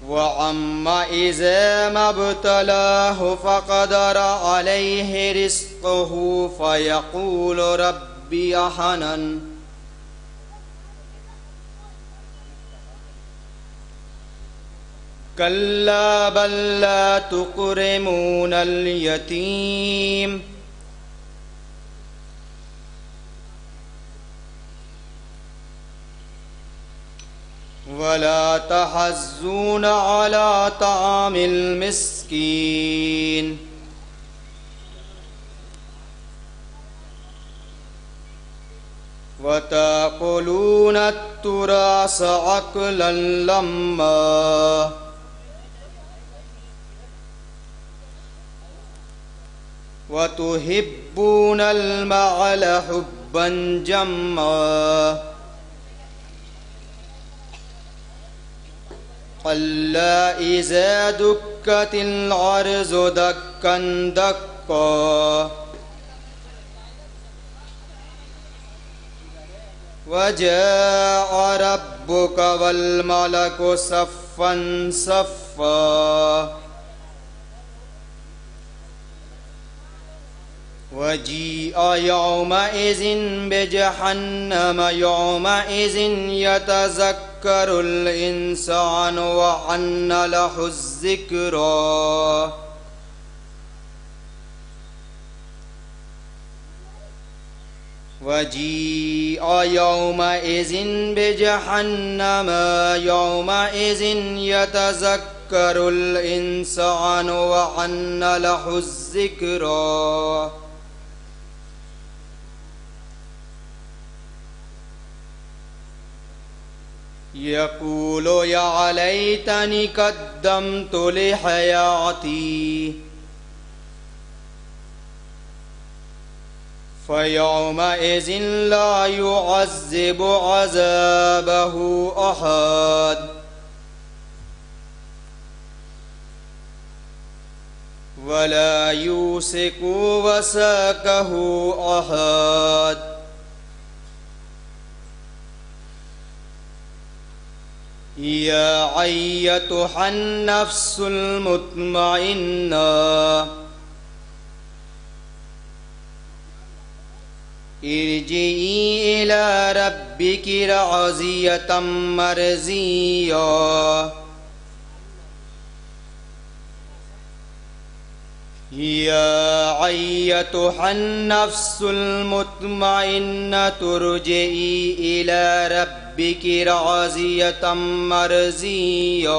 وَأَمَّا إِذَا مَا ابْتَلَاهُ فَقَدَرَ عَلَيْهِ رِزْقَهُ فَيَقُولُ رَبِّي أَهَانَنِ كَلَّا بَل لَّا تُكْرِمُونَ الْيَتِيمَ وَلَا تَحَاضُّونَ عَلَىٰ طَعَامِ الْمِسْكِينِ وَتَأْكُلُونَ التُّرَاثَ أَكْلًا لَّمًّا وَتُحِبُّونَ الْمَالَ حُبًّا جَمًّا كَلَّا إِذَا دُكَّتِ الْأَرْضُ دَكًّا دَكًّا وَجَاءَ رَبُّكَ وَالْمَلَكُ صَفًّا صَفًّا وَجِيءَ يَوْمَئِذٍ بِجَهَنَّمَ يَوْمَئِذٍ يَتَذَكَّرُ الْإِنسَانُ وَأَنَّىٰ لَهُ الذِّكْرَىٰ وَجِيءَ يَوْمَئِذٍ بِجَهَنَّمَ يَوْمَئِذٍ يَتَذَكَّرُ الْإِنسَانُ وَأَنَّىٰ لَهُ الذِّكْرَىٰ يَقُولُ يَا لَيْتَنِي قَدَّمْتُ لِحَيَاتِي فَيَوْمَئِذٍ لَّا يُعَذِّبُ عَذَابَهُ أَحَدٌ وَلَا يُوثِقُ وَثَاقَهُ أَحَدٌ يَا أَيَّتُهَا النَّفْسُ الْمُطْمَئِنَّةُ ارجعي إلى ربك راضية مرضية يا أيتها النفس المطمئنة ارجعي إلى ربك راضية مرضية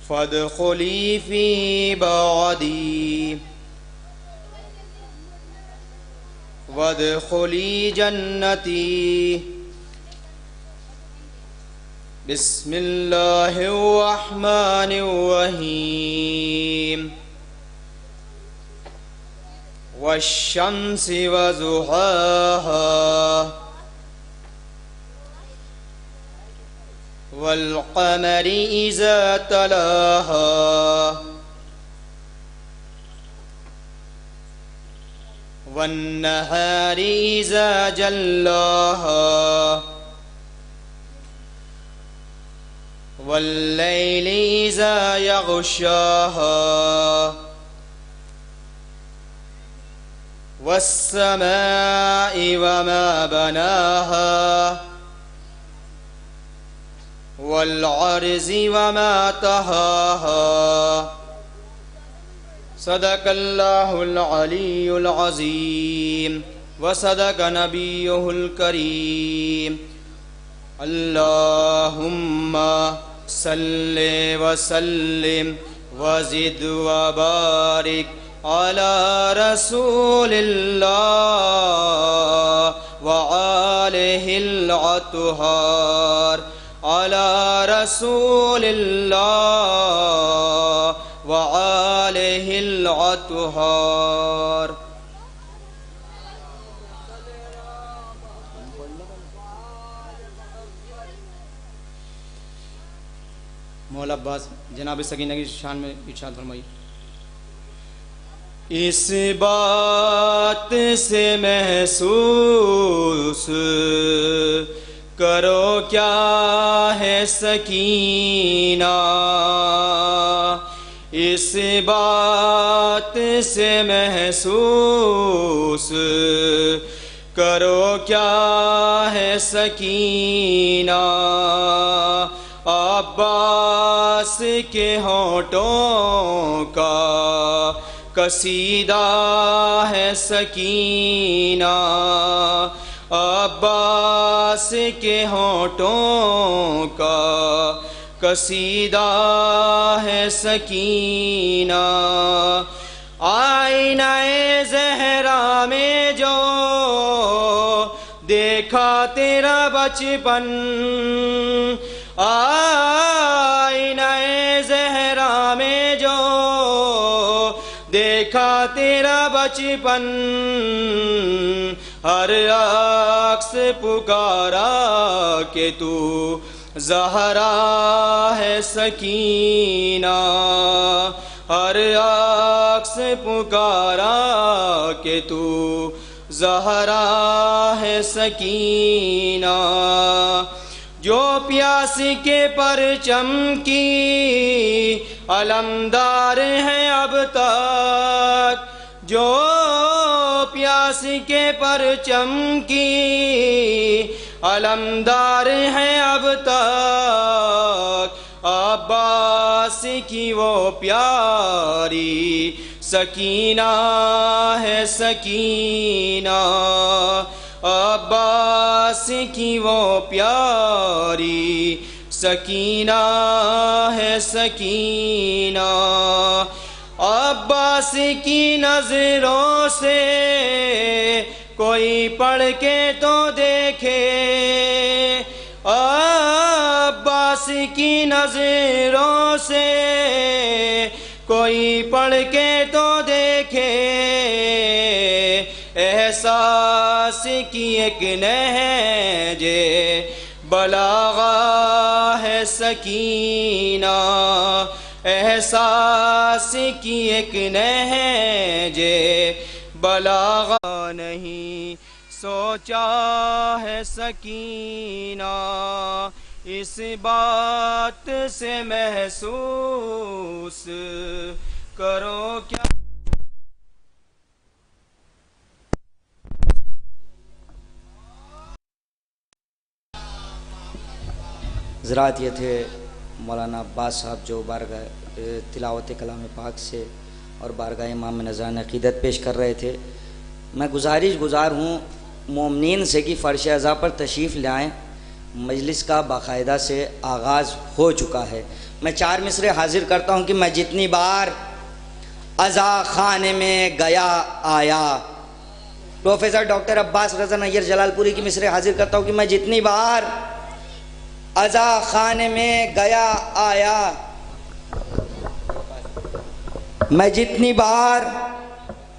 فادخلي في عبادي وادخلي جنتي بسم الله الرحمن الرحيم والشمس وضحاها والقمر إذا تلاها والنهار إذا جلاها والليل إذا يغشاها والسماء وما بناها والأرض وما طحاها صدق الله العلي العظيم وصدق نبيه الكريم اللهم صل وسلم وزد وبارك على رسول الله وآله الأطهار على رسول الله وآله الأطهار مولا عباس جناب سکینہ کی شان میں ارشاد فرمائی اس بات سے محسوس کرو کیا ہے سکینہ، اس بات سے محسوس کرو کیا ہے سکینہ، عباس کے ہونٹوں کا قصیدہ ہے سکینہ، عباس کے ہونٹوں کا قصیدہ ہے سکینہ، آئینہ زہرا میں جو دیکھا تیرا بچپن، آئینہ زہرا میں جو دیکھا تیرا بچپن، ہر عکس پکارا کہ تو زہرا ہے سکینہ، ہر عکس پکارا کہ تو زہرا ہے سکینہ، جو پیاس کے پرچم کی علمدار ہے اب تک، جو پیاس کے پرچم کی علمدار ہے اب تک، عباس کی وہ پیاری سکینہ ہے سکینہ، عباس کی وہ پیاری سکینہ ہے سکینہ، عباس کی نظروں سے کوئی پڑھ کے تو دیکھے، عباس کی نظروں سے کوئی پڑھ کے تو دیکھے، احساس کی ایک نہج بلاغہ ہے سکینہ، احساس کی ایک نہج بلاغہ نہیں سوچا ہے سکینہ، اس بات سے محسوس کرو کیا حضرات یہ تھے مولانا عباس صاحب جو بارگاہ تلاوت کلام پاک سے اور بارگاہ امام نذران عقیدت پیش کر رہے تھے۔ میں گزار ہوں مومنین سے کہ فرش اعضاء پر تشریف لائیں، مجلس کا باقاعدہ سے آغاز ہو چکا ہے۔ میں 4 مصرے حاضر کرتا ہوں کہ میں جتنی بار عزا خانے میں گیا آیا، پروفیسر ڈاکٹر عباس رضا نیر جلال پوری کی مصرے حاضر کرتا ہوں کہ میں جتنی بار عزا خانے میں گیا آیا، میں جتنی بار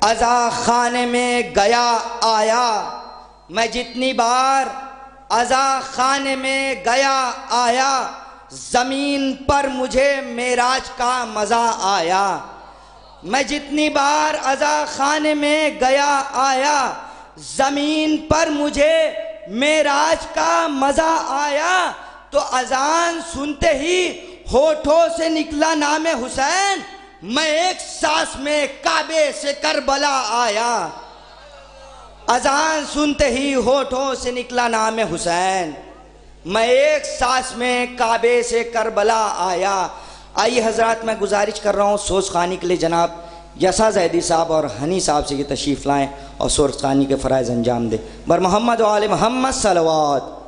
عزا خانے میں گیا آیا، میں جتنی بار عزا خانے میں گیا آیا، زمین پر مجھے معراج کا مزہ آیا، میں جتنی بار عزا خانے میں گیا آیا، زمین پر مجھے معراج کا مزہ آیا، تو اذان سنتے ہی ہونٹوں سے نکلا نام حسین، میں ایک سانس میں کعبے سے کربلا آیا، اذان سنتے ہی ہونٹوں سے نکلا نام حسین، میں ایک سانس میں کعبے سے کربلا آیا۔ آئیے حضرات میں گزارش کر رہا ہوں سوز خوانی کے لیے جناب یسا زیدی صاحب اور ہنی صاحب سے یہ تشریف لائیں اور سوز خوانی کے فرائض انجام دیں۔ بر محمد و آل محمد صلوات۔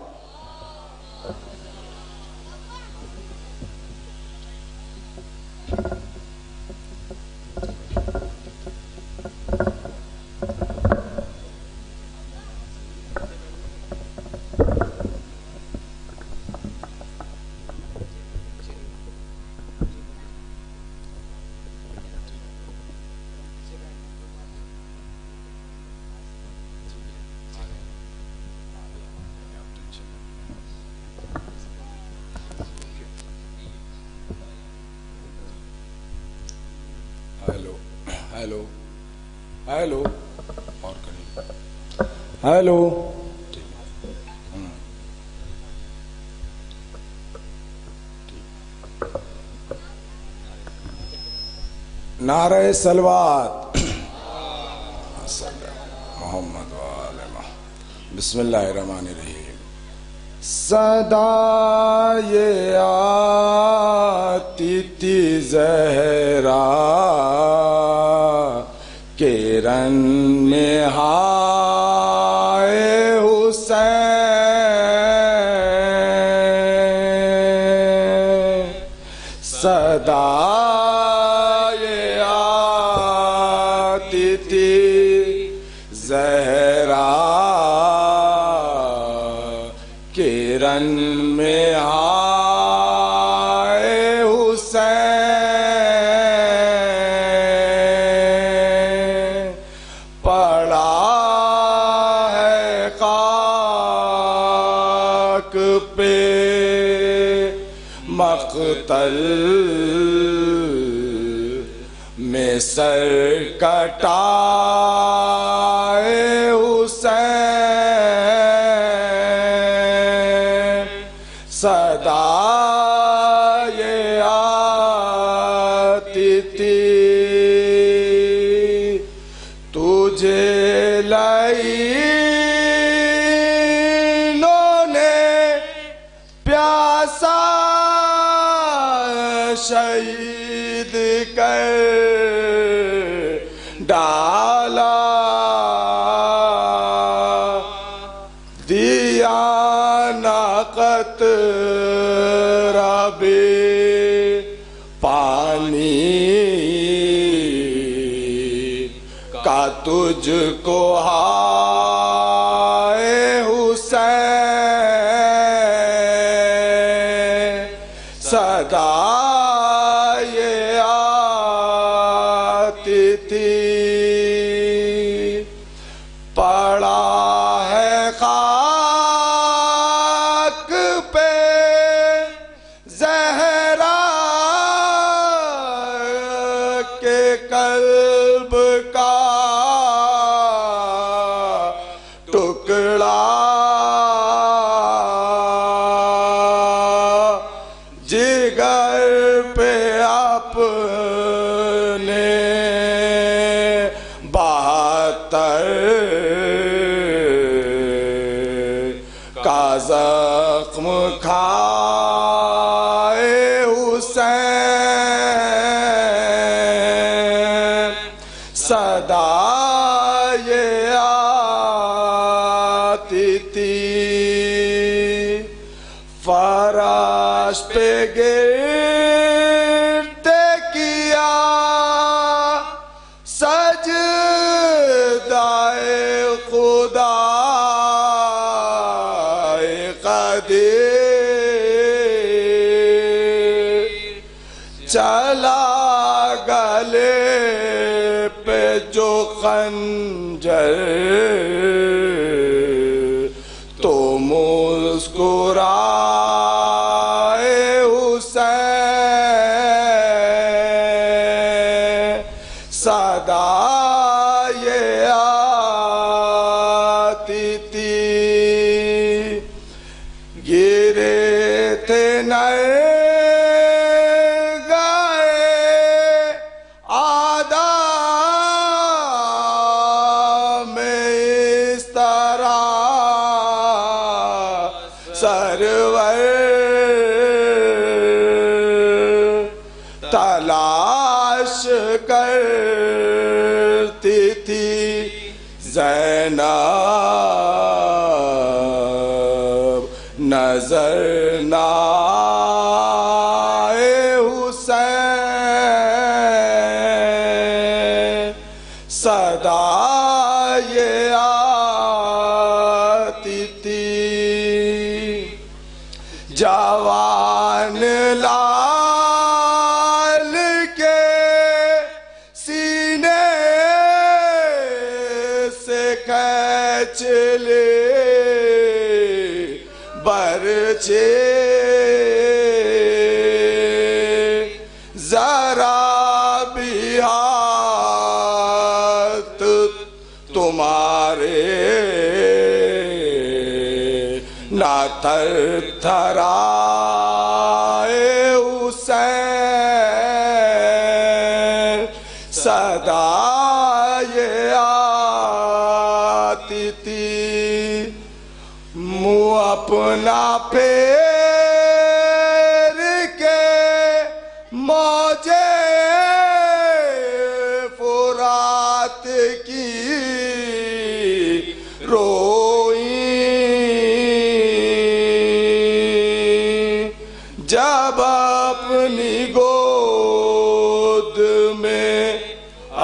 ہیلو ہیلو اور قریب ہیلو نعرہ سلوات محمد وآل محمد بسم اللہ الرحمن الرحیم صدا یہ آتی تھی زہرا کے رن میں ہائے حسین صدا کرن میں آئے حسین پڑا ہے خاک پہ مقتل میں سر کٹائے حسین صدا یہ آتی تھی تجھے لعینوں نے پیاسا شہید کر ڈالا دیا نہ قطرہ بھی پانی کا تجھ کو ہائے حسین صدا یہ آتی تھی پڑا ہے خاک پہ زہرا کے قلب کا ٹکڑا جگر پہ اپنے 72 کا زخم کھائے حسین صدا یہ آتی تھی فرش پہ گرتے کیا سجدائے خدا قدیر چلا گلے پہ جو خنجر تو مسکرائے حسین صدا یہ آتی تھی گرے تھے نرگائے آدم اس طرح سرور تلاش کرتی تھی زینب نظر نہ آئے حسین صدا یہ آتی تھی جوان لال کے سینے سے کھینچ لے برچے ذرا بھی ہاتھ نہ تھر تھرائے حسین صدا یہ آتی تھی منہ اپنا پھیر کے موجے فرات کی جب اپنی گود میں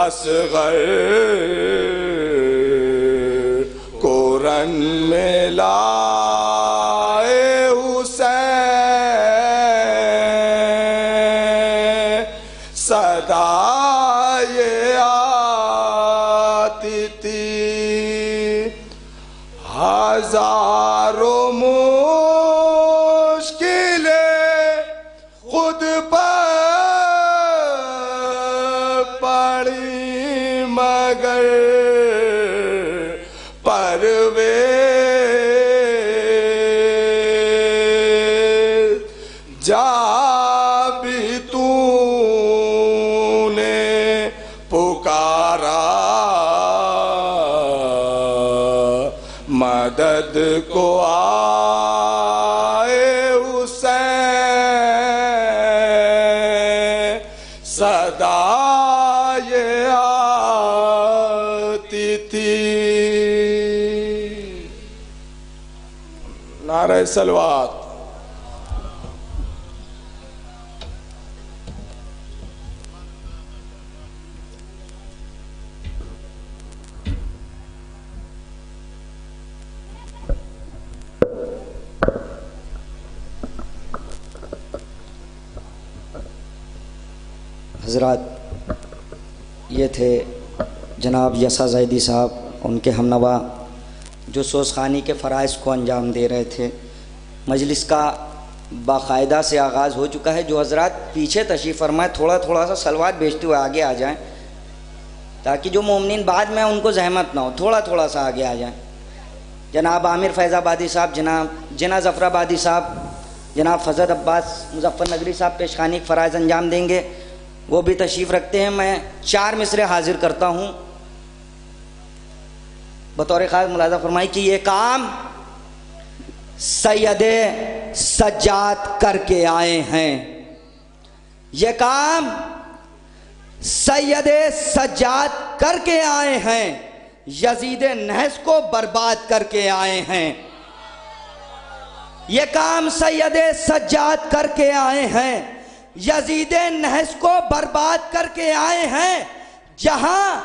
اصغر کو رن میں لائے حسین صدا یہ آتی تھی ہزاروں خود پڑی مگر پرویز جا بھی تو نے پکارا مدد کو صدا یہ آتی تھی نعرہ صلوات حضرات یہ تھے جناب یسع زیدی صاحب ان کے ہمنوا جو سوزخانی کے فرائض کو انجام دے رہے تھے۔ مجلس کا باقاعدہ سے آغاز ہو چکا ہے۔ جو حضرات پیچھے تشریف فرمائے تھوڑا سا سلوات بھیجتے ہوئے آگے آ جائیں تاکہ جو مومنین بعد میں ان کو زحمت نہ ہو، تھوڑا سا آگے آ جائیں۔ جناب عامر فیض آبادی صاحب، جناب جناح ظفر آبادی صاحب، جناب فضل عباس مظفر نگری صاحب پیشخانی فرائض انجام دیں گے، وہ بھی تشریف رکھتے ہیں۔ میں 4 مصرے حاضر کرتا ہوں۔ بطور خاص ملاحظہ فرمائی کہ یہ کام سید سجاد کر کے آئے ہیں، یہ کام سید سجاد کر کے آئے ہیں، یزید نحس کو برباد کر کے آئے ہیں۔ یہ کام سید سجاد کر کے آئے ہیں، یزید نحس کو برباد کر کے آئے ہیں۔ جہاں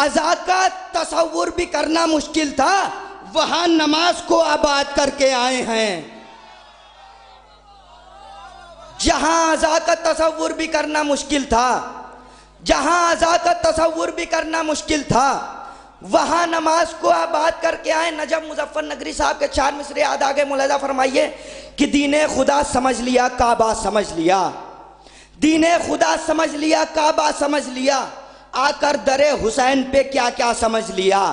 عزا کا تصور بھی کرنا مشکل تھا وہاں نماز کو آباد کر کے آئے ہیں۔ جہاں عزا کا تصور بھی کرنا مشکل تھا، جہاں عزا کا تصور بھی کرنا مشکل تھا وہاں نماز کو آباد کر کے آئے۔ نجم مظفر نگری صاحب کے 4 مصرے یاد آگے ملاحظہ فرمائیے کہ دین خدا سمجھ لیا، کعبہ سمجھ لیا، دین خدا سمجھ لیا، کعبہ سمجھ لیا، آ کر در حسین پہ کیا کیا سمجھ لیا۔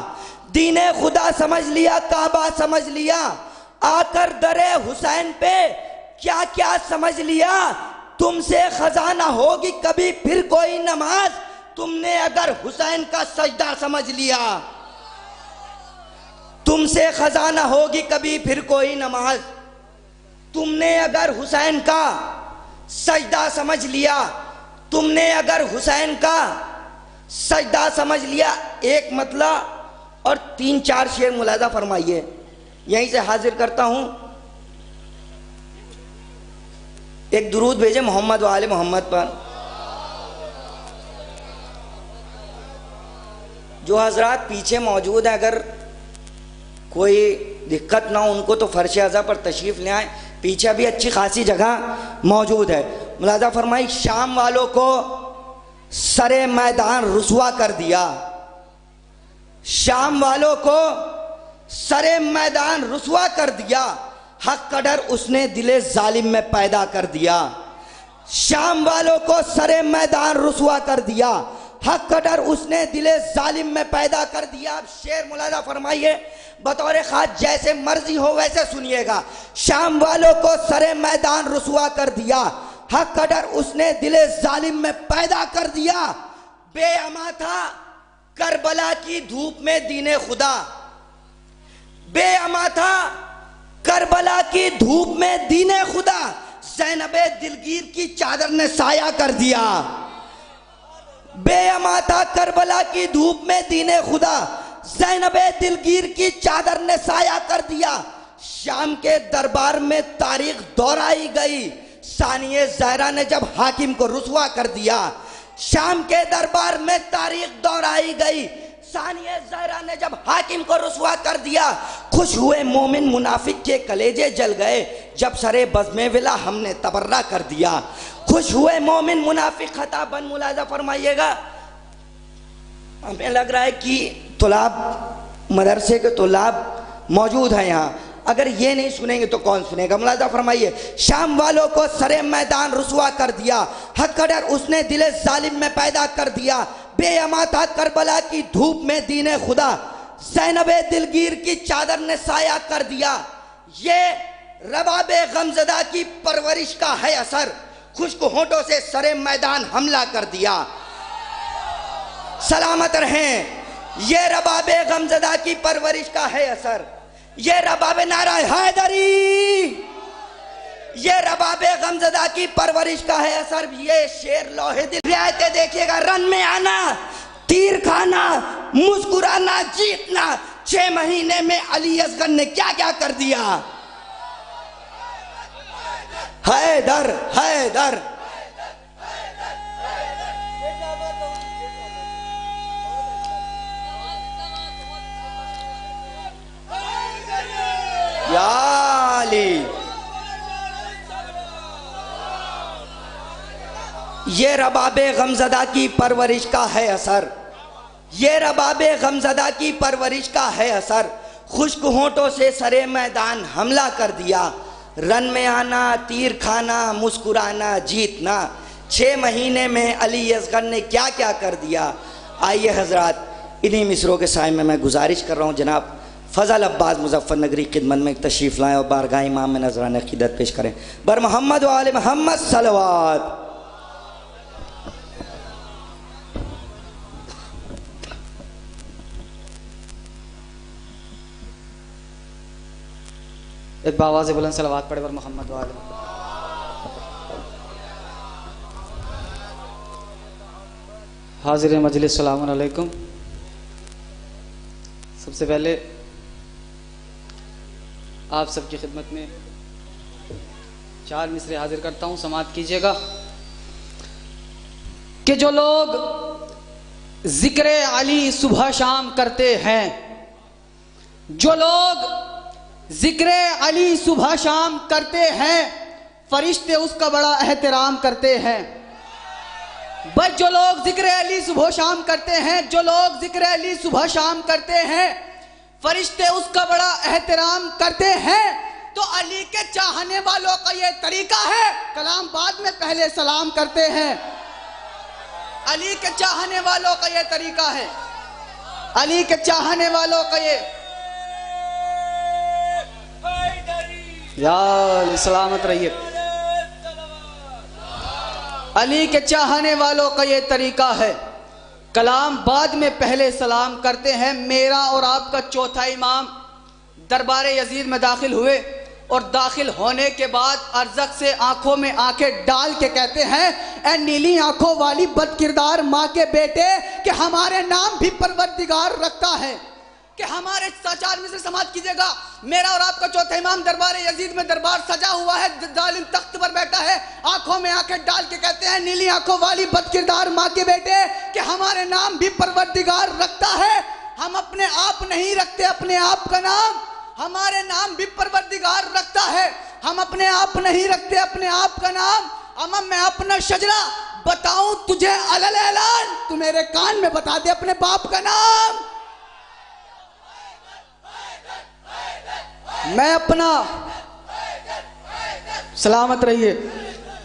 دین خدا سمجھ لیا، کعبہ سمجھ لیا، آ کر در حسین پہ کیا کیا سمجھ لیا۔ تم سے خزانہ ہوگی کبھی پھر کوئی نماز، تم نے اگر حسین کا سجدہ سمجھ لیا۔ تم سے خزانہ ہوگی کبھی پھر کوئی نماز، تم نے اگر حسین کا سجدہ سمجھ لیا، تم نے اگر حسین کا سجدہ سمجھ لیا۔ ایک مطلع اور 3-4 شعر ملاحظہ فرمائیے، یہیں سے حاضر کرتا ہوں۔ ایک درود بھیجے محمد و آل محمد پر۔ جو حضرات پیچھے موجود ہیں اگر کوئی دقت نہ ہو ان کو تو فرش اعظم پر تشریف لے آئیں، پیچھے بھی اچھی خاصی جگہ موجود ہے۔ ملاحظہ فرمائی شام والوں کو سر میدان رسوا کر دیا، شام والوں کو سر میدان رسوا کر دیا، حق کا ڈر اس نے دل ظالم میں پیدا کر دیا۔ شام والوں کو سر میدان رسوا کر دیا، حق کا ڈر اس نے دل ظالم میں پیدا کر دیا. اب شعر ملاحظہ فرمائیے بطور خاص جیسے مرضی ہو ویسے سنیے گا. شام والوں کو سر میدان رسوا کر دیا, حق کا ڈر اس نے دل ظالم میں پیدا کر دیا. بے اما تھا کربلا کی دھوپ میں دین خدا, بے اما تھا کربلا کی دھوپ میں دین خدا, زینب دلگیر کی چادر نے سایہ کر دیا. بے اما تھا کربلا کی دھوپ میں دین خدا, زینب دلگیر کی چادر نے سایہ کر دیا. شام کے دربار میں تاریخ دہرائی گئی, ثانیہ زہرا نے جب حاکم کو رسوا کر دیا. شام کے دربار میں تاریخ دہرائی گئی, ثانیہ زہرا نے جب حاکم کو رسوا کر دیا. خوش ہوئے مومن منافق کے کلیجے جل گئے, جب سرے بزم ولا ہم نے تبرہ کر دیا. خوش ہوئے مومن منافق. خطاب بند ملاحظہ فرمائیے گا. ہمیں لگ رہا ہے کہ طلاب مدرسے کے طلاب موجود ہیں یہاں, اگر یہ نہیں سنیں گے تو کون سنے گا؟ ملاحظہ فرمائیے. شام والوں کو سرے میدان رسوا کر دیا, حق کا ڈر اس نے دل ظالم میں پیدا کر دیا. بے اما تھا کربلا کی دھوپ میں دین خدا, زینب دلگیر کی چادر نے سایہ کر دیا. یہ رباب غمزدہ کی پرورش کا ہے اثر, خشک ہونٹوں سے سرے میدان حملہ کر دیا. سلامت رہیں. یہ رباب غمزدہ کی پرورش کا ہے اثر, یہ رباب نعرہ حیدری, یہ رباب غمزدہ کی پرورش کا ہے اثر. یہ شعر لوہے دل. رعایتیں دیکھیے گا. رن میں آنا, تیر کھانا, مسکرانا, جیتنا. 6 مہینے میں علی اصغر نے کیا کیا کر دیا. حیدر حیدر. یا علی. یہ رباب غمزدہ کی پرورش کا ہے اثر, یہ رباب غمزدہ کی پرورش کا ہے اثر. خشک ہونٹوں سے سرے میدان حملہ کر دیا. رن میں آنا, تیر کھانا, مسکرانا, جیتنا. 6 مہینے میں علی اصغر نے کیا کیا کر دیا. آئیے حضرات, انہی مصروں کے سائے میں گزارش کر رہا ہوں جناب فضل عباس مظفر نگری خدمت میں تشریف لائیں اور بارگاہ امام میں نذرانہ عقیدت پیش کریں. بر محمد و آل محمد صلوات. ایک باواز بلند صلوات پڑھے بر محمد و آل محمد. حاضر مجلس السلام علیکم. سب سے پہلے آپ سب کی خدمت میں 4 مصرے حاضر کرتا ہوں, سماعت کیجئے گا. کہ جو لوگ ذکر علی صبح شام کرتے ہیں, جو لوگ ذکر علی صبح شام کرتے ہیں, فرشتے اس کا بڑا احترام کرتے ہیں. بس جو لوگ ذکر علی صبح شام کرتے ہیں, جو لوگ ذکر علی صبح شام کرتے ہیں, فرشتے اس کا بڑا احترام کرتے ہیں. تو علی کے چاہنے والوں کا یہ طریقہ ہے, کلام بعد میں پہلے سلام کرتے ہیں. علی کے چاہنے والوں کا یہ طریقہ ہے, علی کے چاہنے والوں کا یہ. یا علی سلامت رہیے. علی کے چاہنے والوں کا یہ طریقہ ہے, کلام بعد میں پہلے سلام کرتے ہیں. میرا اور آپ کا چوتھا امام دربار یزید میں داخل ہوئے اور داخل ہونے کے بعد ارزق سے آنکھوں میں آنکھیں ڈال کے کہتے ہیں, اے نیلی آنکھوں والی بد کردار ماں کے بیٹے, کہ ہمارے نام بھی پروردگار رکھتا ہے. کہ ہمارے 4 مصرے سماعت کیجئے گا. میرا اور آپ کا چوتھا امام دربار یزید میں دربار سجا ہوا ہے, ظالم تخت پر بیٹھا ہے, آنکھوں میں آنکھیں ڈال کے کہتے ہیں, نیلی آنکھوں والی بد کردار ماں کے بیٹے, کہ ہمارے نام بھی پروردگار رکھتا ہے. ہم اپنے آپ نہیں رکھتے اپنے آپ کا نام, ہمارے نام بھی پروردگار رکھتا ہے. ہم اپنے آپ نہیں رکھتے اپنے آپ کا نام. امام میں اپنا شجرہ بتاؤں تجھے علل اعلان, تو میرے کان میں بتا دے اپنے باپ کا نام. میں اپنا سلامت رہیے,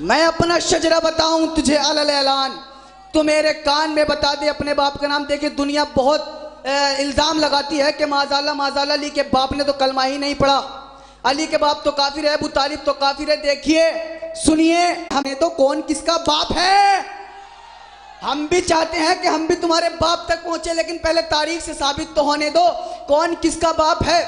میں اپنا شجرہ بتاؤں تجھے علل اعلان, تو میرے کان میں بتا دے اپنے باپ کا نام۔ دیکھیں دنیا بہت الزام لگاتی ہے کہ معاذاللہ علی کے باپ نے تو کلمہ ہی نہیں پڑھا، علی کے باپ تو کافر ہے، ابو طالب تو کافر ہے۔ دیکھیے سنیے، ہمیں تو کون کس کا باپ ہے؟ ہم بھی چاہتے ہیں کہ ہم بھی تمہارے باپ تک پہنچے، لیکن پہلے تاریخ سے ثابت تو ہونے دو کون کس کا باپ ہے۔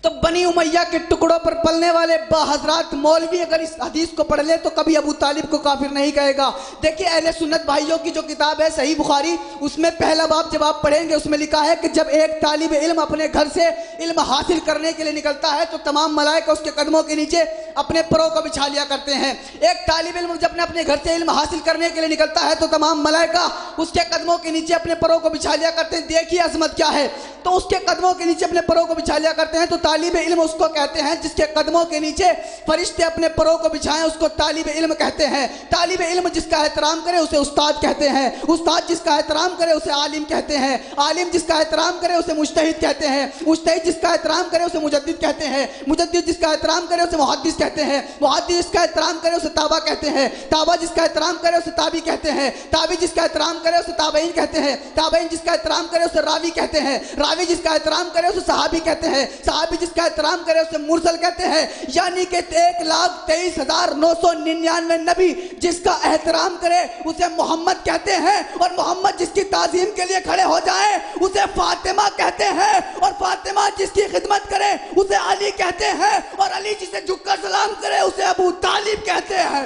تو بنی امیہ کے ٹکڑوں پر پلنے والے با حضرات مولوی اگر اس حدیث کو پڑھ لے تو کبھی ابو طالب کو کافر نہیں کہے گا۔ دیکھیں اہل سنت بھائیوں کی جو کتاب ہے صحیح بخاری، اس میں پہلا باب جب آپ پڑھیں گے اس میں لکھا ہے کہ جب ایک طالب علم اپنے گھر سے علم حاصل کرنے کے لیے نکلتا ہے تو تمام ملائکہ اس کے قدموں کے نیچے اپنے پروں کو بچھا لیا کرتے ہیں۔ ایک طالب علم جب اپنے گھر سے علم حاصل کرنے کے لیے نکلتا ہے تو تمام ملائکہ اس کے قدموں کے نیچے اپنے پروں کو بچھا لیا کرتے ہیں۔ دیکھیے عظمت کیا ہے، تو اس کے قدموں کے نیچے اپنے پروں کو بچھا لیا کرتے ہیں۔ تو طالب علم اس کو کہتے ہیں جس کے قدموں کے نیچے فرشتے اپنے پروں کو بچھائیں، اس کو طالب علم کہتے ہیں۔ طالب علم جس کا احترام کرے اسے استاد کہتے ہیں، استاد جس کا احترام کرے اسے عالم کہتے ہیں، عالم جس کا احترام کرے اسے مجتہد کہتے ہیں، مجتہد جس کا احترام کرے اسے مجدد کہتے ہیں، مجدد جس کا احترام کرے اسے محدث کہتے ہیں، محدث جس کا احترام کرے اسے تابع کہتے ہیں، تابع جس کا احترام کرے اسے تابعی کہتے ہیں، تابعی جس کا احترام کرے اسے تابعین کہتے ہیں، تابعین جس کا احترام کرے اسے راوی کہتے ہیں، راوی جس کا احترام کرے اسے صحابی کہتے ہیں، صحابی جس کا احترام کرے اسے مرسل کہتے ہیں۔ یعنی کہ 1,23,999 نبی جس کا احترام کرے اسے محمد کہتے ہیں، اور محمد جس کی تعظیم کے لیے کھڑے ہو جائے اسے فاطمہ کہتے ہیں، اور فاطمہ جس کی خدمت کرے اسے علی کہتے ہیں، اور علی جسے جھک کر سلام کرے اسے ابو طالب کہتے ہیں۔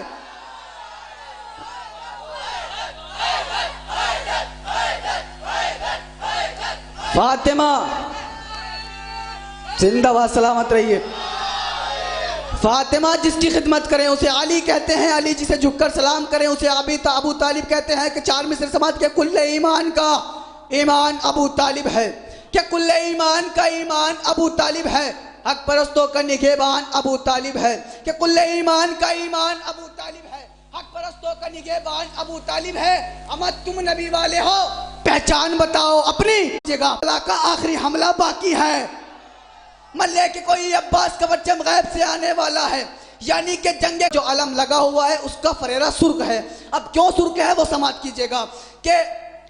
فاطمہ زندہ و سلامت رہیے۔ فاطمہ جس کی خدمت کریں اسے علی کہتے ہیں، علی جسے جھک کر سلام کریں اسے ابو طالب کہتے ہیں۔ کہ 4 مصر سماعت کے کل ایمان کا ایمان ابو طالب ہے، کہ کل ایمان کا ایمان ابو طالب ہے، حق پرستوں کا نگہبان ابو طالب ہے، کہ کل ایمان کا ایمان ابو طالب ہے، حق پرستوں کا نگہبان ابو طالب ہے۔ اما تم نبی والے ہو، پہچان بتاؤ اپنی جگہ، اللہ کا آخری حملہ باقی ہے۔ ملے کہ کوئی عباس کا پرچم غیب سے آنے والا ہے، یعنی کہ جنگ جو علم لگا ہوا ہے اس کا فریرہ سرخ ہے۔ اب کیوں سرخ ہے وہ سماعت کیجئے گا کہ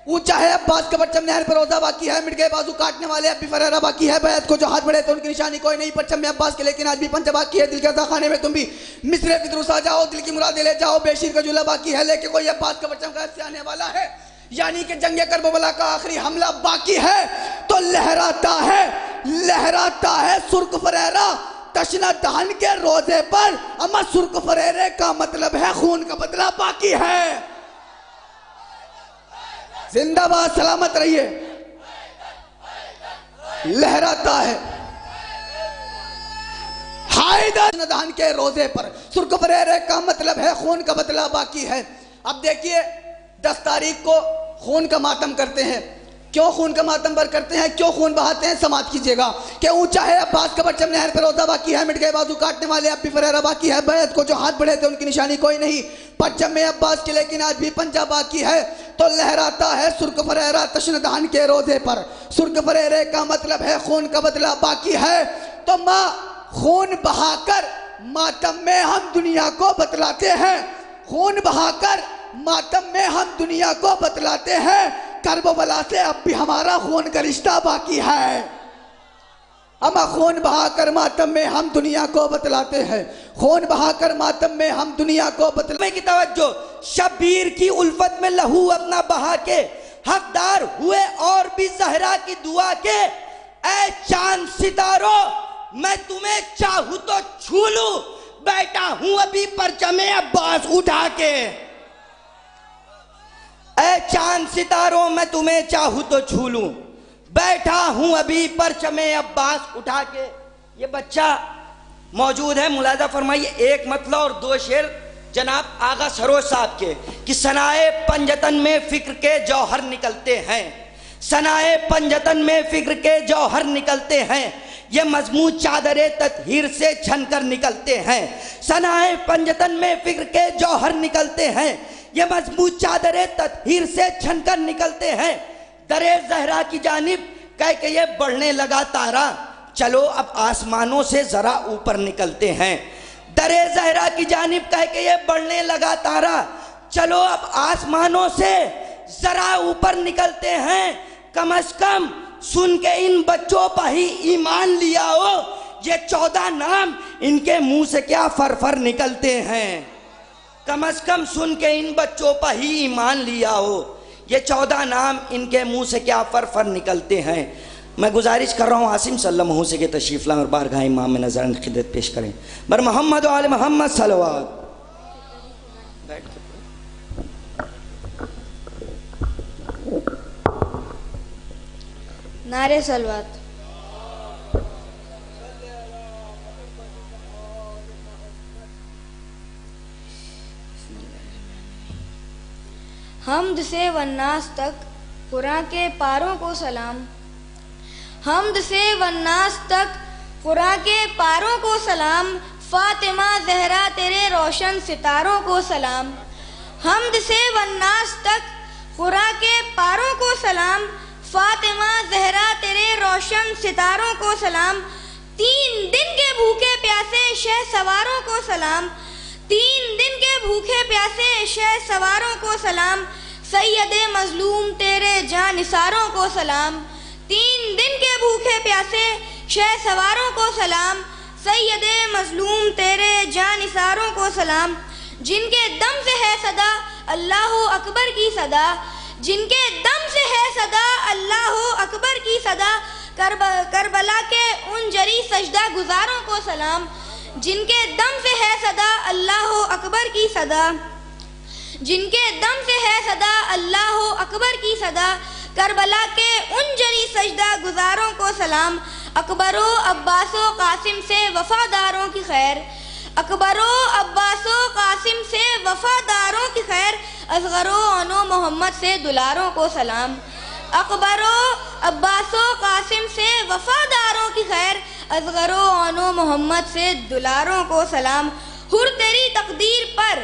اونچا ہے عباس کا پرچم، نہر پر روزہ باقی ہے، مٹ گئے بازو کاٹنے والے اب بھی فریرہ باقی ہے، بیعت کو جو ہاتھ بڑھے تو ان کی نشانی کوئی نہیں، پرچم میں عباس کے لیکن آج بھی پنجہ باقی ہے، دل کے خانے میں تم بھی مصر فطروس آ جاؤ، دل کی مرادیں لے جاؤ، بے شیر کا جھولا باقی ہے، لیکن کوئی عباس کا پرچم غیب سے آنے والا ہے۔ یعنی کہ جنگ کربلا کا آخری حملہ باقی ہے، تو لہراتا ہے سرخ فریرہ تشنہ دہن کے روزے پر، اما سرخ فریرے کا مطلب ہے خون کا بدلہ باقی ہے۔ زندہ باد سلامت رہیے۔ لہراتا ہے تشنہ دہن کے روزے پر، سرخ فریرے کا مطلب ہے خون کا بدلہ باقی ہے۔ اب دیکھیے 10 تاریخ کو خون کا ماتم کرتے ہیں، کیوں خون کا ماتم پر کرتے ہیں، کیوں خون بہاتے ہیں، سماعت کیجئے گا کہ اونچا ہے عباس کا پرچم، نہر پہ روزہ باقی ہے، مٹ گئے بازو کاٹنے والے اب بھی فریرہ باقی ہے، بیعت کو جو ہاتھ بڑھے تھے ان کی نشانی کوئی نہیں، پرچم میں عباس کے لیکن آج بھی پنجہ باقی ہے، تو لہراتا ہے سرخ فریرہ تشنہ دہن کے روزے پر، سرخ فریرے کا مطلب ہے خون کا بدلہ باقی ہے۔ تو ماں خون بہا کر ماتم میں ہم دنیا کو بتلاتے ہیں، خون بہا کر ماتم میں ہم دنیا کو بتلاتے ہیں، کربلا سے اب بھی ہمارا خون کا رشتہ باقی ہے۔ اما خون بہا کر ماتم میں ہم دنیا کو بتلاتے ہیں، خون بہا کر ماتم میں ہم دنیا کو بتلاتے کی توجہ، شبیر کی الفت میں لہو اپنا بہا کے حقدار ہوئے اور بھی زہرا کی دعا کے، اے چاند ستاروں میں تمہیں چاہوں تو چھو لوں، بیٹھا ہوں ابھی پرچم عباس اٹھا کے۔ اے چاند ستاروں میں تمہیں چاہوں تو چھو لوں، بیٹھا ہوں ابھی پرچم عباس اٹھا کے۔ یہ بچہ موجود ہے، ملاحظہ فرمائیے، ایک مطلع اور 2 شعر جناب آغا سروج صاحب کے کہ ثنائے پنجتن میں فکر کے جوہر نکلتے ہیں، ثنائے پنجتن میں فکر کے جوہر نکلتے ہیں، یہ مضمون چادر تطہیر سے چھن کر نکلتے ہیں، ثنائے پنجتن میں فکر کے جوہر نکلتے ہیں، یہ مضمون چادر تطہیر سے چھن کر نکلتے ہیں، درِ زہرا کی جانب کہہ کہ یہ بڑھنے لگا تارا، چلو اب آسمانوں سے ذرا اوپر نکلتے ہیں، درِ زہرا کی جانب کہہ کہ یہ بڑھنے لگا تارا، چلو اب آسمانوں سے ذرا اوپر نکلتے ہیں، کم از کم سن کے ان بچوں پر ہی ایمان لیا ہو، یہ 14 نام ان کے منہ سے کیا فرفر نکلتے ہیں، کم از کم سن کے ان بچوں پر ہی ایمان لیا ہو، یہ 14 نام ان کے منہ سے کیا فرفر نکلتے ہیں۔ میں گزارش کر رہا ہوں عاصم صلی اللہ علیہ وسلم کے تشریف لائیں اور بارگاہ امام میں نظران خدمت پیش کریں۔ بر محمد و آل محمد صلوات۔ نعرے صلوات۔ حمد سے والناس تک قرآن کے پاروں کو سلام، حمد سے والناس تک قرآن کے پاروں کو سلام، فاطمہ زہرا تیرے روشن ستاروں کو سلام، حمد سے والناس تک قرآن کے پاروں کو سلام، فاطمہ زہرا تیرے روشن ستاروں کو سلام، 3 دن کے بھوکے پیاسے شہ سواروں کو سلام، 3 دن کے بھوکے پیاسے شہ سواروں کو سلام، سید مظلوم تیرے جاں نثاروں کو سلام، 3 دن کے بھوکے پیاسے شہ سواروں کو سلام، سید مظلوم تیرے جاں نثاروں کو سلام، جن کے دم سے ہے صدا اللہ اکبر کی صدا، جن کے دم سے ہے صدا اللہ اکبر کی صدا، کربلا کے ان جری سجدہ گزاروں کو سلام، جن کے دم سے ہے صدا اللہ اکبر کی صدا، جن کے دم سے ہے صدا اللہ اکبر کی صدا، کربلا کے ان جری سجدہ گزاروں کو سلام، اکبر و عباس و قاسم سے وفاداروں کی خیر، اکبر و عباس و قاسم سے وفاداروں کی خیر، اصغر و انو محمد سے دلاروں کو سلام، اکبر و عباس و قاسم سے وفاداروں کی خیر، اصغر و انو محمد سے دلاروں کو سلام، حر تیری تقدیر پر،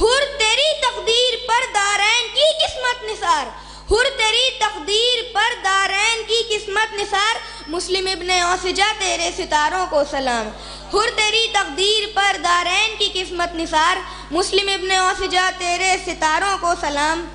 حر تیری تقدیر پر دارین کی قسمت نثار، حر تیری تقدیر پر دارین کی قسمت نثار، مسلم ابن اوسجہ تیرے ستاروں کو سلام، حر تیری تقدیر پر دارین کی قسمت نثار، مسلم ابن اوسجہ تیرے ستاروں کو سلام،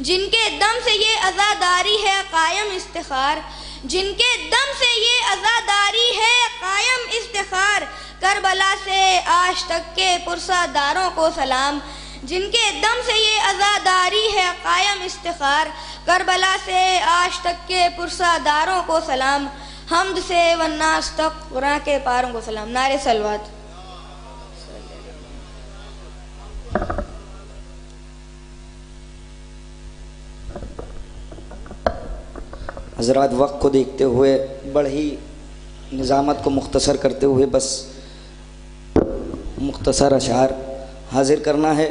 جن کے دم سے یہ عزاداری ہے قائم استخار، جن کے دم سے یہ عزاداری ہے قائم استخار، کربلا سے آج تک کے پرسہ داروں کو سلام، جن کے دم سے یہ عزاداری ہے قائم استخار، کربلا سے آج تک کے پرسہ داروں کو سلام، حمد سے والناس تک قرآن کے پاروں کو سلام۔ نعرے صلوات۔ حضرات وقت کو دیکھتے ہوئے بڑی نظامت کو مختصر کرتے ہوئے بس مختصر اشعار حاضر کرنا ہے۔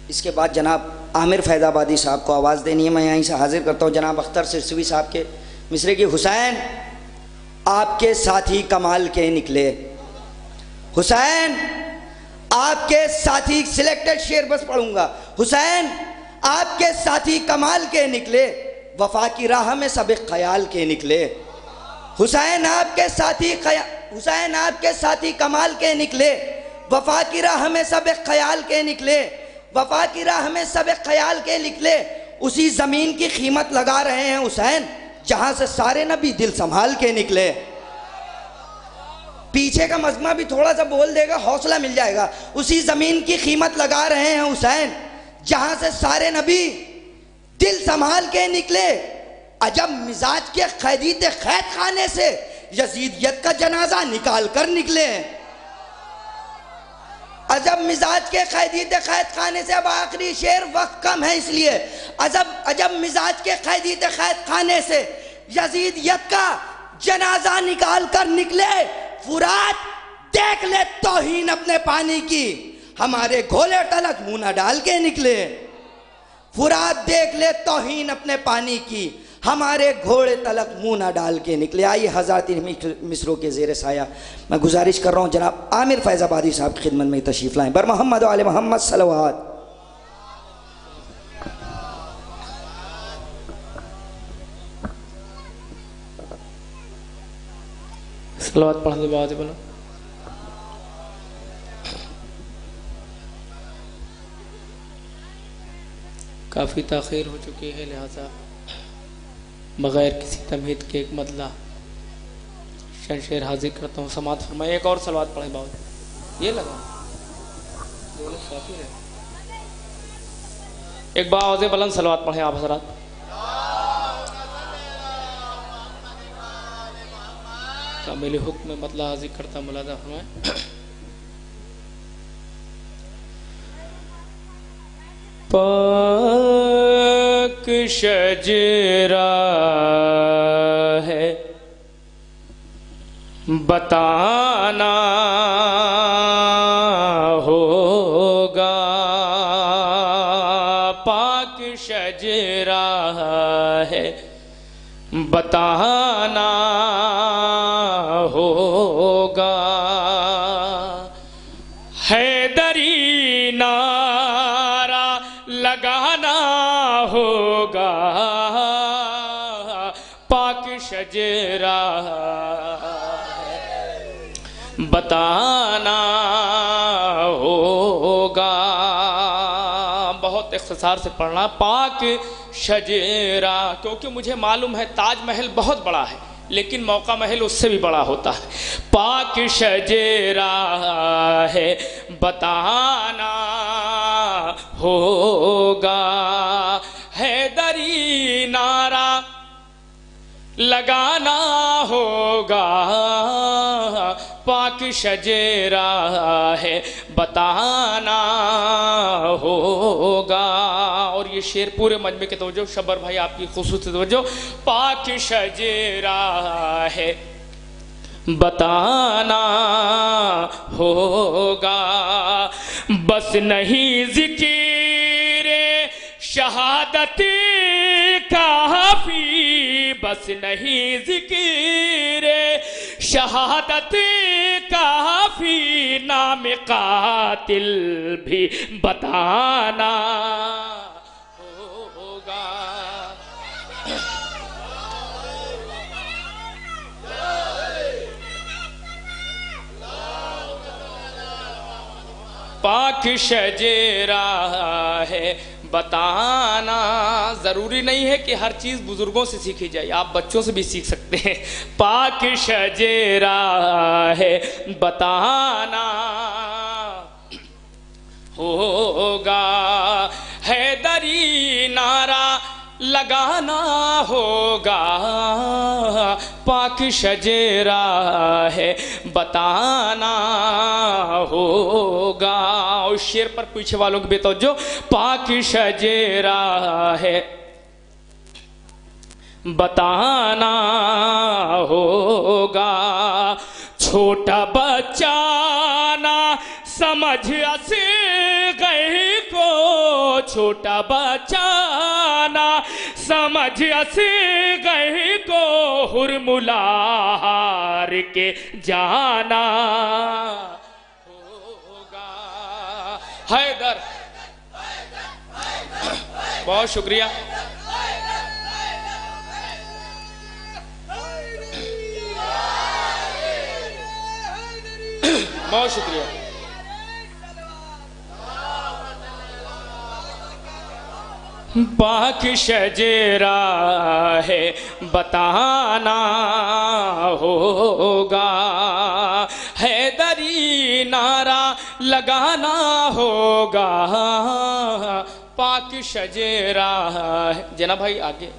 اس کے بعد جناب عامر فیض آبادی صاحب کو آواز دینی ہے۔ میں یہیں سے حاضر کرتا ہوں جناب اختر سرسوی صاحب کے مصرے کی۔ حسین آپ کے ساتھی کمال کے نکلے، حسین آپ کے ساتھی، سلیکٹڈ شعر بس پڑھوں گا، حسین آپ کے ساتھی کمال کے نکلے، وفا کی راہ میں سب خیال کے نکلے، حسین آپ کے ساتھی حسین آپ کے ساتھی کمال کے نکلے، وفا کی راہ میں سب خیال کے نکلے، وفا کی راہ میں سب خیال کے نکلے، اسی زمین کی قیمت لگا رہے ہیں حسین جہاں سے سارے نبی دل سنبھال کے نکلے۔ پیچھے کا مزمع بھی تھوڑا سا بول دے گا، حوصلہ مل جائے گا۔ اسی زمین کی قیمت لگا رہے ہیں حسین جہاں سے سارے نبی دل سنبھال کے نکلے، عجب مزاج کے قیدیت قید خانے سے یزیدیت کا جنازہ نکال کر نکلے، عجب مزاج کے قیدیت قید خانے سے، اب آخری شعر وقت کم ہے اس لیے، عجب مزاج کے قیدیت قید خانے سے یزیدیت کا جنازہ نکال کر نکلے، فرات دیکھ لے توہین اپنے پانی کی، ہمارے گھولے تلک منہ نہ ڈال کے نکلے، فرات دیکھ لے توہین اپنے پانی کی، ہمارے گھوڑے تلک منہ نہ ڈال کے نکلے۔ آئیے حضرات مصروں کے زیر سایہ میں گزارش کر رہا ہوں جناب عامر فیض آبادی صاحب کی خدمت میں تشریف لائیں۔ بر محمد و آل محمد صلوات۔ صلوات پڑھنے بعد بولو۔ کافی تاخیر ہو چکی ہے، لہذا بغیر کسی تمہید کے ایک مدلہ شمشیر حاضر کرتا ہوں، سماعت فرمائیں۔ ایک اور صلوات پڑھیں باؤ، یہ لگا ایک باوز بلند صلوات پڑھیں آپ حضرات۔ کامل حکم میں مطلع حاضر کرتا ملازہ فرمائیں۔ پاک شجرہ ہے بتانا ہوگا، پاک شجرہ ہے بتانا ہوگا، حیدری نعرہ لگانا ہوگا، پاک شجرہ بتانا ہوگا۔ بہت اختصار سے پڑھنا، پاک شجرہ، کیونکہ مجھے معلوم ہے تاج محل بہت بڑا ہے لیکن موقع محل اس سے بھی بڑا ہوتا ہے۔ پاک شجرہ ہے بتانا ہوگا، حیدری نعرہ لگانا ہوگا، پاک شجرہ ہے بتانا ہوگا۔ اور یہ شعر پورے مجمع کے توجہ، شبر بھائی آپ کی خصوصی توجہ، پاک شجرہ ہے بتانا ہوگا، بس نہیں ذکر شہادت کافی، بس نہیں ذکر شہادت کافی، نام قاتل بھی بتانا ہوگا۔ پاک شجرہ ہے بتانا، ضروری نہیں ہے کہ ہر چیز بزرگوں سے سیکھی جائے، آپ بچوں سے بھی سیکھ سکتے ہیں۔ پاک شجرہ ہے بتانا ہوگا، حیدری نعرہ لگانا ہوگا، پاک شجرہ ہے بتانا ہوگا۔ اس شعر پر پیچھے والوں کی بے توجہ، پاک شجرہ ہے بتانا ہوگا، چھوٹا بچہ نہ سمجھ اصغر کو، چھوٹا بچہ نہ سمجھ اصغر کو، حرملا ہار کے جانا ہوگا۔ حیدر، بہت شکریہ۔ بہت شکریہ۔ پاک شجرہ ہے بتانا ہوگا، حیدری نعرہ لگانا ہوگا، پاک شجرہ ہے۔ جناب بھائی آگے،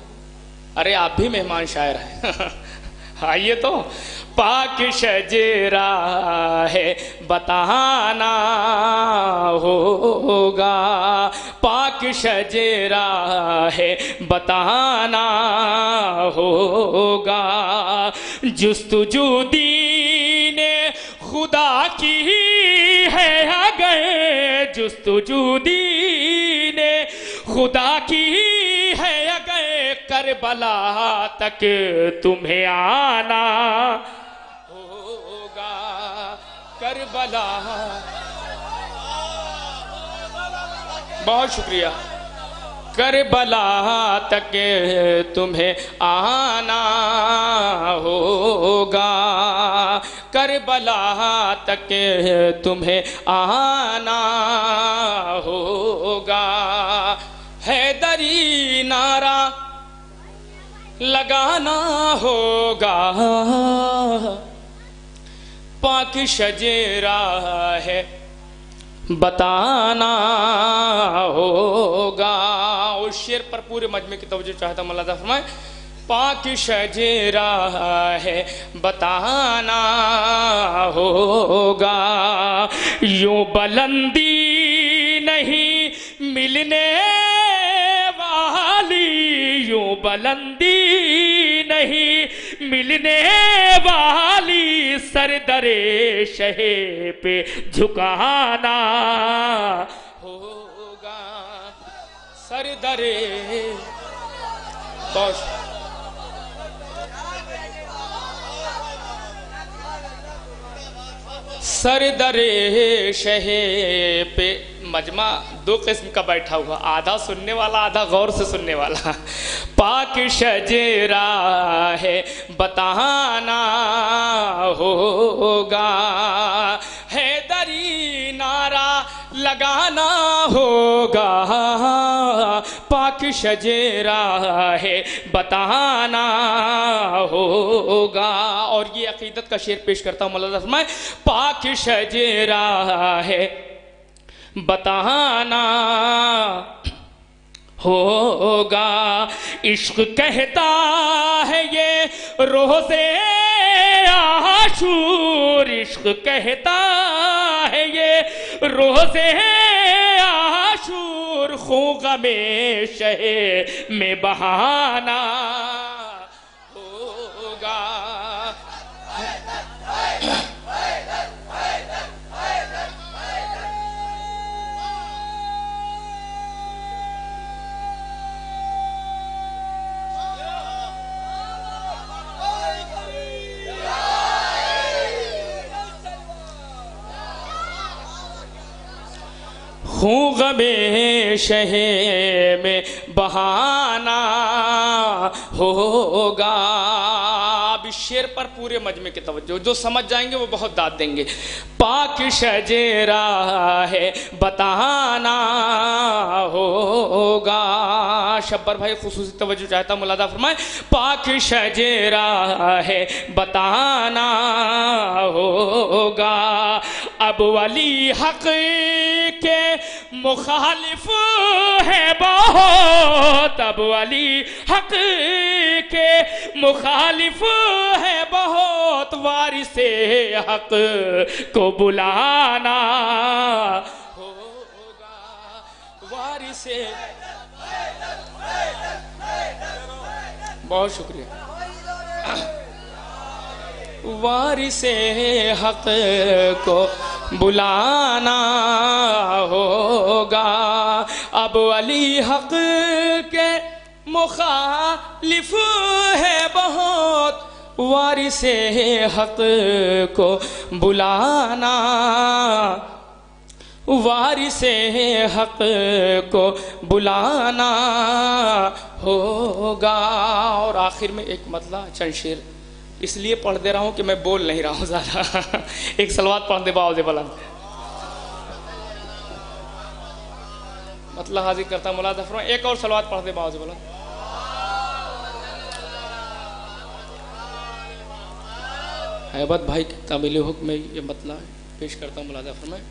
ارے آپ بھی مہمان شاعر ہیں، آئیے تو۔ پاک شجرہ ہے بتانا ہوگا، پاک شجرہ ہے بتانا ہوگا، جستجو دین خدا کی ہے اگر، جستجو دین خدا کی ہے اگر، کربلا تک تمہیں آنا ہوگا، کربلا۔ بہت شکریہ۔ کربلا تک تمہیں آنا ہوگا، کربلا تک تمہیں آنا ہوگا، حیدر حیدری نعرہ لگانا ہوگا، پاک شجرہ ہے بتانا ہوگا. اور شعر پر پورے مجمع کی توجہ چاہتا ہوں، ملاحظہ فرمائیں. پاک شجرہ ہے بتانا ہوگا، یوں بلندی نہیں ملنے والی، یوں بلندی نہیں ملنے والی، سر در شہ پہ جھکانا ہوگا، سر در سر در شہ پہ. مجمع دو قسم کا بیٹھا ہوا، آدھا سننے والا آدھا غور سے سننے والا. پاک شجرہ ہے بتانا ہوگا، حیدری نعرہ لگانا ہوگا، پاک شجرہ ہے بتانا ہوگا. اور یہ عقیدت کا شعر پیش کرتا ہوں، ملاحظہ فرمائیں. پاک شجرہ ہے بتانا ہوگا، عشق کہتا ہے یہ روزے عاشور، عشق کہتا ہے یہ روزے عاشور، خوں غم شہ میں بہانا ہوگا. خوں غم شہ میں بہانا ہوگا. اب اس شعر پر پورے مجمع کی توجہ، جو سمجھ جائیں گے وہ بہت داد دیں گے. پاک شجرہ ہے بتانا ہوگا. شبر بھائی خصوصی توجہ چاہتا ہوں، ملاحظہ فرمائیں. پاک شجرہ ہے بتانا ہوگا، اب ولی حق کے مخالف ہے بہت، اب ولی حق کے مخالف ہے بہت، وارث حق کو بلانا ہوگا، وارث. بہت شکریہ. وارث حق کو بلانا ہوگا، اب علی حق کے مخالف ہے بہت، وارث حق کو بلانا، وارث حق کو بلانا ہوگا. اور آخر میں ایک مطلع چند شعر اس لیے پڑھ دے رہا ہوں کہ میں بول نہیں رہا ہوں زیادہ. ایک صلوات پڑھ دے باؤ دے بلند. مطلب حاضر کرتا ملاحظہ فرمائیں. ایک اور صلوات پڑھ دے باؤ دے بلند. حیبت بھائی کی تعمیل حکم میں یہ مطلب پیش کرتا ہوں، ملاحظہ فرمائیں.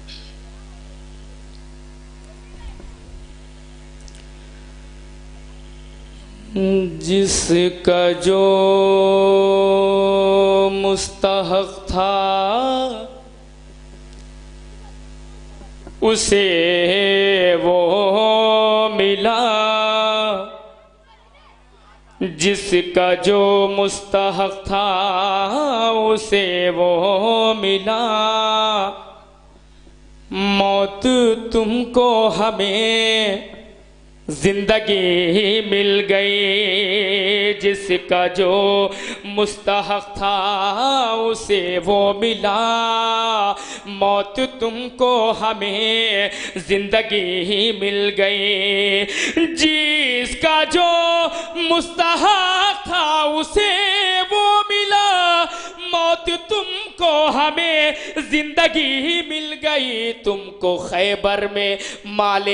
جس کا جو مستحق تھا اسے وہ ملا، جس کا جو مستحق تھا اسے وہ ملا، موت تم کو ہمیں زندگی مل گئی، جس کا جو مستحق تھا اسے وہ ملا، موت تم کو ہمیں زندگی مل گئی، جس کا جو مستحق تھا اسے وہ ملا، موت تم کو ہمیں زندگی مل گئی تم کو خیبر میں مال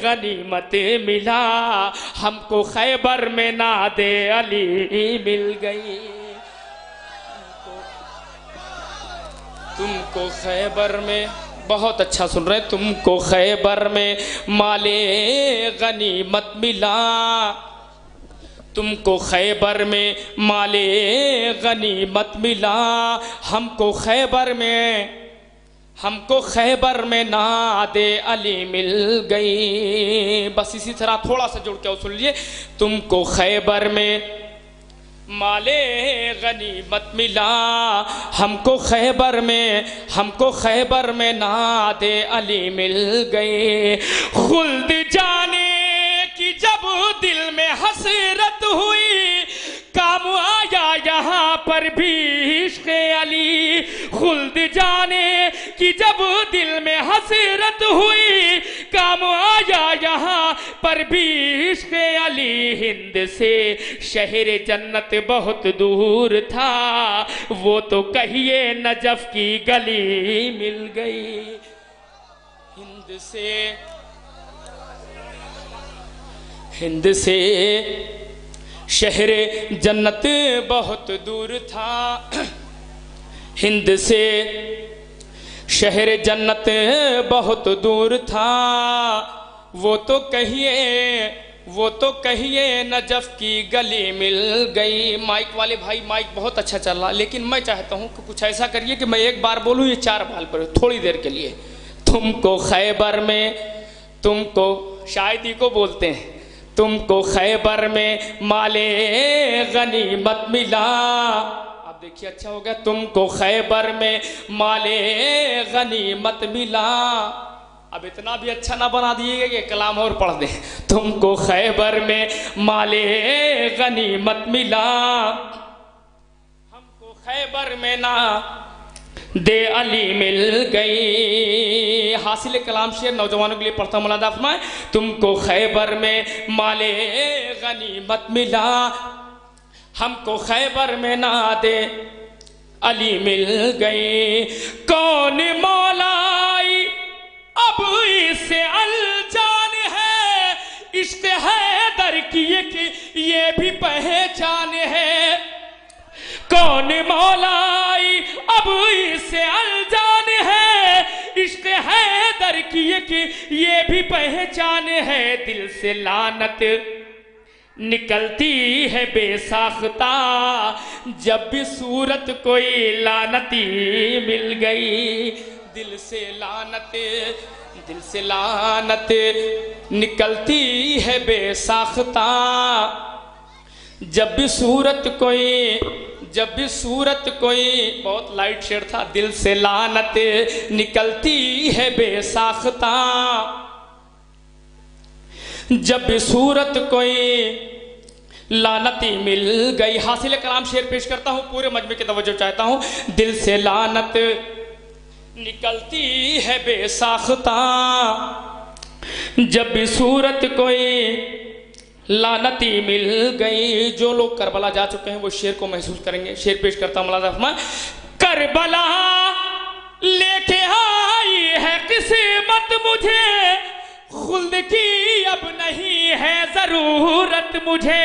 غنیمت ملا ہم کو خیبر میں ناد علی مل گئی تم کو خیبر میں بہت اچھا سن رہے تم کو خیبر میں مال غنیمت ملا تم کو خیبر میں مال غنیمت ملا ہم کو خیبر میں ناد علی مل گئی بس اسی طرح تھوڑا سا جوڑ کے سن لیجیے تم کو خیبر میں مال غنیمت ملا ہم کو خیبر میں ناد علی مل گئے خلد جانے کی جب دل میں حسرت ہوئی کام آیا یہاں پر بھی عشق علی خلد جانے کی جب دل میں حسرت ہوئی کام آیا یہاں پر بھی عشق علی ہند سے شہر جنت بہت دور تھا وہ تو کہیے نجف کی گلی مل گئی ہند سے شہر جنت بہت دور تھا ہند سے شہر جنت بہت دور تھا وہ تو کہیے نجف کی گلی مل گئی مائک والے بھائی مائک بہت اچھا چل رہا لیکن میں چاہتا ہوں کہ کچھ ایسا کریے کہ میں ایک بار بولوں یہ 4 بار پر تھوڑی دیر کے لیے تم کو خیبر میں تم کو شاید ہی کو بولتے ہیں تم کو خیبر میں مال غنیمت ملا اب دیکھیے اچھا ہو گیا تم کو خیبر میں مال غنیمت ملا اب اتنا بھی اچھا نہ بنا دیے گا کہ کلام اور پڑھ دیں تم کو خیبر میں مال غنیمت ملا ہم کو خیبر میں نہ دے علی مل گئی حاصل کلام شعر نوجوانوں کے لیے پڑھتا ہوں مولانا فرمائے تم کو خیبر میں مال غنیمت ملا ہم کو خیبر میں ناد علی مل گئی کون مولائی اب اس سے الجان ہے عشق حیدر کی یہ بھی پہچان ہے کون مولائی اب اس سے الجان ہے عشق حیدر کی یہ بھی پہچان ہے دل سے لعنت نکلتی ہے بے ساختہ جب بھی صورت کوئی لعنتی مل گئی دل سے لعنت نکلتی ہے بے ساختہ جب بھی صورت کوئی بہت لائٹ شعر تھا دل سے لعنت نکلتی ہے بے ساختہ جب بھی صورت کوئی لعنتی مل گئی حاصل کلام شعر پیش کرتا ہوں پورے مجمع کی توجہ چاہتا ہوں دل سے لعنت نکلتی ہے بے ساختہ جب بھی صورت کوئی لعنتی مل گئی جو لوگ کربلا جا چکے ہیں وہ شعر کو محسوس کریں گے شعر پیش کرتا ہوں مولانا فرمائے کربلا لے کے آئی ہے قسمت مجھے خلد کی اب نہیں ہے ضرورت مجھے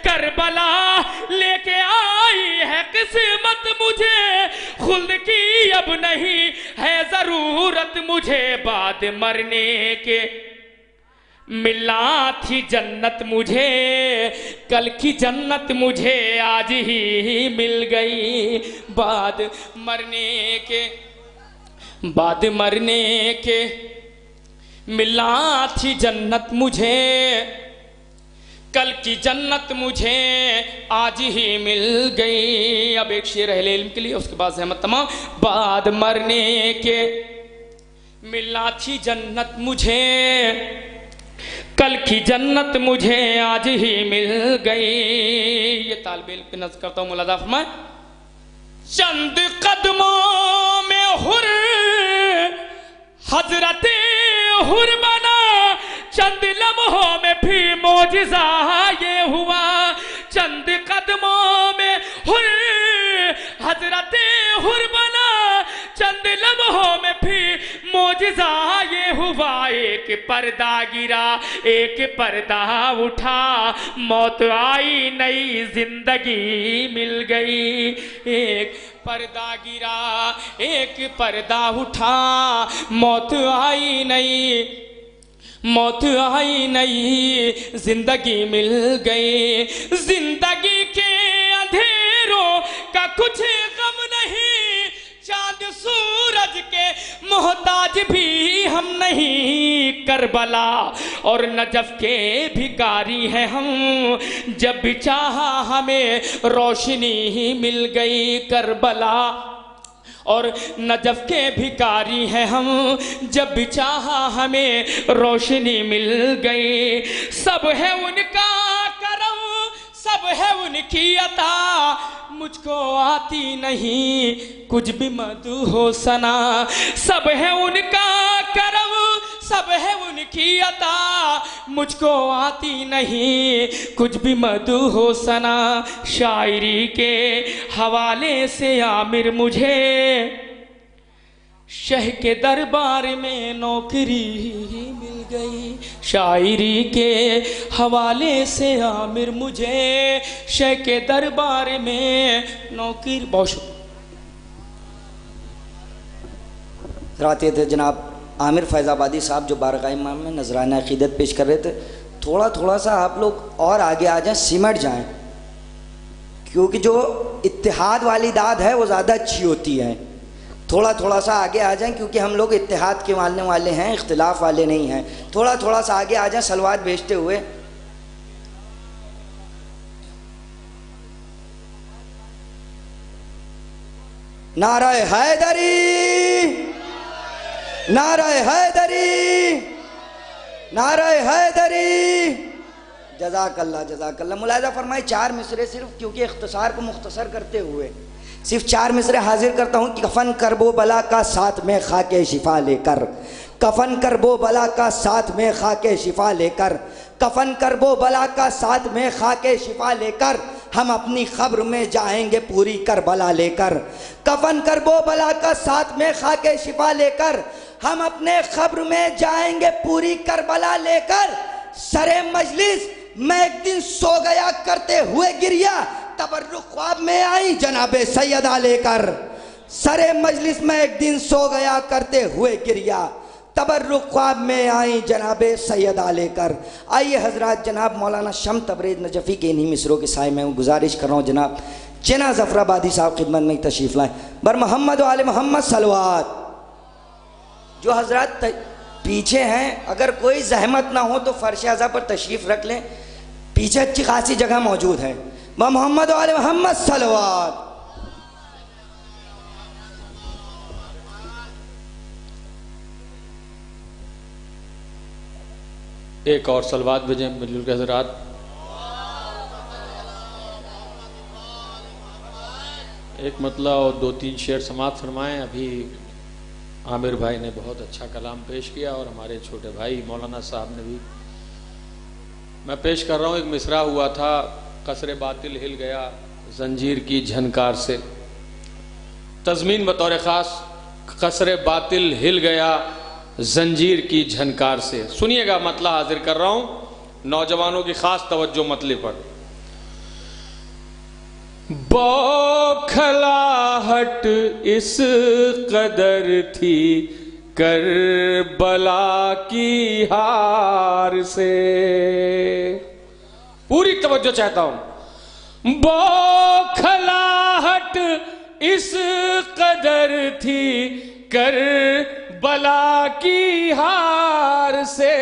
کربلا لے کے آئی ہے قسمت مجھے خلد کی اب نہیں ہے ضرورت مجھے بعد مرنے کے ملنا تھی جنت مجھے کل کی جنت مجھے آج ہی مل گئی بعد مرنے کے ملنا تھی جنت مجھے کل کی جنت مجھے آج ہی مل گئی اب ایک شعر اہل علم کے لیے اس کے بعد زحمت تمام بعد مرنے کے ملنا تھی جنت مجھے کل کی جنت مجھے آج ہی مل گئی یہ طالب علم پہ نظر کرتا ہوں مولانا فرمائے چند قدموں میں حر حضرت حر بنا چند لمحوں میں بھی معجزہ یہ ہوا چند قدموں میں حر حضرت حر بنا چند لمحوں میں بھی بھی معجزہ یہ ہوا، ایک پردہ گرا ایک پردہ اٹھا، موت آئی نئی زندگی مل گئی، ایک پردہ گرا ایک پردہ اٹھا، موت آئی نئی زندگی مل گئی، زندگی کے اندھیروں کا کچھ غم نہیں، چاند سورج کے محتاج بھی ہم نہیں، کربلا اور نجف کے بھکاری ہیں ہم، جب بھی چاہا ہمیں روشنی مل گئی، کربلا اور نجف کے بھکاری ہیں ہم، جب بھی چاہا ہمیں روشنی مل گئی، سب ہے ان کا کرم سب ہے ان کی عطا، مجھ کو آتی نہیں کچھ بھی مدح و ثنا، سب ہے ان کا کرم سب ہے ان کی عطا، مجھ کو آتی نہیں کچھ بھی مدح و ثنا، شاعری کے حوالے سے عامر مجھے شہ کے دربار میں نوکری مل گئی، شاعری کے حوالے سے عامر مجھے شہ کے دربار میں نوکری، بہت شکریہ۔ حضرات یہ تھے جناب عامر فیض آبادی صاحب جو بارگاہ امام میں نذرانہ عقیدت پیش کر رہے تھے۔ تھوڑا سا آپ لوگ اور آگے آ جائیں، سمٹ جائیں، کیونکہ جو اتحاد والی داد ہے وہ زیادہ اچھی ہوتی ہے۔ تھوڑا سا آگے آ جائیں، کیونکہ ہم لوگ اتحاد کے ماننے والے ہیں، اختلاف والے نہیں ہیں۔ تھوڑا سا آگے آ جائیں صلوات بھیجتے ہوئے۔ نعرہ حیدری، نعرہ حیدری، نعرہ حیدری، جزاک اللہ۔ ملاحظہ فرمائے 4 مصرے صرف، کیونکہ اختصار کو مختصر کرتے ہوئے صرف 4 مصرے حاضر کرتا ہوں کہ کفن کرب و بلا کا ساتھ میں خاک شفا لے کر، کفن کرب و بلا کا ساتھ میں خاک شفا لے کر، کفن کرب و بلا کا ساتھ میں خاک شفا لے کر، ہم اپنی قبر میں جائیں گے پوری کربلا لے کر، کفن کرب و بلا کا ساتھ میں خاک شفا لے کر، ہم اپنے قبر میں جائیں گے پوری کربلا لے کر، سرے مجلس میں ایک دن سو گیا کرتے ہوئے گریا، تبرک خواب میں آئی جناب سیدہ لے کر، سرے مجلس میں ایک دن سو گیا کرتے ہوئے گریا، تبرک خواب میں آئی جناب سیدہ لے کر۔ آئیے حضرات جناب مولانا شمس تبریز نجفی کے انہی مصروں کے سائے میں گزارش کر رہا ہوں جناب چنا ظفر آبادی صاحب خدمت میں تشریف لائیں، بر محمد و آل محمد صلوات۔ جو حضرات پیچھے ہیں اگر کوئی زحمت نہ ہو تو فرش اعضا پر تشریف رکھ لیں، پیچھے اچھی خاصی جگہ موجود ہے، محمد و آل محمد صلوات۔ ایک اور صلوات بھیجیں مل کے حضرات۔ ایک مطلع اور 2-3 شعر سماعت فرمائیں۔ ابھی عامر بھائی نے بہت اچھا کلام پیش کیا اور ہمارے چھوٹے بھائی مولانا صاحب نے بھی۔ میں پیش کر رہا ہوں، ایک مصرع ہوا تھا، قصر باطل ہل گیا زنجیر کی جھنکار سے، تضمین بطور خاص، قصر باطل ہل گیا زنجیر کی جھنکار سے۔ سنیے گا مطلع حاضر کر رہا ہوں، نوجوانوں کی خاص توجہ مطلع پر۔ بوکھلاہٹ اس قدر تھی کربلا کی ہار سے، پوری توجہ چاہتا ہوں۔ بوکھلاہٹ اس قدر تھی کربلا کی ہار سے،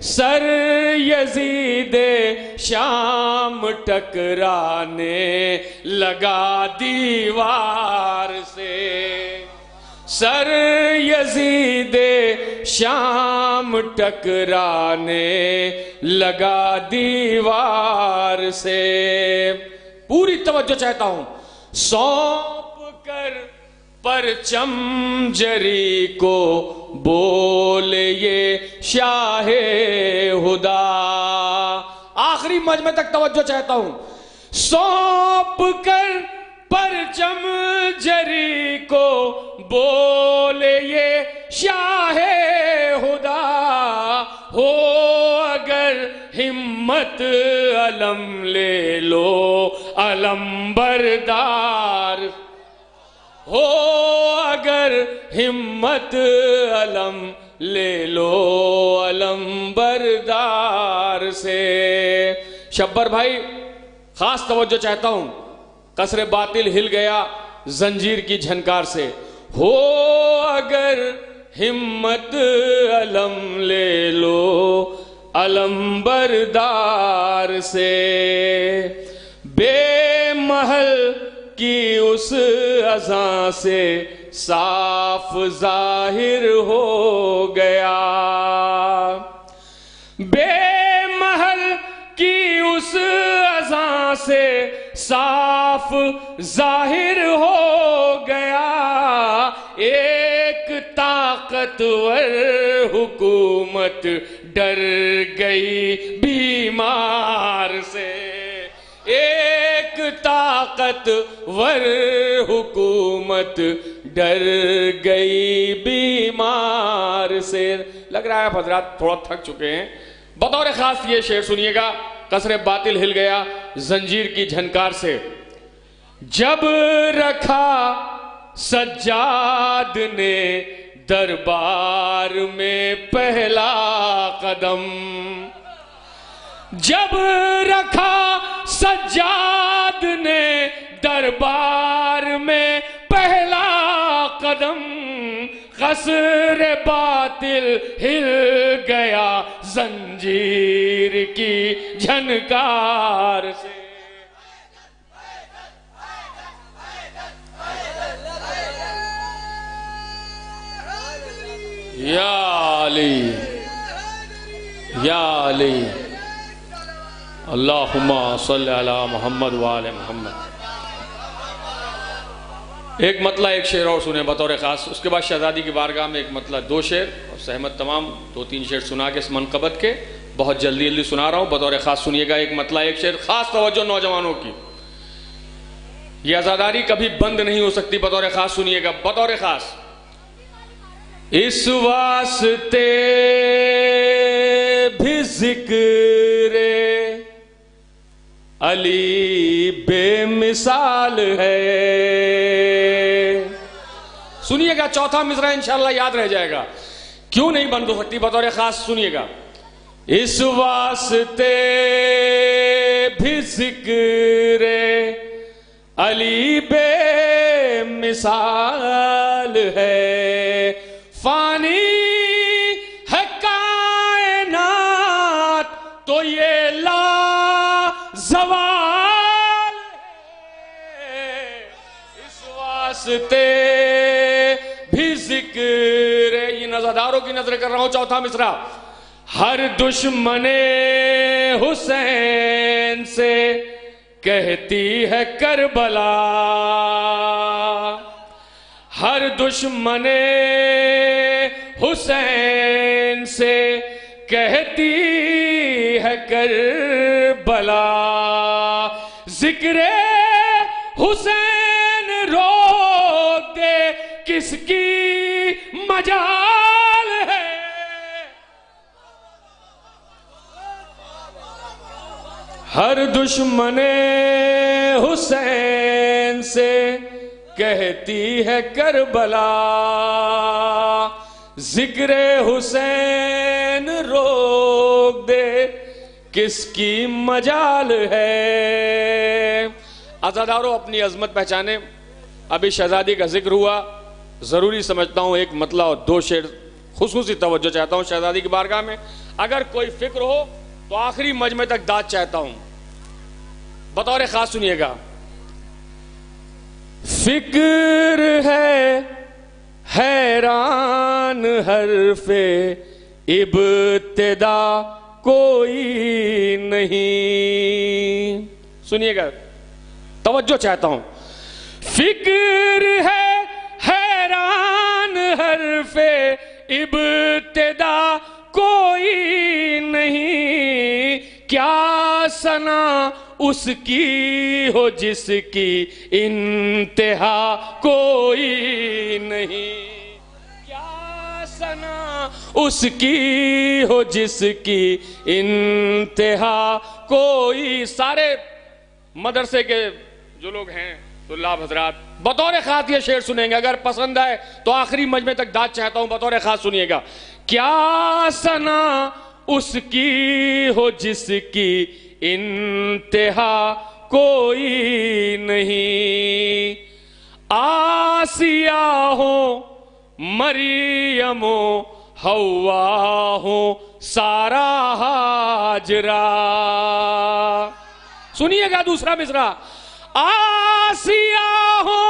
سر یزید شام ٹکرانے لگا دیوار سے، سر یزید شام ٹکرانے لگا دیوار سے۔ پوری توجہ چاہتا ہوں۔ سونپ کر پرچم جری کو بولے یہ شاہ ہدا، آخری مجمع تک توجہ چاہتا ہوں۔ سونپ کر پرچم جری کو بولے یہ ہمت علم لے لو علم بردار ہو، اگر ہمت علم لے لو علم بردار سے۔ شبر بھائی خاص توجہ چاہتا ہوں، قصر باطل ہل گیا زنجیر کی جھنکار سے، ہو اگر ہمت علم لے لو علم بردار سے۔ بے محل کی اس اذاں سے صاف ظاہر ہو گیا، بے محل کی اس اذاں سے صاف ظاہر ہو گیا، ایک طاقتور حکومت ڈر گئی بیمار سے، ایک طاقتور حکومت ڈر گئی بیمار سے۔ لگ رہا ہے آپ حضرات تھوڑا تھک چکے ہیں، بطور خاص یہ شعر سنیے گا، قصر باطل ہل گیا زنجیر کی جھنکار سے۔ جب رکھا سجاد نے دربار میں پہلا قدم، جب رکھا سجاد نے دربار میں پہلا قدم، قصر باطل ہل گیا زنجیر کی جھنکار سے۔ یا علی یا علی اللہم صلی علی محمد وآل محمد۔ ایک مطلع ایک شعر اور سنیں بطور خاص، اس کے بعد شہزادی کی بارگاہ میں ایک مطلع دو شعر اور سحمت تمام 2-3 شعر سنا کے اس منقبت کے بہت جلدی سنا رہا ہوں، بطور خاص سنیے گا ایک مطلع ایک شعر، خاص توجہ نوجوانوں کی، یہ عزاداری کبھی بند نہیں ہو سکتی، بطور خاص سنیے گا بطور خاص۔ اس واسطے بھی ذکر علی بے مثال ہے، سنیے گا چوتھا مصرع انشاءاللہ یاد رہ جائے گا، کیوں نہیں بند ہو سکتی، بطور خاص سنیے گا۔ اس واسطے بھی ذکر علی بے مثال ہے، فانی ہے کائنات تو یہ لا زوال ہے، اس واسطے بھی ذکر، یہ نظرداروں کی نظر کر رہا ہوں، چوتھا مصرع۔ ہر دشمن حسین سے کہتی ہے کربلا، ہر دشمن حسین سے کہتی ہے کربلا، ذکر حسین روک دے کس کی مجال ہے، ہر دشمن حسین سے کہتی ہے کربلا، ذکر حسین روک دے کس کی مجال ہے۔ عزاداروں اپنی عظمت پہچانے، ابھی شہزادی کا ذکر ہوا، ضروری سمجھتا ہوں ایک مطلع اور دو شعر خصوصی توجہ چاہتا ہوں شہزادی کی بارگاہ میں، اگر کوئی فکر ہو تو آخری مجمع تک داد چاہتا ہوں، بطور خاص سنیے گا۔ فکر ہے حیران حرف ابتدا کوئی نہیں، سنیے گا توجہ چاہتا ہوں، فکر ہے حیران حرف ابتدا کوئی نہیں، کیا ثنا اس کی ہو جس کی انتہا کوئی نہیں، کیا ثنا اس کی ہو جس کی انتہا کوئی. سارے مدرسے کے جو لوگ ہیں طلاب حضرات بطور خاص یہ شعر سنیں گے. اگر پسند آئے تو آخری مجمع تک داد چاہتا ہوں, بطور خاص سنیے گا. کیا ثنا اس کی ہو جس کی انتہا کوئی نہیں. آسیہ ہو مریم و حوا ہو سارا ہاجرہ. سنیے گا دوسرا مصرع. آسیہ ہو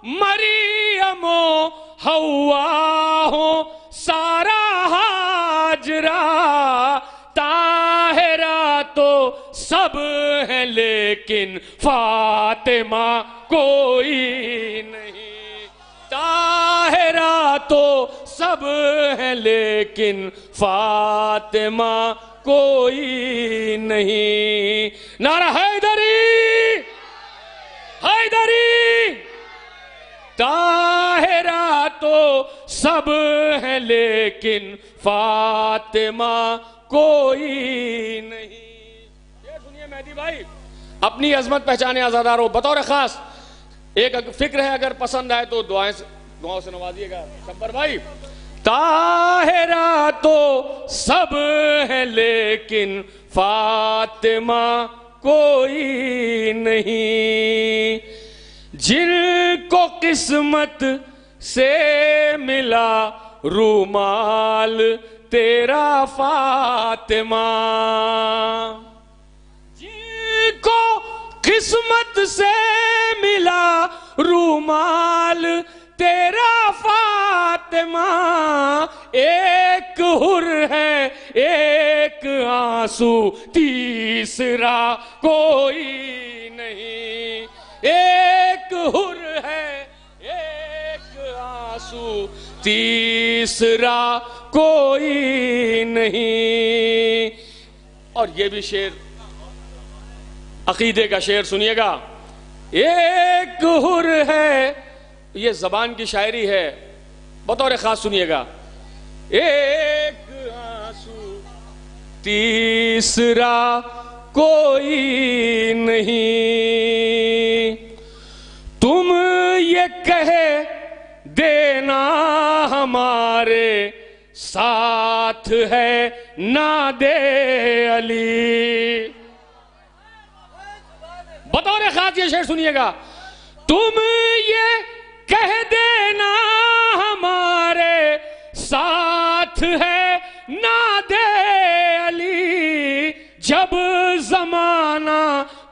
مریم و حوا ہو سارا ہاجرہ. طاہرہ تو سب ہیں لیکن فاطمہ کوئی نہیں. طاہرہ تو سب ہیں لیکن فاطمہ کوئی نہیں. نعرہ حیدری حیدری. طاہرہ تو سب ہیں لیکن فاطمہ کوئی نہیں. یہ سنیے مہدی بھائی, اپنی عظمت پہچانے آزادارو. بطور خاص ایک فکر ہے, اگر پسند آئے تو دعاؤں سے نوازیے گا. شبر بھائی. طاہرہ تو سب ہے لیکن فاطمہ کوئی نہیں. جن کو قسمت سے ملا رومال تیرا فاطمہ. جن کو قسمت سے ملا رومال تیرا فاطمہ. ایک حر ہے ایک آنسو تیسرا کوئی نہیں. ایک حر ہے ایک آنسو تیسرا کوئی نہیں. اور یہ بھی شعر عقیدے کا شعر سنیے گا. ایک حر ہے, یہ زبان کی شاعری ہے, بطور خاص سنیے گا. ایک آنسو تیسرا کوئی نہیں. تم یہ کہہ دینا ہمارے ساتھ ہے نادے علی. بطور خاص یہ شعر سنیے گا. تم یہ کہہ دینا ہمارے ساتھ ہے نادے علی. جب زمانہ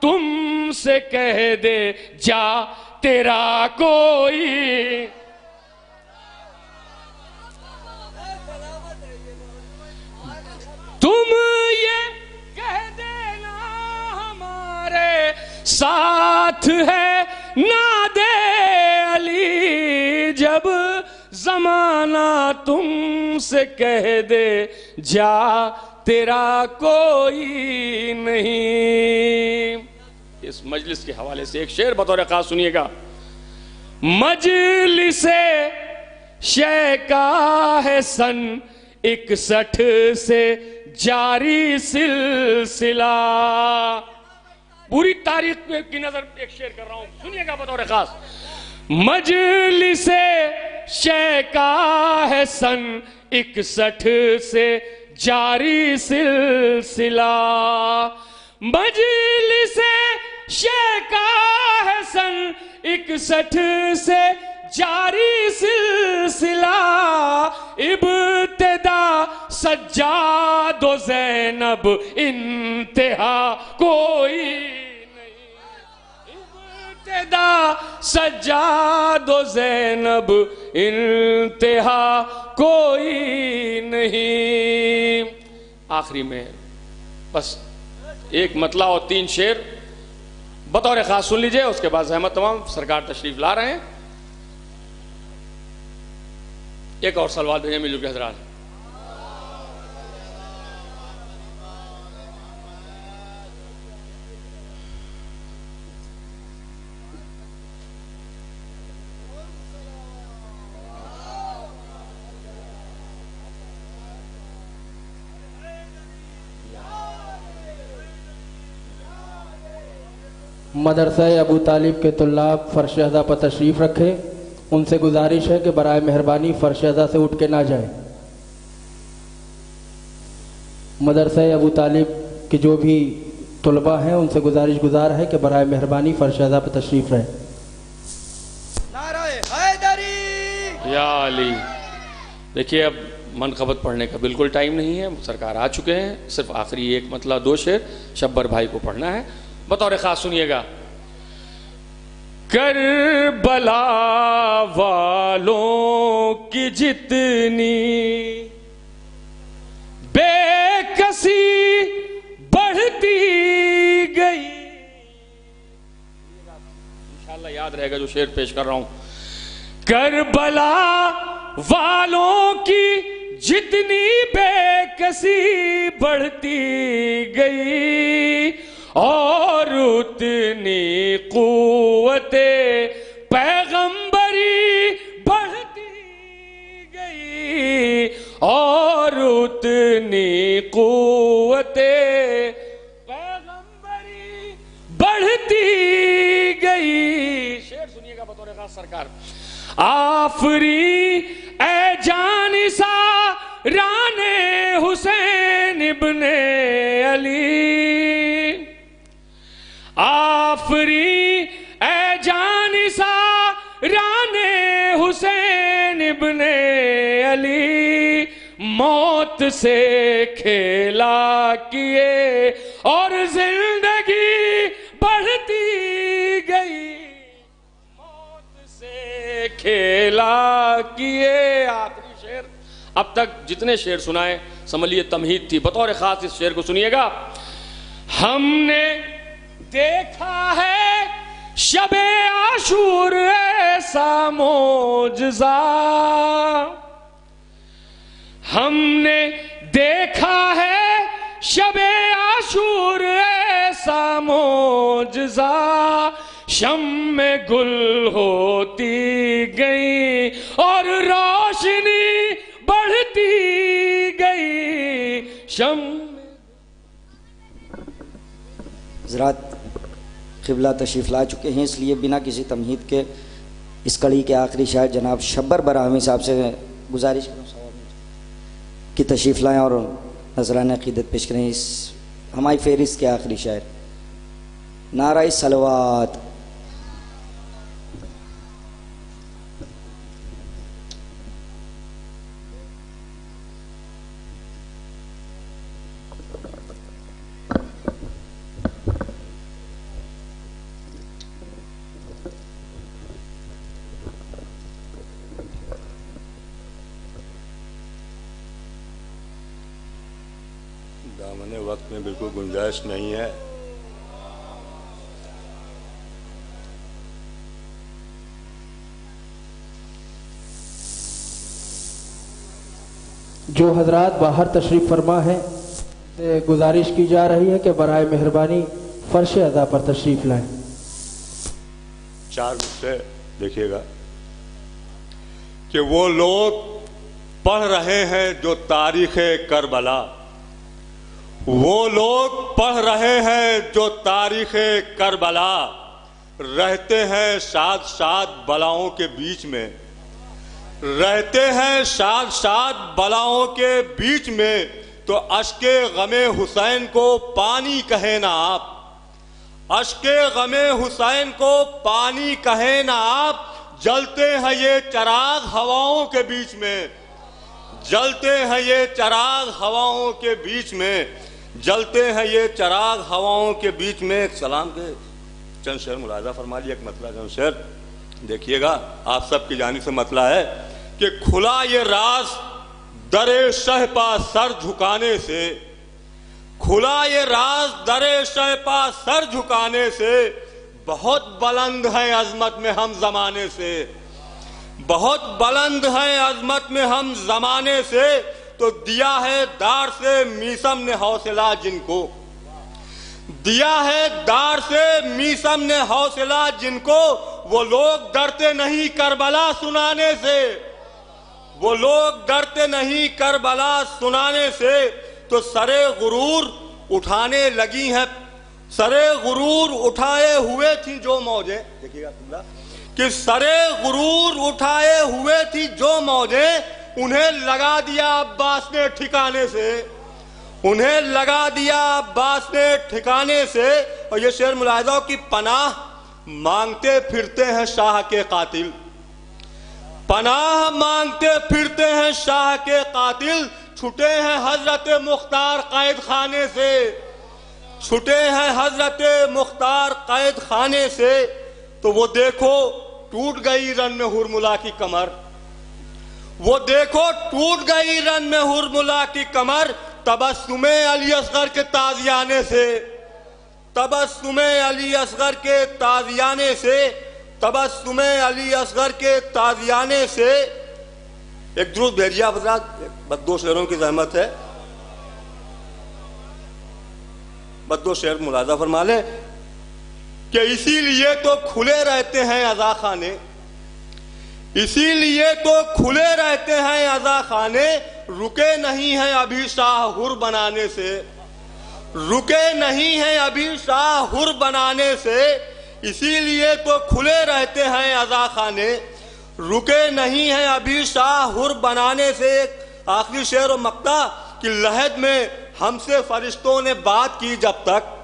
تم سے کہہ دے جا تیرا کوئی. تم یہ کہہ دینا ہمارے ساتھ ہے نادے علی. جب زمانہ تم سے کہہ دے جا تیرا کوئی نہیں. اس مجلس کے حوالے سے ایک شعر بطور خاص سنیے گا. مجلس شیکا ہے سن 61 سے جاری سلسلہ. پوری تاریخ کی نظر ایک شعر کر رہا ہوں, سنیے گا بطور خاص. مجلس شیکا ہے سن 61 سے جاری سلسلہ. مجلس شیکا ہے سن 61 سے جاری سلسلہ. ابتدا سجاد و زینب انتہا کوئی نہیں. ابتدا سجاد و زینب انتہا کوئی نہیں. آخری میں بس ایک مطلع اور 3 شعر بطور خاص سن لیجئے. اس کے بعد زحمت تمام سرکار تشریف لا رہے ہیں. ایک اور سلوات بھیجیں مل کے حضرات. مدرسہ ابو طالب کے طلاب فرش ادا پر تشریف رکھے. ان سے گزارش ہے کہ برائے مہربانی فرش ادا سے اٹھ کے نہ جائیں. مدرسہ ابو طالب کے جو بھی طلباء ہیں ان سے گزارش گزار ہے کہ برائے مہربانی فرش ادا پر تشریف رہیں. نعرہ حیدری. یا علی. دیکھیے اب منقبت پڑھنے کا بالکل ٹائم نہیں ہے، سرکار آ چکے ہیں. صرف آخری ایک مطلع 2 شعر شبر بھائی کو پڑھنا ہے. بطور خاص سنیے گا. کربلا والوں کی جتنی بے کسی بڑھتی گئی. انشاءاللہ یاد رہے گا جو شعر پیش کر رہا ہوں. کربلا والوں کی جتنی بے کسی بڑھتی گئی اور اتنی قوت پیغمبری بڑھتی گئی اور اتنی قوت پیغمبری بڑھتی گئی. شعر سنیے گا بطور خاص سرکار. آفری اے جانسا ران حسین ابن علی. آفری اے جانسا ران حسین ابن علی. موت سے کھیلا کیے اور زندگی بڑھتی گئی. موت سے کھیلا کیے. آخری شعر. اب تک جتنے شعر سنائے سمجھ لیے تمہید تھی. بطور خاص اس شعر کو سنیے گا. ہم نے دیکھا ہے شب عاشور ایسا معجزہ. ہم نے دیکھا ہے شب عاشور ایسا معجزہ. شمع گل ہوتی گئی اور روشنی بڑھتی گئی. حضرات قبلہ تشریف لا چکے ہیں، اس لیے بنا کسی تمہید کے اس کڑی کے آخری شاعر جناب شبر براہمی صاحب سے گزارش کروں کہ تشریف لائیں اور نذرانہ عقیدت پیش کریں. اس ہماری فہرست کے آخری شاعر. نعرہ صلوات. دامن وقت میں بالکل گنجائش نہیں ہے. جو حضرات باہر تشریف فرما ہے سے گزارش کی جا رہی ہے کہ برائے مہربانی فرش ادا پر تشریف لائیں. 4 نقطے دیکھیے گا کہ وہ لوگ پڑھ رہے ہیں جو تاریخ کربلا. وہ لوگ پڑھ رہے ہیں جو تاریخ کربلا. رہتے ہیں شاد شاد بلاؤں کے بیچ میں. رہتے ہیں شاد شاد بلاؤں کے بیچ میں. تو اشک غم حسین کو پانی کہیں نہ آپ. اشک غم حسین کو پانی کہیں نہ آپ. جلتے ہیں یہ چراغ ہواؤں کے بیچ میں. جلتے ہیں یہ چراغ ہواؤں کے بیچ میں. جلتے ہیں یہ چراغ ہواؤں کے بیچ میں. ایک سلام کے چند شعر ملاحظہ فرما لیے. ایک مطلع چند شعر دیکھیے گا. آپ سب کی جانب سے مطلع ہے کہ کھلا یہ راز در شہ پا سر جھکانے سے. کھلا یہ راز در شہ پا سر جھکانے سے. بہت بلند ہے عظمت میں ہم زمانے سے. بہت بلند ہے عظمت میں ہم زمانے سے. تو دیا ہے دار سے میسم نے حوصلہ جن کو. دیا ہے دار سے میسم نے حوصلہ جن کو. وہ لوگ ڈرتے نہیں کربلا سنانے سے. وہ لوگ ڈرتے نہیں کربلا سنانے سے. تو سرے غرور اٹھانے لگی ہیں سرے غرور اٹھائے ہوئے تھی جو موجیں، دیکھیے گا کہ سرے غرور اٹھائے ہوئے تھی جو موجیں، انہیں لگا دیا عباس نے ٹھکانے سے، انہیں لگا دیا عباس نے ٹھکانے سے۔ اور یہ شعر ملاحظہ ہو کہ پناہ مانگتے پھرتے ہیں شاہ کے قاتل، پناہ مانگتے پھرتے ہیں شاہ کے قاتل، چھٹے ہیں حضرت مختار قید خانے سے، چھٹے ہیں حضرت مختار قید خانے سے۔ تو وہ دیکھو ٹوٹ گئی رن میں ہرملا کی کمر، وہ دیکھو ٹوٹ گئی رن میں ہرملا کی کمر، تبسم علی اصغر کے تازیانے سے، تبسم علی اصغر کے تازیانے سے، تبسم علی اصغر کے تازیانے سے۔ ایک درود بھیجیے حضرات، بس 2 شعروں کی زحمت ہے، بس 2 شعر ملاحظہ فرما لیں کہ اسی لیے تو کھلے رہتے ہیں عزا خانے، اسی لیے تو کھلے رہتے ہیں عزا خانے، رکے نہیں ہیں ابھی شاہ ہر بنانے سے، رکے نہیں ہیں ابھی شاہ ہر بنانے سے، اسی لیے تو کھلے رہتے ہیں عزا خانے، رکے نہیں ہیں ابھی شاہ ہر بنانے سے۔ ایک آخری شعر و مقطع کہ لحد میں ہم سے فرشتوں نے بات کی جب تک،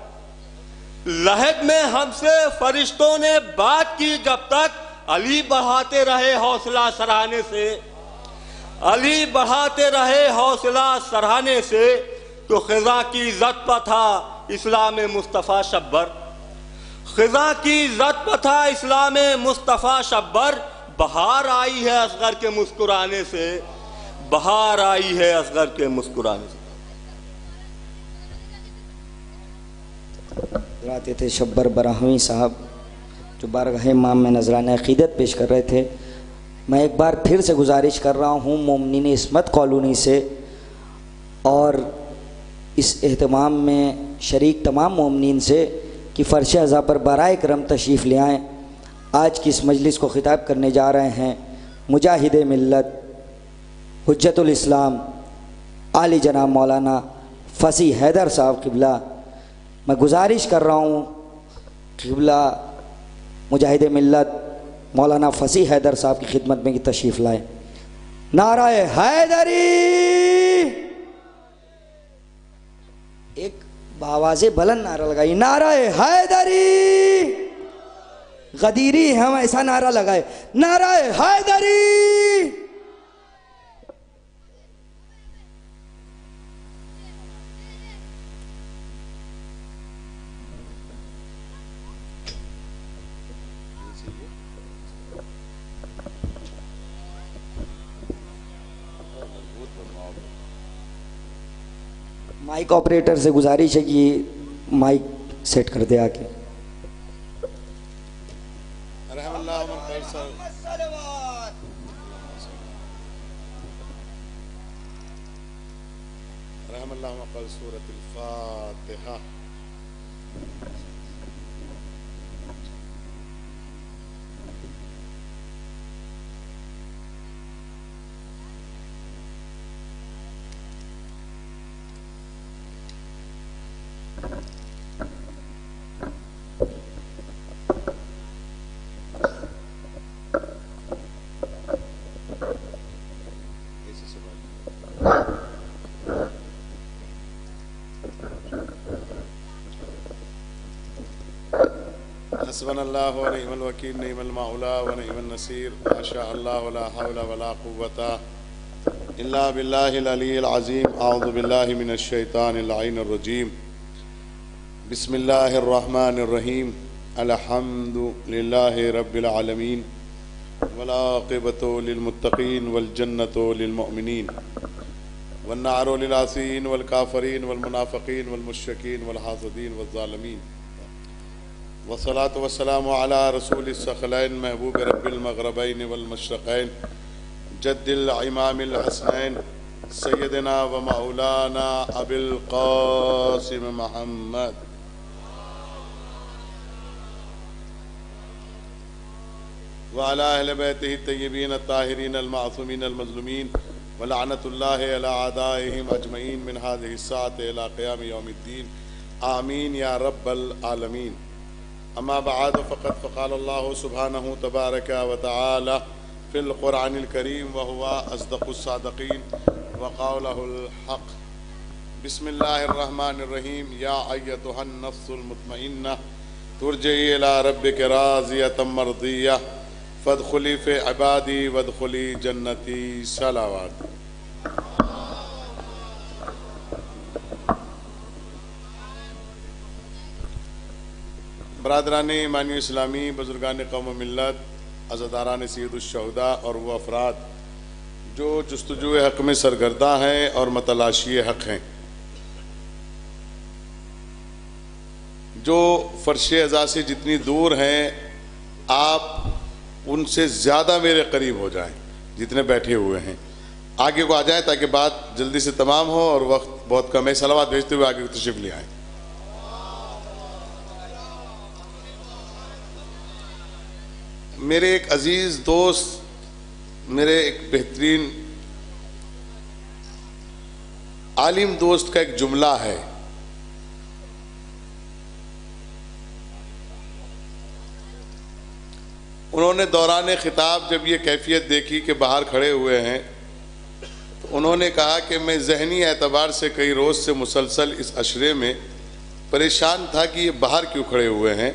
لحد میں ہم سے فرشتوں نے بات کی جب تک، علی بڑھاتے رہے حوصلہ سراہنے سے، علی بڑھاتے رہے حوصلہ سراہنے سے۔ تو خزاں کی عزت پر تھا اسلام مصطفیٰ شبر، خزاں کی عزت پر تھا اسلام مصطفیٰ شبر، بہار آئی ہے اصغر کے مسکرانے سے، بہار آئی ہے اصغر کے مسکرانے سے۔ آتے تھے شبر براہوی صاحب جو بارگاہ امام میں نذرانہ عقیدت پیش کر رہے تھے۔ میں ایک بار پھر سے گزارش کر رہا ہوں مومنین عصمت کالونی سے اور اس اہتمام میں شریک تمام مومنین سے کہ فرش عزا پر برائے کرم تشریف لے آئیں۔ آج کی اس مجلس کو خطاب کرنے جا رہے ہیں مجاہد ملت، حجت الاسلام، عالی جناب مولانا فصیح حیدر صاحب قبلہ۔ میں گزارش کر رہا ہوں قبلہ مجاہد ملت مولانا فصیح حیدر صاحب کی خدمت میں کی تشریف لائیں۔ نعرہ حیدری، ایک بآواز بلند نعرہ لگائی، نعرہ حیدری، غدیری ہم ایسا نعرہ لگائے، نعرہ حیدری۔ مائک آپریٹر سے گزارش ہے کہ مائک سیٹ کر دے آکے۔ رحم اللہ مقل سورة الفاتحہ۔ حسبنا اللہ و نعم الوکیل، نعم المولا و نعم النصیر، ما شاء اللہ لا حول ولا قوة الا باللہ العلی العظیم۔ اعوذ باللہ من الشیطان اللعین الرجیم، بسم اللہ الرحمن الرحیم، الحمد للہ رب العالمین، والعاقبۃ للمتقین والجنۃ للمؤمنین، والنار للعاصین والکافرین والمنافقین والمشرکین والحاسدین والظالمین، والصلاة والسلام على رسول الثقلین محبوب رب المغربین والمشرقین، جد الامام الحسنین سیدنا و مولانا ابی القاسم محمد وعلى اہل بیتہ الطیبین الطاہرین المعصومین المظلومین، ولعنت اللہ علی اعدائہم اجمعین من هذه الساعة الى قیام یوم الدین۔ آمین یا رب العالمین. اما بعد فقد فقال اللہ سبحانہ تبارک و تعالی فی القرآن الکریم وهو اصدق الصادقین وقولہ الحق. بسم اللہ الرحمن الرحیم. یا ایتها النفس المطمئنہ ترجعی الی ربک راضیۃ مرضیہ فادخلی فی عبادی وادخلی جنتی. صلوات. برادران ایمانی اسلامی، بزرگان قوم و ملت، عزاداران سید الشہداء اور وہ افراد جو جستجو حق میں سرگرداں ہیں اور متلاشی حق ہیں، جو فرش ازا سے جتنی دور ہیں آپ ان سے زیادہ میرے قریب ہو جائیں جتنے بیٹھے ہوئے ہیں. آگے کو آ جائیں تاکہ بات جلدی سے تمام ہو اور وقت بہت کم ہے. صلوات بھیجتے ہوئے آگے تشریف لے آئیں. میرے ایک عزیز دوست، میرے ایک بہترین عالم دوست کا ایک جملہ ہے. انہوں نے دوران خطاب جب یہ کیفیت دیکھی کہ باہر کھڑے ہوئے ہیں تو انہوں نے کہا کہ میں ذہنی اعتبار سے کئی روز سے مسلسل اس عشرے میں پریشان تھا کہ یہ باہر کیوں کھڑے ہوئے ہیں.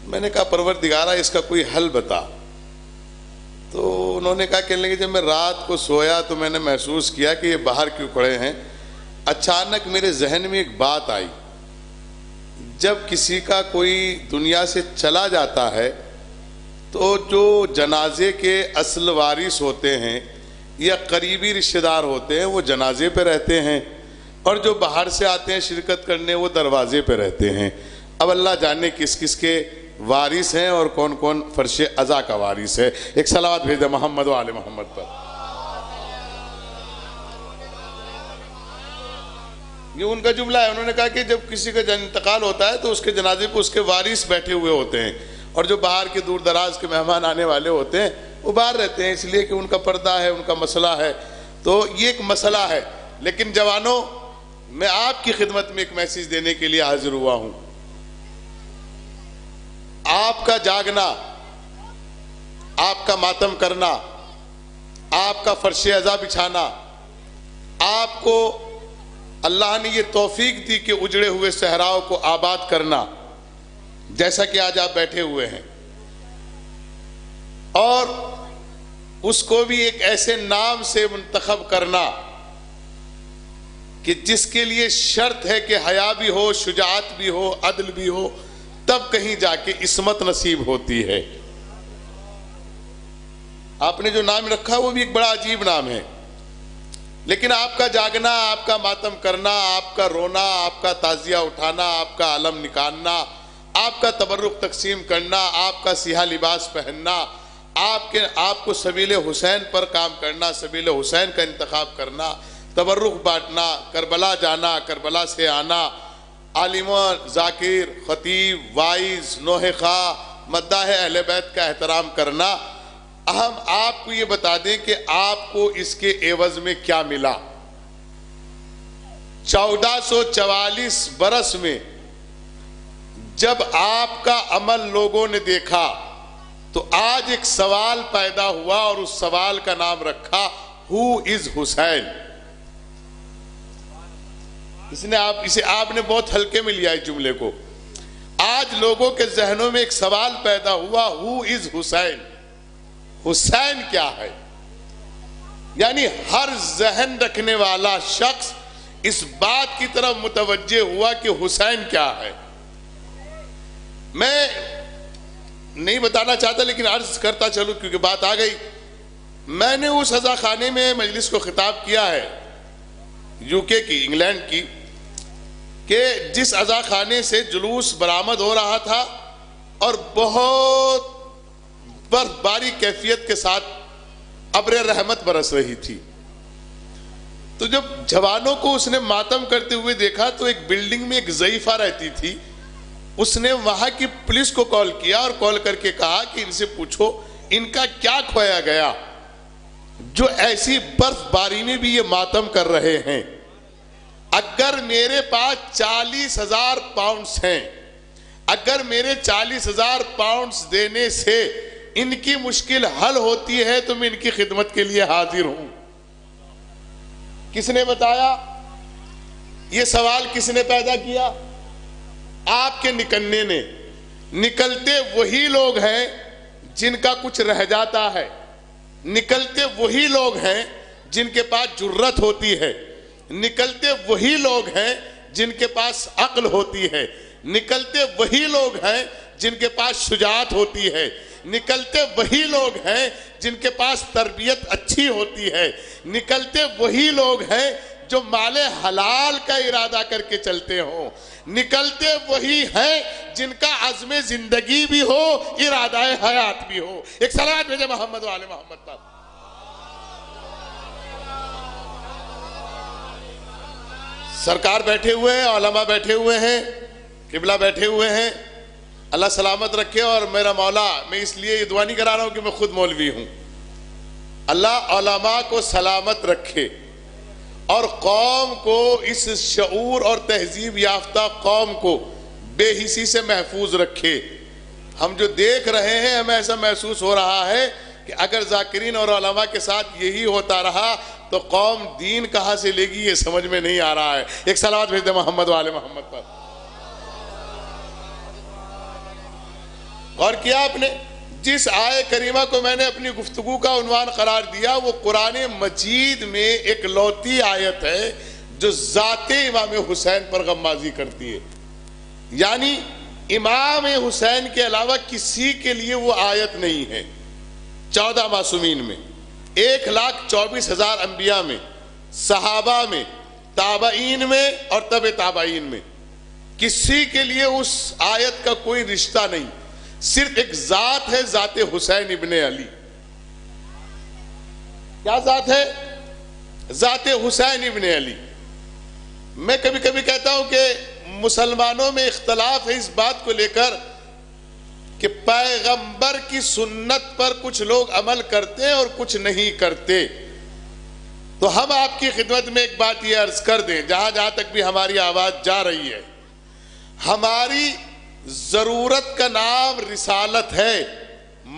میں نے کہا پروردگارہ اس کا کوئی حل بتا. تو انہوں نے کہا کہنے لگے جب میں رات کو سویا تو میں نے محسوس کیا کہ یہ باہر کیوں کھڑے ہیں. اچانک میرے ذہن میں ایک بات آئی، جب کسی کا کوئی دنیا سے چلا جاتا ہے تو جو جنازے کے اصل وارث ہوتے ہیں یا قریبی رشتہ دار ہوتے ہیں وہ جنازے پہ رہتے ہیں، اور جو باہر سے آتے ہیں شرکت کرنے وہ دروازے پہ رہتے ہیں. اب اللہ جانے کس کس کے وارث ہیں اور کون کون فرش ازا کا وارث ہے. ایک صلوات بھیج دیں محمد و آل محمد پر. یہ ان کا جملہ ہے. انہوں نے کہا کہ جب کسی کا انتقال ہوتا ہے تو اس کے جنازے پہ اس کے وارث بیٹھے ہوئے ہوتے ہیں، اور جو باہر کے دور دراز کے مہمان آنے والے ہوتے ہیں وہ باہر رہتے ہیں، اس لیے کہ ان کا پردہ ہے، ان کا مسئلہ ہے. تو یہ ایک مسئلہ ہے. لیکن جوانوں، میں آپ کی خدمت میں ایک میسیج دینے کے لیے حاضر ہوا ہوں. آپ کا جاگنا، آپ کا ماتم کرنا، آپ کا فرش ازا بچھانا، آپ کو اللہ نے یہ توفیق دی کہ اجڑے ہوئے صحراؤں کو آباد کرنا، جیسا کہ آج آپ بیٹھے ہوئے ہیں، اور اس کو بھی ایک ایسے نام سے منتخب کرنا کہ جس کے لیے شرط ہے کہ حیا بھی ہو، شجاعت بھی ہو، عدل بھی ہو، تب کہیں جا کے عصمت نصیب ہوتی ہے. آپ نے جو نام رکھا وہ بھی ایک بڑا عجیب نام ہے، لیکن آپ کا جاگنا، آپ کا ماتم کرنا، آپ کا رونا، آپ کا تعزیہ اٹھانا، آپ کا علم نکالنا، آپ کا تبرک تقسیم کرنا، آپ کا سیاہ لباس پہننا، آپ کو سبیل حسین پر کام کرنا، سبیل حسین کا انتخاب کرنا، تبرک بانٹنا، کربلا جانا، کربلا سے آنا، عالمان، ذاکر، خطیب، وائز، نوحہ خواہ، مداح اہل بیت کا احترام کرنا. ہم آپ کو یہ بتا دیں کہ آپ کو اس کے عوض میں کیا ملا. 1444 برس میں جب آپ کا عمل لوگوں نے دیکھا تو آج ایک سوال پیدا ہوا، اور اس سوال کا نام رکھا ہو از حسین. اسے آپ نے بہت ہلکے میں لیا اس جملے کو. آج لوگوں کے ذہنوں میں ایک سوال پیدا ہوا، ہو از حسین. حسین کیا ہے؟ یعنی ہر ذہن رکھنے والا شخص اس بات کی طرف متوجہ ہوا کہ حسین کیا ہے. میں نہیں بتانا چاہتا لیکن عرض کرتا چلوں کیونکہ بات آ گئی. میں نے اس عزا خانے میں مجلس کو خطاب کیا ہے، یو کے کی، انگلینڈ کی، کہ جس عزا خانے سے جلوس برآمد ہو رہا تھا اور بہت برف باری کیفیت کے ساتھ ابر رحمت برس رہی تھی. تو جب جوانوں کو اس نے ماتم کرتے ہوئے دیکھا تو ایک بلڈنگ میں ایک ضعیفہ رہتی تھی، اس نے وہاں کی پولیس کو کال کیا اور کال کر کے کہا کہ ان سے پوچھو ان کا کیا کھویا گیا جو ایسی برف باری میں بھی یہ ماتم کر رہے ہیں. اگر میرے پاس 40,000 پاؤنڈز ہیں، اگر میرے 40,000 پاؤنڈز دینے سے ان کی مشکل حل ہوتی ہے تو میں ان کی خدمت کے لیے حاضر ہوں۔ کس نے بتایا؟ یہ سوال کس نے پیدا کیا؟ آپ کے نکلنے نے۔ نکلتے وہی لوگ ہیں جن کا کچھ رہ جاتا ہے، نکلتے وہی لوگ ہیں جن کے پاس جرت ہوتی ہے، نکلتے وہی لوگ ہیں جن کے پاس عقل ہوتی ہے، نکلتے وہی لوگ ہیں جن کے پاس شجاعت ہوتی ہے، نکلتے وہی لوگ ہیں جن کے پاس تربیت اچھی ہوتی ہے، نکلتے وہی لوگ ہیں جو مال حلال کا ارادہ کر کے چلتے ہوں، نکلتے وہی ہیں جن کا عزم زندگی بھی ہو، ارادہ حیات بھی ہو۔ ایک صلوات بھیجے محمد و آل محمد پر۔ سرکار بیٹھے ہوئے ہیں، علماء بیٹھے ہوئے ہیں، قبلہ بیٹھے ہوئے ہیں، اللہ سلامت رکھے۔ اور میرا مولا، میں اس لیے یہ دعا نہیں کرا رہا ہوں کہ میں خود مولوی ہوں، اللہ علماء کو سلامت رکھے اور قوم کو، اس شعور اور تہذیب یافتہ قوم کو بے حسی سے محفوظ رکھے۔ ہم جو دیکھ رہے ہیں ہمیں ایسا محسوس ہو رہا ہے کہ اگر ذاکرین اور علماء کے ساتھ یہی ہوتا رہا تو قوم دین کہاں سے لے گی، یہ سمجھ میں نہیں آ رہا ہے۔ ایک صلوات بھیج دیں محمد و آل محمد پر۔ اور کیا آپ نے جس آیے کریمہ کو میں نے اپنی گفتگو کا عنوان قرار دیا وہ قرآن مجید میں ایک لوتی آیت ہے جو ذات امام حسین پر غمازی کرتی ہے، یعنی امام حسین کے علاوہ کسی کے لیے وہ آیت نہیں ہے۔ 14 معصومین میں، 1,24,000 انبیاء میں، صحابہ میں، تابعین میں اور تبع تابعین میں، کسی کے لیے اس آیت کا کوئی رشتہ نہیں، صرف ایک ذات ہے، ذات حسین ابن علی۔ کیا ذات ہے؟ ذات حسین ابن علی۔ میں کبھی کبھی کہتا ہوں کہ مسلمانوں میں اختلاف ہے اس بات کو لے کر کہ پیغمبر کی سنت پر کچھ لوگ عمل کرتے ہیں اور کچھ نہیں کرتے۔ تو ہم آپ کی خدمت میں ایک بات یہ عرض کر دیں، جہاں جہاں تک بھی ہماری آواز جا رہی ہے، ہماری ضرورت کا نام رسالت ہے،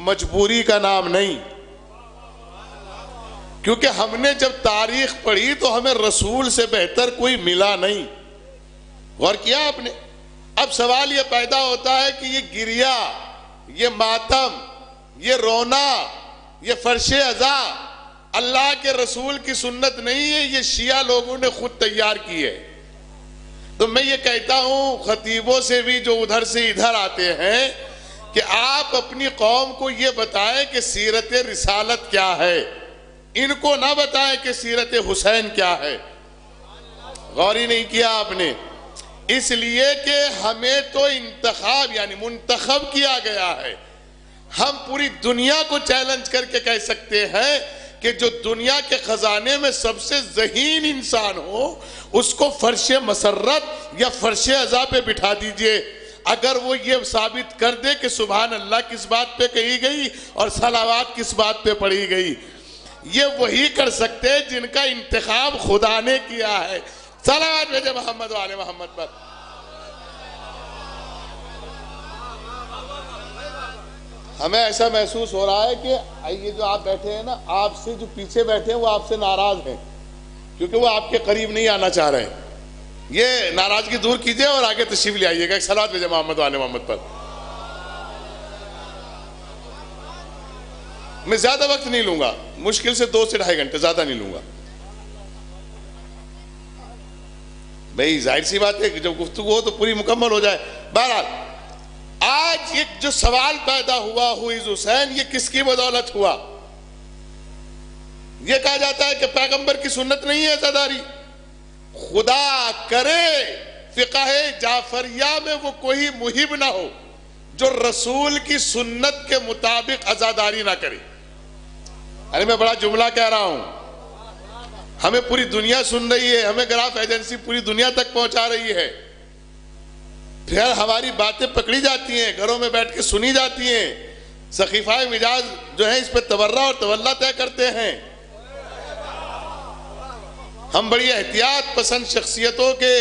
مجبوری کا نام نہیں۔ کیونکہ ہم نے جب تاریخ پڑھی تو ہمیں رسول سے بہتر کوئی ملا نہیں۔ غور کیا آپ نے؟ اب سوال یہ پیدا ہوتا ہے کہ یہ گریہ، یہ ماتم، یہ رونا، یہ فرش ازا اللہ کے رسول کی سنت نہیں ہے، یہ شیعہ لوگوں نے خود تیار کی ہے۔ تو میں یہ کہتا ہوں خطیبوں سے بھی جو ادھر سے ادھر آتے ہیں کہ آپ اپنی قوم کو یہ بتائیں کہ سیرت رسالت کیا ہے، ان کو نہ بتائیں کہ سیرت حسین کیا ہے۔ غور ہی نہیں کیا آپ نے، اس لیے کہ ہمیں تو انتخاب یعنی منتخب کیا گیا ہے۔ ہم پوری دنیا کو چیلنج کر کے کہہ سکتے ہیں کہ جو دنیا کے خزانے میں سب سے ذہین انسان ہو اس کو فرش مسرت یا فرش عزا پہ بٹھا دیجئے، اگر وہ یہ ثابت کر دے کہ سبحان اللہ کس بات پہ کہی گئی اور صلوات کس بات پہ پڑھی گئی، یہ وہی کر سکتے جن کا انتخاب خدا نے کیا ہے۔ صلوات بھیجے محمد و آل محمد پر۔ ہمیں ایسا محسوس ہو رہا ہے کہ یہ جو آپ بیٹھے ہیں نا، آپ سے جو پیچھے بیٹھے ہیں وہ آپ سے ناراض ہیں کیونکہ وہ آپ کے قریب نہیں آنا چاہ رہے ہیں۔ یہ ناراضگی دور کیجئے اور آگے تشریف لے آئیے گا۔ ایک صلوات بھیجے محمد و آل محمد پر۔ میں زیادہ وقت نہیں لوں گا، مشکل سے 2 سے 2.5 گھنٹے، زیادہ نہیں لوں گا۔ بھئی ظاہر سی بات ہے کہ جب گفتگو ہو تو پوری مکمل ہو جائے۔ بہرحال آج ایک جو سوال پیدا ہوا ہوئیز حسین، یہ کس کی بدولت ہوا؟ یہ کہا جاتا ہے کہ پیغمبر کی سنت نہیں ہے عزاداری۔ خدا کرے فقہ جعفریہ میں وہ کوئی محب نہ ہو جو رسول کی سنت کے مطابق عزاداری نہ کرے۔ ارے میں بڑا جملہ کہہ رہا ہوں، ہمیں پوری دنیا سن رہی ہے، ہمیں گراف ایجنسی پوری دنیا تک پہنچا رہی ہے، پھر ہماری باتیں پکڑی جاتی ہیں، گھروں میں بیٹھ کے سنی جاتی ہیں، سقیفہ مجاز جو ہے اس پہ تبرہ اور تولہ طے کرتے ہیں۔ ہم بڑی احتیاط پسند شخصیتوں کے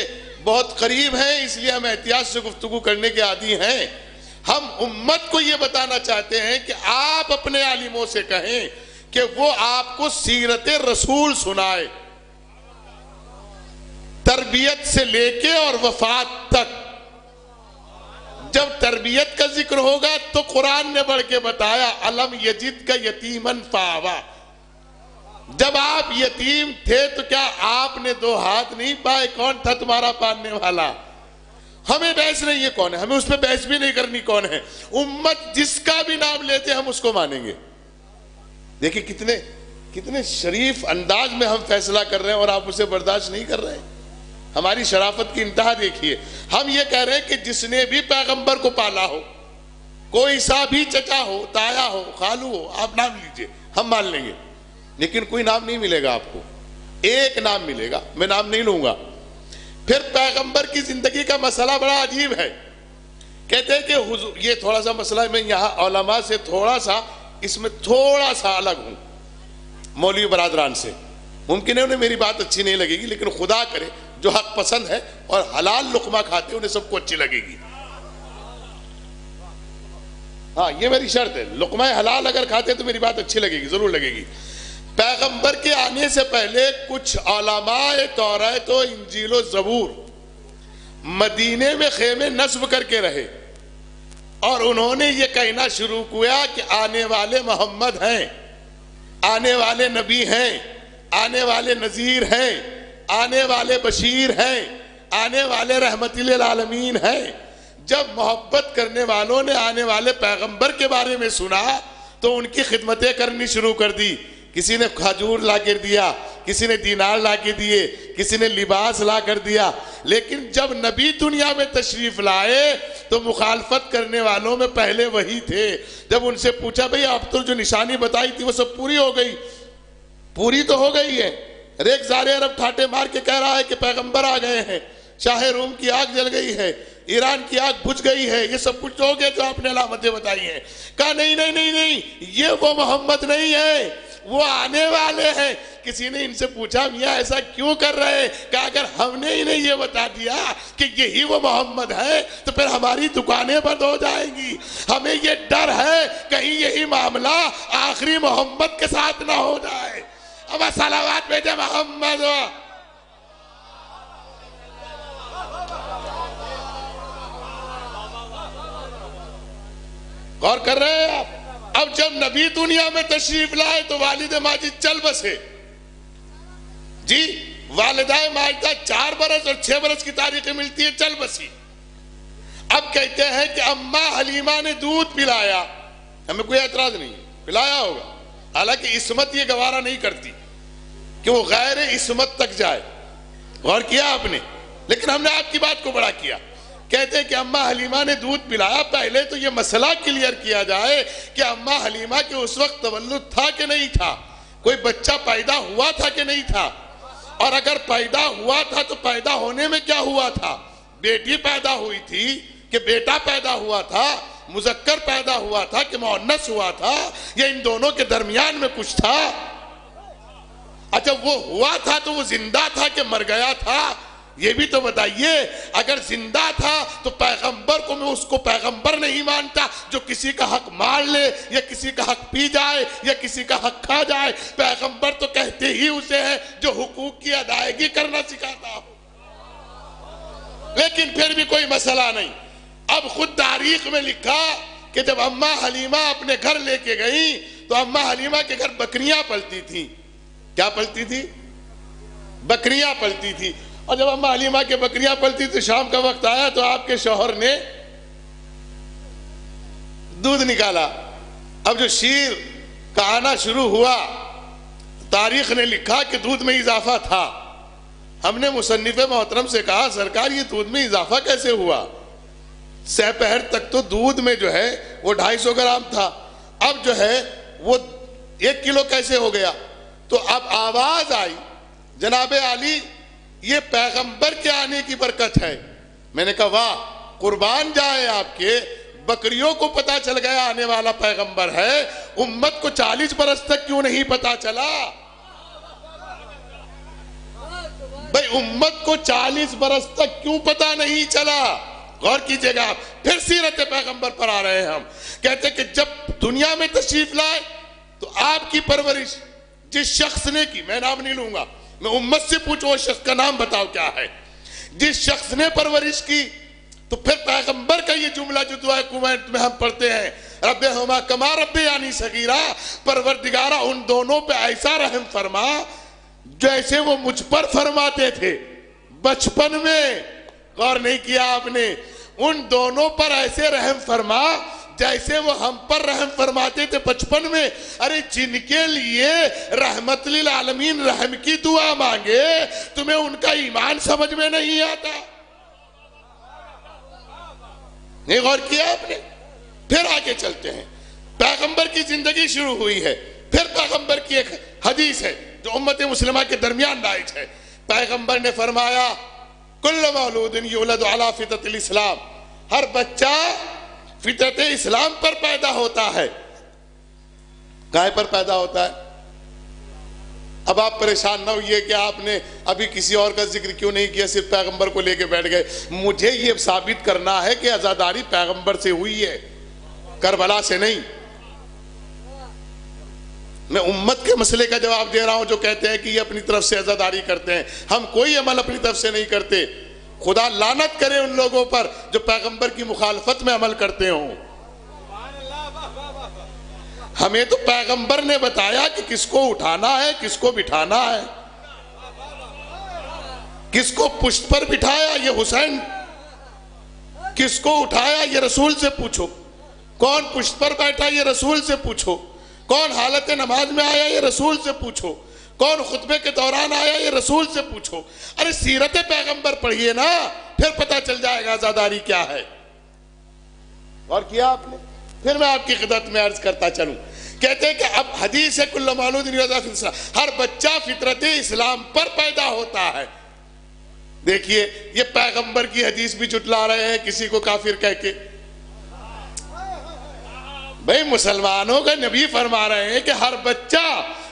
بہت قریب ہیں، اس لیے ہم احتیاط سے گفتگو کرنے کے عادی ہیں۔ ہم امت کو یہ بتانا چاہتے ہیں کہ آپ اپنے عالموں سے کہیں کہ وہ آپ کو سیرت رسول سنائے، تربیت سے لے کے اور وفات تک۔ جب تربیت کا ذکر ہوگا تو قرآن نے بڑھ کے بتایا الم یجد کا یتیمن فآوا۔ جب آپ یتیم تھے تو کیا آپ نے 2 ہاتھ نہیں پائے؟ کون تھا تمہارا پالنے والا؟ ہمیں بحث نہیں ہے کون ہے، ہمیں اس پہ بحث بھی نہیں کرنی کون ہے۔ امت جس کا بھی نام لیتے ہم اس کو مانیں گے۔ دیکھیں کتنے شریف انداز میں ہم فیصلہ کر رہے ہیں اور آپ اسے برداشت نہیں کر رہے ہیں۔ ہماری شرافت کی انتہا دیکھیے۔ ہم یہ کہہ رہے ہیں کہ جس نے بھی پیغمبر کو پالا ہو، کوئی سا بھی چچا ہو، تایا ہو، خالو ہو، آپ نام لیجئے، ہم مان لیں گے۔ لیکن کوئی نام نہیں ملے گا آپ کو، ایک نام ملے گا، میں نام نہیں لوں گا۔ پھر پیغمبر کی زندگی کا مسئلہ بڑا عجیب ہے۔ کہتے ہیں کہ حضور، یہ تھوڑا سا مسئلہ میں یہاں علماء سے اس میں تھوڑا سا الگ ہوں، مولوی برادران سے۔ ممکن ہے انہیں میری بات اچھی نہیں لگے گی، لیکن خدا کرے جو حق پسند ہے اور حلال لقمہ کھاتے انہیں سب کو اچھی لگے گی۔ ہاں یہ میری شرط ہے، لقمہ حلال اگر کھاتے تو میری بات اچھی لگے گی، ضرور لگے گی۔ پیغمبر کے آنے سے پہلے کچھ علماء توریت و انجیل و زبور مدینے میں خیمے نصب کر کے رہے، اور انہوں نے یہ کہنا شروع کیا کہ آنے والے محمد ہیں، آنے والے نبی ہیں، آنے والے نذیر ہیں، آنے والے بشیر ہیں، آنے والے رحمت للعالمین ہیں۔ جب محبت کرنے والوں نے آنے والے پیغمبر کے بارے میں سنا تو ان کی خدمتیں کرنی شروع کر دی۔ کسی نے کھجور لا کر دیا، کسی نے دینار لا کے دیے، کسی نے لباس لا کر دیا۔ لیکن جب نبی دنیا میں تشریف لائے تو مخالفت کرنے والوں میں پہلے وہی تھے۔ جب ان سے پوچھا بھئی آپ تو جو نشانی بتائی تھی وہ سب پوری ہو گئی؟ پوری تو ہو گئی ہے۔ ایک زار عرب ٹھاٹے مار کے کہہ رہا ہے کہ پیغمبر آ گئے ہیں، شاہ روم کی آگ جل گئی ہے، ایران کی آگ بجھ گئی ہے، یہ سب کچھ ہو گیا جو آپ نے علامتیں بتائی ہیں۔ کہا نہیں نہیں نہیں نہیں، یہ وہ محمد نہیں ہے، وہ آنے والے ہیں۔ کسی نے ان سے پوچھا میاں ایسا کیوں کر رہے؟ کہا اگر ہم نے انہیں یہ بتا دیا کہ یہی وہ محمد ہے تو پھر ہماری دکانیں بند ہو جائیں گی۔ ہمیں یہ ڈر ہے کہیں یہی معاملہ آخری محمد کے ساتھ نہ ہو جائے۔ اب صلوات بھیجے محمد۔ غور کر رہے ہیں آپ؟ اب جب نبی دنیا میں تشریف لائے تو والد ماجد چل بسے۔ جی والدہ ماجدہ 4 برس اور 6 برس کی تاریخیں ملتی ہے، چل بسی۔ اب کہتے ہیں کہ اماں حلیمہ نے دودھ پلایا، ہمیں کوئی اعتراض نہیں ہے، پلایا ہوگا، حالانکہ عصمت یہ گوارا نہیں کرتی کہ وہ غیر عصمت تک جائے۔ غور کیا آپ نے؟ لیکن ہم نے آپ کی بات کو بڑا کیا۔ کہتے ہیں کہ اماں حلیمہ نے دودھ پلایا۔ پہلے تو یہ مسئلہ کلیئر کیا جائے کہ اماں حلیمہ کے اس وقت تولد تھا کہ نہیں تھا، کوئی بچہ پیدا ہوا تھا کہ نہیں تھا، اور اگر پیدا ہوا تھا تو پیدا ہونے میں کیا ہوا تھا؟ بیٹی پیدا ہوئی تھی کہ بیٹا پیدا ہوا تھا، مذکر پیدا ہوا تھا کہ مؤنث ہوا تھا، یا ان دونوں کے درمیان میں کچھ تھا؟ اچھا وہ ہوا تھا تو وہ زندہ تھا کہ مر گیا تھا؟ یہ بھی تو بتائیے۔ اگر زندہ تھا تو پیغمبر کو میں اس کو پیغمبر نہیں مانتا جو کسی کا حق مار لے یا کسی کا حق پی جائے یا کسی کا حق کھا جائے۔ پیغمبر تو کہتے ہی اسے ہے جو حقوق کی ادائیگی کرنا سکھاتا ہو۔ لیکن پھر بھی کوئی مسئلہ نہیں۔ اب خود تاریخ میں لکھا کہ جب اماں حلیمہ اپنے گھر لے کے گئی تو اماں حلیمہ کے گھر بکریاں پلتی تھی۔ کیا پلتی تھی؟ بکریاں پلتی تھی۔ اور جب اماں حلیمہ کے بکریاں پلتی تھی، شام کا وقت آیا تو آپ کے شوہر نے دودھ نکالا۔ اب جو شیر کا آنا شروع ہوا، تاریخ نے لکھا کہ دودھ میں اضافہ تھا۔ ہم نے مصنف محترم سے کہا سرکار یہ دودھ میں اضافہ کیسے ہوا؟ سہ پہر تک تو دودھ میں جو ہے وہ 250 گرام تھا، اب جو ہے وہ 1 کلو کیسے ہو گیا؟ تو اب آواز آئی جناب علی یہ پیغمبر کے آنے کی برکت ہے۔ میں نے کہا واہ، قربان جائے آپ کے، بکریوں کو پتا چل گیا آنے والا پیغمبر ہے، امت کو 40 برس تک کیوں نہیں پتا چلا؟ امت کو 40 برس تک کیوں پتا نہیں چلا؟ غور کیجئے گا آپ، پھر سیرت پیغمبر پر آ رہے ہیں ہم. کہتے کہ جب دنیا میں تشریف لائے تو آپ کی پرورش جس شخص نے کی، میں نام نہیں لوں گا، میں امت سے پوچھو وہ شخص کا نام بتاؤ کیا ہے، جس شخص نے پرورش کی. تو پھر پیغمبر کا یہ جملہ جو دعائے کویت میں ہم پڑھتے ہیں، ربہما کما ربیانی صغیرا، پروردگارہ ان دونوں پہ ایسا رحم فرما جیسے وہ مجھ پر فرماتے تھے بچپن میں. غور نہیں کیا آپ نے؟ ان دونوں پر ایسے رحم فرما جیسے وہ ہم پر رحم فرماتے تھے بچپن میں. ارے جن کے لیے رحمت للعالمین رحم کی دعا مانگے، تمہیں ان کا ایمان سمجھ میں نہیں آتا؟ نہیں غور کیا آپ نے؟ پھر آگے چلتے ہیں. پیغمبر کی زندگی شروع ہوئی ہے، پھر پیغمبر کی ایک حدیث ہے جو امت مسلمہ کے درمیان رائج ہے. پیغمبر نے فرمایا کل مولود یولد علی فطرت الاسلام، ہر بچہ فطرت اسلام پر پیدا ہوتا ہے. کائے پر پیدا ہوتا ہے؟ اب آپ پریشان نہ ہوئیے کہ آپ نے ابھی کسی اور کا ذکر کیوں نہیں کیا، صرف پیغمبر کو لے کے بیٹھ گئے. مجھے یہ ثابت کرنا ہے کہ عزاداری پیغمبر سے ہوئی ہے، کربلا سے نہیں. میں امت کے مسئلے کا جواب دے رہا ہوں جو کہتے ہیں کہ یہ اپنی طرف سے عزاداری کرتے ہیں. ہم کوئی عمل اپنی طرف سے نہیں کرتے. خدا لعنت کرے ان لوگوں پر جو پیغمبر کی مخالفت میں عمل کرتے ہوں. ہمیں تو پیغمبر نے بتایا کہ کس کو اٹھانا ہے، کس کو بٹھانا ہے. کس کو پشت پر بٹھایا؟ یہ حسین. کس کو اٹھایا؟ یہ رسول سے پوچھو. کون پشت پر بیٹھا؟ یہ رسول سے پوچھو. کون حالت نماز میں آیا؟ یہ رسول سے پوچھو. کون خطبے کے دوران آیا؟ یہ رسول سے پوچھو. ارے سیرت پیغمبر پڑھیے نا، پھر پتہ چل جائے گا عزاداری کیا ہے. اور کیا آپ نے؟ پھر میں آپ کی خدمت میں عرض کرتا چلوں. کہتے ہیں کہ اب حدیث ہے کل مولود یولد علی الاسلام، ہر بچہ فطرت اسلام پر پیدا ہوتا ہے. دیکھیے یہ پیغمبر کی حدیث بھی جھٹلا رہے ہیں کسی کو کافر کہہ کے. بھئی مسلمانوں کا نبی فرما رہے ہیں کہ ہر بچہ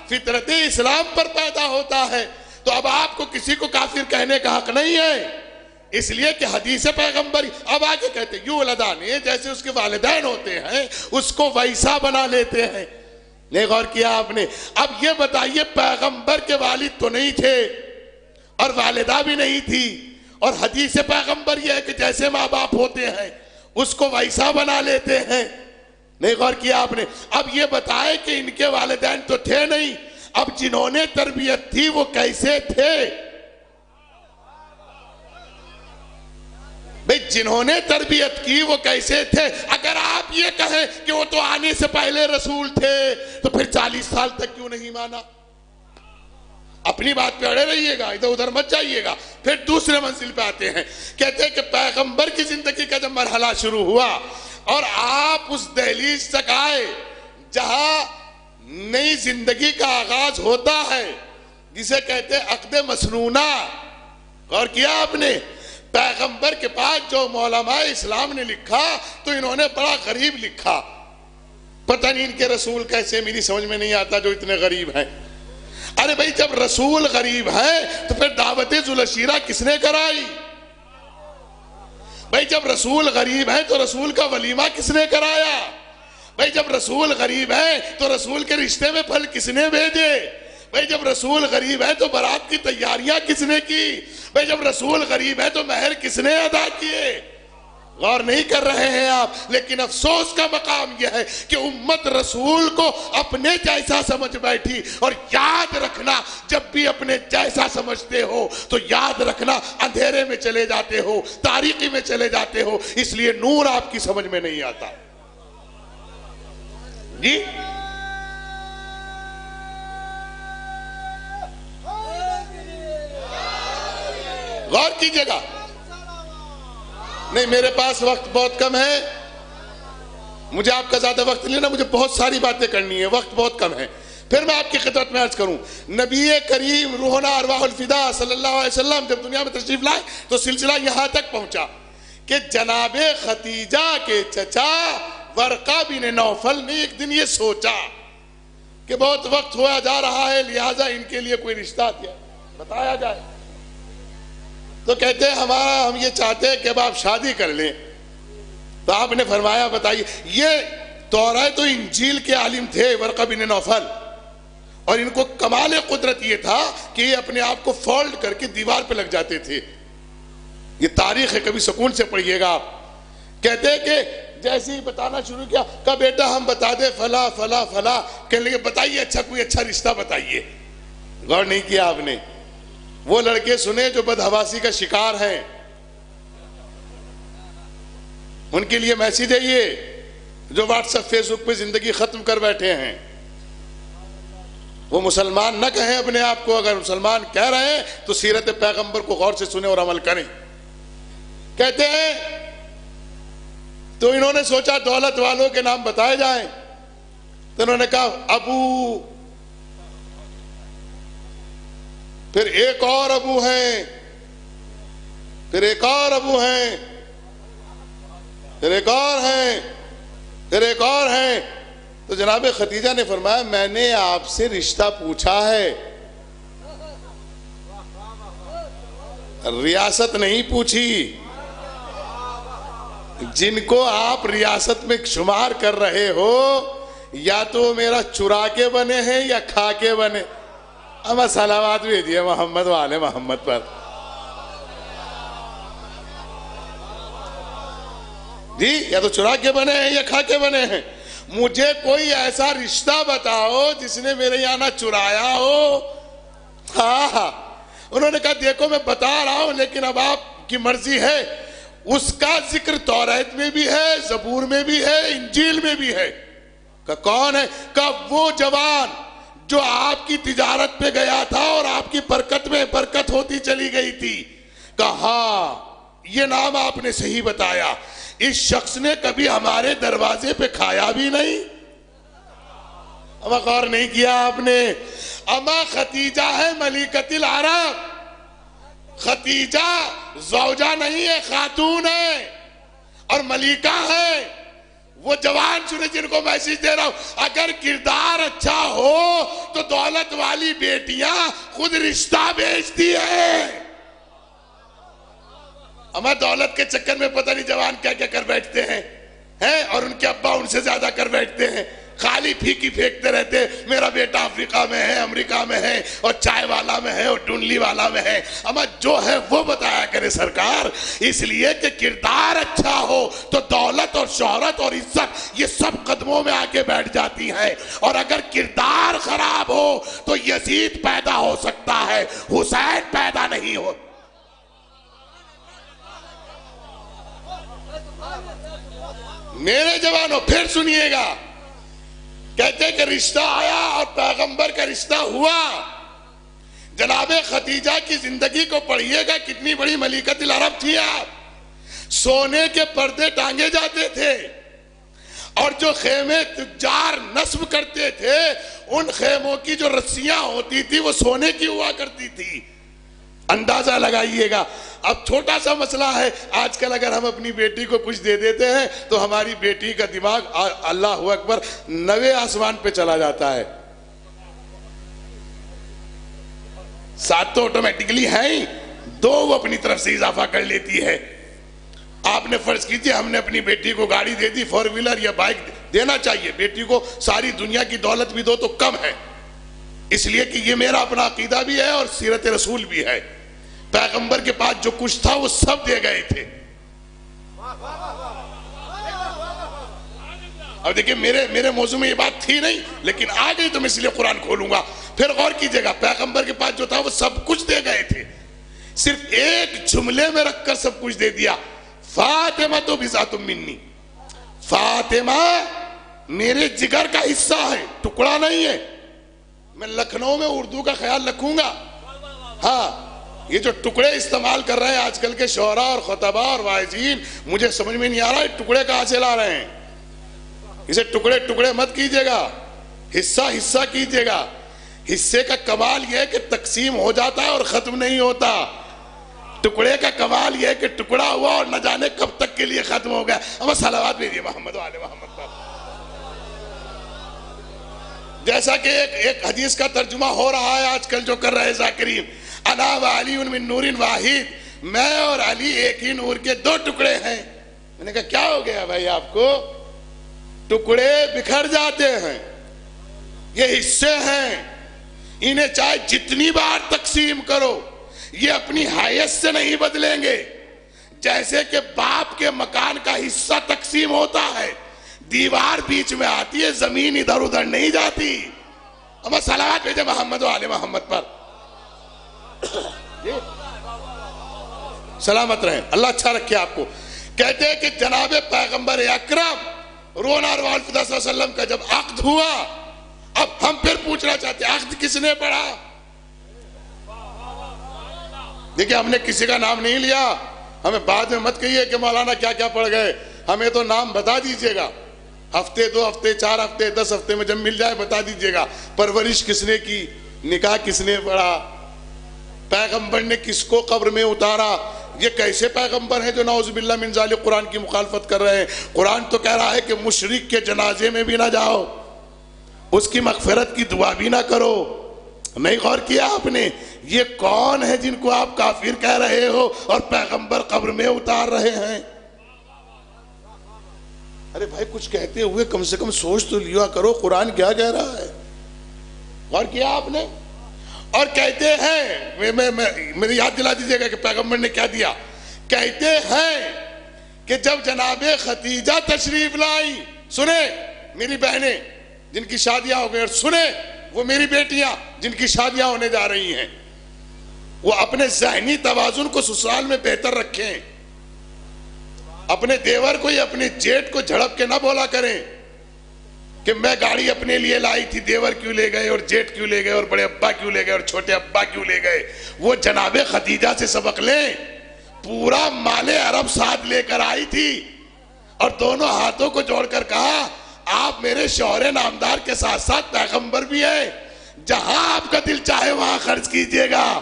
فطرت اسلام پر پیدا ہوتا ہے، تو اب آپ کو کسی کو کافر کہنے کا حق نہیں ہے، اس لیے کہ حدیث پیغمبر. اب آگے کہتے ہیں یولدانے، جیسے اس کے والدین ہوتے ہیں اس کو ویسا بنا لیتے ہیں. نہیں غور کیا آپ نے؟ اب یہ بتائیے پیغمبر کے والد تو نہیں تھے اور والدہ بھی نہیں تھی، اور حدیث پیغمبر یہ ہے کہ جیسے ماں باپ ہوتے ہیں اس کو ویسا بنا لیتے ہیں. نہیں غور کیا آپ نے؟ اب یہ بتائے کہ ان کے والدین تو تھے نہیں، اب جنہوں نے تربیت تھی وہ کیسے تھے؟ بھئی جنہوں نے تربیت کی وہ کیسے تھے؟ اگر آپ یہ کہیں کہ وہ تو آنے سے پہلے رسول تھے تو پھر 40 سال تک کیوں نہیں مانا؟ اپنی بات پہ اڑے رہیے گا، ادھر ادھر مت جائیے گا. پھر دوسرے منزل پہ آتے ہیں. کہتے ہیں کہ پیغمبر کی زندگی کا جب مرحلہ شروع ہوا اور آپ اس دہلیز تک آئے جہاں نئی زندگی کا آغاز ہوتا ہے، جسے کہتے ہیں عقد مسنونہ. غور کیا آپ نے؟ پیغمبر کے پاس جو علماء اسلام نے لکھا تو انہوں نے بڑا غریب لکھا. پتہ نہیں ان کے رسول کیسے، میری سمجھ میں نہیں آتا جو اتنے غریب ہیں. ارے بھائی جب رسول غریب ہیں تو پھر دعوت ذوالعشیرہ کس نے کرائی؟ بھائی جب رسول غریب ہیں تو رسول کا ولیمہ کس نے کرایا؟ بھائی جب رسول غریب ہیں تو رسول کے رشتے میں پھل کس نے بھیجے؟ بھائی جب رسول غریب ہے تو برات کی تیاریاں کس نے کی؟ بھائی جب رسول غریب ہے تو مہر کس نے ادا کیے؟ غور نہیں کر رہے ہیں آپ. لیکن افسوس کا مقام یہ ہے کہ امت رسول کو اپنے جیسا سمجھ بیٹھی. اور یاد رکھنا جب بھی اپنے جیسا سمجھتے ہو تو یاد رکھنا اندھیرے میں چلے جاتے ہو، تاریکی میں چلے جاتے ہو، اس لیے نور آپ کی سمجھ میں نہیں آتا. جی غور کیجئے گا. نہیں میرے پاس وقت بہت کم ہے، مجھے آپ کا زیادہ وقت نہیں لینا، مجھے بہت ساری باتیں کرنی ہیں، وقت بہت کم ہے. پھر میں آپ کی خدمت میں عرض کروں، نبی کریم روحنا ارواح الفدا صلی اللہ علیہ وسلم جب دنیا میں تشریف لائے تو سلسلہ یہاں تک پہنچا کہ جناب ختیجہ کے چچا ورقہ بن نوفل نے ایک دن یہ سوچا کہ بہت وقت ہوا جا رہا ہے، لہٰذا ان کے لیے کوئی رشتہ دیا بتایا جائے. تو کہتے ہیں ہم یہ چاہتے ہیں کہ اب آپ شادی کر لیں. تو آپ نے فرمایا بتائیے. یہ توراۃ و انجیل کے عالم تھے ورقہ بن نوفل, اور ان کو کمال قدرت یہ تھا کہ یہ اپنے آپ کو فولڈ کر کے دیوار پہ لگ جاتے تھے. یہ تاریخ ہے, کبھی سکون سے پڑھیے گا آپ. کہتے ہیں کہ جیسے ہی بتانا شروع کیا, کہا بیٹا ہم بتا دیں فلا فلا فلا. کہنے لگے بتائیے اچھا کوئی اچھا رشتہ بتائیے. غور نہیں کیا آپ نے؟ وہ لڑکے سنے جو بدحواسی کا شکار ہیں, ان کے لیے میسیج ہے یہ, جو واٹس ایپ فیس بک پہ زندگی ختم کر بیٹھے ہیں. وہ مسلمان نہ کہیں اپنے آپ کو, اگر مسلمان کہہ رہے ہیں تو سیرت پیغمبر کو غور سے سنیں اور عمل کریں. کہتے ہیں تو انہوں نے سوچا دولت والوں کے نام بتائے جائیں. تو انہوں نے کہا ابو, پھر ایک اور ابو ہیں, پھر ایک اور ابو ہیں, پھر ایک اور ہیں, پھر ایک اور ہیں. تو جناب ختیجہ نے فرمایا میں نے آپ سے رشتہ پوچھا ہے, ریاست نہیں پوچھی. جن کو آپ ریاست میں شمار کر رہے ہو یا تو میرا چرا کے بنے ہیں یا کھا کے بنے. اما صلوات بھیجیے محمد والے محمد پر. جی یا تو چرا کے بنے ہیں یا کھا کے بنے ہیں. مجھے کوئی ایسا رشتہ بتاؤ جس نے میرے یہاں نہ چرایا ہو. ہاں انہوں نے کہا دیکھو میں بتا رہا ہوں لیکن اب آپ کی مرضی ہے. اس کا ذکر توریت میں بھی ہے, زبور میں بھی ہے, انجیل میں بھی ہے. کہ کون ہے؟ کہ وہ جوان جو آپ کی تجارت پہ گیا تھا اور آپ کی برکت میں برکت ہوتی چلی گئی تھی. کہ ہاں یہ نام آپ نے صحیح بتایا. اس شخص نے کبھی ہمارے دروازے پہ کھایا بھی نہیں. اما غور نہیں کیا آپ نے؟ اما ختیجہ ہے ملکۃ العرب. ختیجہ زوجہ نہیں ہے, خاتون ہے اور ملکہ ہے. وہ جوان سنے جن کو میسیج دے رہا ہوں, اگر کردار اچھا ہو تو دولت والی بیٹیاں خود رشتہ بیچتی ہیں. اما دولت کے چکر میں پتہ نہیں جوان کیا کیا کر بیٹھتے ہیں, اور ان کے ابا ان سے زیادہ کر بیٹھتے ہیں. خالی پھیکی پھینکتے رہتے, میرا بیٹا افریقہ میں ہے, امریکہ میں ہے, اور چائے والا میں ہے, اور ڈونلی والا میں ہے. اما جو ہے وہ بتایا کرے سرکار. اس لیے کہ کردار اچھا ہو تو دولت اور شہرت اور عزت یہ سب قدموں میں آ کے بیٹھ جاتی ہیں, اور اگر کردار خراب ہو تو یزید پیدا ہو سکتا ہے, حسین پیدا نہیں ہو. میرے جوانوں پھر سنیے گا. کہتے کہ رشتہ آیا اور پیغمبر کا رشتہ ہوا. جناب ختیجہ کی زندگی کو پڑھیے گا, کتنی بڑی ملکۃ العرب تھی آپ. سونے کے پردے ٹانگے جاتے تھے, اور جو خیمے تجار نصب کرتے تھے ان خیموں کی جو رسیاں ہوتی تھی وہ سونے کی ہوا کرتی تھی. اندازہ لگائیے گا. اب چھوٹا سا مسئلہ ہے, آج کل اگر ہم اپنی بیٹی کو کچھ دے دیتے ہیں تو ہماری بیٹی کا دماغ اللہ اکبر 9ویں آسمان پہ چلا جاتا ہے. 7 تو آٹومیٹکلی ہیں ہی, 2 وہ اپنی طرف سے اضافہ کر لیتی ہے. آپ نے فرض کیجئے ہم نے اپنی بیٹی کو گاڑی دے دی, 4 ویلر یا بائک دینا چاہیے. بیٹی کو ساری دنیا کی دولت بھی دو تو کم ہے, اس لیے کہ یہ میرا اپنا عقیدہ بھی ہے اور سیرت رسول بھی ہے. پیغمبر کے پاس جو کچھ تھا وہ سب دے گئے تھے. اب دیکھیں میرے موضوع میں یہ بات تھی نہیں, لیکن آ گئی تو میں اس لیے قرآن کھولوں گا. پھر غور کیجئے گا, پیغمبر کے پاس جو تھا وہ سب کچھ دے گئے تھے, صرف ایک جملے میں رکھ کر سب کچھ دے دیا. فاطمہ تو بذات منی, فاطمہ میرے جگر کا حصہ ہے, ٹکڑا نہیں ہے. میں لکھنؤ میں اردو کا خیال رکھوں گا. ہاں یہ جو ٹکڑے استعمال کر رہے ہیں آج کل کے شعراء اور خطباء اور واعظین, مجھے سمجھ میں نہیں آ رہا ہے ٹکڑے کہاں سے لا رہے ہیں. اسے ٹکڑے ٹکڑے مت کیجئے گا, حصہ حصہ کیجئے گا. حصے کا کمال یہ ہے کہ تقسیم ہو جاتا ہے اور ختم نہیں ہوتا. ٹکڑے کا کمال یہ ہے کہ ٹکڑا ہوا اور نہ جانے کب تک کے لیے ختم ہو گیا. اب صلوات بھیجیے محمد والے محمد پر. جیسا کہ ایک حدیث کا ترجمہ ہو رہا ہے آج کل جو کر رہے ذاکرین, انا وعلی من نور واحد میں اور علی ایک ہی نور کے دو ٹکڑے ہیں۔ میں نے کہا کیا ہو گیا بھائی آپ کو؟ ٹکڑے بکھر جاتے ہیں، یہ حصے ہیں، انہیں چاہے جتنی بار تقسیم کرو یہ اپنی حیثیت سے نہیں بدلیں گے۔ جیسے کہ باپ کے مکان کا حصہ تقسیم ہوتا ہے، دیوار بیچ میں آتی ہے، زمین ادھر ادھر نہیں جاتی۔ اب صلوات بھیجے محمد و آل محمد پر۔ سلامت رہیں، اللہ اچھا رکھے آپ کو۔ کہتے ہیں کہ جناب پیغمبر اکرم رونا روال فدا صلی اللہ علیہ وسلم کا جب عقد ہوا، اب ہم پھر پوچھنا چاہتے ہیں عقد کس نے پڑھا؟ دیکھیں ہم نے کسی کا نام نہیں لیا، ہمیں بعد میں مت کہیے کہ مولانا کیا کیا پڑھ گئے، ہمیں تو نام بتا دیجئے گا، ہفتے 2 ہفتے 4 ہفتے 10 ہفتے میں جب مل جائے بتا دیجئے گا۔ پرورش کس نے کی، نکاح کس نے پڑھا، پیغمبر نے کس کو قبر میں اتارا۔ یہ کیسے پیغمبر ہیں جو نعوذ باللہ من ذالک قرآن کی مخالفت کر رہے ہیں؟ قرآن تو کہہ رہا ہے کہ مشرک کے جنازے میں بھی نہ جاؤ، اس کی مغفرت کی دعا بھی نہ کرو۔ نہیں غور کیا آپ نے یہ کون ہے جن کو آپ کافر کہہ رہے ہو اور پیغمبر قبر میں اتار رہے ہیں؟ ارے بھائی کچھ کہتے ہوئے کم سے کم سوچ تو لیا کرو، قرآن کیا کہہ رہا ہے؟ غور کیا آپ نے؟ اور کہتے ہیں میری یاد دلا دیجئے گا کہ پیغمبر نے کیا دیا۔ کہتے ہیں کہ جب جناب خدیجہ تشریف لائی، سنیں میری بہنیں جن کی شادیاں ہو گئی، اور سنیں وہ میری بیٹیاں جن کی شادیاں ہونے جا رہی ہیں، وہ اپنے ذہنی توازن کو سسرال میں بہتر رکھیں، اپنے دیور کو یا اپنے جیٹ کو جھڑپ کے نہ بولا کریں کہ میں گاڑی اپنے لیے لائی تھی، دیور کیوں لے گئے اور جیٹ کیوں لے گئے اور بڑے ابا کیوں لے گئے اور چھوٹے ابا کیوں لے گئے۔ وہ جناب خدیجہ سے سبق لیں، پورا مال عرب ساتھ لے کر آئی تھی اور دونوں ہاتھوں کو جوڑ کر کہا آپ میرے شوہر نامدار کے ساتھ ساتھ پیغمبر بھی ہیں، جہاں آپ کا دل چاہے وہاں خرچ کیجئے گا۔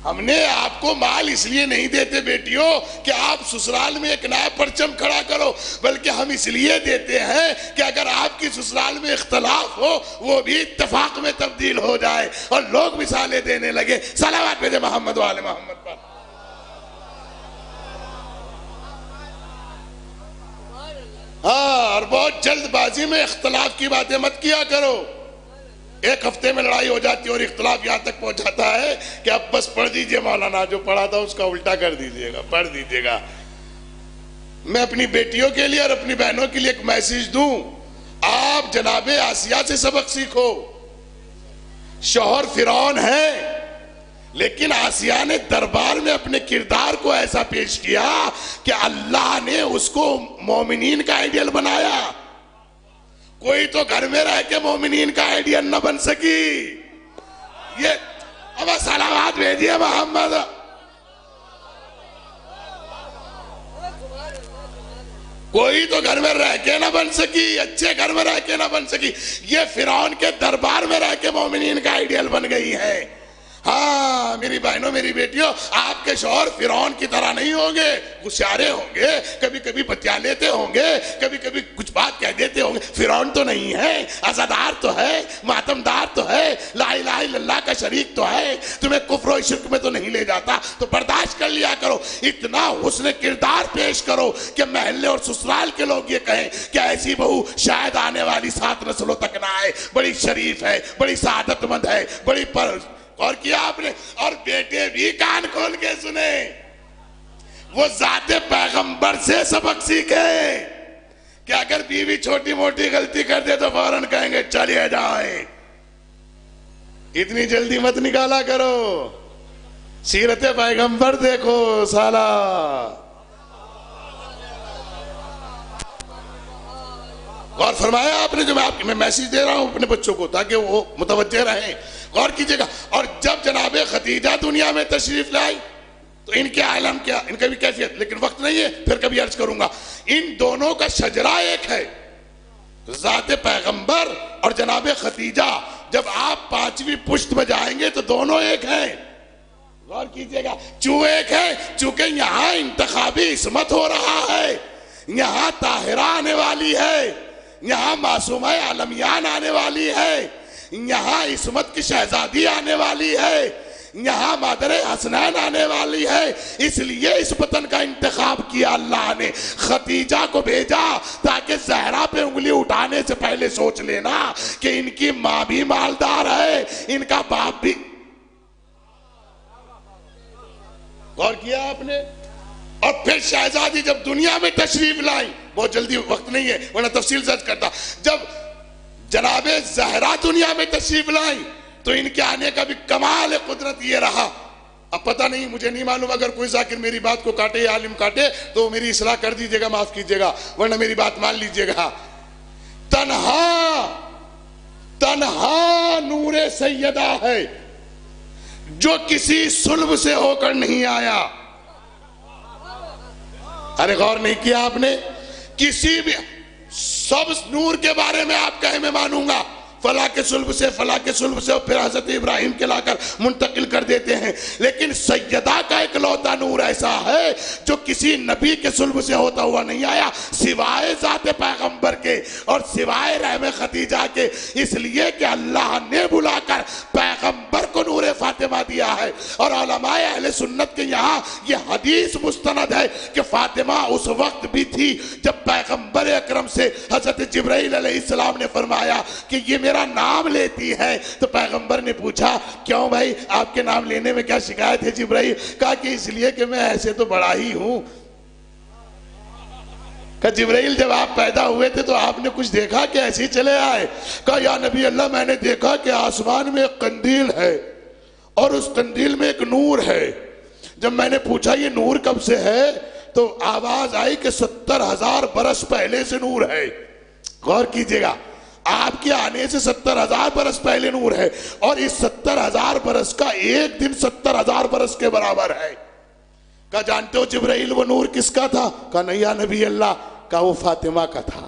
ہم نے آپ کو مال اس لیے نہیں دیتے بیٹیوں کہ آپ سسرال میں ایک نیا پرچم کھڑا کرو، بلکہ ہم اس لیے دیتے ہیں کہ اگر آپ کی سسرال میں اختلاف ہو وہ بھی اتفاق میں تبدیل ہو جائے اور لوگ مثالیں دینے لگے۔ صلوات بھیجے محمد و آل محمد پر۔ ہاں، اور بہت جلد بازی میں اختلاف کی باتیں مت کیا کرو۔ ایک ہفتے میں لڑائی ہو جاتی ہے اور اختلاف یہاں تک پہنچ جاتا ہے کہ اب بس پڑھ دیجئے مولانا، جو پڑھا تھا اس کا الٹا کر دیجئے گا، پڑھ دیجئے گا۔ میں اپنی بیٹیوں کے لیے اور اپنی بہنوں کے لیے ایک میسیج دوں، آپ جناب آسیہ سے سبق سیکھو۔ شوہر فرعون ہے لیکن آسیہ نے دربار میں اپنے کردار کو ایسا پیش کیا کہ اللہ نے اس کو مومنین کا آئیڈیل بنایا۔ کوئی تو گھر میں رہ کے مومنین کا آئیڈیل نہ بن سکی۔ یہ اب صلوات بھیجیے محمد۔ کوئی تو گھر میں رہ کے نہ بن سکی، اچھے گھر میں رہ کے نہ بن سکی، یہ فرعون کے دربار میں رہ کے مومنین کا آئیڈیل بن گئی ہے۔ ہاں میری بہنوں میری بیٹیوں، آپ کے شوہر فرعون کی طرح نہیں ہوں گے، غسارے ہوں گے، کبھی کبھی بتیا لیتے ہوں گے، کبھی کبھی کچھ بات کہہ دیتے ہوں گے۔ فرعون تو نہیں ہے، عزادار تو ہے، ماتمدار تو ہے، لا الہ الا اللہ کا شریک تو ہے، تمہیں کفر و شرک میں تو نہیں لے جاتا، تو برداشت کر لیا کرو۔ اتنا حسن کردار پیش کرو کہ محلے اور سسرال کے لوگ یہ کہیں کہ ایسی بہو شاید آنے والی 7 نسلوں تک نہ آئے، بڑی شریف ہے، بڑی سعادت مند ہے، بڑی پر۔ اور کیا آپ نے؟ اور بیٹے بھی کان کھول کے سنیں، وہ ذات پیغمبر سے سبق سیکھیں کہ اگر بیوی چھوٹی موٹی غلطی کر دے تو فوراً کہیں گے چلیے جائیں۔ اتنی جلدی مت نکالا کرو، سیرت پیغمبر دیکھو سالہ۔ غور فرمایا آپ نے جو میں میسیج دے رہا ہوں اپنے بچوں کو تاکہ وہ متوجہ رہیں، غور کیجئے گا۔ اور جب جناب خدیجہ دنیا میں تشریف لائی تو ان کے عالم کیا، ان کا بھی کیفیت، لیکن وقت نہیں ہے، پھر کبھی عرض کروں گا۔ ان دونوں کا شجرہ ایک ہے، ذات پیغمبر اور جناب خدیجہ۔ جب آپ 5ویں پشت میں جائیں گے تو دونوں ایک ہیں، غور کیجئے گا۔ کیوں ایک ہے؟ چونکہ یہاں انتخابی عصمت ہو رہا ہے، یہاں طاہرہ آنے والی ہے، یہاں معصومہ عالمیان آنے والی ہے، یہاں عصمت کی شہزادی آنے والی ہے، یہاں مادر حسنین آنے والی ہے، اس لیے اس وطن کا انتخاب کیا اللہ نے، خدیجہ کو بھیجا تاکہ زہرا پہ انگلی اٹھانے سے پہلے سوچ لینا کہ ان کی ماں بھی مالدار ہے، ان کا باپ بھی۔ غور کیا آپ نے؟ اور پھر شہزادی جب دنیا میں تشریف لائیں، بہت جلدی وقت نہیں ہے ورنہ تفصیل درج کرتا، جب جناب زہرا دنیا میں تشریف لائیں تو ان کے آنے کا بھی کمال قدرت یہ رہا۔ اب پتہ نہیں، مجھے نہیں معلوم، اگر کوئی ذاکر میری بات کو کاٹے یا عالم کاٹے تو میری اصلاح کر دیجئے گا، معاف کیجئے گا، ورنہ میری بات مان لیجئے گا۔ تنہا نور سیدہ ہے جو کسی صلب سے ہو کر نہیں آیا۔ ارے غور نہیں کیا آپ نے؟ کسی بھی سب نور کے بارے میں آپ کہے میں مانوں گا، فلاں کے صلب سے، فلاں کے صلب سے، اور پھر حضرت ابراہیم کے لا کر منتقل کر دیتے ہیں، لیکن سیدہ کا اکلوتا نور ایسا ہے جو کسی نبی کے صلب سے ہوتا ہوا نہیں آیا سوائے ذات پیغمبر کے اور سوائے رحم خدیجہ کے، اس لیے کہ اللہ نے بلا کر پیغمبر کو نور فاطمہ دیا ہے۔ اور علماء اہل سنت کے یہاں یہ حدیث مستند ہے کہ فاطمہ اس وقت بھی تھی جب پیغمبر اکرم سے حضرت جبرائیل علیہ السلام نے فرمایا کہ یہ میرا نام لیتی ہے، تو پیغمبر نے پوچھا کیوں بھائی آپ کے نام لینے میں کیا شکایت ہے جبرائیل؟ کہا کہ اس لیے کہ میں ایسے تو بڑا ہی ہوں۔ کہا جبرائیل جب آپ پیدا ہوئے تھے تو آپ نے کچھ دیکھا کہ ایسے ہی چلے آئے؟ کہا یا نبی اللہ میں نے دیکھا کہ آسمان میں ایک قندیل ہے اور اس قندیل میں ایک نور ہے۔ جب میں نے پوچھا یہ نور کب سے ہے تو آواز آئی کہ 70,000 برس پہلے سے نور ہے۔ غور کیجئے گا، آپ کے آنے سے 70,000 برس پہلے نور ہے، اور اس 70,000 برس کا ایک دن 70,000 برس کے برابر ہے۔ کہا جانتے ہو جبرائیل وہ نور کس کا تھا؟ کہا نہیں یا نبی اللہ، کہا وہ فاطمہ کا تھا۔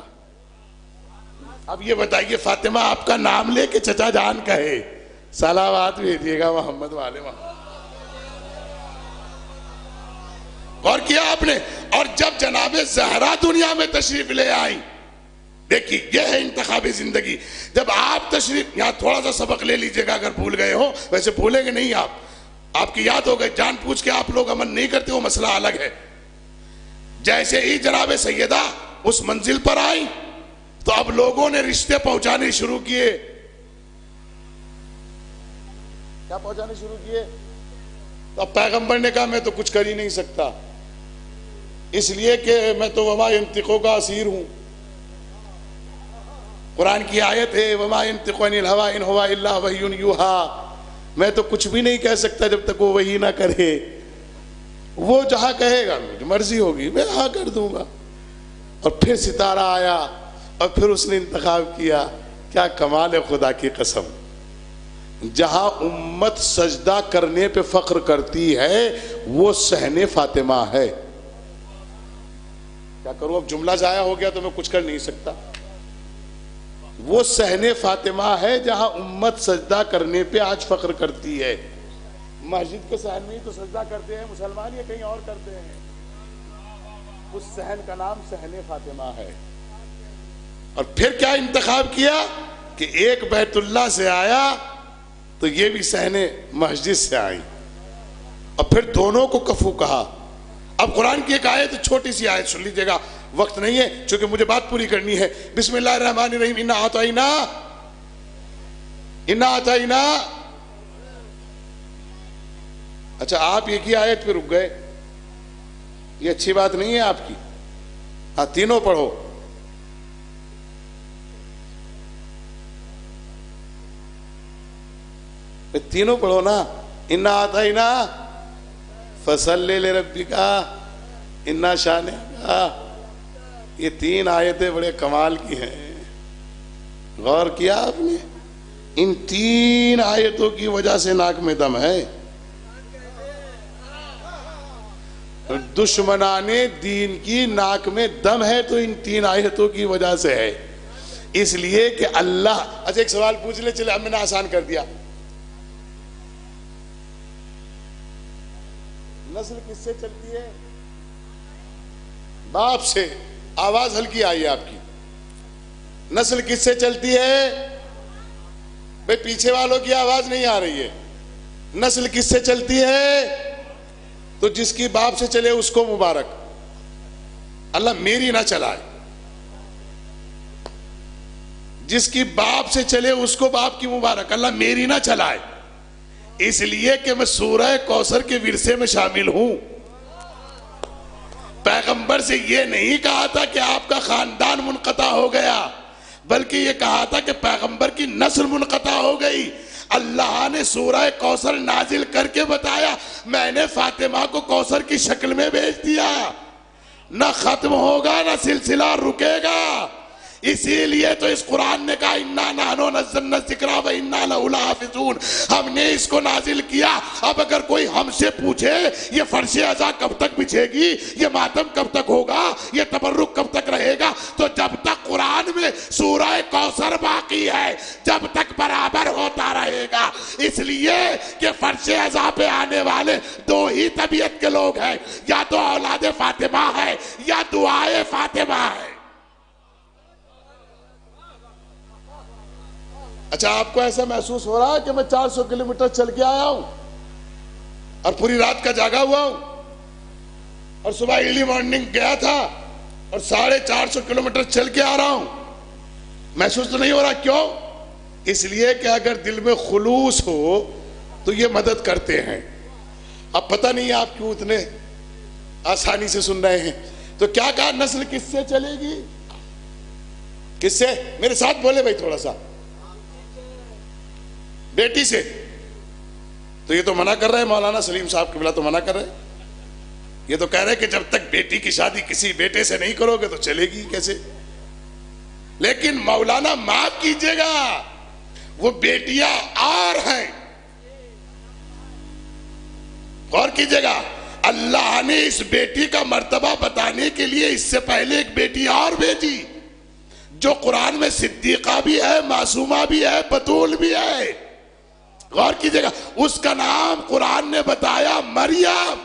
اب یہ بتائیے فاطمہ آپ کا نام لے کے چچا جان کہے، صلوات بھیجیے گا محمد والے محمد۔ غور کیا آپ نے؟ اور جب جناب زہرا دنیا میں تشریف لے آئی، دیکھیے یہ ہے انتخابی زندگی۔ جب آپ تشریف، یہاں تھوڑا سا سبق لے لیجئے گا اگر بھول گئے ہو، ویسے بھولیں گے نہیں آپ کی یاد ہو گئے، جان پوچھ کے آپ لوگ عمل نہیں کرتے وہ مسئلہ الگ ہے۔ جیسے ہی جناب سیدہ اس منزل پر آئی تو اب لوگوں نے رشتے پہنچانے شروع کیے۔ کیا پہنچانے شروع کیے؟ تو اب پیغمبر نے کہا میں تو کچھ کر ہی نہیں سکتا، اس لیے کہ میں تو وما ینطق کا اسیر ہوں۔ قرآن کی آیت ہے وما ینطق عن الہوی ان ہوا الا وحی یوحی، میں تو کچھ بھی نہیں کہہ سکتا جب تک وہ وحی نہ کرے، وہ جہاں کہے گا مجھے مرضی ہوگی میں ہاں کر دوں گا۔ اور پھر ستارہ آیا اور پھر اس نے انتخاب کیا۔ کیا کمال ہے خدا کی قسم! جہاں امت سجدہ کرنے پہ فخر کرتی ہے وہ صحن فاطمہ ہے۔ کیا کروں، اب جملہ ضائع ہو گیا تو میں کچھ کر نہیں سکتا۔ وہ صحن فاطمہ ہے جہاں امت سجدہ کرنے پہ آج فخر کرتی ہے۔ مسجد کے صحن میں ہی تو سجدہ کرتے ہیں مسلمان، یا کہیں اور کرتے ہیں؟ اس صحن کا نام صحن فاطمہ ہے۔ اور پھر کیا انتخاب کیا کہ ایک بیت اللہ سے آیا تو یہ بھی صحن مسجد سے آئی، اور پھر دونوں کو کفو کہا۔ اب قرآن کی ایک آیت، چھوٹی سی آیت سن لیجئے گا، وقت نہیں ہے چونکہ مجھے بات پوری کرنی ہے۔ بسم اللہ الرحمن الرحیم، انا اعطینا۔ اچھا آپ ایک ہی آیت پہ رک گئے، یہ اچھی بات نہیں ہے آپ کی۔ ہاں تینوں پڑھو۔ تینوں پڑھو نا، انا اعطینا فصلی لربک انا شانئک۔ یہ تین آیتیں بڑے کمال کی ہیں، غور کیا آپ نے؟ ان تین آیتوں کی وجہ سے ناک میں دم ہے۔ دشمنان دین کی ناک میں دم ہے تو ان تین آیتوں کی وجہ سے ہے، اس لیے کہ اللہ۔ اچھا ایک سوال پوچھ لے، چلے اب میں نے آسان کر دیا۔ نسل کس سے چلتی ہے؟ باپ سے۔ آواز ہلکی آئی ہے آپ کی۔ نسل کس سے چلتی ہے؟ بھئی پیچھے والوں کی آواز نہیں آ رہی ہے۔ نسل کس سے چلتی ہے؟ تو جس کی باپ سے چلے اس کو مبارک، اللہ میری نہ چلائے. جس کی باپ سے چلے اس کو باپ کی مبارک، اللہ میری نہ چلائے. اس لیے کہ میں سورہ کوثر کے ورثے میں شامل ہوں. پیغمبر سے یہ نہیں کہا تھا کہ آپ کا خاندان منقطع ہو گیا، بلکہ یہ کہا تھا کہ پیغمبر کی نسل منقطع ہو گئی. اللہ نے سورہ کوثر نازل کر کے بتایا میں نے فاطمہ کو کوثر کی شکل میں بھیج دیا. نہ ختم ہوگا نہ سلسلہ رکے گا. اسی لیے تو اس قرآن نے کہا اِنَّا نَحْنُ نَزَّلْنَا الذِّكْرَ وَإِنَّا لَهُ لَحَافِظُونَ. ہم نے اس کو نازل کیا. اب اگر کوئی ہم سے پوچھے یہ فرش عزا کب تک بچھے گی، یہ ماتم کب تک ہوگا، یہ تبرک کب تک رہے گا، تو جب تک قرآن میں سورہ کوثر باقی ہے جب تک برابر ہوتا رہے گا. اس لیے کہ فرش عزا پہ آنے والے دو ہی طبیعت کے لوگ ہیں، یا تو اولاد فاطمہ ہے یا دعائے فاطمہ ہے. اچھا آپ کو ایسا محسوس ہو رہا ہے کہ میں 400 کلومیٹر چل کے آیا ہوں اور پوری رات کا جاگا ہوا ہوں اور صبح ارلی مارننگ گیا تھا اور 450 کلومیٹر چل کے آ رہا ہوں؟ محسوس تو نہیں ہو رہا. کیوں؟ اس لیے کہ اگر دل میں خلوص ہو تو یہ مدد کرتے ہیں. اب پتہ نہیں آپ کیوں اتنے آسانی سے سن رہے ہیں. تو کیا کہا نسل کس سے چلے گی؟ کس سے؟ میرے ساتھ بولے بھائی تھوڑا سا. بیٹی سے. تو یہ تو منع کر رہے ہیں مولانا سلیم صاحب قبلہ، تو منع کر رہے ہیں. یہ تو کہہ رہے کہ جب تک بیٹی کی شادی کسی بیٹے سے نہیں کرو گے تو چلے گی کیسے. لیکن مولانا معاف کیجئے گا، وہ بیٹیاں اور ہیں. غور کیجئے گا، اللہ نے اس بیٹی کا مرتبہ بتانے کے لیے اس سے پہلے ایک بیٹی اور بھیجی جو قرآن میں صدیقہ بھی ہے، معصومہ بھی ہے، بطول بھی ہے. غور کیجئے گا، اس کا نام قرآن نے بتایا مریم.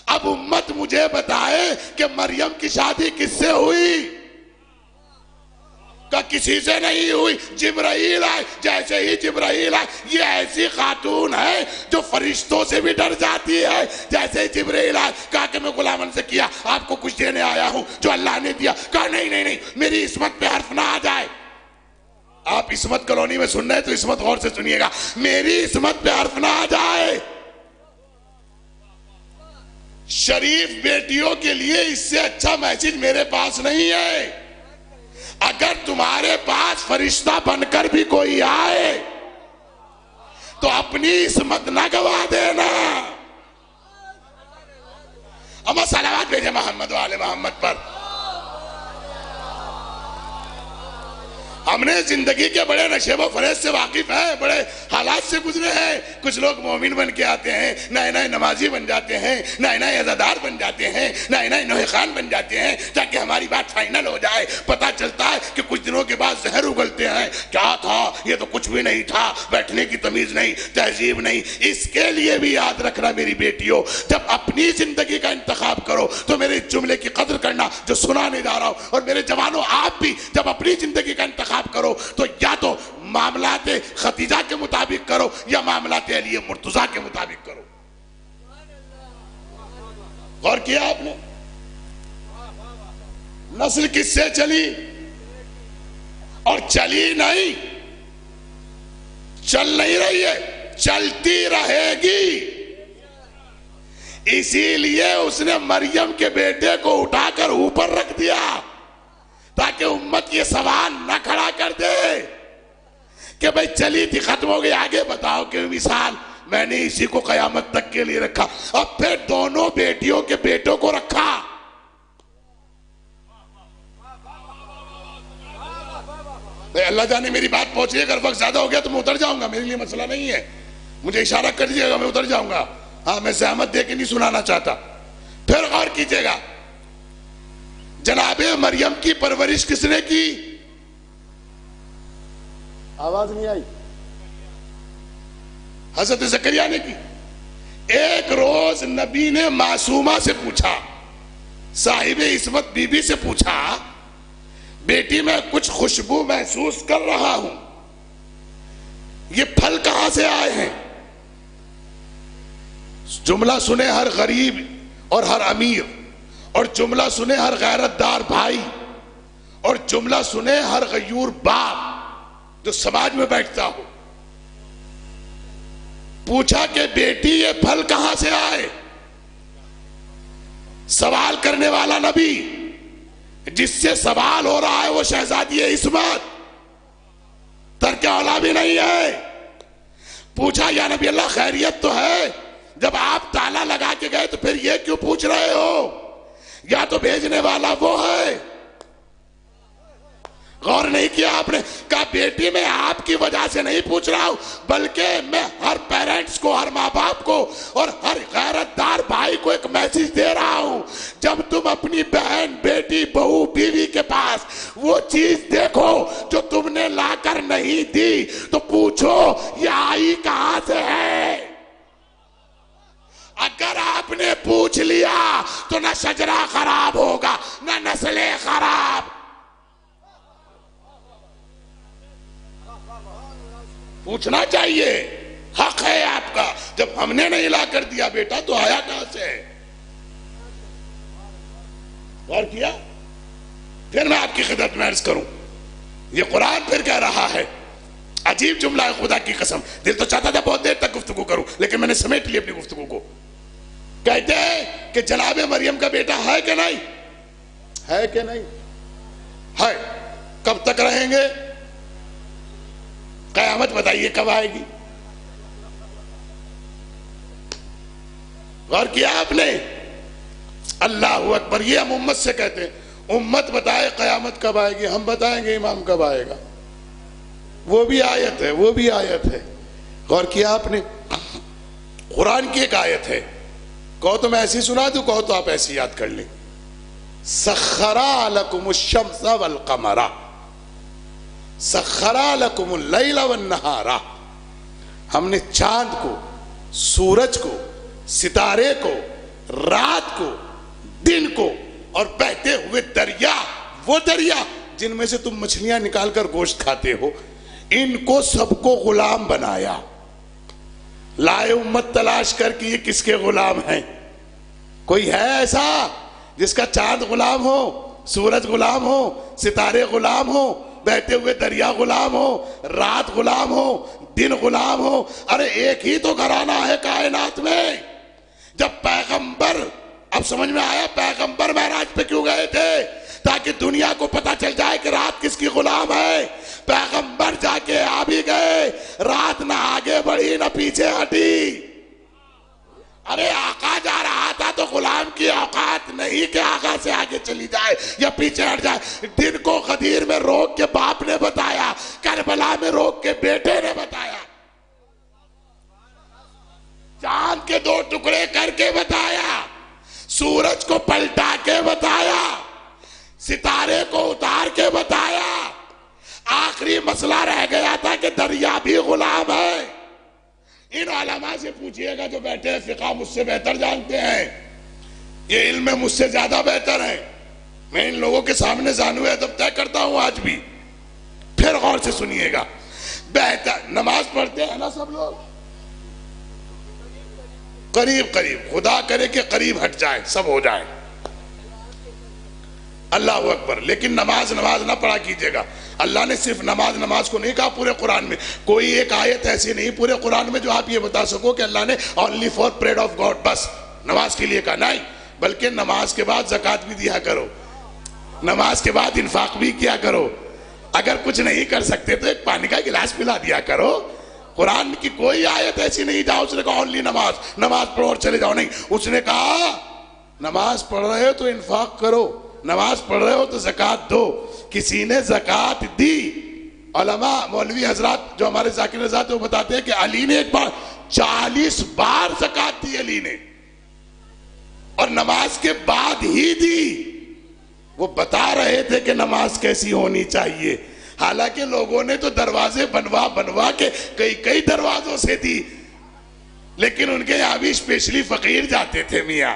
اب امت مجھے بتائے کہ مریم کی شادی کس سے ہوئی؟ کہ کسی سے نہیں ہوئی. جبرائیل آئے. جیسے ہی جبرائیل آئے، یہ ایسی خاتون ہے جو فرشتوں سے بھی ڈر جاتی ہے. جیسے ہی جبرائیل آئے کہا کہ میں غلامن سے کیا آپ کو کچھ دینے آیا ہوں جو اللہ نے دیا. کہا نہیں میری عصمت پہ حرف نہ آ جائے. آپ عصمت کالونی میں سن رہے ہیں تو عصمت غور سے سنیے گا. میری عصمت پہ حرف نہ آ جائے. شریف بیٹیوں کے لیے اس سے اچھا میسج میرے پاس نہیں ہے. اگر تمہارے پاس فرشتہ بن کر بھی کوئی آئے تو اپنی عصمت نہ گوا دینا. اما صلوات بھیجے محمد و آل محمد پر. ہم نے زندگی کے بڑے نشیب و فریب سے واقف ہیں، بڑے حالات سے گزرے ہیں. کچھ لوگ مومن بن کے آتے ہیں، نئے نئے نمازی بن جاتے ہیں، نئے نئے عزادار بن جاتے ہیں، نئے نئے نوحہ خان بن جاتے ہیں تاکہ ہماری بات فائنل ہو جائے. پتہ چلتا ہے کہ کچھ دنوں کے بعد زہر اگلتے ہیں. کیا تھا؟ یہ تو کچھ بھی نہیں تھا. بیٹھنے کی تمیز نہیں، تہذیب نہیں. اس کے لیے بھی یاد رکھنا میری بیٹیوں، جب اپنی زندگی کا انتخاب کرو تو میرے جملے کی قدر کرنا جو سنانے جا رہا ہوں. اور میرے جوانوں آپ بھی جب اپنی زندگی کا انتخاب کرو تو یا تو معاملات ختیجہ کے مطابق کرو یا معاملات علی مرتضیٰ کے مطابق کرو. غور کیا آپ نے؟ نسل کس سے چلی اور چلی نہیں، چل نہیں رہی ہے، چلتی رہے گی. اسی لیے اس نے مریم کے بیٹے کو اٹھا کر اوپر رکھ دیا تاکہ امت یہ سوال نہ کھڑا کر دے کہ بھئی چلی تھی ختم ہو گئی، آگے بتاؤ کہ مثال. میں نے اسی کو قیامت تک کے لیے رکھا. اب پھر دونوں بیٹیوں کے بیٹوں کو رکھا. اللہ جانے میری بات پہنچی. اگر وقت زیادہ ہو گیا تو میں اتر جاؤں گا، میرے لیے مسئلہ نہیں ہے. مجھے اشارہ کر دیجیے گا، میں اتر جاؤں گا. ہاں میں زحمت دے کے نہیں سنانا چاہتا. پھر غور کیجیے گا، جناب مریم کی پرورش کس نے کی؟ آواز نہیں آئی. حضرت زکریا نے کی. ایک روز نبی نے معصومہ سے پوچھا، صاحب عصمت بی بی سے پوچھا، بیٹی میں کچھ خوشبو محسوس کر رہا ہوں، یہ پھل کہاں سے آئے ہیں؟ جملہ سنے ہر غریب اور ہر امیر، اور جملہ سنے ہر غیرت دار بھائی، اور جملہ سنے ہر غیور باپ جو سماج میں بیٹھتا ہو۔ پوچھا کہ بیٹی یہ پھل کہاں سے آئے؟ سوال کرنے والا نبی، جس سے سوال ہو رہا ہے وہ شہزادی عصمت، ترک اولا بھی نہیں ہے۔ پوچھا یا نبی اللہ خیریت تو ہے؟ جب آپ تالا لگا کے گئے تو پھر یہ کیوں پوچھ رہے ہو؟ یا تو بھیجنے والا وہ ہے؟ غور نہیں کیا آپ نے؟ کہا بیٹی میں آپ کی وجہ سے نہیں پوچھ رہا ہوں، بلکہ میں ہر پیرنٹس کو، ہر ماں باپ کو اور ہر غیرت دار بھائی کو ایک میسج دے رہا ہوں۔ جب تم اپنی بہن، بیٹی، بہو، بیوی کے پاس وہ چیز دیکھو جو تم نے لا کر نہیں دی تو پوچھو یہ آئی کہاں سے ہے۔ اگر آپ نے پوچھ لیا تو نہ شجرہ خراب ہوگا نہ نسلیں خراب۔ پوچھنا چاہیے، حق ہے آپ کا۔ جب ہم نے نہیں لا کر دیا بیٹا تو آیا کہاں سے؟ غور کیا؟ پھر میں آپ کی خدمت میں عرض کروں، یہ قرآن پھر کہہ رہا ہے، عجیب جملہ ہے، خدا کی قسم دل تو چاہتا تھا بہت دیر تک گفتگو کروں، لیکن میں نے سمیٹ لی اپنی گفتگو کو۔ کہتے ہیں کہ جناب مریم کا بیٹا ہے کہ نہیں؟ ہے کہ نہیں؟ ہے۔ کب تک رہیں گے؟ قیامت بتائیے کب آئے گی؟ غور کیا آپ نے؟ اللہ اکبر۔ یہ ہم امت سے کہتے ہیں، امت بتائے قیامت کب آئے گی، ہم بتائیں گے امام کب آئے گا۔ وہ بھی آیت ہے، وہ بھی آیت ہے۔ غور کیا آپ نے؟ قرآن کی ایک آیت ہے، کہو تو میں ایسی سنا دوں، کہو تو آپ ایسی یاد کر لیں۔ سخرا لکم الشمس والقمر سخرا لکم اللیل والنہار، ہم نے چاند کو، سورج کو، ستارے کو، رات کو، دن کو، اور بہتے ہوئے دریا، وہ دریا جن میں سے تم مچھلیاں نکال کر گوشت کھاتے ہو، ان کو سب کو غلام بنایا۔ لائے امت تلاش کر کے یہ کس کے غلام ہیں؟ کوئی ہے ایسا جس کا چاند غلام ہو، سورج غلام ہو، ستارے غلام ہو، بہتے ہوئے دریا غلام ہو، رات غلام ہو، دن غلام ہو؟ ارے ایک ہی تو گھرانہ ہے کائنات میں۔ جب پیغمبر، اب سمجھ میں آیا پیغمبر معراج پہ کیوں گئے تھے؟ تاکہ دنیا کو پتہ چل جائے کہ رات کس کی غلام ہے۔ پیغمبر جا کے آ بھی گئے، رات نہ آگے بڑھی نہ پیچھے ہٹی۔ ارے آقا جا رہا تھا تو غلام کی اوقات نہیں کہ آقا سے آگے چلی جائے یا پیچھے ہٹ جائے۔ دن کو غدیر میں روک کے باپ نے بتایا، کربلا میں روک کے بیٹے نے بتایا، چاند کے 2 ٹکڑے کر کے بتایا، سورج کو پلٹا کے بتایا، ستارے کو اتار کے بتایا۔ آخری مسئلہ رہ گیا تھا کہ دریا بھی غلام ہے۔ ان علماء سے پوچھئے گا جو بیٹھے ہیں، فقہ مجھ سے بہتر جانتے ہیں، یہ علم میں مجھ سے زیادہ بہتر ہے۔ میں ان لوگوں کے سامنے زانو ادب طے کرتا ہوں آج بھی۔ پھر غور سے سنیے گا، بہتر نماز پڑھتے ہیں نا سب لوگ؟ قریب قریب، خدا کرے کہ قریب ہٹ جائے، سب ہو جائے۔ اللہ اکبر۔ لیکن نماز نہ پڑھا کیجئے گا۔ اللہ نے صرف نماز کو نہیں کہا پورے قرآن میں۔ کوئی ایک آیت ایسی نہیں پورے قرآن میں جو آپ یہ بتا سکو کہ اللہ نے only for prayer of God بس نماز کے لیے کہا، نہیں، بلکہ نماز کے بعد زکوٰۃ بھی دیا کرو، نماز کے بعد انفاق بھی کیا کرو، اگر کچھ نہیں کر سکتے تو ایک پانی کا گلاس پلا دیا کرو۔ قرآن کی کوئی آیت ایسی نہیں جہاں اس نے کہا only نماز پڑھو اور چلے جاؤ، نہیں۔ اس نے کہا نماز پڑھ رہے ہو تو انفاق کرو، نماز پڑھ رہے ہو تو زکوٰۃ دو۔ کسی نے زکوٰۃ دی۔ علماء مولوی حضرات جو ہمارے ذاکر رضا تھے وہ بتاتے ہیں کہ علی نے ایک بار 40 بار زکوٰۃ دی علی نے، اور نماز کے بعد ہی دی۔ وہ بتا رہے تھے کہ نماز کیسی ہونی چاہیے، حالانکہ لوگوں نے تو دروازے بنوا کے کئی دروازوں سے دی، لیکن ان کے یہاں بھی اسپیشلی فقیر جاتے تھے میاں،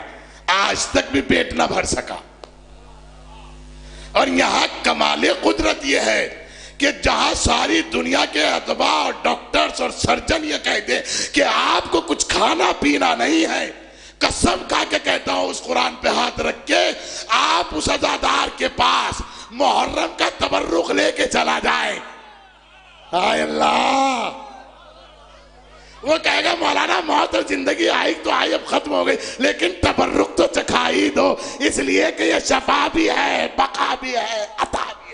آج تک بھی پیٹ نہ بھر سکا۔ اور یہاں کمال قدرت یہ ہے کہ جہاں ساری دنیا کے اطباء اور ڈاکٹرز نرس اور سرجن یہ کہہ دے کہ آپ کو کچھ کھانا پینا نہیں ہے، قسم کھا کے کہتا ہوں اس قرآن پہ ہاتھ رکھ کے آپ اس عزادار کے پاس محرم کا تبرک لے کے چلا جائے. آئے اللہ، وہ کہے گا مولانا موت اور زندگی آئی تو آئی، اب ختم ہو گئی، لیکن تبرک تو چکھا ہی دو، اس لیے کہ یہ شفا بھی ہے، بقا بھی ہے، عطا بھی ہے.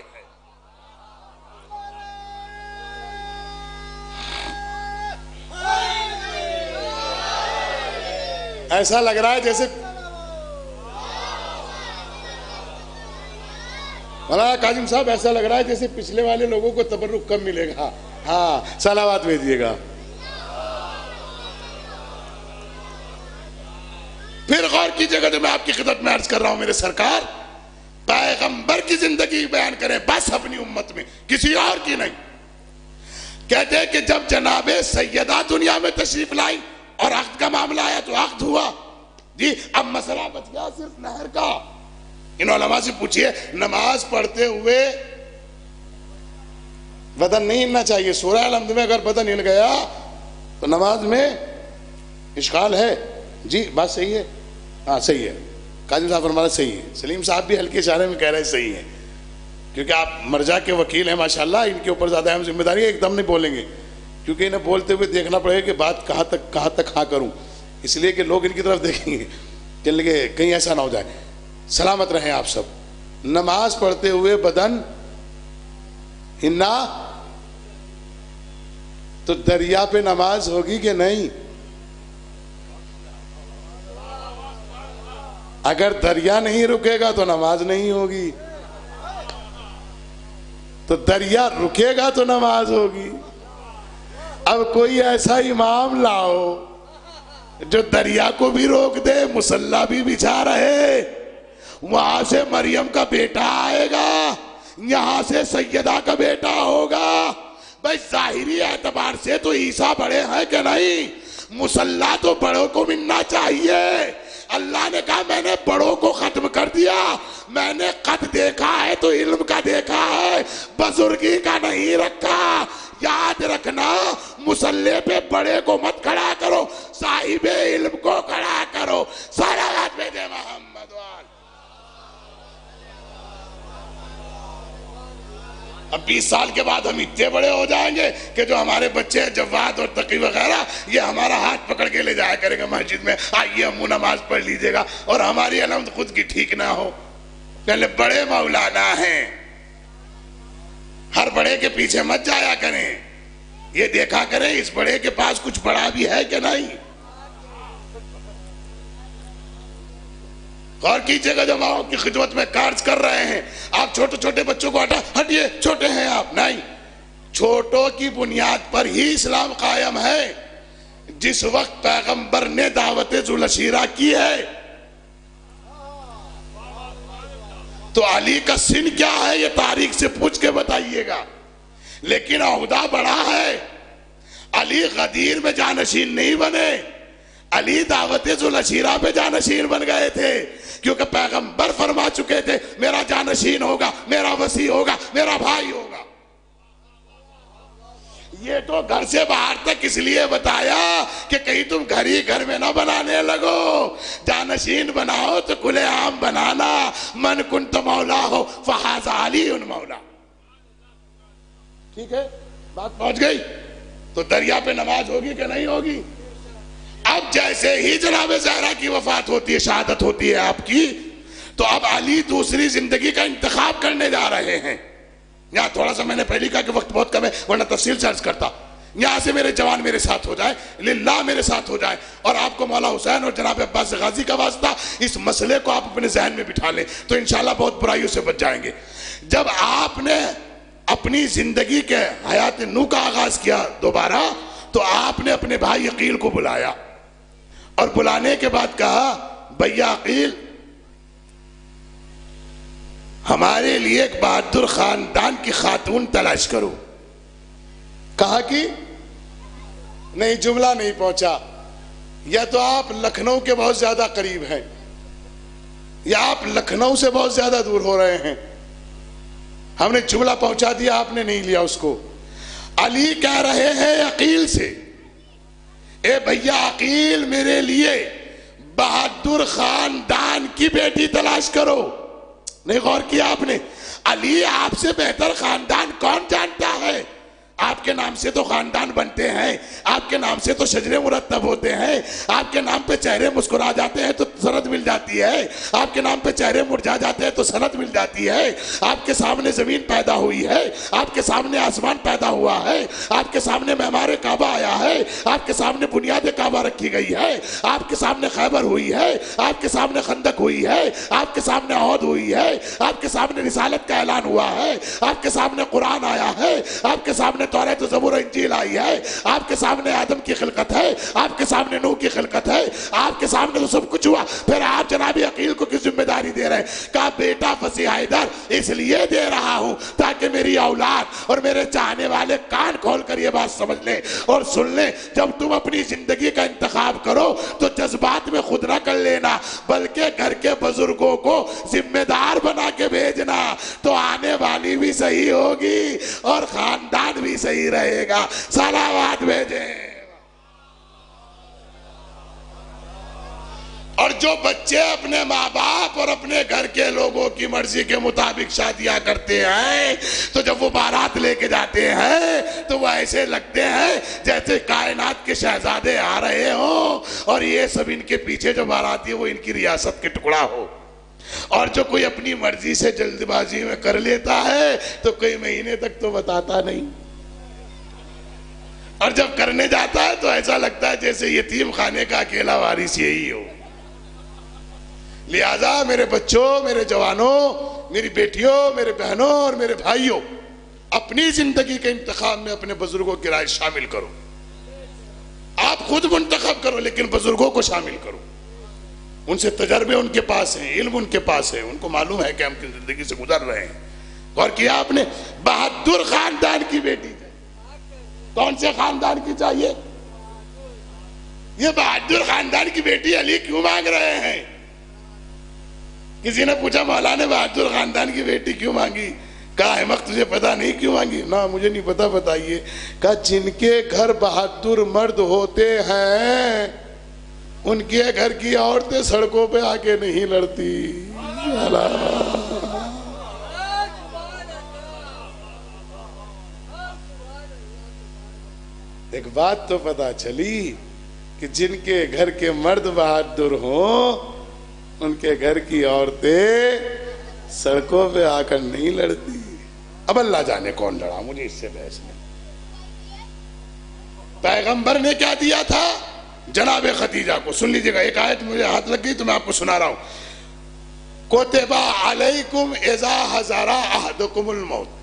ایسا لگ رہا ہے جیسے مولانا کاظم صاحب، ایسا لگ رہا ہے جیسے پچھلے والے لوگوں کو تبرک کم ملے گا. ہاں، صلوات بھیجیے گا. پھر غور کیجئے گا جو میں آپ کی خدمت میں عرض کر رہا ہوں میرے سرکار، پیغمبر کی زندگی بیان کریں بس اپنی امت میں، کسی اور کی نہیں. کہتے ہیں کہ جب جناب سیدہ دنیا میں تشریف لائی اور عقد کا معاملہ آیا تو عقد ہوا. جی اب مسئلہ بچ گیا صرف نہر کا. ان علماء سے پوچھئے نماز پڑھتے ہوئے بدن نہیں ہلنا چاہیے. سورہ الحمد میں اگر بدن ہل گیا تو نماز میں اشکال ہے. جی بات صحیح ہے، ہاں صحیح ہے. قاضی صاحب فرمانا صحیح ہے. سلیم صاحب بھی ہلکے اشارے میں کہہ رہے ہیں صحیح ہے، کیونکہ آپ مرجع کے وکیل ہیں ماشاءاللہ، ان کے اوپر زیادہ اہم ذمہ داری ہے. ایک دم نہیں بولیں گے کیونکہ انہیں بولتے ہوئے دیکھنا پڑے گا کہ بات کہاں تک ہاں کروں، اس لیے کہ لوگ ان کی طرف دیکھیں گے کہ کہیں ایسا نہ ہو جائے. سلامت رہیں آپ سب. نماز پڑھتے ہوئے بدن ہلنا تو دریا پہ نماز ہوگی کہ نہیں؟ اگر دریا نہیں رکے گا تو نماز نہیں ہوگی، تو دریا رکے گا تو نماز ہوگی. اب کوئی ایسا امام لاؤ جو دریا کو بھی روک دے، مصلی بھی بچھا رہے. وہاں سے مریم کا بیٹا آئے گا، یہاں سے سیدہ کا بیٹا ہوگا. بھائی ظاہری اعتبار سے تو عیسیٰ بڑے ہیں کہ نہیں؟ مصلی تو بڑوں کو ملنا چاہیے. اللہ نے کہا میں نے بڑوں کو ختم کر دیا، میں نے قد دیکھا ہے تو علم کا دیکھا ہے، بزرگی کا نہیں رکھا. یاد رکھنا مصلی پہ بڑے کو مت کھڑا کرو، صاحب علم کو کھڑا کرو. صلوات بھیجے محمد وال. اب 20 سال کے بعد ہم اتنے بڑے ہو جائیں گے کہ جو ہمارے بچے جواد اور تقی وغیرہ یہ ہمارا ہاتھ پکڑ کے لے جایا کرے گا مسجد میں، آئیے امو نماز پڑھ لیجئے گا، اور ہماری علامت خود کی ٹھیک نہ ہو. پہلے بڑے مولانا ہیں، ہر بڑے کے پیچھے مت جایا کریں، یہ دیکھا کریں اس بڑے کے پاس کچھ بڑا بھی ہے کہ نہیں. غور کیجئے گا جو ماں کی خدمت میں کارج کر رہے ہیں. آپ چھوٹے چھوٹے بچوں کو ہٹیے، چھوٹے ہیں آپ، نہیں. چھوٹوں کی بنیاد پر ہی اسلام قائم ہے. جس وقت پیغمبر نے دعوت ذوالعشیرہ کی ہے تو علی کا سن کیا ہے یہ تاریخ سے پوچھ کے بتائیے گا. لیکن عہدہ بڑا ہے. علی غدیر میں جانشین نہیں بنے، علی دعوت ذوالعشیرہ پہ جانشین بن گئے تھے، کیونکہ پیغمبر فرما چکے تھے میرا جانشین ہوگا، میرا وصی ہوگا، میرا بھائی ہوگا. یہ تو گھر سے باہر تک اس لیے بتایا کہ کہیں تم گھر ہی گھر میں نہ بنانے لگو. جانشین بناؤ تو کھلے عام بنانا. من کنت مولا ہو فہذا علی مولا. ٹھیک ہے، بات پہنچ گئی. تو دریا پہ نماز ہوگی کہ نہیں ہوگی؟ اب جیسے ہی جناب زہرا کی وفات ہوتی ہے، شہادت ہوتی ہے آپ کی، تو اب علی دوسری زندگی کا انتخاب کرنے جا رہے ہیں. یہاں تھوڑا سا میں نے پہلے کہا کہ وقت بہت کم ہے ورنہ تفصیل سے عرض کرتا. یہاں سے میرے جوان میرے ساتھ ہو جائے، للہ میرے ساتھ ہو جائے، اور آپ کو مولا حسین اور جناب عباس غازی کا واسطہ اس مسئلے کو آپ اپنے ذہن میں بٹھا لیں تو انشاءاللہ بہت برائیوں سے بچ جائیں گے. جب آپ نے اپنی زندگی کے حیات نو کا آغاز کیا دوبارہ، تو آپ نے اپنے بھائی عقیل کو بلایا، اور بلانے کے بعد کہا بھیا عقیل ہمارے لیے ایک بہادر خاندان کی خاتون تلاش کرو. کہا کہ نہیں، جملہ نہیں پہنچا. یا تو آپ لکھنؤ کے بہت زیادہ قریب ہیں یا آپ لکھنؤ سے بہت زیادہ دور ہو رہے ہیں. ہم نے جملہ پہنچا دیا، آپ نے نہیں لیا اس کو. علی کہہ رہے ہیں عقیل سے، اے بھیا عقیل میرے لیے بہادر خاندان کی بیٹی تلاش کرو۔ نہیں غور کیا آپ نے؟ علی آپ سے بہتر خاندان کون جانتا ہے؟ آپ کے نام سے تو خاندان بنتے ہیں، آپ کے نام سے تو شجرے مرتب ہوتے ہیں، آپ کے نام پہ چہرے مسکرا جاتے ہیں تو سند مل جاتی ہے، آپ کے نام پہ چہرے مرجھا جاتے ہیں تو سند مل جاتی ہے۔ آپ کے سامنے زمین پیدا ہوئی ہے، آپ کے سامنے آسمان پیدا ہوا ہے، آپ کے سامنے معمار کعبہ آیا ہے، آپ کے سامنے بنیاد کعبہ رکھی گئی ہے، آپ کے سامنے خیبر ہوئی ہے، آپ کے سامنے خندق ہوئی ہے، آپ کے سامنے احد ہوئی ہے، آپ کے سامنے رسالت کا اعلان ہوا ہے، آپ کے سامنے قرآن آیا ہے، آپ کے سامنے توریت و زبور و انجیل آئی ہے، آپ کے سامنے آدم کی خلقت ہے، آپ کے سامنے نوح کی خلقت ہے، آپ کے سامنے تو سب کچھ ہوا، پھر آپ جناب عقیل کو کس ذمہ داری دے رہے ہیں؟ کہا بیٹا فصیح حیدر اس لیے دے رہا ہوں تاکہ میری اولاد اور میرے چاہنے والے کان کھول کر یہ بات سمجھ لیں اور سن لیں، جب تم اپنی زندگی کا انتخاب کرو تو جذبات میں خود نہ کر لینا، بلکہ گھر کے بزرگوں کو ذمہ دار بنا کے بھیجنا، تو آنے والی بھی صحیح ہوگی اور خاندان بھی صحیح رہے گا۔ صلوات بھیجیں۔ اور جو بچے اپنے ماں باپ اور اپنے گھر کے لوگوں کی مرضی کے مطابق شادیاں کرتے ہیں تو جب وہ بارات لے کے جاتے ہیں تو وہ ایسے لگتے ہیں جیسے کائنات کے شہزادے آ رہے ہوں، اور یہ سب ان کے پیچھے جو بارات ہے وہ ان کی ریاست کے ٹکڑا ہو۔ اور جو کوئی اپنی مرضی سے جلد بازی میں کر لیتا ہے تو کئی مہینے تک تو بتاتا نہیں، اور جب کرنے جاتا ہے تو ایسا لگتا ہے جیسے یتیم خانے کا اکیلا وارث یہی ہو۔ لہذا میرے بچوں، میرے جوانوں، میری بیٹیوں، میرے بہنوں اور میرے بھائیوں، اپنی زندگی کے انتخاب میں اپنے بزرگوں کی رائے شامل کرو۔ آپ خود منتخب کرو لیکن بزرگوں کو شامل کرو، ان سے تجربے ان کے پاس ہیں، علم ان کے پاس ہے، ان کو معلوم ہے کہ ہم کس زندگی سے گزر رہے ہیں۔ غور کیا آپ نے؟ بہادر خاندان کی بیٹی چاہیے۔ کون سے خاندان کی چاہیے؟ یہ بہادر خاندان کی بیٹی علی کیوں مانگ رہے ہیں؟ کسی نے پوچھا مولا نے بہادر خاندان کی بیٹی کیوں مانگی؟ کہا احمق تجھے پتا نہیں کیوں مانگی؟ نہ مجھے نہیں پتا، بتائیے۔ کہا جن کے گھر بہادر مرد ہوتے ہیں ان کے گھر کی عورتیں سڑکوں پہ آ کے نہیں لڑتی۔ ایک بات تو پتا چلی کہ جن کے گھر کے مرد بہادر ہوں ان کے گھر کی عورتیں سڑکوں پہ آ کر نہیں لڑتی۔ اب اللہ جانے کون لڑا، مجھے اس سے بحث نہیں۔ پیغمبر نے کیا دیا تھا جناب خدیجہ کو؟ سن لیجئے گا، ایک آیت مجھے ہاتھ لگ گئی تو میں آپ کو سنا رہا ہوں۔ کتب علیکم اذا حضر احدکم الموت،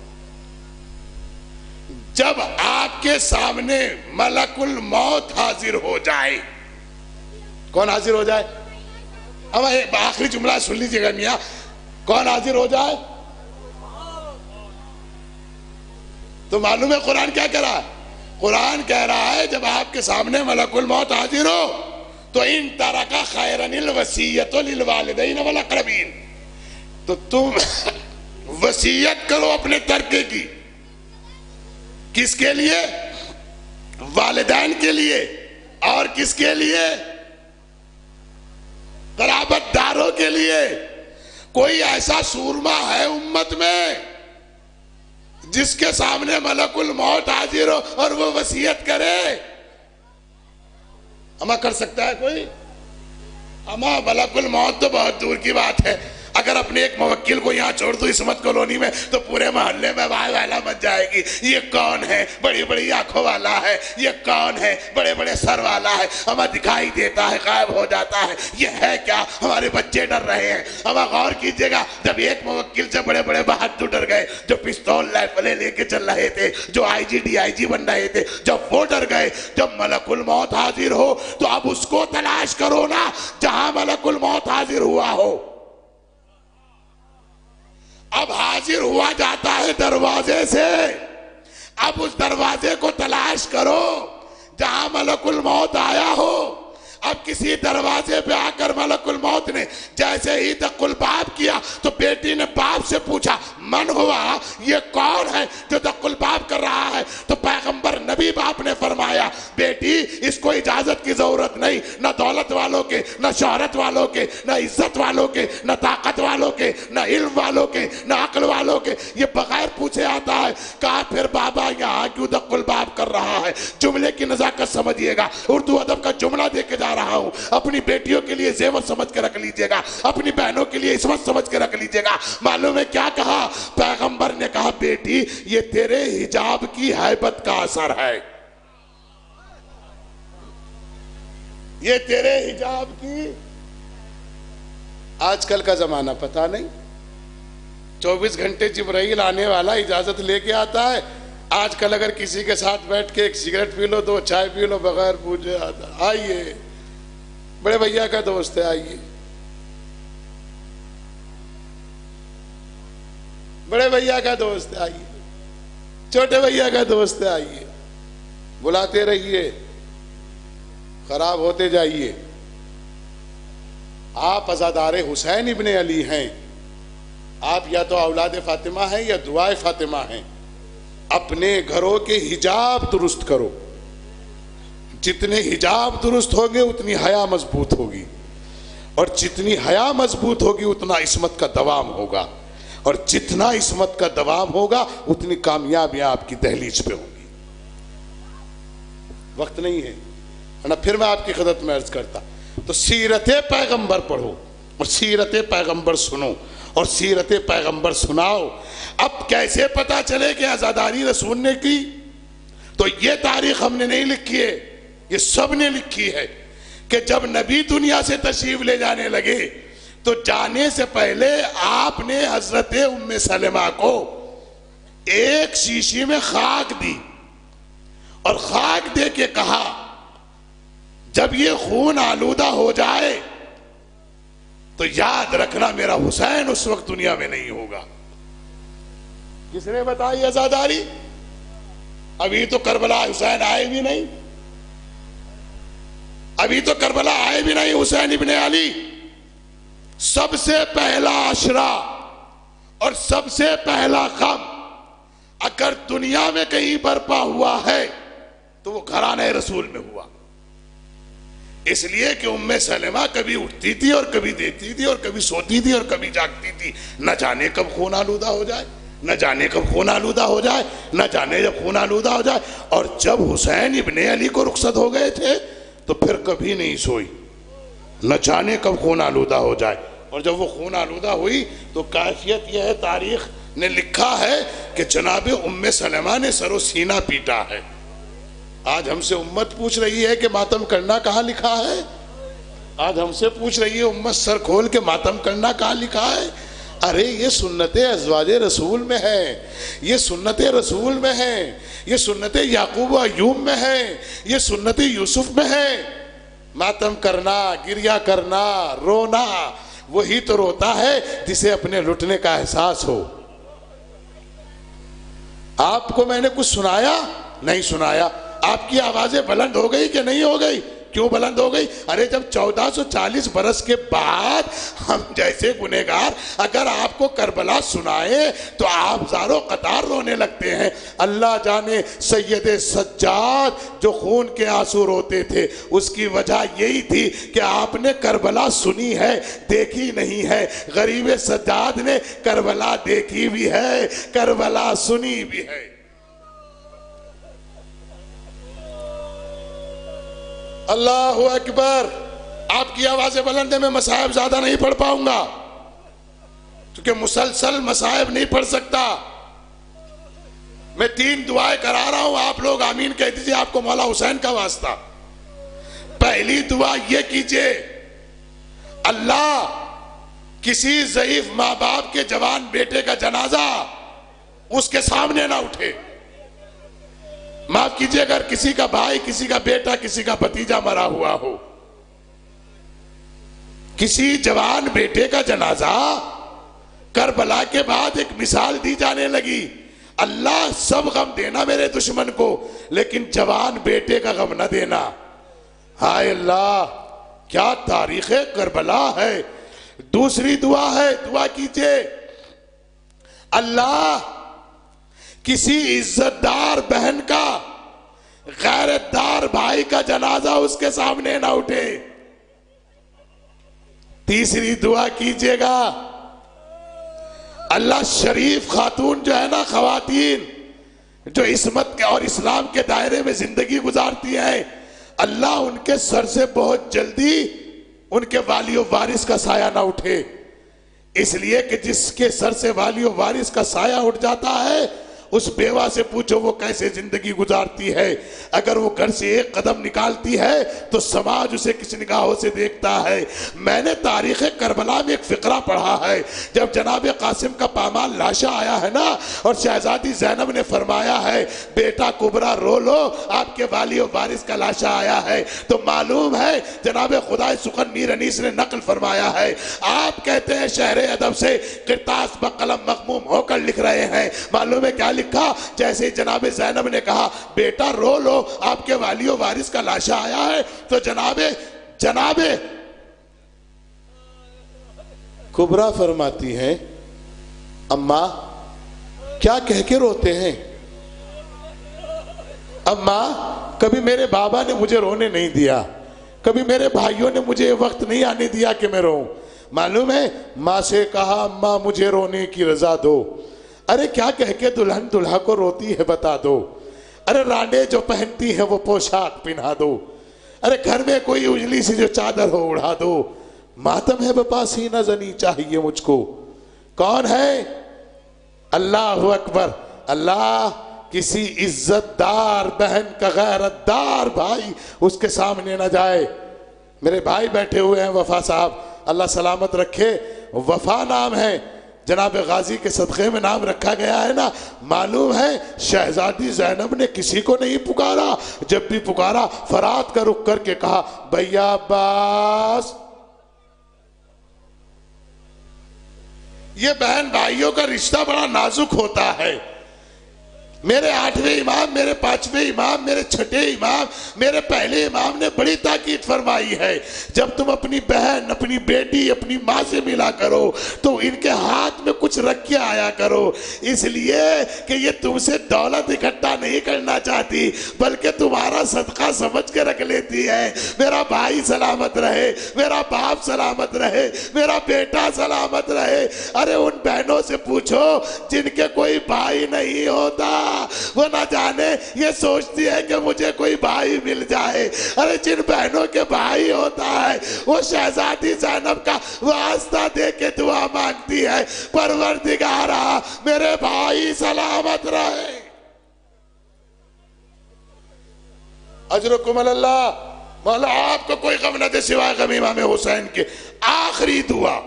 جب آپ کے سامنے ملک الموت حاضر ہو جائے۔ کون حاضر ہو جائے؟ اب آخری جملہ سن لیجئے گا میاں، کون حاضر ہو جائے؟ تو معلوم ہے قرآن کیا کہہ رہا ہے؟ قرآن کہہ رہا ہے جب آپ کے سامنے ملک الموت حاضر ہو تو ان ترک خیرن الوصیۃ للوالدین والاقربین، تو تم وصیت کرو اپنے ترکے کی۔ کس کے لیے؟ والدین کے لیے۔ اور کس کے لیے؟ قرابت داروں کے لیے۔ کوئی ایسا سورما ہے امت میں جس کے سامنے ملک الموت حاضر ہو اور وہ وصیت کرے؟ اما کر سکتا ہے کوئی؟ اما ملک الموت تو بہت دور کی بات ہے۔ اگر اپنے ایک موکل کو یہاں چھوڑ دو عصمت کالونی میں تو پورے محلے میں واہ والا مچ جائے گی۔ یہ کون ہے؟ بڑی بڑی آنکھوں والا ہے۔ یہ کون ہے؟ بڑے بڑے سر والا ہے۔ ہمیں دکھائی دیتا ہے، غائب ہو جاتا ہے۔ یہ ہے کیا؟ ہمارے بچے ڈر رہے ہیں۔ ہمیں غور کیجئے گا، جب ایک موکل سے بڑے بڑے بہادر ڈر گئے، جو پستول رائفلیں لے کے چل رہے تھے، جو آئی جی ڈی آئی جی بن رہے تھے، جب وہ ڈر گئے، جب ملک الموت حاضر ہو تو اب اس کو تلاش کرو نا جہاں ملک الموت حاضر ہوا ہو۔ اب حاضر ہوا جاتا ہے دروازے سے، اب اس دروازے کو تلاش کرو جہاں ملک الموت آیا ہو۔ اب کسی دروازے پہ آ کر ملک الموت نے جیسے ہی دق الباب کیا تو بیٹی نے باپ سے پوچھا من ہوا، یہ کون ہے جو دق الباب کر رہا ہے؟ تو پیغمبر نبی باپ نے فرمایا بیٹی اس کو اجازت کی ضرورت نہیں، نہ دولت والوں کے، نہ شہرت والوں کے، نہ عزت والوں کے، نہ طاقت والوں کے، نہ علم والوں کے، نہ عقل والوں کے، یہ بغیر پوچھے آتا ہے۔ کہا پھر بابا یہاں کیوں دق الباب کر رہا ہے؟ جملے کی نزاکت سمجھیے گا، اردو ادب کا جملہ دے کے جا رہا ہوں، اپنی بیٹیوں کے لیے زیور سمجھ کے رکھ لیجئے گا، اپنی بہنوں کے لیے عصمت سمجھ کے رکھ لیجئے گا۔ معلوم ہے کیا کہا؟ پیغمبر نے کہا بیٹی یہ تیرے حجاب کی ہیبت کا اثر ہے، یہ تیرے حجاب کی۔ آج کل کا زمانہ پتہ نہیں، 24 گھنٹے جبرائیل آنے والا اجازت لے کے آتا ہے۔ آج کل اگر کسی کے ساتھ بیٹھ کے ایک سگریٹ پی لو، 2 چائے پی لو، بغیر پوچھے آتا آئیے بڑے بھیا کا دوست ہے، آئیے بڑے بھیا کا دوست ہے، آئیے چھوٹے بھیا کا دوست ہے، آئیے بلاتے رہیے، خراب ہوتے جائیے۔ آپ عزادار حسین ابن علی ہیں، آپ یا تو اولاد فاطمہ ہیں یا دعائے فاطمہ ہیں۔ اپنے گھروں کے حجاب درست کرو، جتنے حجاب درست ہوں گے اتنی حیا مضبوط ہوگی، اور جتنی حیا مضبوط ہوگی اتنا عصمت کا دوام ہوگا، اور جتنا عصمت کا دوام ہوگا اتنی کامیابیاں آپ کی دہلیز پہ ہوں گی۔ وقت نہیں ہے ورنہ پھر میں آپ کی خدمت میں عرض کرتا، تو سیرت پیغمبر پڑھو اور سیرت پیغمبر سنو اور سیرت پیغمبر سناؤ۔ اب کیسے پتا چلے کہ عزاداری رسول نے کی؟ تو یہ تاریخ ہم نے نہیں لکھی ہے، یہ سب نے لکھی ہے کہ جب نبی دنیا سے تشریف لے جانے لگے تو جانے سے پہلے آپ نے حضرت ام سلمہ کو ایک شیشی میں خاک دی اور خاک دے کے کہا جب یہ خون آلودہ ہو جائے تو یاد رکھنا میرا حسین اس وقت دنیا میں نہیں ہوگا۔ کس نے بتائی عزاداری؟ ابھی تو کربلا حسین آئے بھی نہیں، ابھی تو کربلا آئے بھی نہیں حسین ابن علی۔ سب سے پہلا عشرہ اور سب سے پہلا غم اگر دنیا میں کہیں برپا ہوا ہے تو وہ گھرانہ رسول میں ہوا، اس لیے کہ ام سلمہ کبھی اٹھتی تھی اور کبھی دیتی تھی اور کبھی سوتی تھی اور کبھی جاگتی تھی، نہ جانے کب خون آلودہ ہو جائے، نہ جانے کب خون آلودہ ہو جائے، نہ جانے جب خون آلودہ ہو جائے۔ اور جب حسین ابن علی کو رخصت ہو گئے تھے تو پھر کبھی نہیں سوئی، نہ جانے کب خون آلودہ ہو جائے۔ اور جب وہ خون آلودہ ہوئی تو کیفیت یہ ہے، تاریخ نے لکھا ہے کہ جناب ام سلمہ نے سر و سینہ پیٹا ہے۔ آج ہم سے امت پوچھ رہی ہے کہ ماتم کرنا کہاں لکھا ہے؟ آج ہم سے پوچھ رہی ہے امت سر کھول کے ماتم کرنا کہاں لکھا ہے؟ ارے یہ سنت ازواج رسول میں ہے، یہ سنت رسول میں ہے، یہ سنت یعقوب و ایوب میں ہے، یہ سنت یوسف میں ہے۔ ماتم کرنا، گریہ کرنا، رونا، وہی تو روتا ہے جسے اپنے لٹنے کا احساس ہو۔ آپ کو میں نے کچھ سنایا؟ نہیں سنایا۔ آپ کی آوازیں بلند ہو گئی کہ نہیں ہو گئی؟ کیوں بلند ہو گئی؟ ارے جب 1440 برس کے بعد ہم جیسے گنہگار اگر آپ کو کربلا سنائے تو آپ زاروں قطار رونے لگتے ہیں۔ اللہ جانے سید سجاد جو خون کے آنسو روتے تھے اس کی وجہ یہی تھی کہ آپ نے کربلا سنی ہے، دیکھی نہیں ہے۔ غریب سجاد نے کربلا دیکھی بھی ہے، کربلا سنی بھی ہے۔ اللہ اکبر۔ آپ کی آوازیں بلند ہے، میں مصائب زیادہ نہیں پڑھ پاؤں گا کیونکہ مسلسل مصائب نہیں پڑھ سکتا۔ میں 3 دعائیں کرا رہا ہوں، آپ لوگ آمین کہہ دیجئے، آپ کو مولا حسین کا واسطہ۔ پہلی دعا یہ کیجئے، اللہ کسی ضعیف ماں باپ کے جوان بیٹے کا جنازہ اس کے سامنے نہ اٹھے۔ معاف کیجئے اگر کسی کا بھائی، کسی کا بیٹا، کسی کا بھتیجا مرا ہوا ہو، کسی جوان بیٹے کا جنازہ کربلا کے بعد ایک مثال دی جانے لگی، اللہ سب غم دینا میرے دشمن کو لیکن جوان بیٹے کا غم نہ دینا۔ ہائے اللہ، کیا تاریخ کربلا ہے. دوسری دعا ہے, دعا کیجئے اللہ کسی عزت دار بہن کا, غیرت دار بھائی کا جنازہ اس کے سامنے نہ اٹھے. تیسری دعا کیجئے گا اللہ شریف خاتون جو ہے نا, خواتین جو عصمت کے اور اسلام کے دائرے میں زندگی گزارتی ہیں, اللہ ان کے سر سے بہت جلدی ان کے والی و وارث کا سایہ نہ اٹھے. اس لیے کہ جس کے سر سے والی و وارث کا سایہ اٹھ جاتا ہے, اس بیوہ سے پوچھو وہ کیسے زندگی گزارتی ہے. اگر وہ گھر سے ایک قدم نکالتی ہے تو سماج اسے کس نگاہوں سے دیکھتا ہے. میں نے تاریخ کربلا میں ایک فقرہ پڑھا ہے, جب جناب قاسم کا پامال لاشا آیا ہے نا, اور شہزادی زینب نے فرمایا ہے بیٹا کبرا رو لو, آپ کے والی و وارث کا لاشا آیا ہے, تو معلوم ہے جناب خدائے سخن میر انیس نے نقل فرمایا ہے, آپ کہتے ہیں شہر ادب سے کرتاس بقلم مغموم ہو کر لکھ رہے ہیں. معلوم ہے کیا لکھا؟ جیسے جناب زینب نے کہا بیٹا رو لو, آپ کے والی و وارث کا لاشا آیا ہے, تو جناب کبرا فرماتی ہیں اماں کیا کہہ کے روتے ہیں؟ اماں کبھی میرے بابا نے مجھے رونے نہیں دیا, کبھی میرے بھائیوں نے مجھے وقت نہیں آنے دیا کہ میں روؤں. معلوم ہے ماں سے کہا اماں مجھے رونے کی رضا دو. ارے کیا کہہ کے دلہن دلہا کو روتی ہے بتا دو. ارے رانڈے جو پہنتی ہے وہ پوشاک پہنا دو. ارے گھر میں کوئی اجلی سی جو چادر ہو اڑا دو. ماتم ہے بپا سینہ زنی چاہیے مجھ کو. کون ہے؟ اللہ اکبر. اللہ کسی عزت دار بہن کا غیرت دار بھائی اس کے سامنے نہ جائے. میرے بھائی بیٹھے ہوئے ہیں وفا صاحب, اللہ سلامت رکھے. وفا نام ہے, جناب غازی کے صدقے میں نام رکھا گیا ہے نا. معلوم ہے شہزادی زینب نے کسی کو نہیں پکارا, جب بھی پکارا فرات کا رخ کر کے کہا بھیا عباس. یہ بہن بھائیوں کا رشتہ بڑا نازک ہوتا ہے. میرے 8ویں امام, میرے 5ویں امام, میرے 6ٹھے امام, میرے پہلے امام نے بڑی تاکید فرمائی ہے جب تم اپنی بہن, اپنی بیٹی, اپنی ماں سے ملا کرو تو ان کے ہاتھ میں کچھ رکھ کے آیا کرو, اس لیے کہ یہ تم سے دولت اکٹھا نہیں کرنا چاہتی بلکہ تمہارا صدقہ سمجھ کے رکھ لیتی ہے. میرا بھائی سلامت رہے, میرا باپ سلامت رہے, میرا بیٹا سلامت رہے. ارے ان بہنوں سے پوچھو جن کے کوئی بھائی نہیں ہوتا, وہ نہ جانے یہ سوچتی ہے کہ مجھے کوئی بھائی مل جائے. ارے جن بہنوں کے بھائی ہوتا ہے وہ شہزادی زینب کا واسطہ دے کے دعا مانگتی ہے پروردگارا میرے بھائی سلامت رہے. اجرکم اللہ. مولا آپ کو کوئی غم نہ دے سوائے غم امام حسین کے. آخری دعا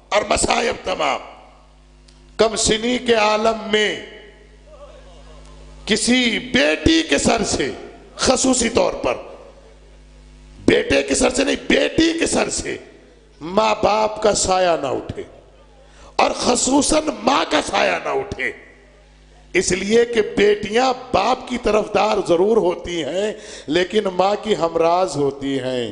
اور مصائب تمام. کم سنی کے عالم میں کسی بیٹی کے سر سے, خصوصی طور پر بیٹے کے سر سے نہیں, بیٹی کے سر سے ماں باپ کا سایہ نہ اٹھے, اور خصوصاً ماں کا سایہ نہ اٹھے. اس لیے کہ بیٹیاں باپ کی طرفدار ضرور ہوتی ہیں لیکن ماں کی ہمراز ہوتی ہیں.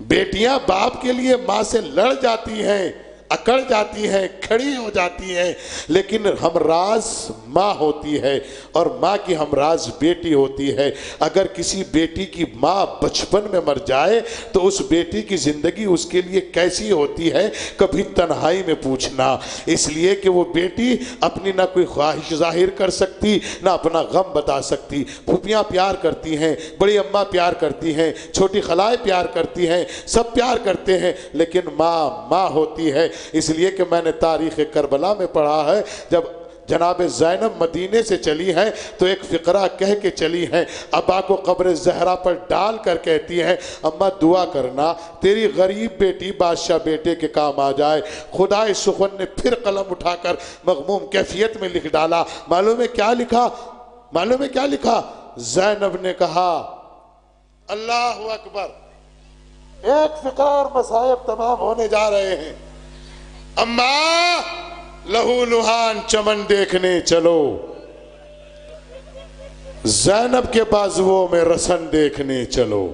بیٹیاں باپ کے لیے ماں سے لڑ جاتی ہیں, اکڑ جاتی ہیں, کھڑی ہو جاتی ہیں, لیکن ہمراز ماں ہوتی ہے اور ماں کی ہمراز بیٹی ہوتی ہے. اگر کسی بیٹی کی ماں بچپن میں مر جائے تو اس بیٹی کی زندگی اس کے لیے کیسی ہوتی ہے کبھی تنہائی میں پوچھنا. اس لیے کہ وہ بیٹی اپنی نہ کوئی خواہش ظاہر کر سکتی, نہ اپنا غم بتا سکتی. پھوپھیاں پیار کرتی ہیں, بڑی اماں پیار کرتی ہیں, چھوٹی خالائیں پیار کرتی ہیں, سب پیار کرتے ہیں, لیکن ماں ہوتی ہے. اس لیے کہ میں نے تاریخ کربلا میں پڑھا ہے جب جناب زینب مدینے سے چلی ہیں تو ایک فقرہ کہہ کے چلی ہیں. ابا کو قبر زہرا پر ڈال کر کہتی ہیں اماں دعا کرنا تیری غریب بیٹی بادشاہ بیٹے کے کام آ جائے. خدائے سخن نے پھر قلم اٹھا کر مغموم کیفیت میں لکھ ڈالا. معلوم ہے کیا لکھا؟ زینب نے کہا اللہ اکبر. ایک فقرہ اور مصائب تمام ہونے جا رہے ہیں. اماں لہو لہان چمن دیکھنے چلو, زینب کے بازوؤں میں رسن دیکھنے چلو.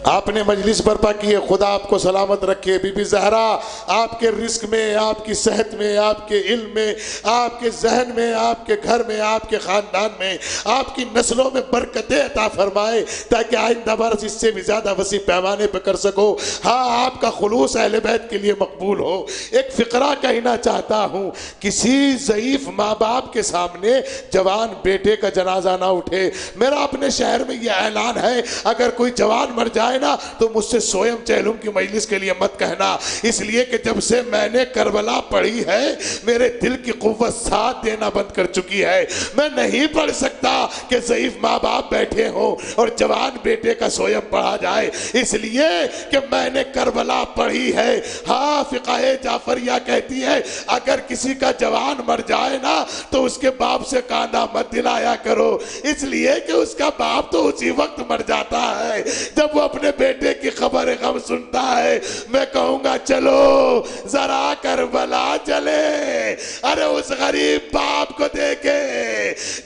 آپ نے مجلس برپا کی ہے، خدا آپ کو سلامت رکھے. بی بی زہرا آپ کے رزق میں، آپ کی صحت میں، آپ کے علم میں، آپ کے ذہن میں، آپ کے گھر میں، آپ کے خاندان میں، آپ کی نسلوں میں برکتیں عطا فرمائے تاکہ آئندہ برس اس سے بھی زیادہ وسیع پیمانے پہ کر سکو. ہاں آپ کا خلوص اہل بیت کے لیے مقبول ہو. ایک فقرہ کہنا چاہتا ہوں، کسی ضعیف ماں باپ کے سامنے جوان بیٹے کا جنازہ نہ اٹھے. میرا اپنے شہر میں یہ اعلان ہے، اگر کوئی جوان مر جائے نا تو مجھ سے سویم چہلم کی مجلس کے لیے مت کہنا، اس لیے کہ جب سے میں نے کربلا پڑھی ہے میرے دل کی قوت ساتھ دینا بند کر چکی ہے. میں نہیں پڑھ سکتا کہ ضعیف ماں باپ بیٹھے ہوں اور جوان بیٹے کا سویم پڑھا جائے، اس لیے کہ میں نے کربلا پڑھی ہے. ہاں فقہ جعفریہ کہتی ہے اگر کسی کا جوان مر جائے نا تو اس کے باپ سے کاندھا مت دلایا کرو، اس لیے کہ اس کا باپ تو اسی وقت مر جاتا ہے جب وہ اپنے بیٹے کی خبر غم سنتا ہے. میں کہوں گا چلو ذرا کربلا چلے. ارے اس غریب باپ کو دیکھے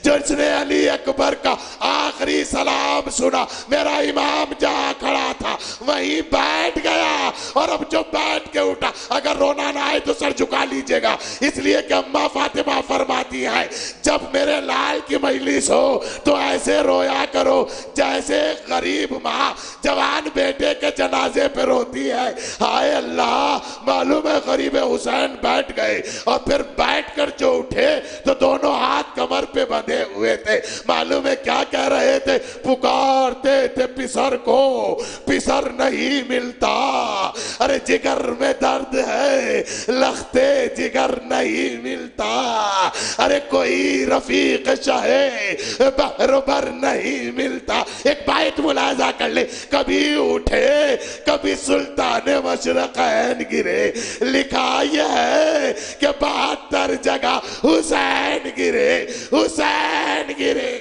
جس نے علی اکبر کا آخری سلام سنا. میرا امام جہاں کھڑا تھا وہیں بیٹھ گیا، اور اب جو بیٹھ کے اٹھا اگر رونا نہ آئے تو سر جھکا لیجئے گا، اس لیے کہ اماں فاطمہ فرماتی ہے جب میرے لال کی مجلس ہو تو ایسے رویا کرو جیسے غریب ماں جوان بیٹے کے جنازے پہ روتی ہے. ہائے اللہ، معلوم ہے غریب حسین بیٹھ گئے اور پھر بیٹھ کر جو اٹھے تو دونوں ہاتھ کمر پہ بندھے ہوئے تھے. معلوم ہے کیا کہہ رہے تھے؟ پکارتے تھے پسر کو، پسر نہیں ملتا. ارے جگر میں درد ہے، لختے جگر نہیں ملتا. ارے کوئی رفیق شاہ بحر بر نہیں ملتا. ایک بات ملاحظہ کر لے، کبھی اٹھے کبھی سلطان مشرقین گرے. لکھا یہ ہے کہ 72 جگہ حسین گرے، حسین گرے.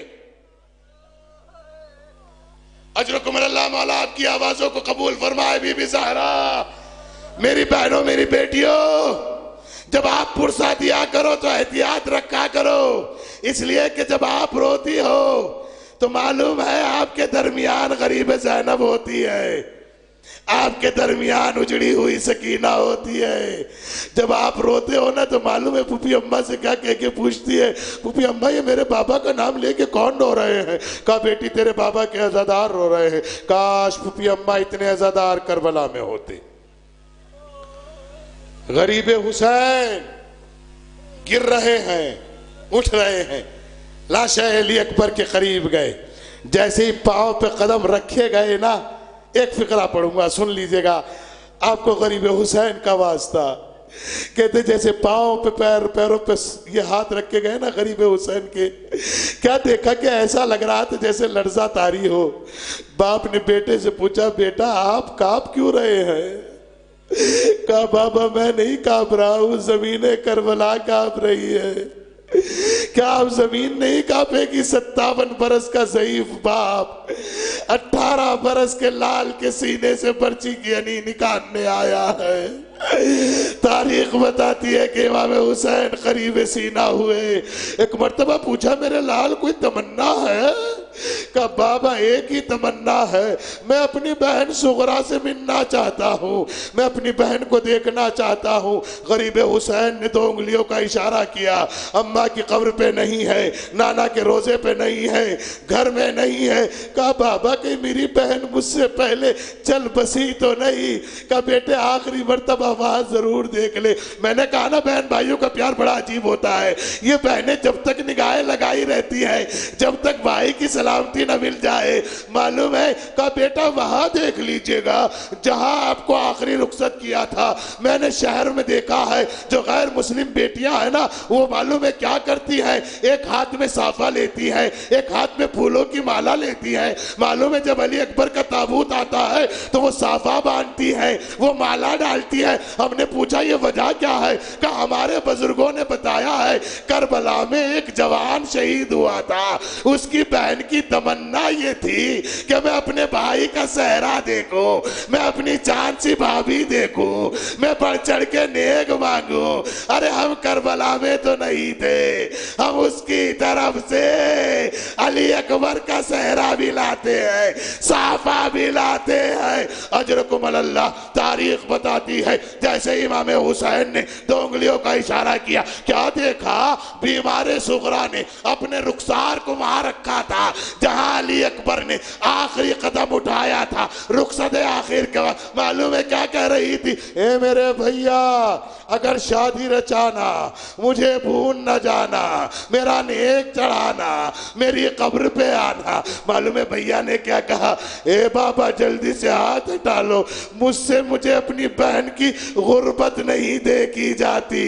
اجرکم اللہ، مولا آپ کی آوازوں کو قبول فرمائے. بی بی زہرا، میری بہنوں میری بیٹیوں، جب آپ پرسہ دیا کرو تو احتیاط رکھا کرو، اس لیے کہ جب آپ روتی ہو تو معلوم ہے آپ کے درمیان غریب زینب ہوتی ہے، آپ کے درمیان اجڑی ہوئی سکینہ ہوتی ہے. جب آپ روتے ہو نا تو معلوم ہے پھوپھی اماں سے کیا کہہ کے پوچھتی ہے، پھوپھی اماں یہ میرے بابا کا نام لے کے کون رو رہے ہیں؟ کہا بیٹی تیرے بابا کے عزادار رو رہے ہیں. کاش پھوپھی اماں اتنے عزادار کربلا میں ہوتے. غریب حسین گر رہے ہیں، اٹھ رہے ہیں. لاشِ علی اکبر کے قریب گئے، جیسے ہی پاؤں پہ قدم رکھے گئے نا، ایک فقرہ پڑھوں گا سن لیجئے گا آپ کو غریب حسین کا واسطہ. کہتے جیسے پاؤں پہ پیروں پہ یہ ہاتھ رکھے گئے نا غریب حسین کے، کیا دیکھا کہ ایسا لگ رہا تھا جیسے لرزہ طاری ہو. باپ نے بیٹے سے پوچھا بیٹا آپ کانپ کیوں رہے ہیں؟ کہا بابا میں نہیں کانپ رہا ہوں، زمین کربلا کانپ رہی ہے. کیا آپ زمین نہیں کانپے گی؟ 57 برس کا ضعیف باپ 18 برس کے لال کے سینے سے برچی کی انی نکالنے آیا ہے. تاریخ بتاتی ہے کہ امام حسین قریب سینہ ہوئے. ایک مرتبہ پوچھا میرے لال کوئی تمنا ہے؟ کہا بابا ایک ہی تمنا ہے، میں اپنی بہن صغرا سے ملنا چاہتا ہوں، میں اپنی بہن کو دیکھنا چاہتا ہوں. غریب حسین نے 2 انگلیوں کا اشارہ کیا. اماں کی قبر پہ نہیں ہے، نانا کے روزے پہ نہیں ہے، گھر میں نہیں ہے. کہا بابا کہ میری بہن مجھ سے پہلے چل بسی تو نہیں؟ کہا بیٹے آخری مرتبہ وہاں ضرور دیکھ لے. میں نے کہا نا بہن بھائیوں کا پیار بڑا عجیب ہوتا ہے. یہ بہنیں جب تک نگاہیں لگائی رہتی ہیں جب تک بھائی کی سلامتی نہ مل جائے. معلوم ہے کہا بیٹا وہاں دیکھ لیجئے گا جہاں آپ کو آخری رخصت کیا تھا. میں نے شہر میں دیکھا ہے جو غیر مسلم بیٹیاں ہیں نا وہ معلوم ہے کیا کرتی ہیں، ایک ہاتھ میں صافہ لیتی ہیں، ایک ہاتھ میں پھولوں کی مالا لیتی ہیں. معلوم ہے جب علی اکبر کا تابوت آتا ہے تو وہ صافہ باندھتی ہے، وہ مالا ڈالتی ہے. ہم نے پوچھا یہ وجہ کیا ہے؟ کہ ہمارے بزرگوں نے بتایا ہے کربلا میں ایک جوان شہید ہوا تھا، اس کی بہن کی تمنا یہ تھی کہ میں اپنے بھائی کا صحرا دیکھوں، میں اپنی چاند سی بھابھی دیکھوں، میں بڑھ چڑھ کے نیک مانگوں. ارے ہم کربلا میں تو نہیں تھے، ہم اس کی طرف سے علی اکبر کا صحرا بھی لاتے ہیں، صحافہ بھی لاتے ہیں۔ اجرکم اللہ، تاریخ بتاتی ہے جیسے امام حسین نے 2 انگلیوں کا اشارہ کیا، کیا دیکھا؟ بیمار صغرا نے اپنے رخسار کو وہاں رکھا تھا جہاں علی اکبر نے آخری قدم اٹھایا تھا رخصت آخر کے وقت۔ معلوم ہے کیا کہہ رہی تھی؟ اے میرے بھیا، اگر شادی رچانا، مجھے بھون نہ جانا، میرا نیک چڑھانا، میری قبر پہ آنا۔ معلوم ہے بھیا نے کیا کہا؟ اے بابا جلدی سے ہاتھ ہٹا لو، مجھ سے مجھے اپنی بہن کی غربت نہیں دیکھی جاتی۔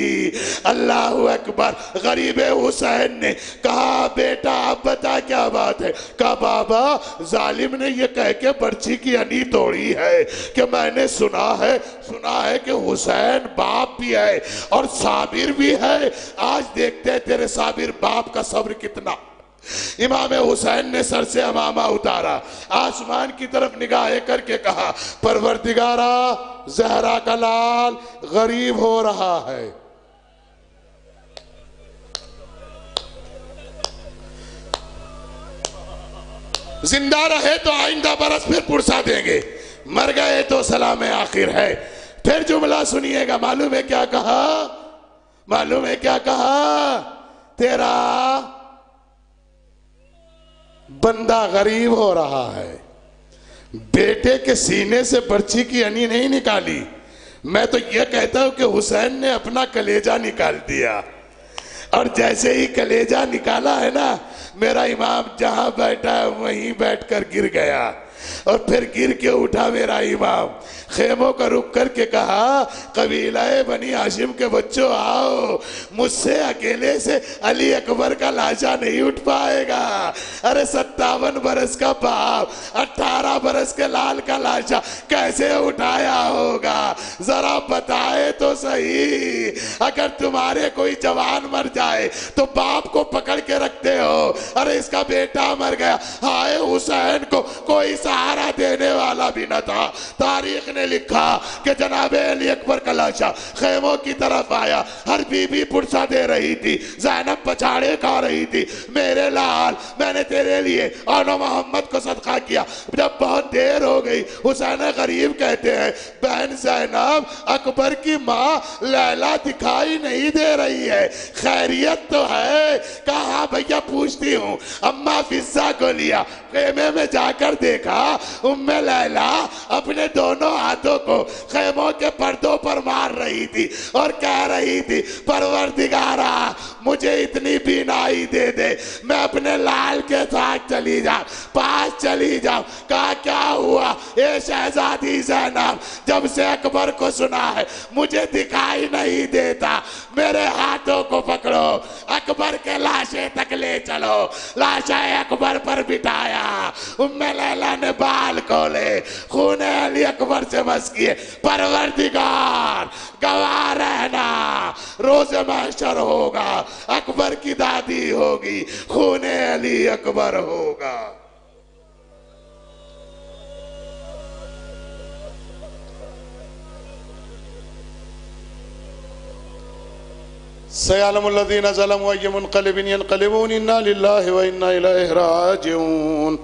اللہ اکبر۔ غریب حسین نے کہا بیٹا اب بتا کیا بات ہے؟ کہا بابا ظالم نے یہ کہہ کے برچھی کی انی توڑی ہے کہ میں نے سنا ہے کہ حسین باپ بھی ہے اور صابر بھی ہے۔ آج دیکھتے ہیں تیرے صابر باپ کا صبر کتنا۔ امام حسین نے سر سے امامہ اتارا، آسمان کی طرف نگاہیں کر کے کہا پروردگارا زہرا کا لال غریب ہو رہا ہے۔ زندہ رہے تو آئندہ برس پھر پرسا دیں گے، مر گئے تو سلام آخر ہے۔ پھر جملہ سنیے گا، معلوم ہے کیا کہا؟ معلوم ہے کیا کہا؟ تیرا بندہ غریب ہو رہا ہے۔ بیٹے کے سینے سے برچھی کی انی نہیں نکالی، میں تو یہ کہتا ہوں کہ حسین نے اپنا کلیجہ نکال دیا، اور جیسے ہی کلیجہ نکالا ہے نا، میرا امام جہاں بیٹھا ہے وہیں بیٹھ کر گر گیا، اور پھر گر کے اٹھا میرا امام، خیموں کا رک کر کے کہا قبیلہ بنی ہاشم کے بچوں آؤ، مجھ سے اکیلے سے علی اکبر کا لاشا نہیں اٹھ پائے گا۔ ارے 57 برس کا باپ 18 برس کے لال کا لاشا کیسے اٹھایا ہوگا؟ ذرا بتائے تو صحیح۔ اگر تمہارے کوئی جوان مر جائے تو باپ کو پکڑ کے رکھتے ہو، ارے اس کا بیٹا مر گیا، ہائے حسین کو کوئی سہارا دینے والا بھی نہ تھا۔ تاریخ نے لکھا کہ جناب علی اکبر کا لاشا خیموں کی طرف آیا، ہر بی بی پرسا دے رہی تھی، زینب پچھاڑے کھا رہی تھی، میرے لال میں نے تیرے لیے آن محمد کو صدقہ کیا۔ جب بہت دیر ہو گئی، حسین غریب کہتے ہیں بہن زینب اکبر کی ماں لیلا دکھائی نہیں دے رہی ہے، خیریت تو ہے؟ کہا بھیا پوچھتی ہوں۔ اماں فضہ کو لیا، خیمے میں جا کر دیکھا ام لیلا اپنے دونوں ہاتھوں کو خیموں کے پردوں پر مار رہی تھی اور کہہ رہی تھی پروردگارا مجھے اتنی بینائی دے دے، میں اپنے لال کے ساتھ چلی جاؤں، پاس چلی جاؤں۔ کہا کیا ہوا؟ اے شہزادی زینب جب سے اکبر کو سنا ہے مجھے دکھائی نہیں دیتا، میرے ہاتھوں کو پکڑو، اکبر کے لاشے تک لے چلو۔ لاشا اکبر پر بٹھایا، ام لیلا نے بال کھولے، خون علی اکبر سے بس کیے، پروردگار گواہ رہنا روز محشر ہوگا، اکبر کی دادی ہوگی، خون علی اکبر ہوگا۔ سيعلم الذين ظلموا أي منقلب ينقلبون إنا لله وإنا إليه راجعون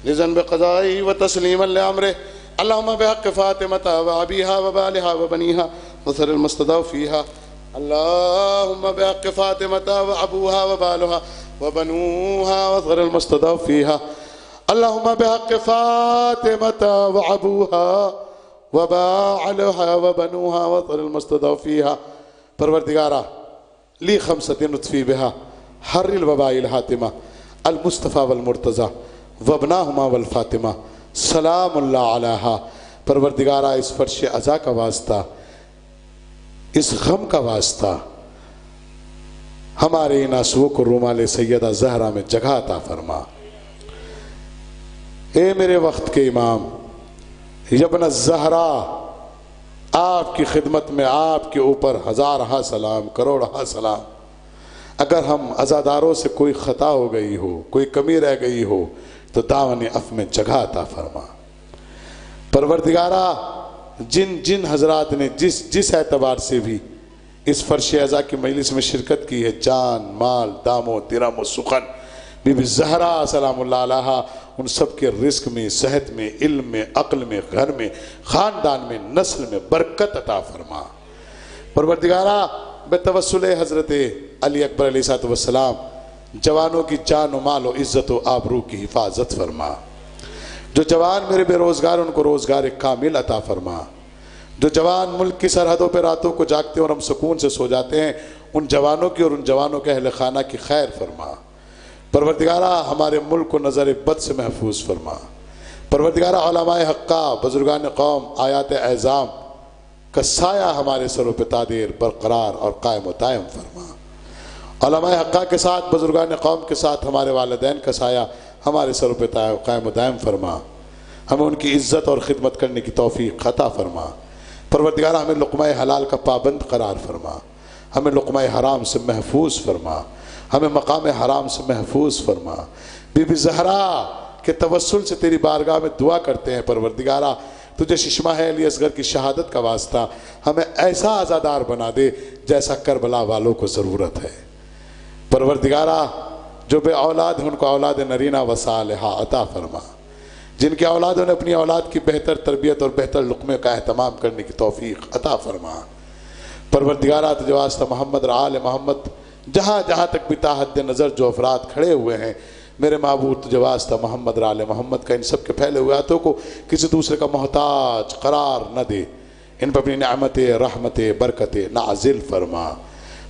لذنب قضائه وتسليما لأمره اللهم بحق فاطمة وأبيها وبالها وبنيها وثر المستضعف فيها اللهم بحق فاطمة وأبوها وبالها وبنوها وثر المستضعف فيها اللهم بحق فاطمة وأبوها وبالها وبنوها وثر المستضعف فيها پروردگارا لی خمسة نطفی بها حر الوباء الحاتمة المصطفى والمرتضى وابناهما والفاطمة سلام اللہ علیہا۔ پروردگارہ اس فرش عزا کا واسطہ، اس غم کا واسطہ ہمارے ان آنسوؤں کو رومال سیدہ زہرا میں جگہ عطا فرما۔ اے میرے وقت کے امام ابن الزہرا، آپ کی خدمت میں آپ کے اوپر ہزارہا سلام، کروڑہا سلام۔ اگر ہم عزاداروں سے کوئی خطا ہو گئی ہو، کوئی کمی رہ گئی ہو تو دامن عفو میں جگہ عطا فرما۔ پروردگارہ جن حضرات نے جس اعتبار سے بھی اس فرش عزا کی مجلس میں شرکت کی ہے، جان مال دام و درم و سخن بی بی زہرا سلام اللہ علیہ، ان سب کے رزق میں، صحت میں، علم میں، عقل میں، گھر میں، خاندان میں، نسل میں برکت عطا فرما۔ پروردگارہ بتوسل حضرت علی اکبر علیہ السلام جوانوں کی جان و مال و عزت و آبرو کی حفاظت فرما۔ جو جوان میرے بے روزگار ان کو روزگار کامل عطا فرما۔ جو جوان ملک کی سرحدوں پہ راتوں کو جاگتے ہیں اور ہم سکون سے سو جاتے ہیں، ان جوانوں کی اور ان جوانوں کے اہل خانہ کی خیر فرما۔ پروردگارہ ہمارے ملک کو نظر بد سے محفوظ فرما۔ پروردگارہ علماء حقہ، بزرگان قوم، آیات اعظام کا سایہ ہمارے سروں پہ تادیر برقرار اور قائم و دائم فرما۔ علماء حقہ کے ساتھ، بزرگان قوم کے ساتھ ہمارے والدین کا سایہ ہمارے سروں پہ قائم و دائم فرما۔ ہمیں ان کی عزت اور خدمت کرنے کی توفیق عطا فرما۔ پروردگارہ ہمیں لقمہ حلال کا پابند قرار فرما۔ ہمیں لقمہ حرام سے محفوظ فرما۔ ہمیں مقام حرام سے محفوظ فرما۔ بی بی زہرا کے توسل سے تیری بارگاہ میں دعا کرتے ہیں پروردگارہ، تجھے ششمہ علی اصغر کی شہادت کا واسطہ ہمیں ایسا عزادار بنا دے جیسا کربلا والوں کو ضرورت ہے۔ پروردگارہ جو بے اولاد ہیں ان کو اولاد نرینہ و صالحہ عطا فرما۔ جن کے اولادوں نے اپنی اولاد کی بہتر تربیت اور بہتر لقمے کا اہتمام کرنے کی توفیق عطا فرما۔ پروردگارہ تجھے واسطہ محمد اور آل محمد جہاں جہاں تک بھی تحت نظر جو افراد کھڑے ہوئے ہیں، میرے معبود تجھے واسطہ محمد اور آل محمد کا ان سب کے پھیلے ہوئے ہاتھوں کو کسی دوسرے کا محتاج قرار نہ دے، ان پر اپنی نعمت رحمت برکت نازل فرما۔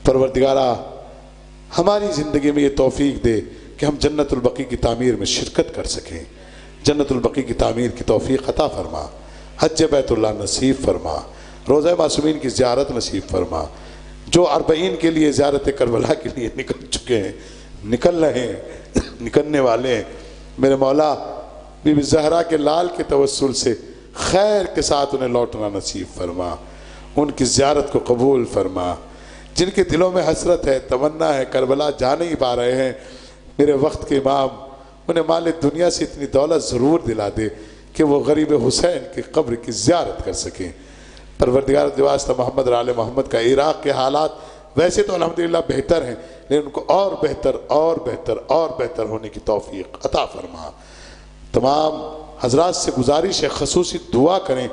پروردگارہ ہماری زندگی میں یہ توفیق دے کہ ہم جنت البقیع کی تعمیر میں شرکت کر سکیں۔ جنت البقیع کی تعمیر کی توفیق عطا فرما۔ حج بیت اللہ نصیب فرما۔ روضہ معصومین کی زیارت نصیب فرما۔ جو 40 کے لیے زیارت کربلا کے لیے نکل چکے ہیں، نکل رہے ہیں، نکلنے والے ہیں، میرے مولا بی بی زہرا کے لال کے توسل سے خیر کے ساتھ انہیں لوٹنا نصیب فرما۔ ان کی زیارت کو قبول فرما۔ جن کے دلوں میں حسرت ہے، تمنا ہے، کربلا جا نہیں پا رہے ہیں، میرے وقت کے امام انہیں مال دنیا سے اتنی دولت ضرور دلا دے کہ وہ غریب حسین کی قبر کی زیارت کر سکیں۔ پروردگار تجھے واسطہ محمد اور آل محمد کا عراق کے حالات ویسے تو الحمدللہ بہتر ہیں، لیکن ان کو اور بہتر اور بہتر اور بہتر ہونے کی توفیق عطا فرما۔ تمام حضرات سے گزارش ہے خصوصی دعا کریں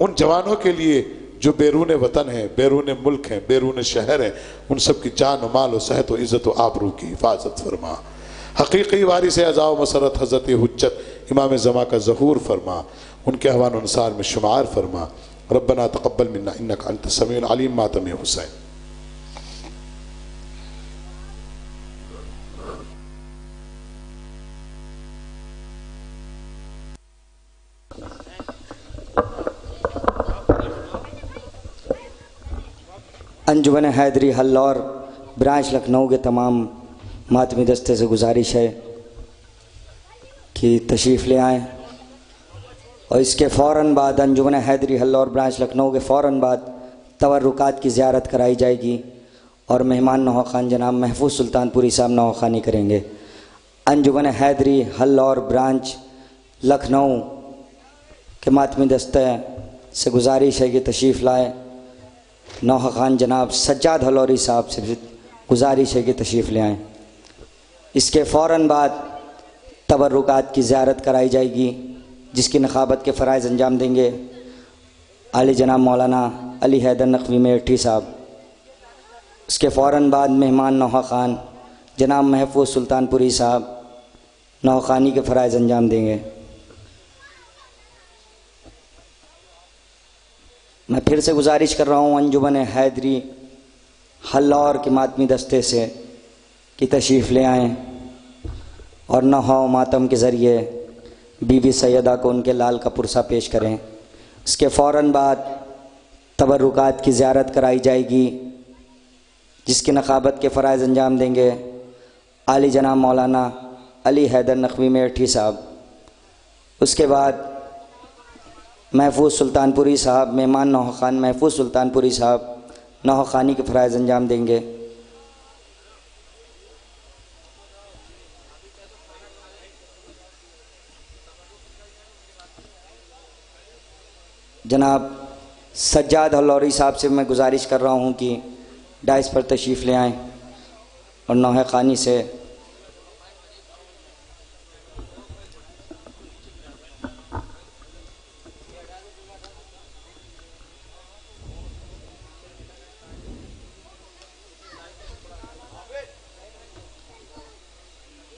ان جوانوں کے لیے جو بیرون وطن ہیں، بیرون ملک ہیں، بیرون شہر ہیں، ان سب کی جان و مال و صحت و عزت و آبرو کی حفاظت فرما۔ حقیقی وارث عزا و مسرت حضرت حجت امام زمان کا ظہور فرما، ان کے احوان و انصار میں شمار فرما۔ ربنا تقبل منا انک انت السمیع العلیم ماتم حسین۔ انجمن حیدری ہلور برانچ لکھنؤ کے تمام ماتمی دستے سے گزارش ہے کہ تشریف لے آئیں، اور اس کے فوراً بعد انجمن حیدری ہلور برانچ لکھنؤ کے فوراً بعد تبرکات کی زیارت کرائی جائے گی اور مہمان نوح خان جناب محفوظ سلطان پوری صاحب نوح خانی کریں گے۔ انجمن حیدری ہلور برانچ لکھنؤ کے ماتمی دستے سے گزارش ہے کہ تشریف لائیں۔ نوح خان جناب سجاد ہلوری صاحب سے گزارش ہے کہ تشریف لے آئیں۔ اس کے فوراً بعد تبرکات کی زیارت کرائی جائے گی جس کی نخابت کے فرائض انجام دیں گے عالی جناب مولانا علی حیدر نقوی میٹھی صاحب۔ اس کے فوراً بعد مہمان نوح خان جناب محفوظ سلطان پوری صاحب نوح خانی کے فرائض انجام دیں گے۔ میں پھر سے گزارش کر رہا ہوں انجمن حیدری ہلور کے ماتمی دستے سے کہ تشریف لے آئیں اور نوح و ماتم کے ذریعے بی بی سیدہ کو ان کے لال کا پرسہ پیش کریں۔ اس کے فوراً بعد تبرکات کی زیارت کرائی جائے گی جس کی نخابت کے فرائض انجام دیں گے عالی جناب مولانا علی حیدر نقوی میٹھی صاحب۔ اس کے بعد محفوظ سلطان پوری صاحب، مہمان نوح خان محفوظ سلطان پوری صاحب نوح خانی کے فرائض انجام دیں گے۔ جناب سجاد ہلوری صاحب سے میں گزارش کر رہا ہوں کہ ڈائس پر تشریف لے آئیں اور نوح خانی سے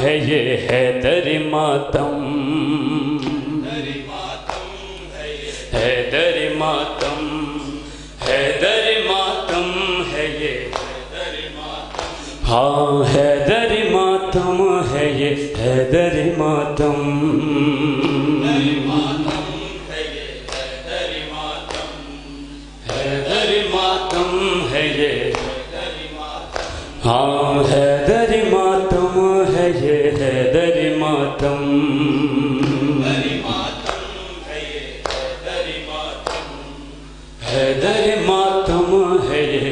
ہے یہ حیدر ماتم، حیدر ماتم، حیدر ماتم ہے یہ، ہاں حیدر ماتم ہے یہ، حیدر ماتم، حیدر ماتم ہے یہ، ہاں حیدر ماتم ہے یہ، حیدر ماتم، حیدر ماتم ہے یہ،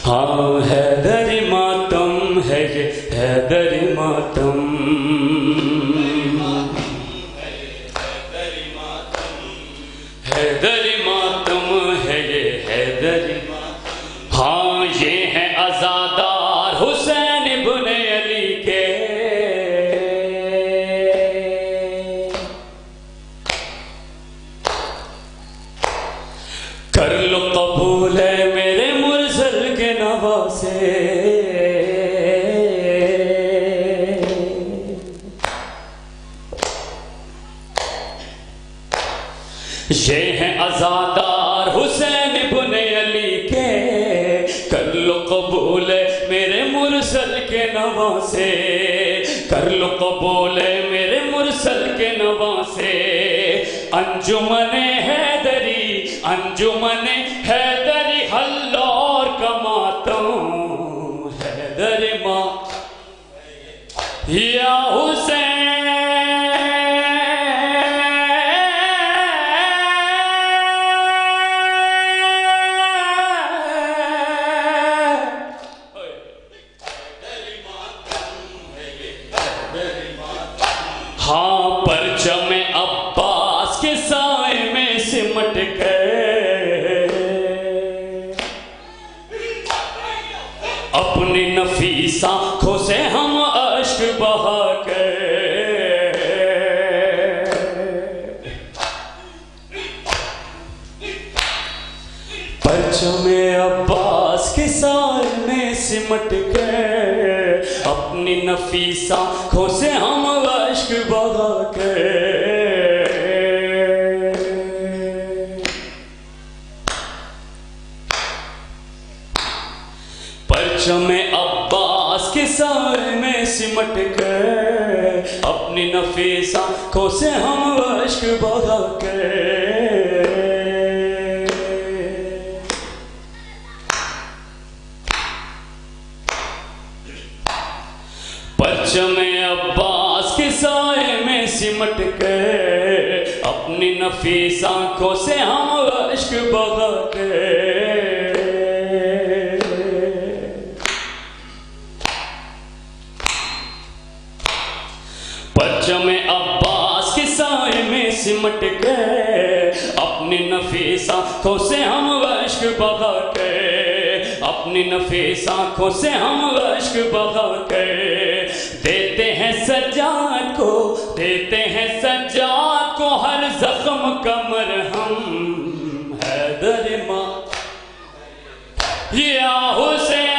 ہاں حیدر ماتم ہے یہ، حیدر ماتم، حیدر ماتم ہے یہ، حیدر، ہاں یہ ہے عزادار حسین ابن علی کے، کر لو قبول ہے میرے مرسل کے نواسے، یہ ہیں عزادار حسین ابن علی کے، کر لو قبول میرے مرسل کے نواسے، کر لو قبول میرے مرسل کے نواسے، انجمن حیدری، انجمن حیدری ہلور کا ماتم، حیدر ماتم یا حسین، ہاں پرچم عباس کے سائے میں سمٹ گئے، اپنی نفیس آنکھوں سے ہم اشک بہا گئے، پرچم عباس کے سائے میں سمٹ گئے، اپنی نفیس آنکھوں سے ہم اشک بہا گئے، پرچم عباس کے سائے میں سمٹ گئے، اپنی نفیس آنکھوں سے ہم اشک بہا گئے، پرچم عباس کے سائے میں سمٹ گئے، اپنی نفیس آنکھوں سے ہم اشک بہا گئے، پرچم عباس کے سائے میں سمٹ گئے، اپنی نفیس آنکھوں سے ہم اشک بہا گئے، اپنی نفیس آنکھوں سے ہم اشک بہا گئے، دیتے ہیں سجاد کو، دیتے ہیں سجاد کو ہر زخم کا مرہم، حیدر ماتم یا حسین،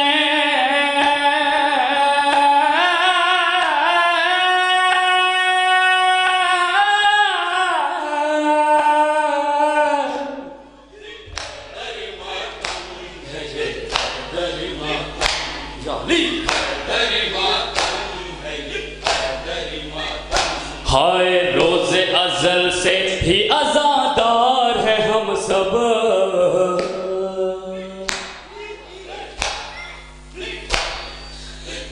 ہائے روز ازل سے ہی عزادار ہے ہم سب،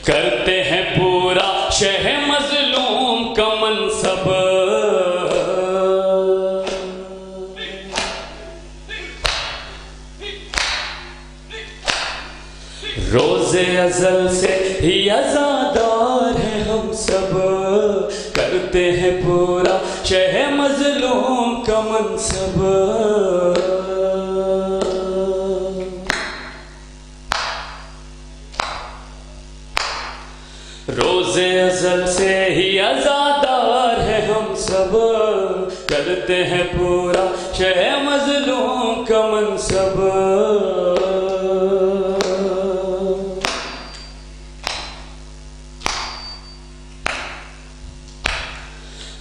کرتے ہیں پورا شہ مظلوم کا منصب، روز ازل سے ہی عزادار ہے ہم سب، کرتے ہیں پورا شہ مظلوم کا منصب، روز ازل سے ہی عزادار ہے ہم سب، کرتے ہیں پورا شہ مظلوم کا منصب،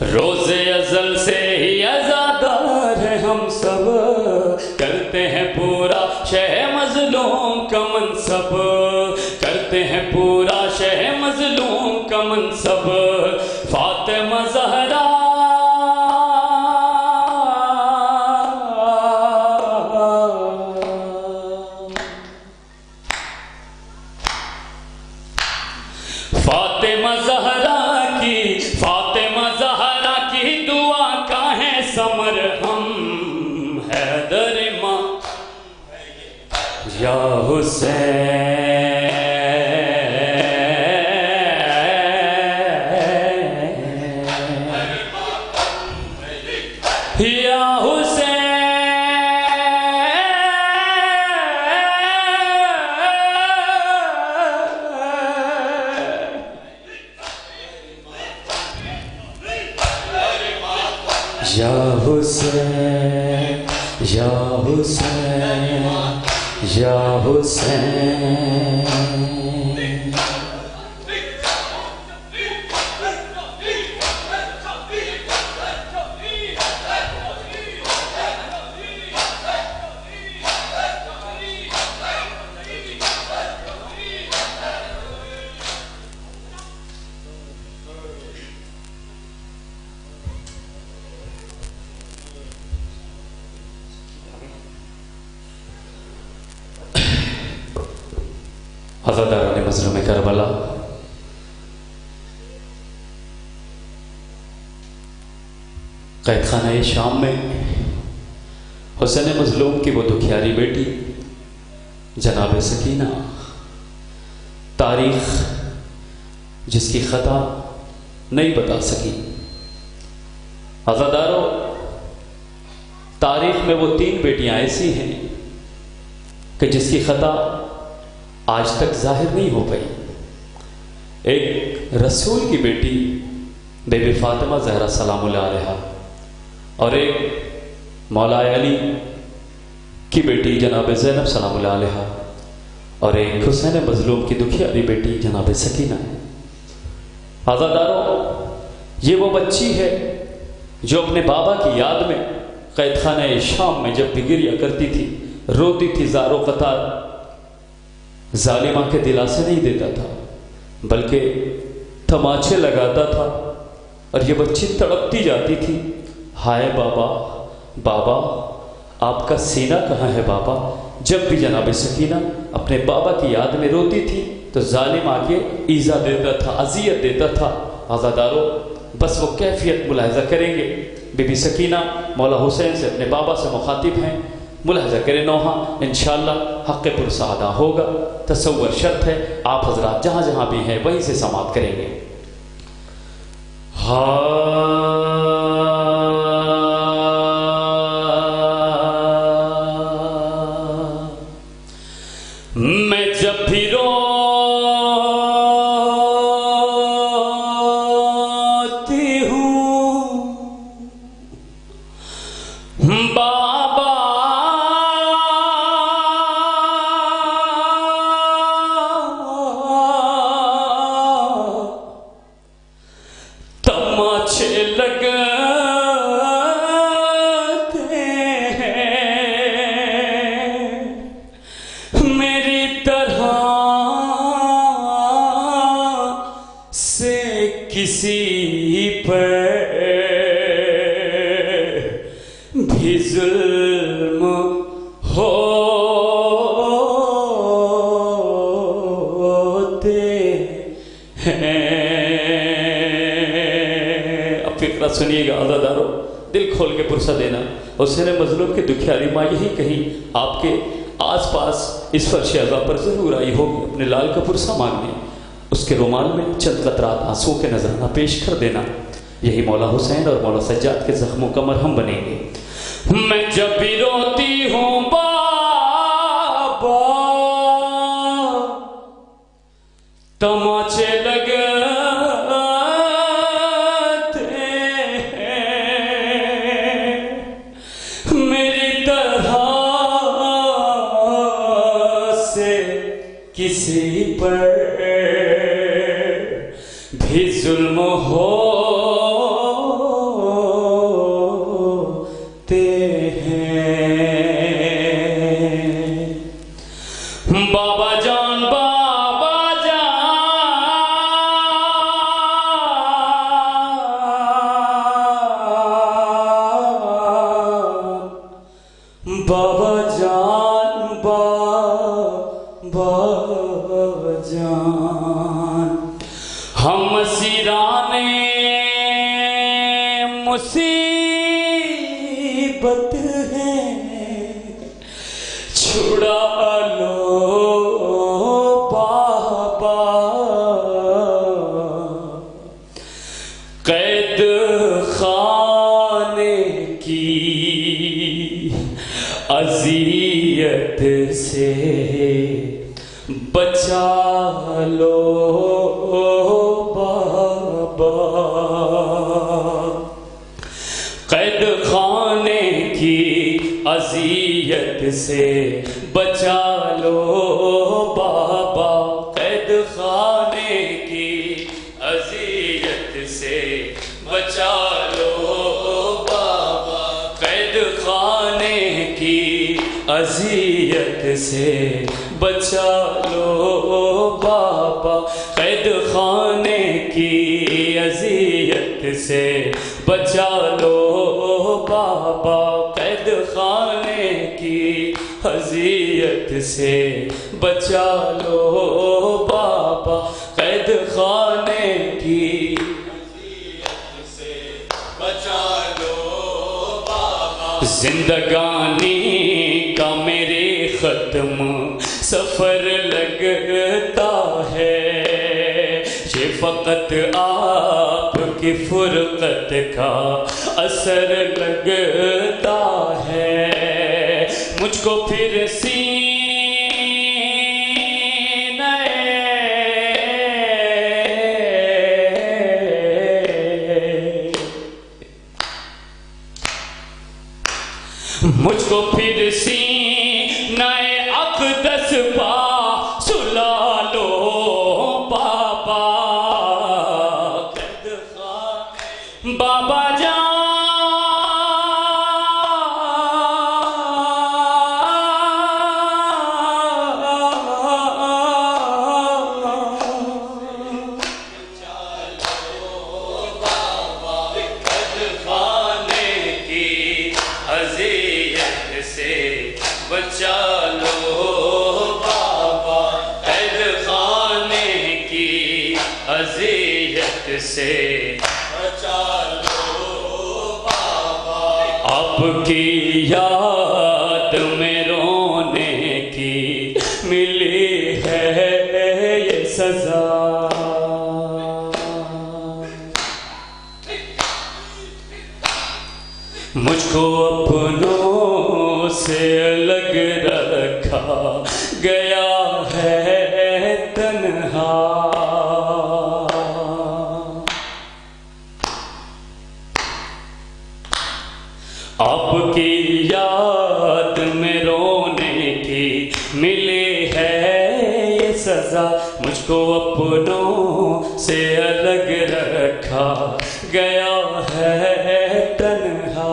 روز ازل سے ہی عزادار ہیں ہم سب، کرتے ہیں پورا شہ مظلوم کا منصب، کرتے ہیں پورا شہ مظلوم کا منصب۔ فاطمہ زہرا فاطمہ زہرا کی دعا کا ہے ثمر، ہم حیدر ماں یا حسین یا حسین یا حسین یا حسین یا حسین۔ عزاداران مظلوم کربلا، قید خانہ شام میں حسین مظلوم کی وہ دکھیاری بیٹی جناب سکینہ، تاریخ جس کی خطا نہیں بتا سکی۔ عزاداروں، تاریخ میں وہ 3 بیٹیاں ایسی ہیں کہ جس کی خطا آج تک ظاہر نہیں ہو پئی۔ ایک رسول کی بیٹی بی بی فاطمہ زہرا سلام اللہ علیہا، اور ایک مولا علی کی بیٹی جناب زینب سلام اللہ علیہا، اور ایک حسین مظلوم کی دکھیاری بیٹی جناب سکینہ۔ عزاداروں، یہ وہ بچی ہے جو اپنے بابا کی یاد میں قید خانہ شام میں جب بھی گریا کرتی تھی، روتی تھی، زار و قطار ظالمہ کے دلاسے نہیں دیتا تھا بلکہ تماچے لگاتا تھا، اور یہ بچی تڑپتی جاتی تھی، ہائے بابا بابا آپ کا سینہ کہاں ہے بابا۔ جب بھی جناب سکینہ اپنے بابا کی یاد میں روتی تھی تو ظالم آ کے ایذا دیتا تھا، اذیت دیتا تھا۔ عزاداروں، بس وہ کیفیت ملاحظہ کریں گے۔ بی بی سکینہ مولا حسین سے اپنے بابا سے مخاطب ہیں، ملاحظہ کریں نوحہ، انشاءاللہ حق پرسہ ادا ہوگا۔ تصور شرط ہے، آپ حضرات جہاں جہاں بھی ہیں وہیں سے سماعت کریں گے۔ میں جب بھی روتی ہوں بابا تماچے لگتے ہیں میری طرح سے کسی پر بھی ظلم ہوتے ہیں۔ اب فقرہ سنیے گا عزاداروں، دل کھول کے پرسہ دینا۔ حسین مظلوم کی دکھیاری ماں یہی کہیں آپ کے آس پاس اس فرش عزا پر ضرور آئی ہوگی اپنے لال کا پرسہ مانگنے، اس کے رومال میں چند قطرات آنسوں کے نذرانہ پیش کر دینا، یہی مولا حسین اور مولا سجاد کے زخموں کا مرہم بنیں گے۔ میں جب بھی روتی ہوں بابا تماچے لگتے ہیں میری طرح سے کسی پر بھی ظلم ہوتے سے بچا لو بابا، قید خانے کی اذیت سے بچا لو بابا، قید خانے کی اذیت سے بچا لو بابا، قید خانے کی اذیت سے بچا لو بابا، قید خانے کی اذیت سے بچا لو بابا، قید خانے کی اذیت سے بچا لو بابا، قید خانے کی اذیت سے بچا لو بابا، زندگانی کا میرے ختم سفر لگتا ہے، یہ فقط آپ کی فرقت کا اثر لگتا ہے، مجھ کو پھر مجھ کو پھر سینہ اقدس پا سلا لو بابا، بابا جان بچا لو بابا، قید خانے کی اذیت سے بچا لو بابا، آپ کی یاد میں رونے کی ملی ہے یہ سزا، مجھ کو اپنوں سے الگ رکھا گیا ہے تنہا، آپ کی یاد میں رونے کی ملی ہے یہ سزا، مجھ کو اپنوں سے الگ رکھا گیا ہے تنہا،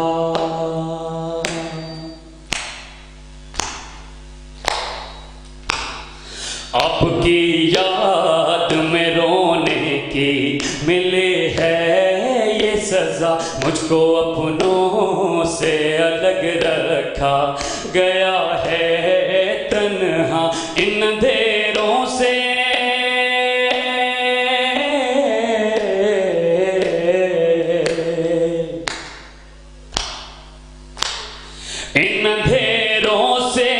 آپ کی یاد میں رونے کی ملی ہے یہ سزا، مجھ کو اپنوں سے الگ رکھا گیا ہے تنہا، ان اندھیروں سے ان اندھیروں سے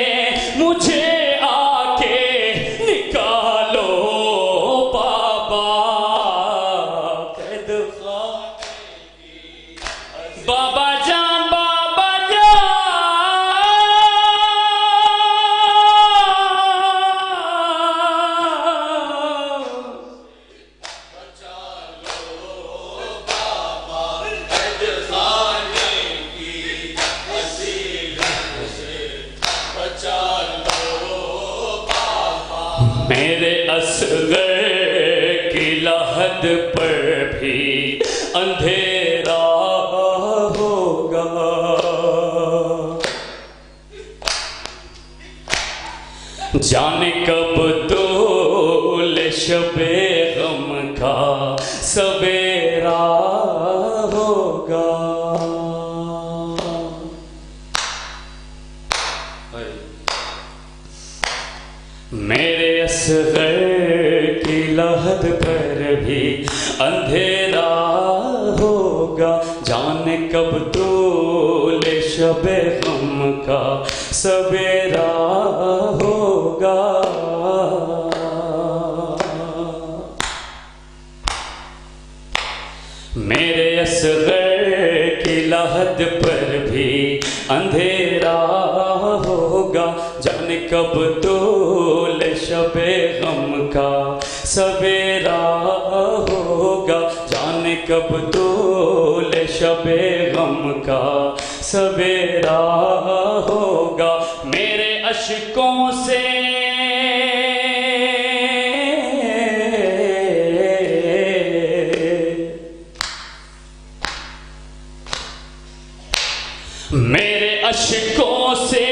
مجھے بابا جان بابا جان بچا لو بابا، قید خانے کی اذیت سے بچا لو بابا، میرے اصغر کی لحد پر بھی اندھیرا ہوگا، جانے کب طول شب غم کا سویرا ہوگا، میرے اصغر کی لحد پر بھی اندھیرا ہوگا، جانے کب طول شب غم کا سویرا ہوگا، میرے اصغر کی لحد پر بھی اندھیرا ہوگا، جانے کب طول شب غم کا سویرا ہوگا، جانے کب طول شب غم کا سویرا ہوگا، میرے اشکوں سے میرے اشکوں سے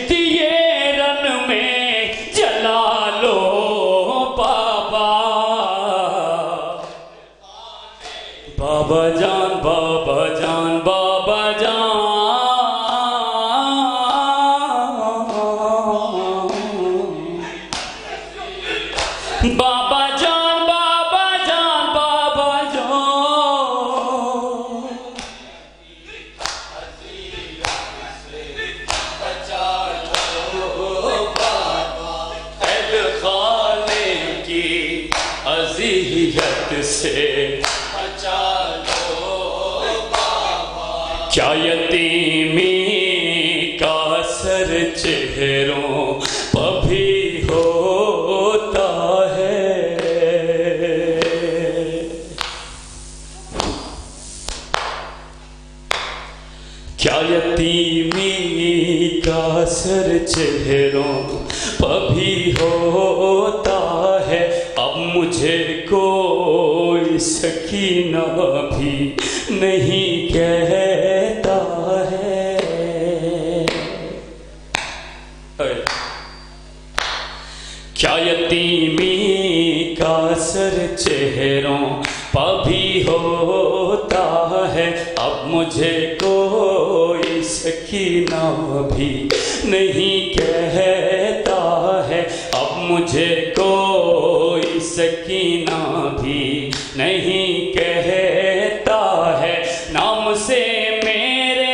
دیے رن میں جلا لو بابا، بابا جان بابا جان بابا جان، بابا جان بابا جان بابا جان، اذیت سے کیا یتیمی کا اثر چہروں پہ بھی ہوتا ہے، کیا یتیمی کا اثر چہروں پہ بھی ہوتا ہے، اب مجھے کوئی سکینہ بھی نہیں کہتا ہے، کیا یتیمی کا اثر چہروں پہ بھی ہوتا ہے، اب مجھے کوئی سکینہ بھی نہیں کہتا ہے، اب مجھے کوئی سکینہ بھی نہیں کہتا ہے، نام سے میرے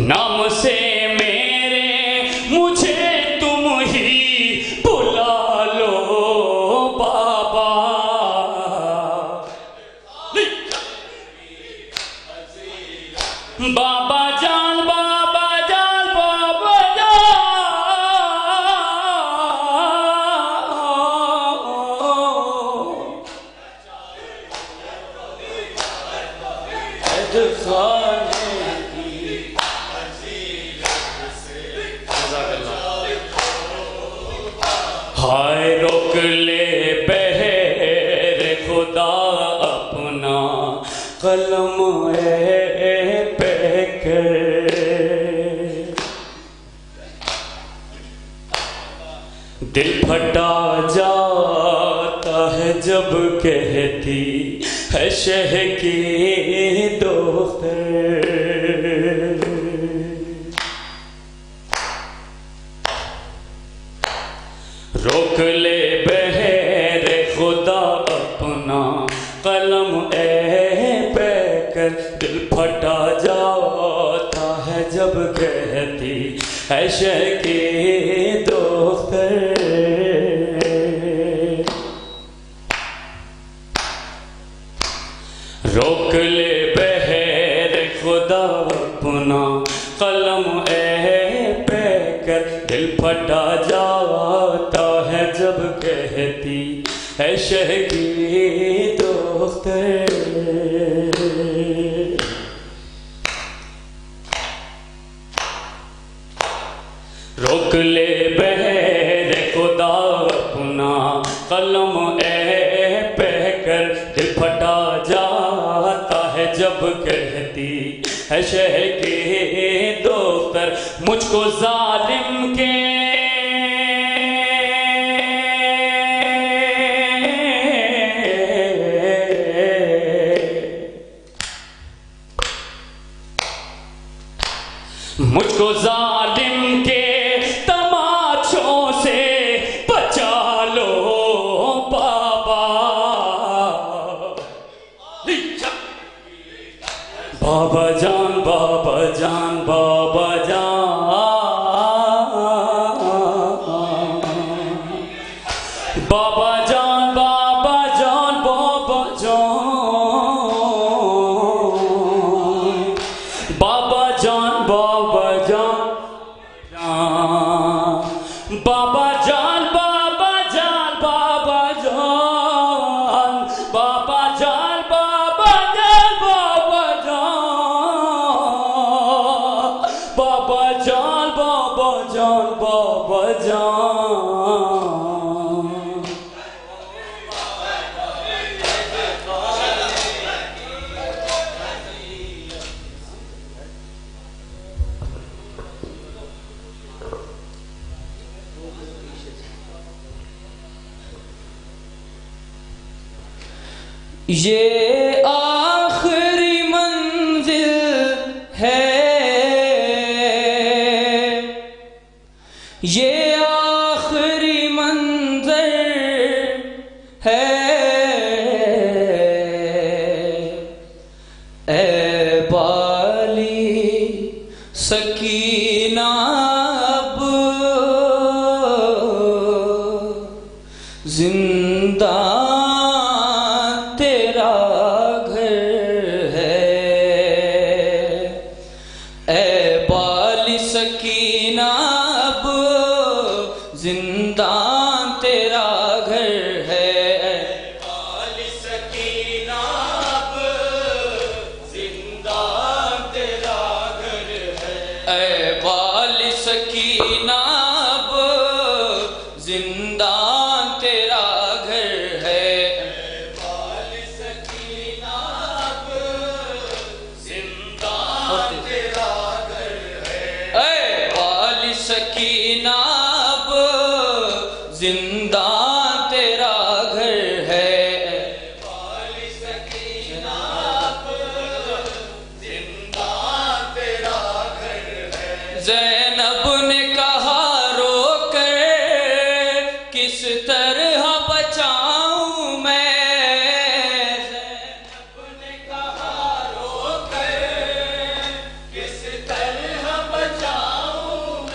نام سے میرے مجھے تم ہی بلا لو بابا، بابا جان بابا جان بابا جان، ہائے روک لے بہر خدا اپنا قلم اے پہ کر، دل پھٹا جاتا ہے جب کہتی ہے شہ کی دختر، روک لے بہر خدا اپنا قلم اے پہ کر، دل پھٹا جاتا ہے جب کہتی ہے شہ کی دختر، روک لے بہر خدا اپنا قلم اے پہ کر، دل پھٹا جاتا ہے جب کہتی ہے شہ کی دختر، روک لے بہر خدا اپنا قلم اے پہ کر، دل پھٹا جاتا ہے جب کہتی ہے شہ کی دختر، مجھ کو ظالم کے مجھ کو ظالم کے تماچوں سے بچا لو بابا، بابا جان بابا جان بابا جان، بابا جان بابا جان جان بابا جان بابا جان بابا جان بابا جان بابا جان بابا جان بابا جان بابا جان بابا جان بابا جان یہ آخری منزل ہے یہ آخری منظر ہے اے بالی سکینہ اب زندہ سکینہ اب زندان تیرا گھر ہے بالی سکینہ اب زندان تیرا گھر ہے اے بالی سکینہ اب زندان تیرا گھر ہے بالی سکینہ اب زندان تیرا سکینہ اب زندان تیرا گھر ہے بالی سکینہ اب زندان تیرا گھر ہے زینب نے کہا رو کر کس طرح بچاؤں میں زینب نے کہا رو کر کس طرح بچاؤں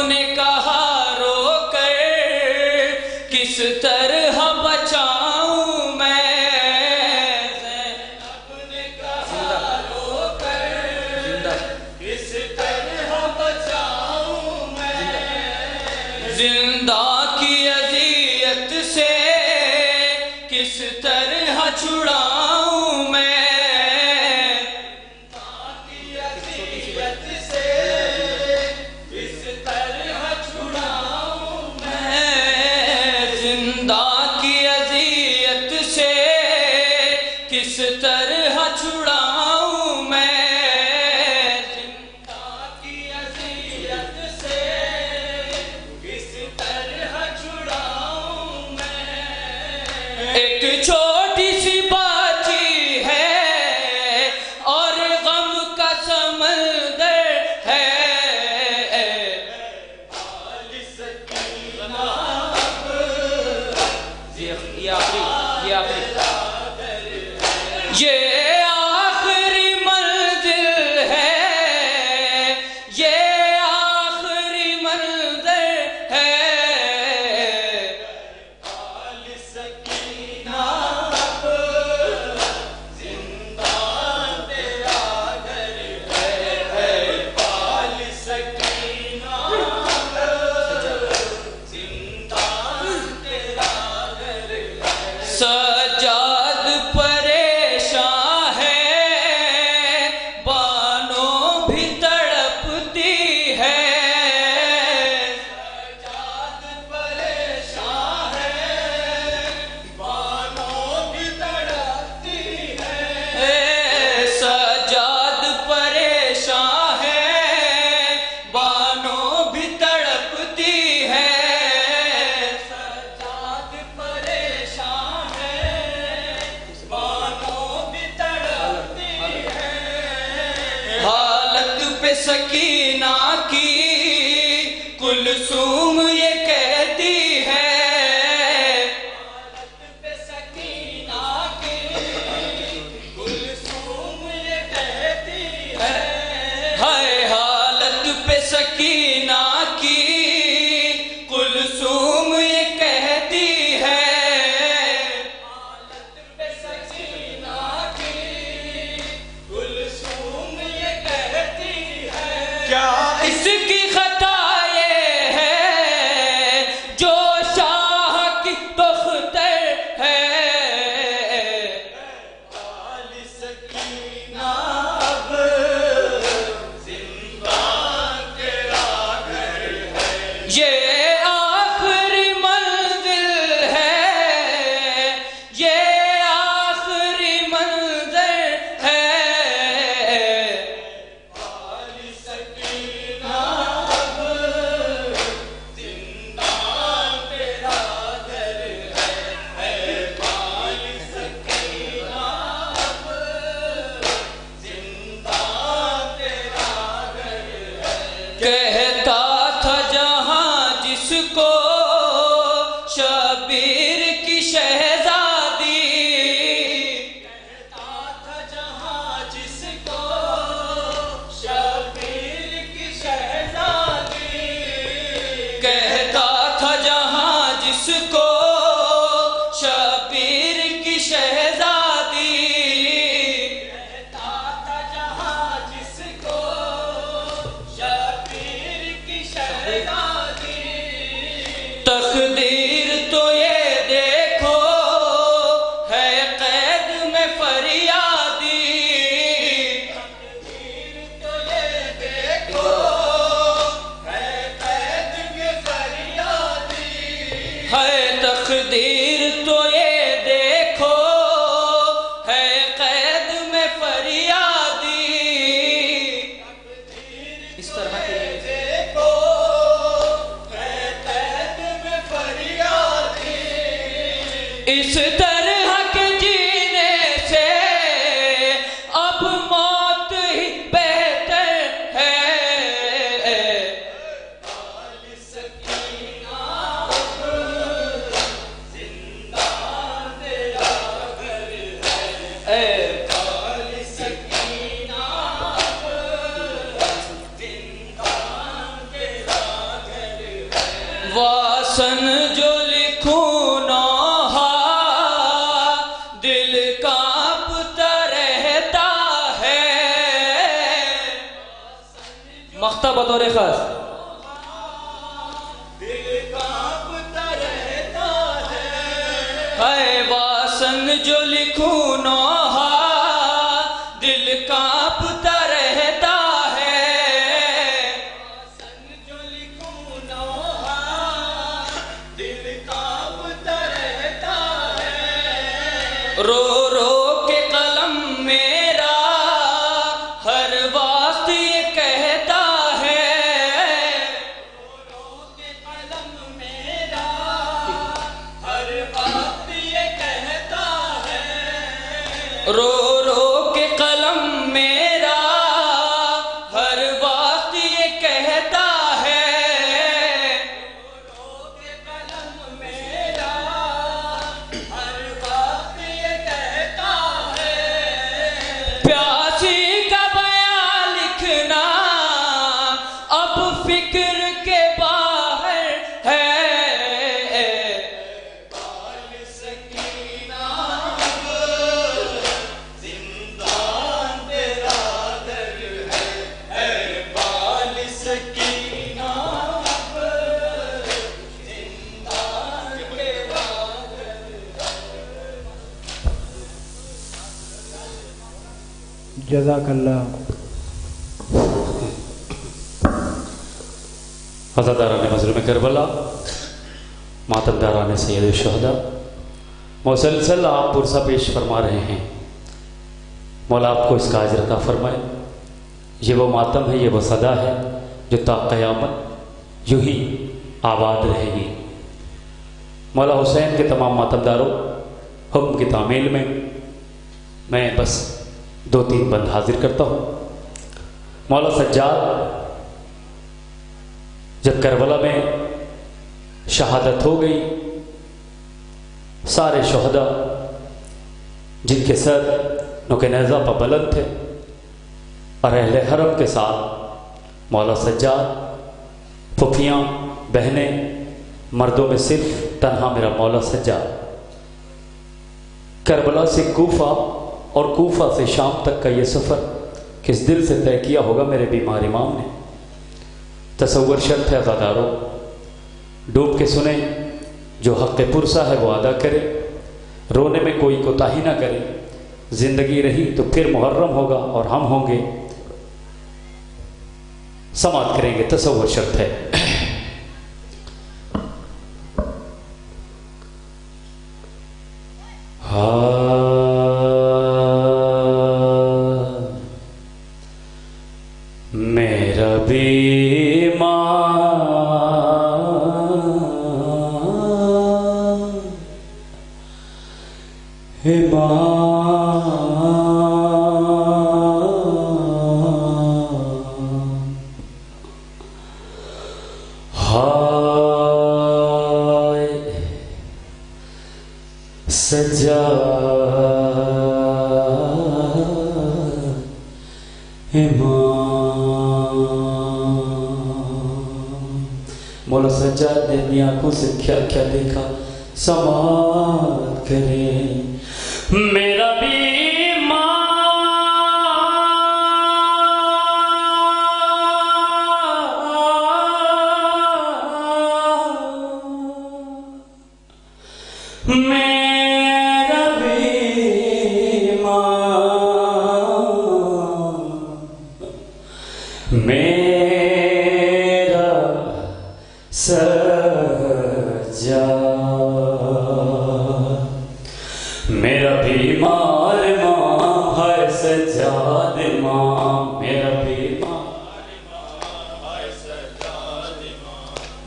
نے کہا رو کر کس طرح بچاؤں میں زینب نے کہا رو کر کس طرح بچاؤں میں زندہ کی اذیت سے کس طرح چھڑاؤں میں کس طرح چھڑاؤں میں زندہ کی اذیت سے کس طرح چھڑاؤں میں ایک چھوٹی سی بچی ہے اور غم کا سمندر ہے بالی سکینہ یہ آخری منزل ہے یہ آخری منزل ہے بالی سکینہ اب زندان تیرا گھر ہے بالی سکینہ اب زندان تیرا گھر ہے سجاد پریشان ہے بانوں بھی تڑپتی ہے سجاد پریشان ہے بانوں بھی تڑپتی ہے سجاد پریشان ہے بانوں بھی تڑپتی ہے سجاد پریشان ہے بانوں بھی تڑپتی ہے حالت پہ سکینہ کی کلثوم یہ کہتی ہے حالت پہ سکینہ کی کلثوم یہ کہتی ہے حالت پہ سکینہ کی کلثوم یہ کہتی ہے حالت پہ سکینہ کی کلثوم کیا اس کی خطا یہ ہے جو شاہ کی تختر ہے یہ آخری منزل ہے یہ آخری منزل ہے کہتا تھا جہاں جس کو شبیر کی شہزادی کہتا تھا جہاں جس کو شبیر کی شہزادی کہتا تھا جہاں جس کو شبیر کی شہزادی کہتا تھا جہاں جس کو تقدیر تو یہ دیکھو ہے قید میں فریادی تقدیر تو یہ دیکھو ہے قید میں فریادی ہے تقدیر تو یہ دیکھو ہے قید میں فریادی اس طرح کے اس طرح کے جینے سے اب موت ہی بہتر ہے واسن جو لکھوں نوحہ دل کانپتا رہتا ہے مقطع بطور خاص دل کانپتا رہتا ہے واسن جو لکھوں نوحہ دل کانپتا رہتا ہے رو رو کے قلم میرا ہر وقت یہ کہتا ہے رو رو کے قلم میرا ہر وقت یہ کہتا ہے رو رو کے قلم میرا ہر وقت یہ کہتا ہے پیاسی کا بیان لکھنا اب فکر کے باہر ہے زندان تیرا در ہے بال سکینہ زندان تیرا جزاک اللہ. عزاداران مظلوم کربلا، ماتمداران سید الشہداء، مسلسل آپ پرسہ پیش فرما رہے ہیں. مولا آپ کو اس کا اجر عطا فرمائے. یہ وہ ماتم ہے، یہ وہ صدا ہے جو تا قیامت یوں ہی آباد رہے گی. مولا حسین کے تمام ماتمداروں، حکم کی تعمیل میں بس 2-3 بند حاضر کرتا ہوں. مولا سجاد جب کربلا میں شہادت ہو گئی، سارے شہداء جن کے سر نوک نیزہ پر بلند تھے اور اہل حرم کے ساتھ مولا سجاد، پھپھیاں، بہنیں، مردوں میں صرف تنہا میرا مولا سجاد. کربلا سے کوفہ اور کوفہ سے شام تک کا یہ سفر کس دل سے طے کیا ہوگا میرے بیمار امام نے. تصور شرط ہے غدارو، ڈوب کے سنیں، جو حق پرسا ہے وہ ادا کرے، رونے میں کوئی کوتاہی نہ کرے، زندگی رہی تو پھر محرم ہوگا اور ہم ہوں گے، سماعت کریں گے، تصور شرط ہے۔ میرا مولا سجاد نے اپنی آنکھوں سے کیا کیا دیکھا، سماعت کریں۔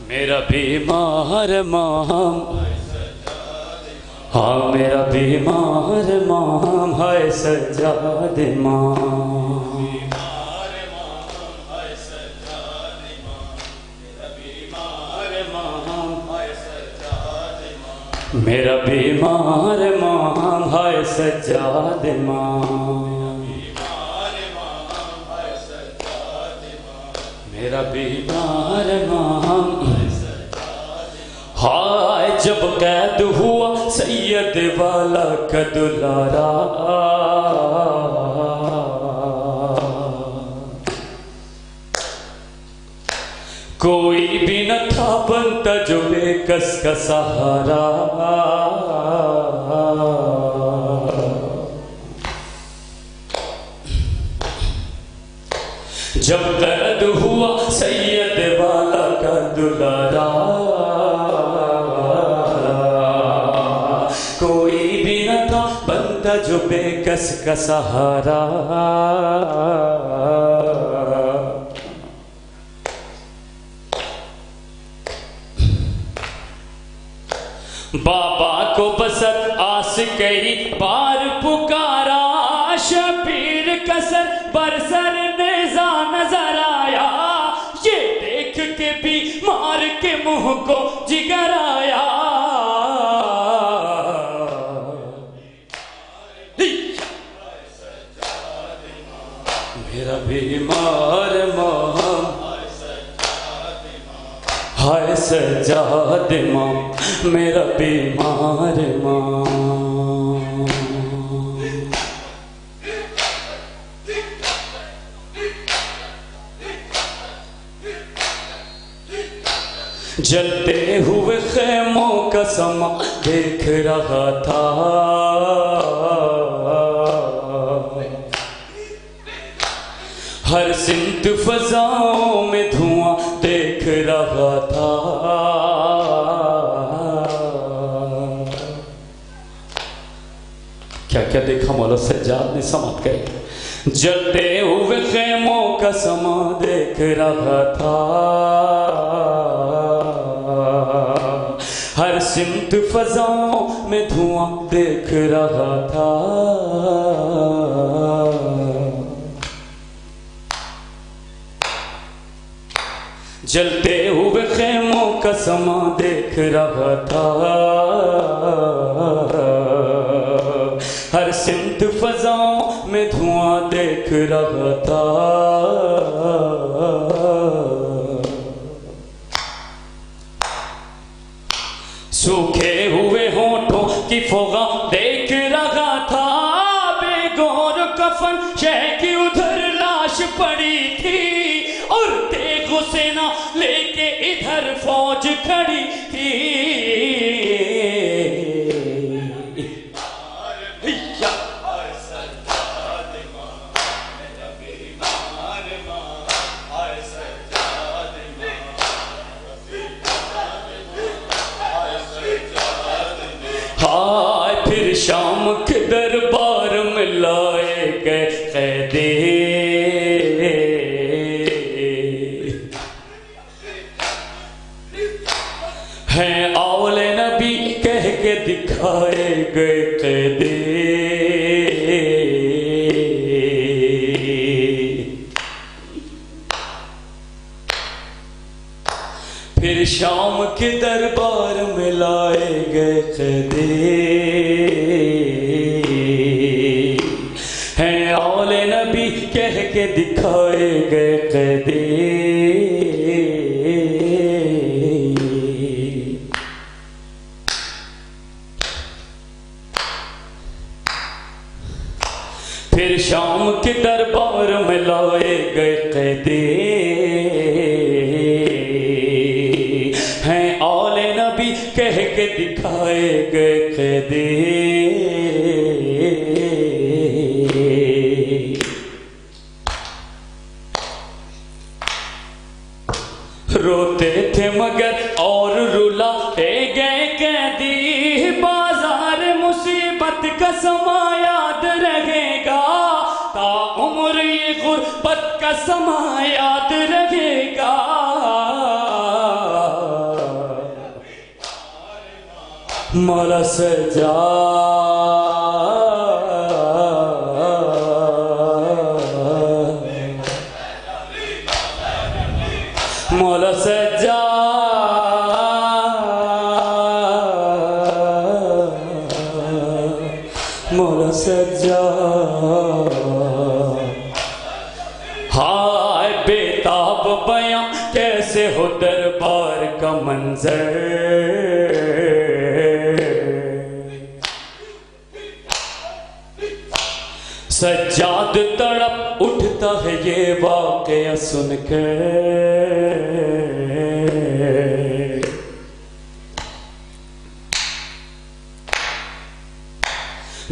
میرا بیمار مام، ہاں میرا بیمار مام ہے سجاد مام، میرا بیمار مام ہے سجاد مام، میرا بیمار مام، ہائے جب قید ہوا سید والا کا دلارا، کوئی بھی نہ تھا بنتا جو بے کس کا سہارا، جب قید ہوا سید والا کا دلارا، کوئی بھی نہ تھا بندہ جو بے کس کا سہارا، بابا کو بسر آس کئی بار پکارا، شبیر کسر برسر نیزا نظر آیا، یہ دیکھ کے بھی مار کے منہ کو جگر آیا، میرا بیمار مام ہائے سجاد مام، میرا بیمار مام، جلتے ہوئے خیموں کا سما دیکھ رہا تھا، ہر سمت فضاؤں میں دھواں دیکھ رہا تھا، کیا کیا دیکھا مولا سجاد نے، سماعت کریں۔ جلتے ہوئے خیموں کا سما دیکھ رہا تھا، ہر سمت فضاؤں میں دھواں دیکھ رہا تھا، جلتے ہوئے خیموں کا سما دیکھ رہا تھا، ہر سمت فضاؤں میں دھواں دیکھ رہا تھا، سوکھے ہوئے ہونٹوں کی فوغا دیکھ رہا تھا، بے گور کفن شہ کی ادھر لاش پڑی تھی، اور دیکھ حسینہ لے کے ادھر فوج کھڑی تھی ہائے پھر شام کے دربار میں لائے گئے قیدی ہیں اول نبی کہہ کے دکھائے گئے قیدی پھر شام کے دربار میں لائے گئے قیدی ہیں اول نبی کہہ کے دکھائے گئے قیدی پھر شام کے دربار میں لائے گئے قیدی ہیں اول نبی کہہ کے دکھائے گئے قیدی روتے تھے مگر اور رلاتے گئے قیدی بازار مصیبت کا سما یاد رہے گا تا عمر یہ غربت کا سما یاد رہے گا مولا سجاد مولا سجاد مولا سجاد ہائے بیتاب بیاں کیسے ہو دربار کا منظر سجاد تڑپ اٹھتا ہے یہ واقعہ سن کر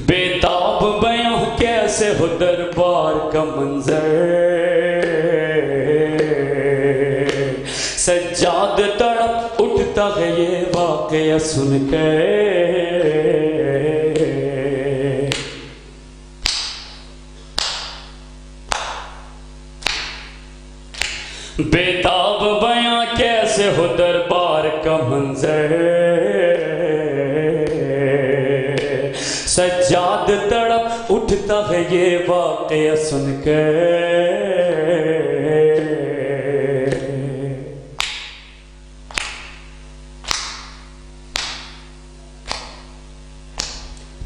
بیتاب بیاں کیسے ہو دربار کا منظر سجاد تڑپ اٹھتا ہے یہ واقعہ سن کر بیتاب بیاں کیسے ہو دربار کا منظر سجاد تڑپ اٹھتا ہے یہ واقعہ سن کر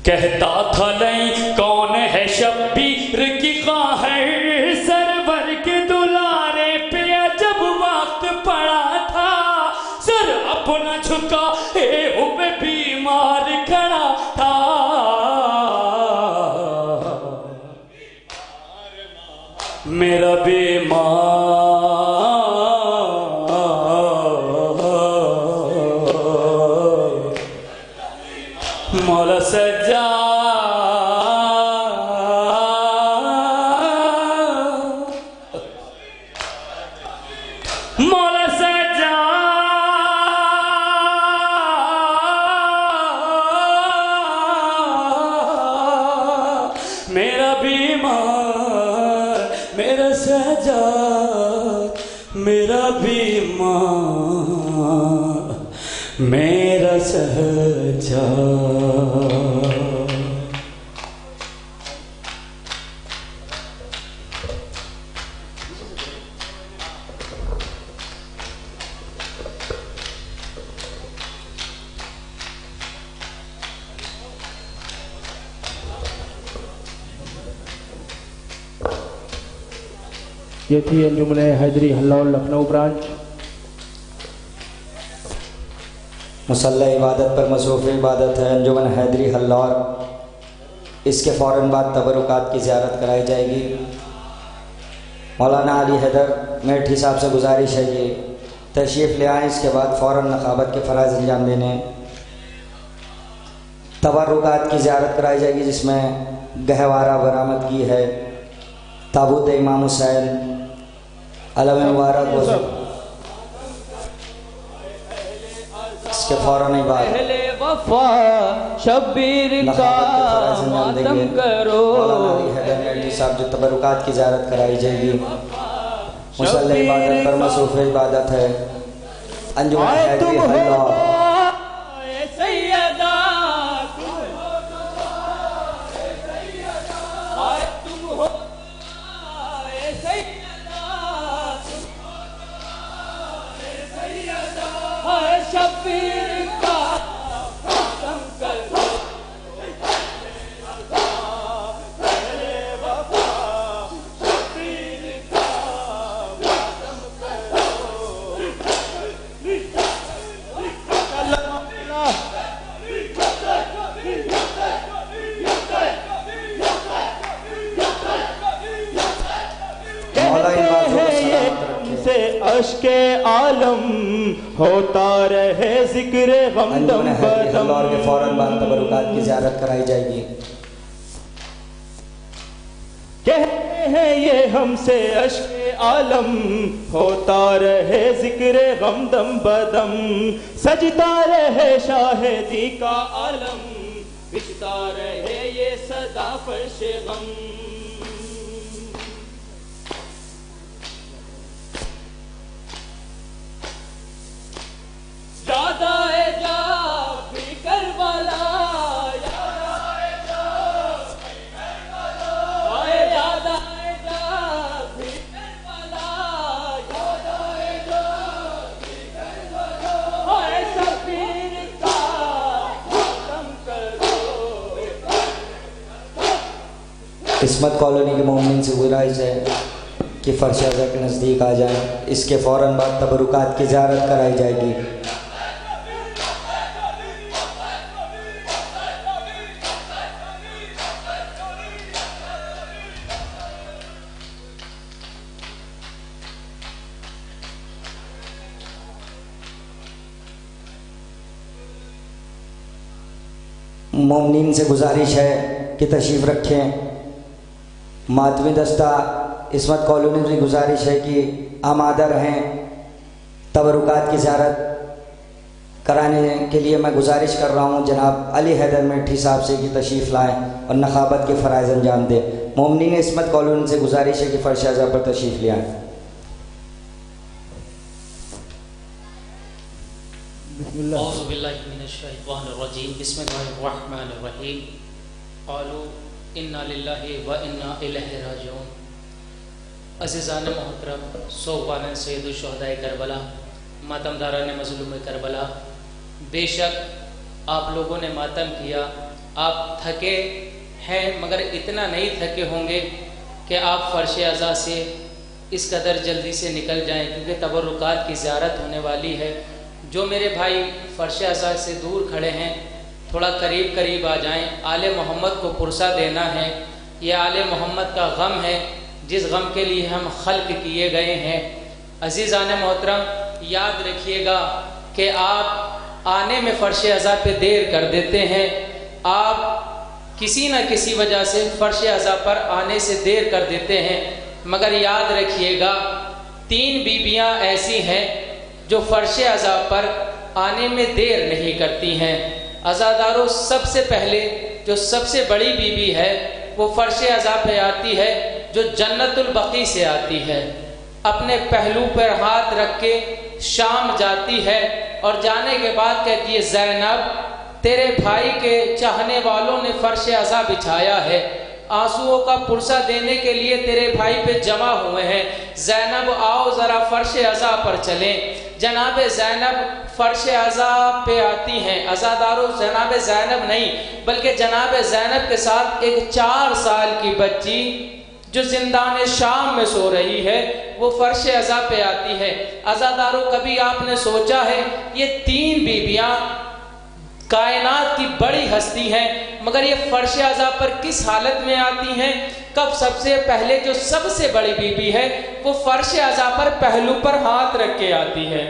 کہتا تھا نہیں کون ہے شبیر کی خواہر سرور کے دلارے پہ جب وقت پڑا تھا سر اپنا جھکا ہوئے بیمار کھڑا تھا میرا بیمار مولا سجاد مولا سجاد میرا بیمار میرا سجاد میرا بیمار میرا سجاد یہ تھی انجمن حیدری ہلور لکھنؤ برانچ. مسلح عبادت پر مصروف عبادت ہے انجمن حیدری ہلور. اس کے فوراً بعد تبرکات کی زیارت کرائی جائے گی. مولانا علی حیدر میٹھی صاحب سے گزارش ہے کہ تشریف لے آئیں، اس کے بعد فوراً نقابت کے فرائض انجام دینے ہیں۔ تبرکات کی زیارت کرائی جائے گی جس میں گہوارہ برآمد کی ہے، تابوت امام حسین، علم مبارک وضو، اس کے فوراً ہی بعد شبیر کا ماتم کرو۔ مولانا علی حیدر میٹھی صاحب جو تبرکات کی زیارت کرائی جائے گی، مصلی عبادت پر مصروف عبادت ہے۔ انجمن حیدری اللہ اشک عالم ہوتا رہے ذکر غمدم بدم۔ اور کے فوراً بعد تبرکات کی زیارت کرائی جائے گی۔ کہتے ہیں یہ ہم سے اشک عالم ہوتا رہے ذکر غمدم بدم، سجتا رہے شاہدی کا عالم، بچتا رہے یہ صدا فرش غم۔ یاد آئے جا بھی کربلا، یاد آئے جا بھی کربلا، یاد آئے جا بھی کربلا، یاد آئے جا بھی کربلا، اے شبیر کا ماتم کرو۔ قسمت کالونی کے مومنین سے گزارش ہے کہ فرش اعظم کے نزدیک آ جائیں، اس کے فوراً بعد تبرکات کی زیارت کرائی جائے گی۔ مومنین سے گزارش ہے کہ تشریف رکھیں۔ ماتمی دستہ عصمت کالونی سے گزارش ہے کہ آمادہ رہیں۔ تبرکات کی زیارت کرانے کے لیے میں گزارش کر رہا ہوں جناب علی حیدر میٹھی صاحب سے کہ تشریف لائیں اور نقابت کے فرائض انجام دیں۔ مومنین عصمت کالونی سے گزارش ہے کہ فرش اعظم پر تشریف لے آئیں۔ اعوذ باللہ من الشیطان الرجیم، بسم اللہ الرحمن الرحیم۔ قالوا انا للہ و انا الیہ راجعون۔ عزیزان محترم، صوبان سید الشہداء کربلا، ماتم داران مظلوم کربلا، بے شک آپ لوگوں نے ماتم کیا، آپ تھکے ہیں مگر اتنا نہیں تھکے ہوں گے کہ آپ فرش اعزا سے اس قدر جلدی سے نکل جائیں، کیونکہ تبرکات کی زیارت ہونے والی ہے۔ جو میرے بھائی فرش اعزا سے دور کھڑے ہیں تھوڑا قریب آ جائیں، آل محمد کو پرسہ دینا ہے۔ یہ آل محمد کا غم ہے جس غم کے لیے ہم خلق کیے گئے ہیں۔ عزیزان محترم، یاد رکھیے گا کہ آپ آنے میں فرش اعزا پہ دیر کر دیتے ہیں، آپ کسی نہ کسی وجہ سے فرش اعزا پر آنے سے دیر کر دیتے ہیں، مگر یاد رکھیے گا 3 بیویاں ایسی ہیں جو فرش اعزا پر آنے میں دیر نہیں کرتی ہیں۔ عزاداروں، سب سے پہلے جو سب سے بڑی بیوی ہے وہ فرش اعزا پہ آتی ہے، جو جنت البقیع سے آتی ہے، اپنے پہلو پر ہاتھ رکھ کے شام جاتی ہے اور جانے کے بعد کہتی ہے زینب تیرے بھائی کے چاہنے والوں نے فرش اعزا بچھایا ہے، آنسوؤں کا پرسہ دینے کے لیے تیرے بھائی پہ جمع ہوئے ہیں، زینب آؤ ذرا فرش اعزا پر چلیں۔ جناب زینب فرش اعزا پہ آتی ہیں۔ عزاداروں، جناب زینب نہیں بلکہ جناب زینب کے ساتھ ایک 4 سال کی بچی جو زندان شام میں سو رہی ہے وہ فرش اعزا پہ آتی ہے۔ عزاداروں، کبھی آپ نے سوچا ہے یہ 3 بیویاں کائنات کی بڑی ہستی ہیں مگر یہ فرش اعزا پر کس حالت میں آتی ہیں؟ کب سب سے پہلے جو سب سے بڑی بی بی ہے وہ فرش عزا پر پہلو پر ہاتھ رکھ کے آتی ہے،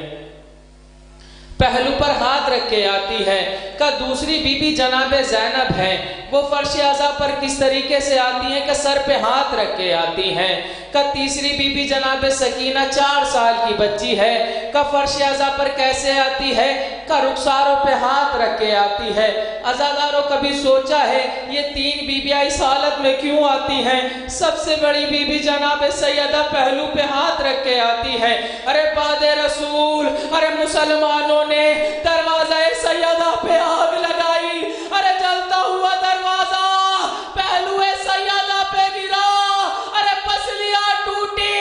پہلو پر ہاتھ رکھ کے آتی ہے۔ کہ دوسری بی بی جناب زینب ہے، وہ فرش عزا پر کس طریقے سے آتی ہیں کہ سر پہ ہاتھ رکھ کے آتی ہیں۔ کہ تیسری بی بی جناب سکینہ 4 سال کی بچی ہے، کہ فرش عزا پر کیسے آتی ہے کہ رخساروں پہ ہاتھ رکھ کے آتی ہے۔ عزاداروں کبھی سوچا ہے یہ 3 بیویاں اس حالت میں کیوں آتی ہیں؟ سب سے بڑی بی بی جناب سیدہ پہلو پہ ہاتھ رکھ کے آتی ہے۔ ارے بعد رسول، ارے مسلمانوں نے دروازہ سیدہ پہ آگ لگائی، ارے جلتا ہوا دروازہ پہلو سیدہ پہ گرا، ارے پسلیاں ٹوٹی،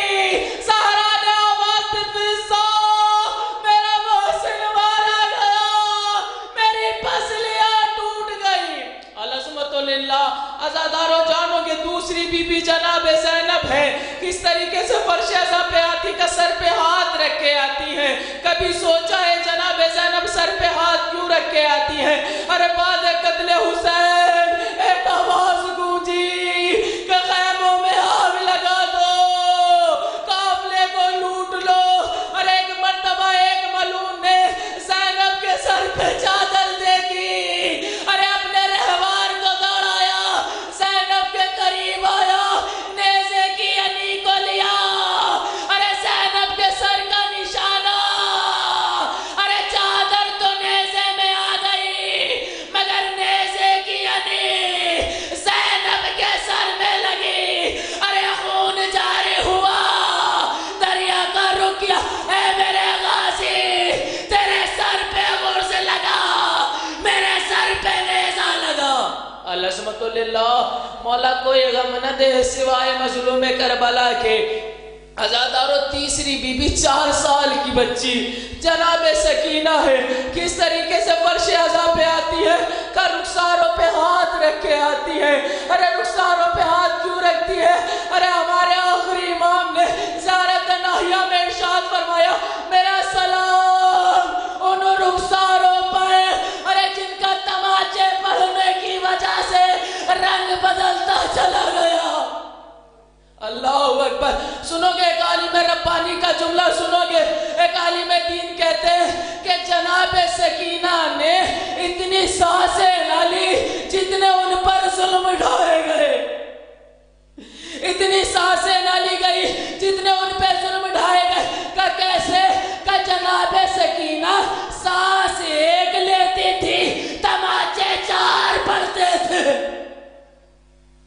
سہرا نے آواز دی میرا محسن مارا گیا، میری پسلیاں ٹوٹ گئی۔ العظمت للہ۔ عزادارو جانو کہ دوسری بی بی جناب زینب ہے، کس طریقے سے فرش عزا پہ آتی کہ سر پہ ہاتھ رکھ کے آتی ہے۔ کبھی سوچا ہے جناب زینب سر پہ ہاتھ کیوں رکھ کے آتی ہے؟ ارے بعد قتل حسین ایک آواز گونجی کہ خیموں میں آگ لگا دو، قافلے کو لوٹ لو۔ ارے ایک مرتبہ ایک ملعون نے زینب کے سر پہ چادر دیکھی، ارے اپنے رہوار کو دوڑایا، زینب کے قریب آیا، نیزے کی انی کو لیا، ارے زینب کے سر کا نشانہ، ارے چادر تو نیزے میں آ گئی مگر نیزے کی انی زینب کے سر میں لگی، ارے خون جاری ہوا، دریا کا رک گیا۔ اے میرے غازی، تیرے سر پہ غرز لگا، میرے سر پہ نیزہ لگا۔ العظمت للہ۔ مولا کوئی غم نہ دے سوائے مظلوم کربلا کے۔ عزادارو تیسری بی بی 4 سال کی بچی جناب سکینہ ہے، کس طریقے سے فرش عزا پہ آتی ہے کہ رخساروں پہ ہاتھ رکھ کے آتی ہے۔ ارے رخساروں پہ ہاتھ کیوں رکھتی ہے؟ ارے ہمارے آخری امام نے زیارت ناہیہ میں ارشاد فرمایا میرا سلام ان رخساروں پر ارے جن کا تماچے پڑھنے کی وجہ سے رنگ بدلتا چلا گیا۔ اللہ اکبر۔ سنو گے ایک عالم ربانی کا جملہ سنو گے، ایک عالم دین کہتے ہیں کہ جناب سکینہ نے اتنی سانسیں نہ لی جتنے ان پر ظلم ڈھائے گئے، اتنی سانسیں نہ لی گئی جتنے ان پہ ظلم ڈھائے گئے۔ کہ کیسے؟ کہ جناب سکینہ سانس ایک لیتی تھی، تماچے 4 پڑتے تھے۔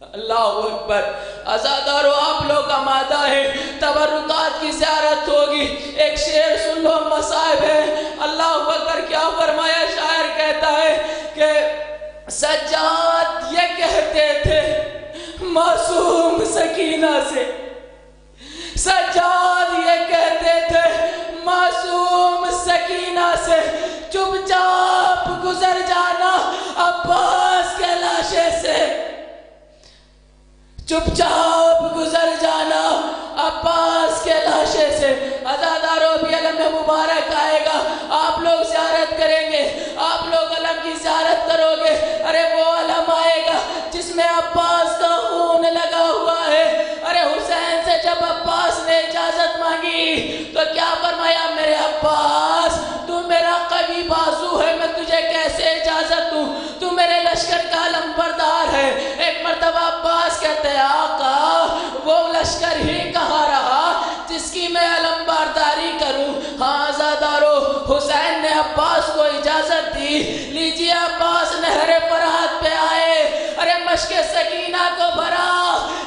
اللہ اکبر۔ عزادارو آپ لوگ آمادہ ہیں، تبرکات کی زیارت ہوگی۔ ایک شعر سن لو، مصائب ہے۔ اللہ اکبر۔ کیا فرمایا شاعر؟ کہتا ہے کہ سجاد یہ کہتے تھے معصوم سکینہ سے، سجاد یہ کہتے تھے معصوم سکینہ سے، چپ چاپ گزر جانا عباس کے لاشے سے، چپ چاپ گزر جانا عباس کے لاشے سے۔ عزادارو بھی علم مبارک آئے گا، آپ لوگ زیارت کریں گے، آپ لوگ علم کی زیارت کرو گے۔ ارے وہ علم آئے گا جس میں عباس کا خون لگا ہوا ہے۔ ارے حسین سے جب عباس نے اجازت مانگی تو کیا فرمایا؟ میرے عباس تو میرا قوی بازو ہے، میں تجھے کیسے اجازت دوں؟ تو میرے لشکر کا علم بردار ہے۔ ایک مرتبہ عباس کہتے ہیں آقا وہ لشکر ہی کہاں رہا جس کی میں علم برداری کروں؟ ہاں عزادارو، حسین نے عباس کو اجازت دی، لیجیے عباس نہر فرات پہ آئے، ارے مشق سکینہ کو بھرا،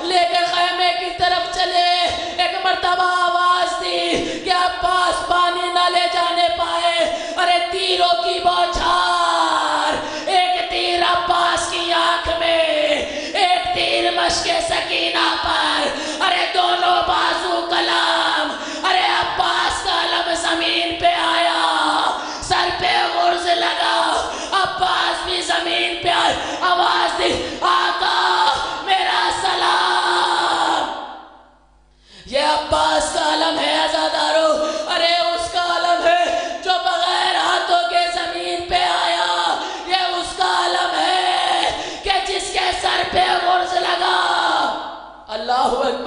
لے کے خیمے کی طرف چلے۔ ایک مرتبہ آواز دی کہ عباس پانی نہ لے جانے پائے، ارے تیروں کی بوچھار، ایک تیر عباس کی آنکھ میں، ایک تیر مشق سکینہ پر، ارے دونوں بازو کلام، ارے عباس کا علم زمین پہ آیا، سر پہ غرز لگا، عباس بھی زمین پہ آئے، آواز دی آقا میرا سلام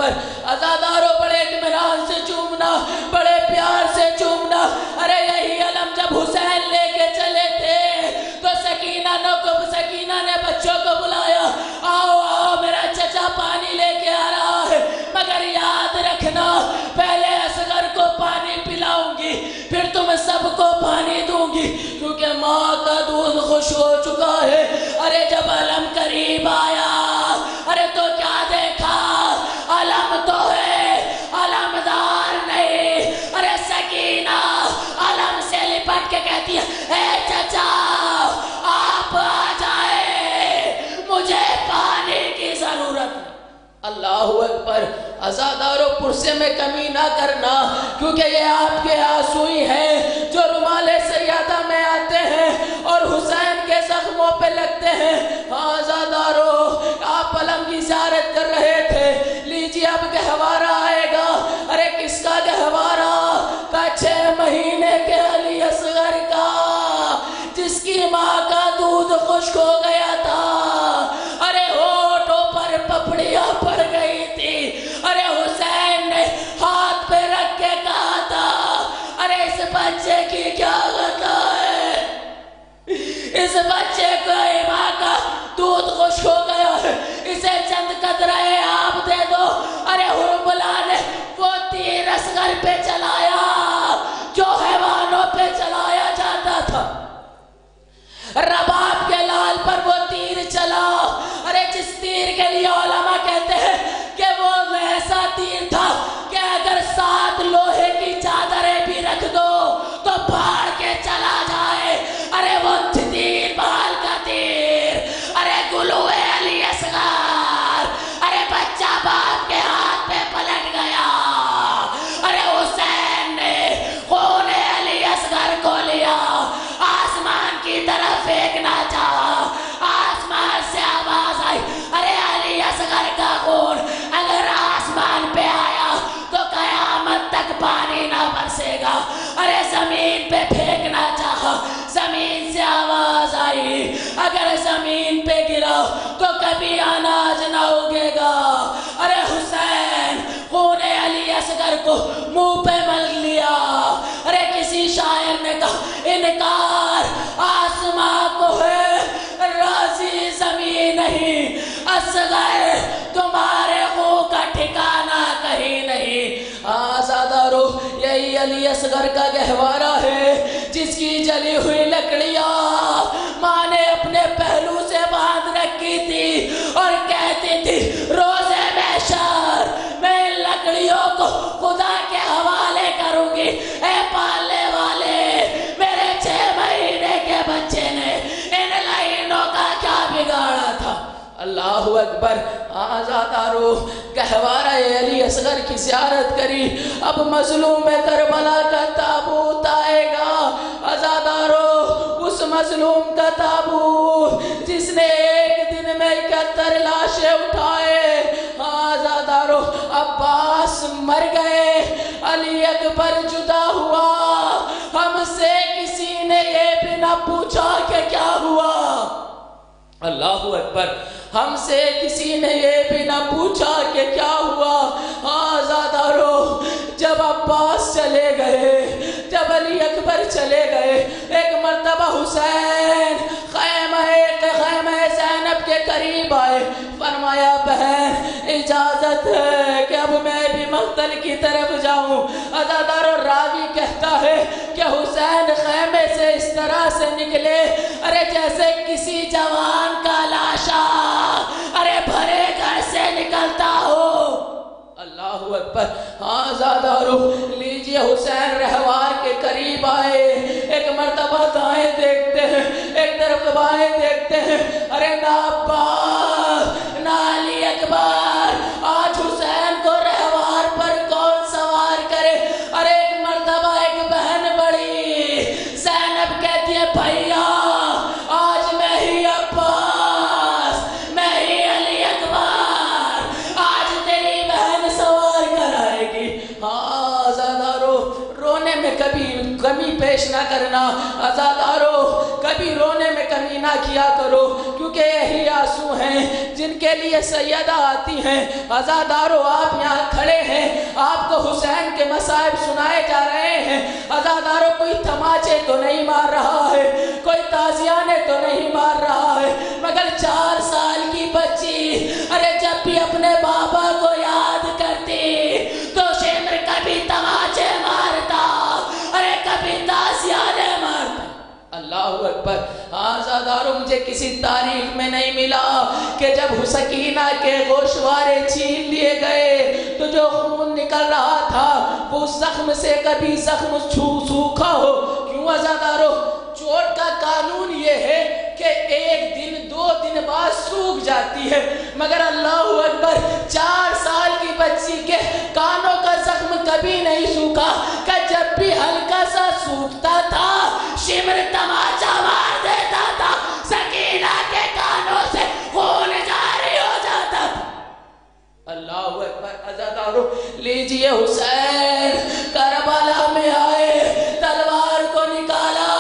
اکبر عزاداروں بڑے اطمینان سے چومنا بڑے پیار سے چومنا ارے یہی علم جب حسین لے کے چلے تھے تو سکینہ نے بچوں کو بلایا آؤ آؤ میرا چچا پانی لے کے آ رہا ہے مگر یاد رکھنا پہلے اصغر کو پانی پلاؤں گی پھر تم سب کو پانی دوں گی کیونکہ ماں کا دودھ خوش ہو چکا ہے ارے جب علم قریب آیا ارے تو کیا دیکھا علم تو ہے علمدار نہیں ارے سکینہ علم سے لپٹ کے کہتی ہے اے چچا آپ آ جائیں مجھے پانی کی ضرورت ہے اللہ اکبر عزاداروں پرسے میں کمی نہ کرنا کیونکہ یہ آپ کے آنسو ہی ہیں جو رومال سیادہ میں آتے ہیں اور حسین کے زخموں پہ لگتے ہیں عزاداروں آپ علم کی زیارت کر رہے تھے لیجیے اب گہوارہ آئے گا ارے کس کا گہوارہ کا 6 مہینے کے علی اصغر کا جس کی ماں کا دودھ خشک ہو گیا تھا ارے ہونٹوں پر پپڑیاں پڑ گئی تھی ارے حسین نے ہاتھ پہ رکھ کے کہا تھا ارے اس بچے کی کیا غلطی ہے اس بچے کو ماں کا دودھ خشک ہو گیا ہے اسے چند قطرے آپ دے دو ارے حرملا نے وہ تیر اصغر پہ چلایا جو حیوانوں پہ چلایا جاتا تھا رباب کے لال پر وہ تیر چلا ارے جس تیر کے لیے علماء کہتے ہیں کہ وہ ایسا تیر تھا کہ اگر 7 لوہے کی چادریں بھی رکھ دو تو پھاڑ کے چلا جائے ارے وہ تیر بال کا تیر ارے گلوے علی اصغر ارے بچہ باپ کے ہاتھ پہ پلٹ گیا ارے حسین نے خون علی اصغر کو لیا آسمان کی طرف پھینکنا چاہا آسمان سے آواز آئی ارے علی اصغر کا خون اگر آسمان پہ آیا تو قیامت تک پانی نہ برسے گا ارے زمین پہ پھینکنا چاہا زمین سے آواز آئی اگر زمین پہ گرا تو کبھی اناج نہ اگے گا ارے حسین خون علی اصغر کو منہ پہ مل لیا ارے کسی شاعر نے کہا انکار آسمان کو ہے راضی زمین نہیں اصغر تمہارے منہ کا ٹھکانہ کہیں نہیں آزادارو یہی علی اصغر کا گہوارہ ہے جس کی جلی ہوئی لکڑیاں ماں نے اپنے پہلو سے باندھ رکھی تھی اور کہتی تھی روزے محشر میں ان لکڑیوں کو خدا کے حوالے کروں گی اے پالنے والے میرے 6 مہینے کے بچے نے ان لائنوں کا کیا بگاڑا تھا اللہ اکبر آزادارو گہوارہ علی اصغر کی زیارت کری اب مظلوم کربلا کا تابوت آئے گا آزادارو اس مظلوم کا تابوت جس نے ایک دن میں 71 لاشیں اٹھائے آزادارو عباس مر گئے علی اکبر جدا ہوا ہم سے کسی نے یہ بھی نہ پوچھا کہ کیا ہوا اللہ اکبر ہم سے کسی نے یہ بھی نہ پوچھا کہ کیا ہوا آزادارو جب عباس چلے گئے جب علی اکبر چلے گئے ایک مرتبہ حسین خیمہ زینب کے قریب آئے فرمایا بہن اجازت ہے کہ اب میں بھی مقتل کی طرف جاؤں عزادارو راوی کہتا ہے کہ حسین خیمے سے اس طرح سے نکلے ارے جیسے کسی جوان کا لاشا ارے بھرے گھر سے نکلتا ہو اللہ اکبر آزادارو لیجئے حسین رہوار کے قریب آئے ایک مرتبہ دائیں دیکھتے ہیں ایک طرف بائیں دیکھتے ہیں ارے نہ عباس نہ علی اکبر آج حسین کو رہوار پر کون سوار کرے ارے ایک مرتبہ ایک بہن بڑی زینب کہتی ہے بھائیا آج میں ہی عباس میں ہی علی اکبر آج تیری بہن سوار کر آئے گی زادارو رونے میں کبھی کمی پیش نہ کرنا، عزادارو کبھی رونے میں کمی نہ کیا کرو، کیونکہ یہی آنسو ہیں جن کے لیے سیدہ آتی ہیں۔ عزادارو آپ یہاں کھڑے ہیں، آپ کو حسین کے مصائب سنائے جا رہے ہیں، عزادارو کوئی تماچے تو نہیں مار رہا ہے، کوئی تازیانے تو نہیں مار رہا ہے، مگر 4 سال کی بچی ارے جب بھی اپنے بابا کو یاد کرتی تو شمر کبھی تماچے مارتا، ارے کبھی تازیانے مارتا۔ اللہ اکبر۔ آزادارو مجھے کسی تاریخ میں نہیں ملا کہ جب سکینہ کے گوشوارے چھین لیے گئے تو جو خون نکل رہا تھا وہ زخم سے کبھی زخم سوکھا ہو۔ کیوں عزادارو؟ چوٹ کا قانون یہ ہے کہ 1 دن 2 دن بعد سوکھ جاتی ہے، مگر اللہ اکبر 4 سال کی بچی کے کانوں کا زخم کبھی نہیں سوکھا، کہ جب بھی ہلکا سا سوکھتا تھا شمر تماچا مار دیتا تھا، سکینہ کے کانوں سے خون جاری ہو جاتا تھا۔ اللہ اکبر۔ عزادارو لیجئے حسین کربلا میں آئے، تلوار کو نکالا،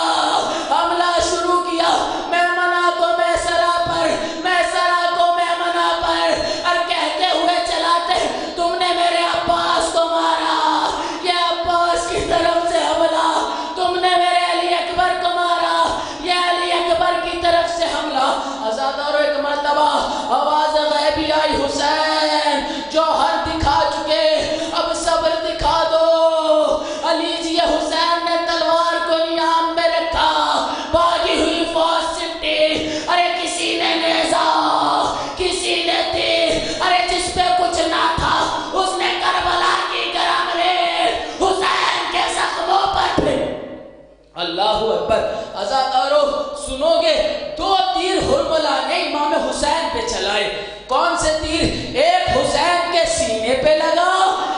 حملہ شروع کیا، میمنہ کو میسرہ پر، میسرہ کو میمنہ پر، اور کہتے ہوئے چلاتے تم نے میرے عباس کو مارا، یہ عباس کی طرف سے حملہ، تم نے میرے علی اکبر کو مارا، یہ علی اکبر کی طرف سے حملہ۔ عزادارو ایک مرتبہ آواز غیبی آئی، حسین جوہر دکھا چکے اب صبر دکھا دو۔ علی جی حسین نے تلوار کو نیام میں رکھا، باغی ہوئی فوج سمٹی، ارے کسی نے نیزہ کسی نے تیر، ارے جس پہ کچھ نہ تھا اس نے کربلا کی گرم ریت حسین کے زخموں پر پھر۔ اللہ اکبر۔ عزادارو سنو گے 2 تیر حرملہ نے امام حسین پہ چلائے۔ کون سے تیر؟ ایک حسین کے سینے پہ لگا،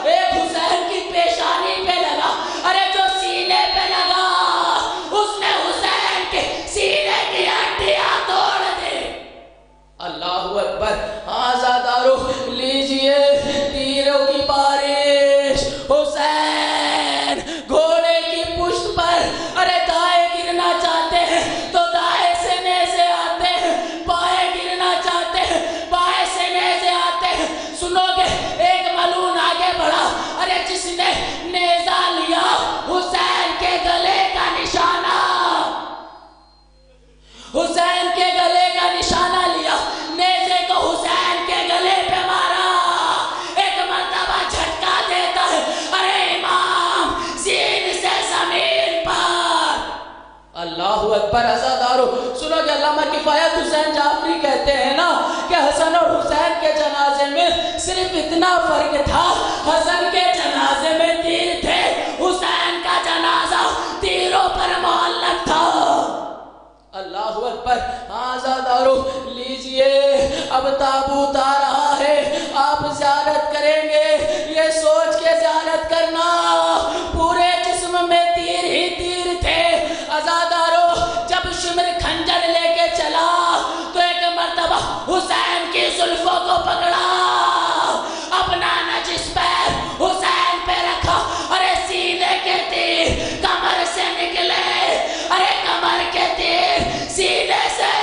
ایک حسین کی پیشانی پہ لگا، ارے جو سینے پہ لگا اس نے حسین کے سینے کی ہڈیاں توڑ دی۔ اللہ اکبر۔ آزادارو لیجئے تیروں کی بارش، حسین گھوڑے کی پشت پر، ارے دائیں گرنا چاہتے ہیں تو دائیں سے نیزے آتے ہیں، بائیں گرنا چاہتے ہیں بائیں سے نیزے آتے ہیں۔ سنو گے ایک ملون آگے بڑھا، ارے جس نے نیزہ لیا حسین کے گلے کا نشانہ، حسین کے گلے کا نشانہ لیا، نیزے کو حسین کے گلے پہ مارا، ایک مرتبہ جھٹکا دیتا ہے، ارے امام زین سے زمین پر۔ اللہ اکبر۔ عزادارو سنو کہ علامہ کفایت حسین جعفری کہتے ہیں نا کہ حسن اور حسین کے جنازے میں صرف اتنا فرق تھا، حسن کے جنازے میں تیر تھے، حسین کا جنازہ تیروں پر معلق تھا۔ اللہ اکبر۔ آزادارو لیجئے اب تابوت آ رہا ہے، آپ زیارت کریں گے، یہ سوچ کے زیارت کرنا پورے جسم میں تیر ہی تیر تھے۔ عزادارو جب شمر کھنجر لے کے چلا تو ایک مرتبہ حسین کی زلفوں کو پکڑا، اپنا نجس پیر حسین پہ رکھا، ارے سینے کے تیر کمر سے نکلے، ارے کمر کے تیر سینے سے۔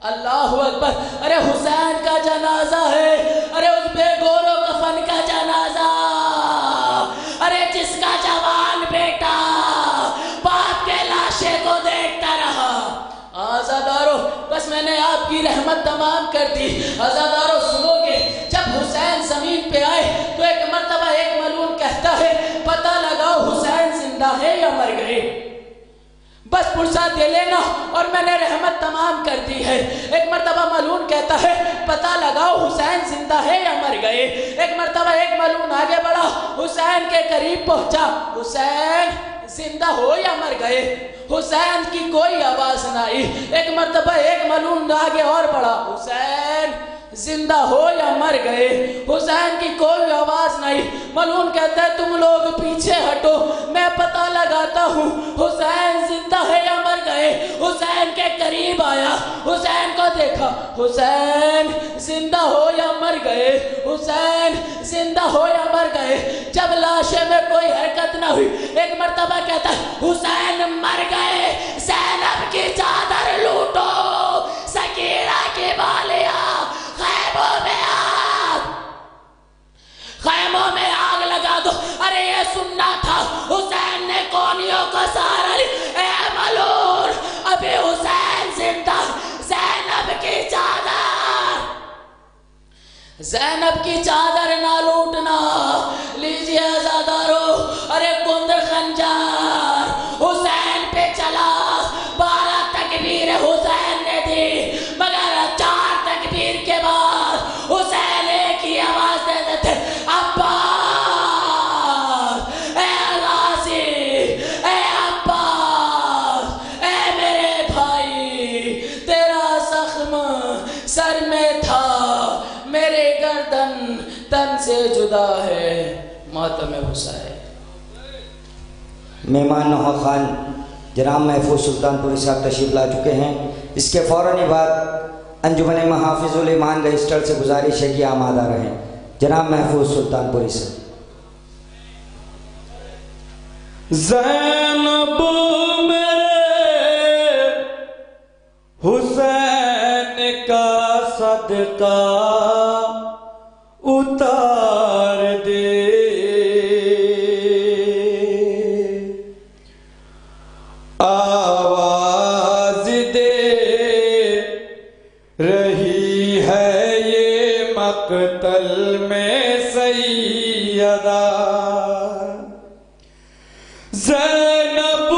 اللہ اکبر۔ ارے حسین کا جنازہ ہے، ارے اس بے گور و کفن کا جنازہ، ارے جس کا جوان بیٹا باپ کے لاشے کو دیکھتا رہا۔ عزادارو بس میں نے آپ کی رحمت تمام کر دی۔ عزادارو سنو گے جب حسین زمین پہ آئے تو ایک مرتبہ ایک ملون کہتا ہے پتہ لگاؤ حسین زندہ ہے یا مر گئے، بس پرسہ دے لینا اور میں نے رحمت تمام کر دی ہے۔ ایک مرتبہ ملون کہتا ہے پتہ لگاؤ حسین زندہ ہے یا مر گئے۔ ایک مرتبہ ایک ملون آگے بڑھا، حسین کے قریب پہنچا، حسین زندہ ہو یا مر گئے؟ حسین کی کوئی آواز نہ آئی۔ ایک مرتبہ ایک ملون آگے اور بڑھا، حسین زندہ ہو یا مر گئے؟ حسین کی کوئی آواز نہیں۔ ملعون کہتا ہے تم لوگ پیچھے ہٹو، میں پتہ لگاتا ہوں حسین زندہ ہے یا مر گئے۔ گئے، حسین کے قریب آیا، حسین کو دیکھا، حسین زندہ ہو یا مر گئے، حسین زندہ ہو یا مر گئے۔ جب لاشے میں کوئی حرکت نہ ہوئی، ایک مرتبہ کہتا ہے حسین مر گئے، زینب کی چادر لوٹو، سکینہ کی بالیاں، خیموں میں آگ لگا دو۔ ارے یہ سننا تھا، حسین نے کونیوں کو سہارا لیا، اے ملعون ابھی حسین زندہ، زینب کی چادر، زینب کی چادر نہ لوٹنا۔ لیجئے عزادارو، ارے کندر خنجر حسین پہ چلا، 12 تکبیر حسین نے دی، مگر 4 تکبیر کے بعد حسین ایک ہی آواز دیتے تھے، عباس اے غازی، اے عباس اے میرے بھائی، تیرا زخم سر میں تھا، میرے گردن تن سے جدا ہے، ماتم حسین۔ مہمان نواز خان جناب محفوظ سلطان پوری صاحب تشریف لا چکے ہیں۔ اس کے فوراً ہی بعد انجمن محافظ الایمان گئسٹر سے گزارش ہے کہ آمادہ رہیں۔ جناب محفوظ سلطان پوری صاحب۔ زینب میرے حسین کا صدقہ اتار دے، آواز دے رہی ہے یہ مقتل میں سیدہ، زینب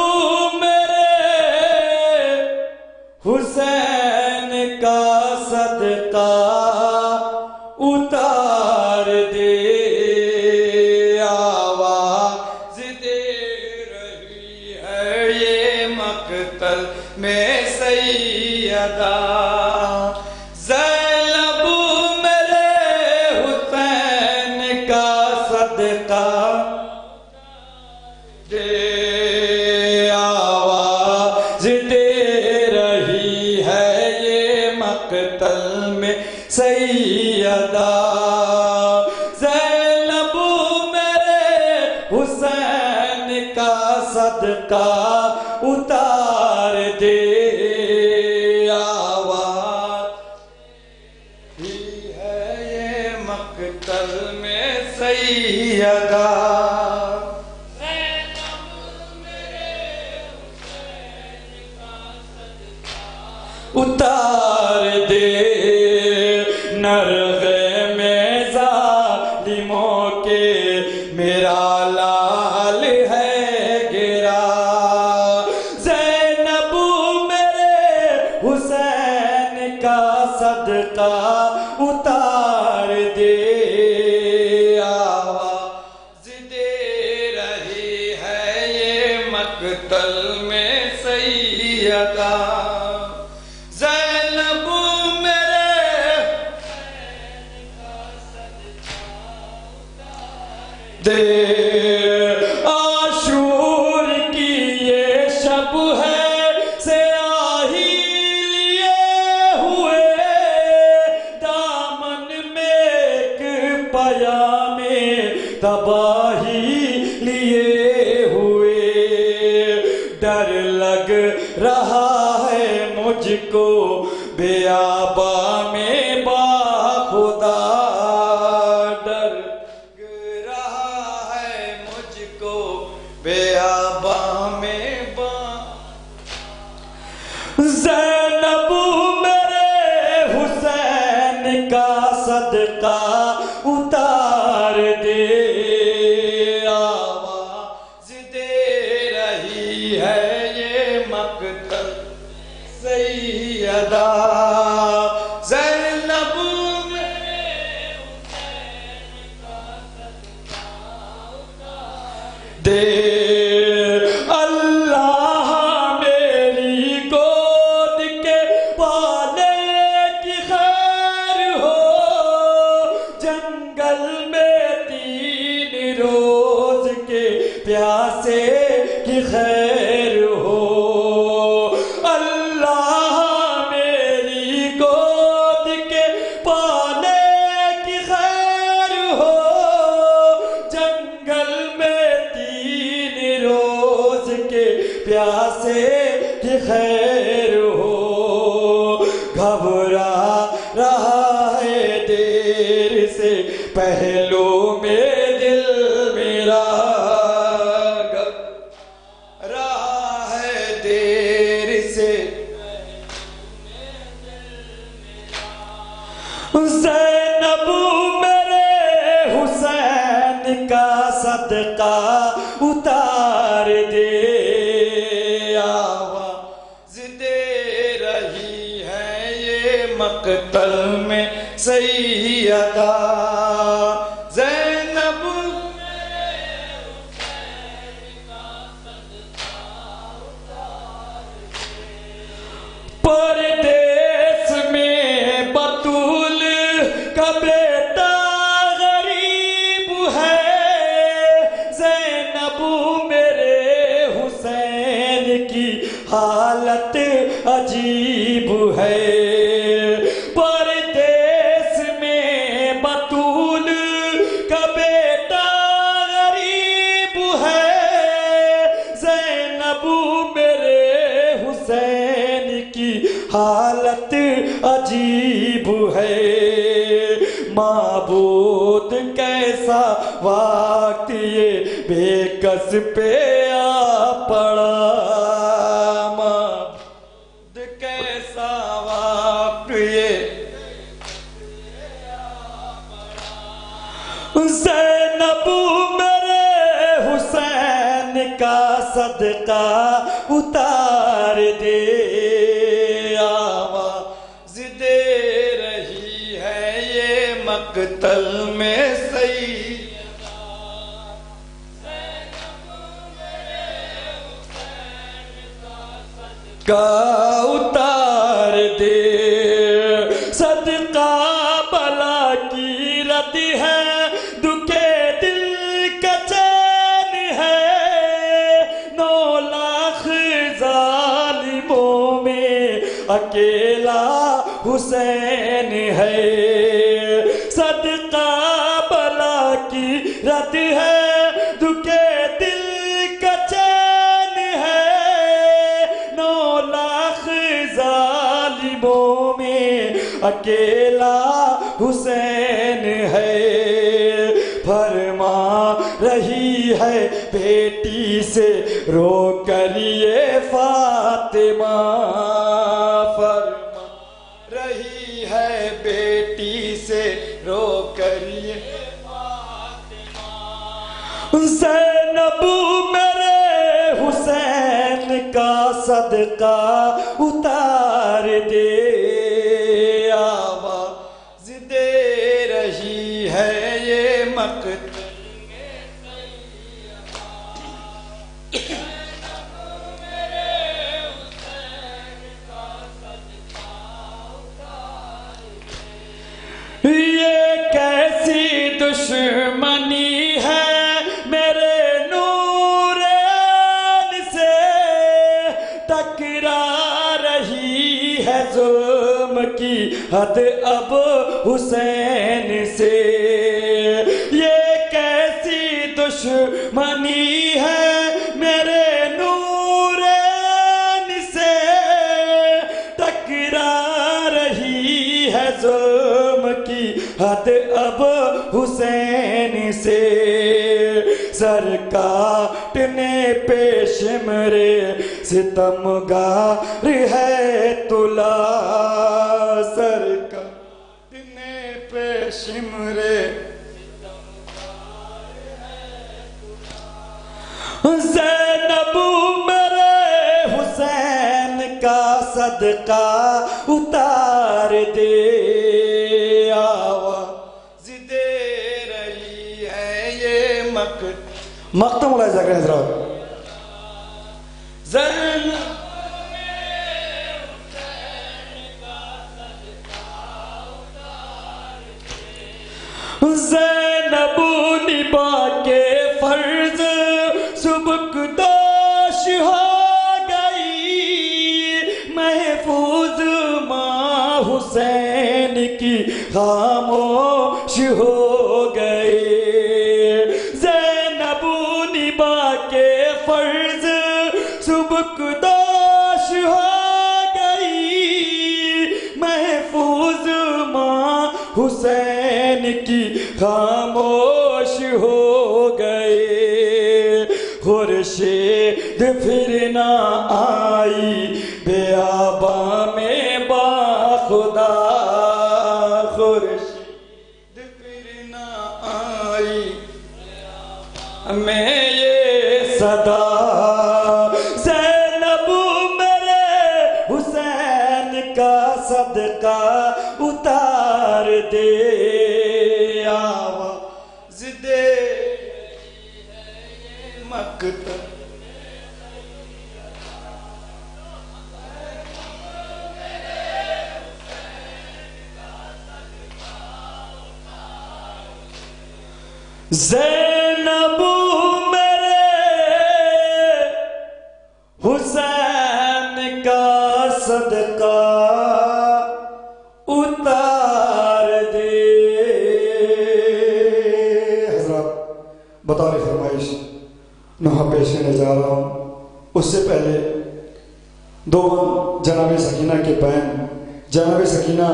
میرے حسین کا صدقہ اتار دے، آواز دے رہی ہے یہ مقتل میں سیدہ، زینب میرے حسین کا صدقہ دے، آواز دے رہی ہے یہ مقتل میں سیدہ، زینب میرے حسین کا صدقہ اتار دے، آواز ہی ہے یہ مقتل میں سیدہ، اتار دے، نرغے میں ظالموں کے میرا لال ہے گرا، زینب میرے حسین کا صدقہ اتار دے، آواز دے رہی ہے یہ مقتل میں سیدہ، زینب میرے دے، عاشور کی یہ شب ہے سیاہی لیے ہوئے، دامن میں ایک پیام تباہی لیے ہوئے، ڈر لگ رہا ہے مجھ کو بیاباں میں با خدا، ڈر لگ رہا ہے مجھ کو بیاباں میں با، زینب میرے حسین کا صدقہ اتار دے، آواز دے رہی ہے یہ مقتل سیدہ، زینب میرے حسین کا صدقہ اتار دے، اللہ میری گود کے پالے کی خیر ہو، جنگل میں 3 روز کے پیاسے کی خیر ہو، پیاسے کی خیر ہو گھبرا رہا ہے دیر سے پہلو میں دل میرا رہا ہے دیر سے زینب میرے حسین کا صدقہ اتار دے آواز دے رہی ہے یہ مقتل میں سیدہ زینب پردیس میں بطول کا بیٹا غریب ہے زینب میرے حسین کی حالت عجیب ہے پردیس میں بطول کا بیٹا غریب ہے زینب میرے حسین کی حالت عجیب ہے معبود کیسا وقت یہ بے کس پہ آ پڑا معبود کیسا وقت یہ زینب میرے حسین کا صدقہ اتار دے آواز دے رہی ہے یہ مقتل میں کا اتار دے صدقہ بلا کی رد ہے دکھے دل کا چین ہے 9 لاکھ ظالموں میں اکیلا حسین ہے صدقہ بلا کی رد ہے دکھے دل کا چین ہے 9 لاکھ ظالموں میں اکیلا حسین ہے فرما رہی ہے بیٹی سے رو کر یہ فاطمہ فرما رہی ہے بیٹی سے رو کر یہ فاطمہ زینب میرے حسین کا صدقہ اتار دے آواز دے رہی ہے یہ مقتل یہ کیسی دشمنی ہے میرے نور عین سے ٹکرا رہی ہے ظلم کی حد اب حسین سے یہ کیسی دشمنی ہے میرے نور عین سے ٹکرا رہی ہے ظلم کی حد اب حسین سے سر کاٹنے پہ شمرے ستمگار ہے تلا سر کاٹنے پہ شمرے زینب میرے حسین کا صدقہ اتار دے آواز دے رہی ہے یہ مقتم اللہ ذکر حضرات زینب نبا کے فرض سبکدوش ہو گئی محفوظ ماں حسین کی خاموش ہو گئے زینب نبا کے فرض سبکدوش ہو گئی محفوظ ماں حسین کی خاموش ہو گئے خورشید پھر نہ آئی بیاباں میں باخدا خورشید پھر نہ آئی میں یہ صدا زینب میرے حسین کا صدقہ اتار دے آواز دے مقتل زینب میرے حسین کا صدقہ اتار دے حضرات بطور فرمائش نوحہ پیش کرنے جا رہا ہوں اس سے پہلے دو جناب سکینہ کے بہن جناب سکینہ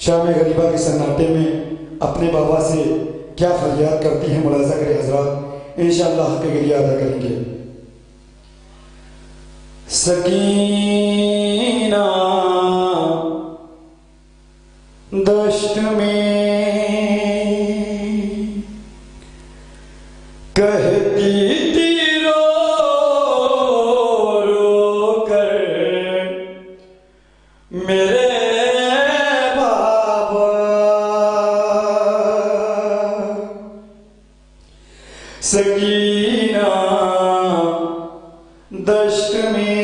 شام غریبہ کے سناٹے میں اپنے بابا سے کیا فریاد کرتی ہیں ملاحظہ کریں حضرات انشاءاللہ حق گریہ ادا کریں گے سکینہ دشت میں کہتی تھی رو رو کر میرے بابا سکینہ دشت میں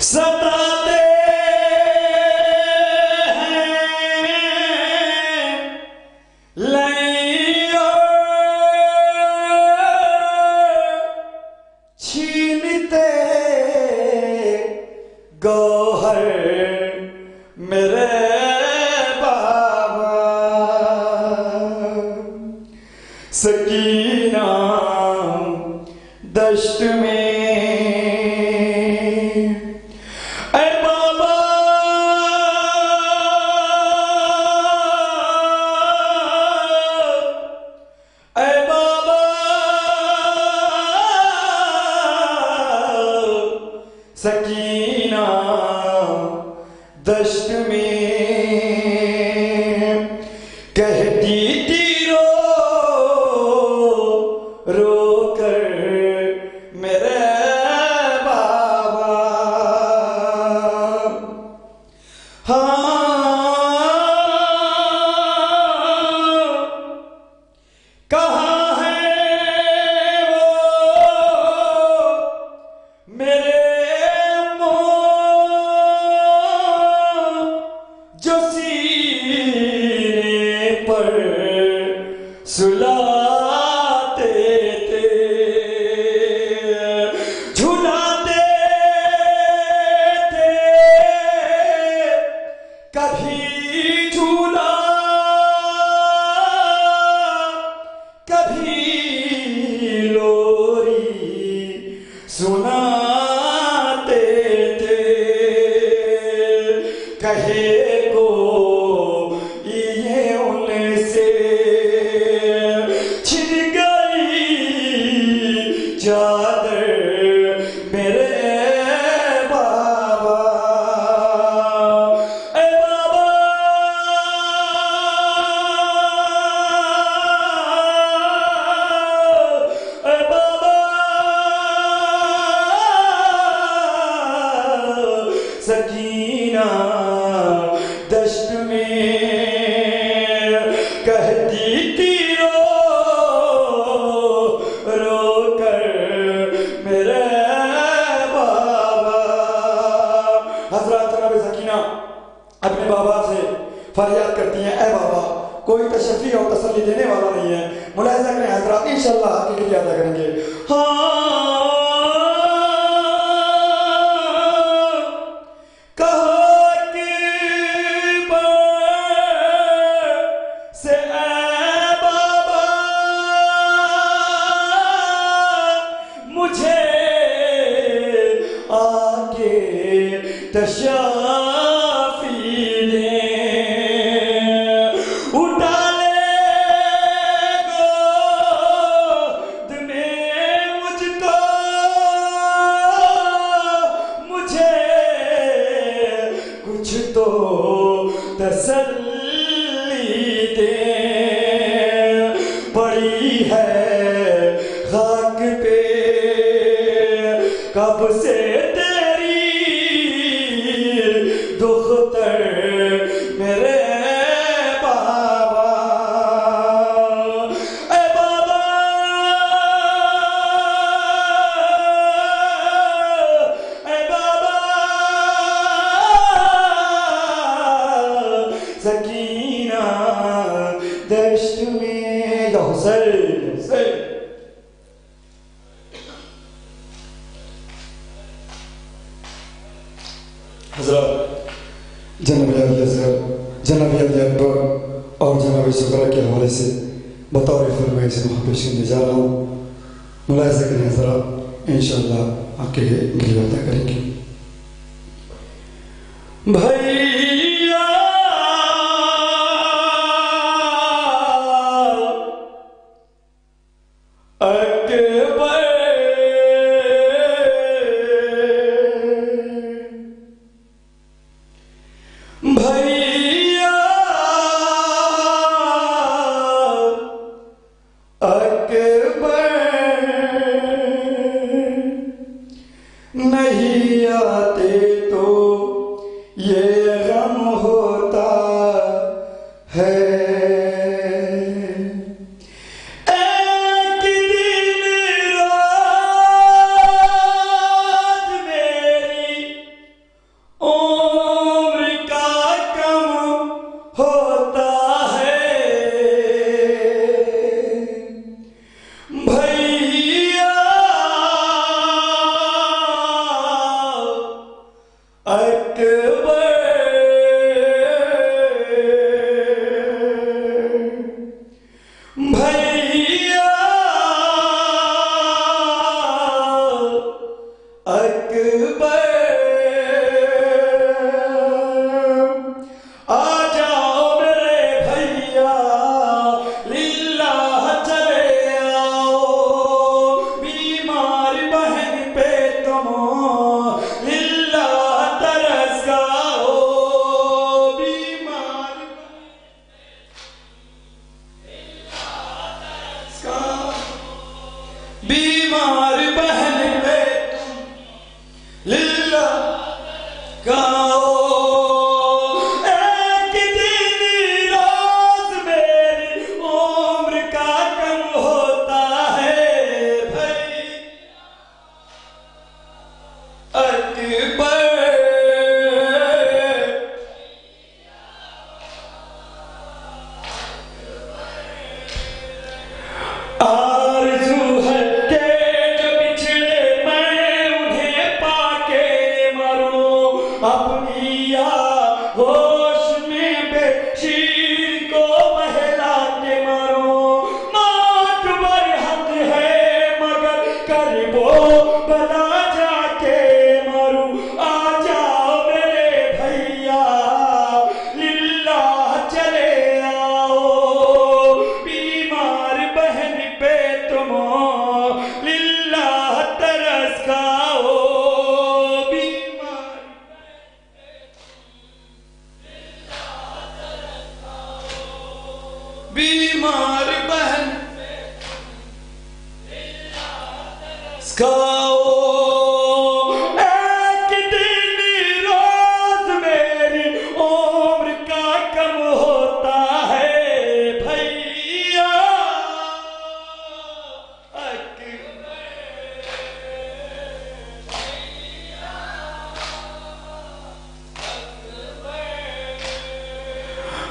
ستاتے چھینتے گوہر میرے بابا سکینہ دشت میں اے بابا اے بابا سکینہ دشت میں کہتی تھی رو رو کر میرے بابا کہاں ہے وہ میرے جو سینے پر سلاتے تھے جھلاتے تھے کبھی جھولا کبھی لوری سناتے تھے کہے کو یہ ان سے چھن گئی چادر میرے بابا اے بابا اے بابا سکینہ دشت میں کہتی تھی رو رو کر میرے بابا حضرات جناب سکینہ اپنے بابا سے فریاد کرتی ہیں اے بابا کوئی تشفی اور تسلی دینے والا نہیں ہے ملاحظہ کریں حضرات انشاءاللہ حقیقت ادا کریں گے تشافی دیں، اٹھا لے گود میں مجھ کو، مجھے کچھ تو تسلی دیں، پڑی ہے خاک پہ کب سے تیری دختر میرے بابا، اے بابا اے بابا، سکینہ دشت میں یا حسین حضرات جناب علی اصغر، جناب علی اکبر اور جناب شکرا کے حوالے سے بطور فرمائش سے پیش کرنے جا رہا ہوں، ملاحظہ کریں حضرات، انشاءاللہ آپ کے گلی عطا کریں گے۔ بھیا اکبر بھیا اکبر نہیں آتے تو یہ غم ہوتا ہے، ایک دن رات میری عمر کا کم ہوتا ہے، بھیا اکبر بھیا اکبر آ جاؤ میرے بھیا، للہ چلے آؤ، بیمار بہن پہ تم للہ ترس گاؤ، بیمار بیمار بہن پہ تم للہ گاؤ، ایک دن روز میری عمر کا کم ہوتا ہے، بھائی اکبر آرزو ہے کہ جو بچھڑے میں انہیں پا کے مروں، اپنی ہوش میں بے شیر کو بہلا کے مروں، موت برحق ہے مگر کربو بلا جا کے مروں، آ جاؤ میرے بھیا، للہ چلے آؤ، بیمار بہن پہ تم للہ ترس کھاؤ، بیمار بہن کھاؤ، ایک دن روز میری عمر کا کم ہوتا ہے، بھیا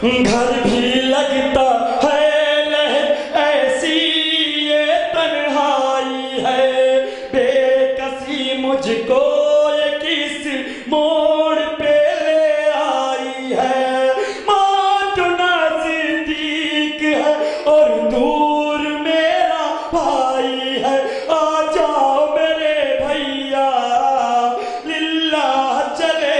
گھر بھی لگتا ہے ایسی یہ تنہائی ہے، بے کسی مجھ کو یہ کس موڑ پہ لے آئی ہے، موت نزدیک ہے اور دور میرا بھائی ہے، آ جاؤ میرے بھیا، للہ چلے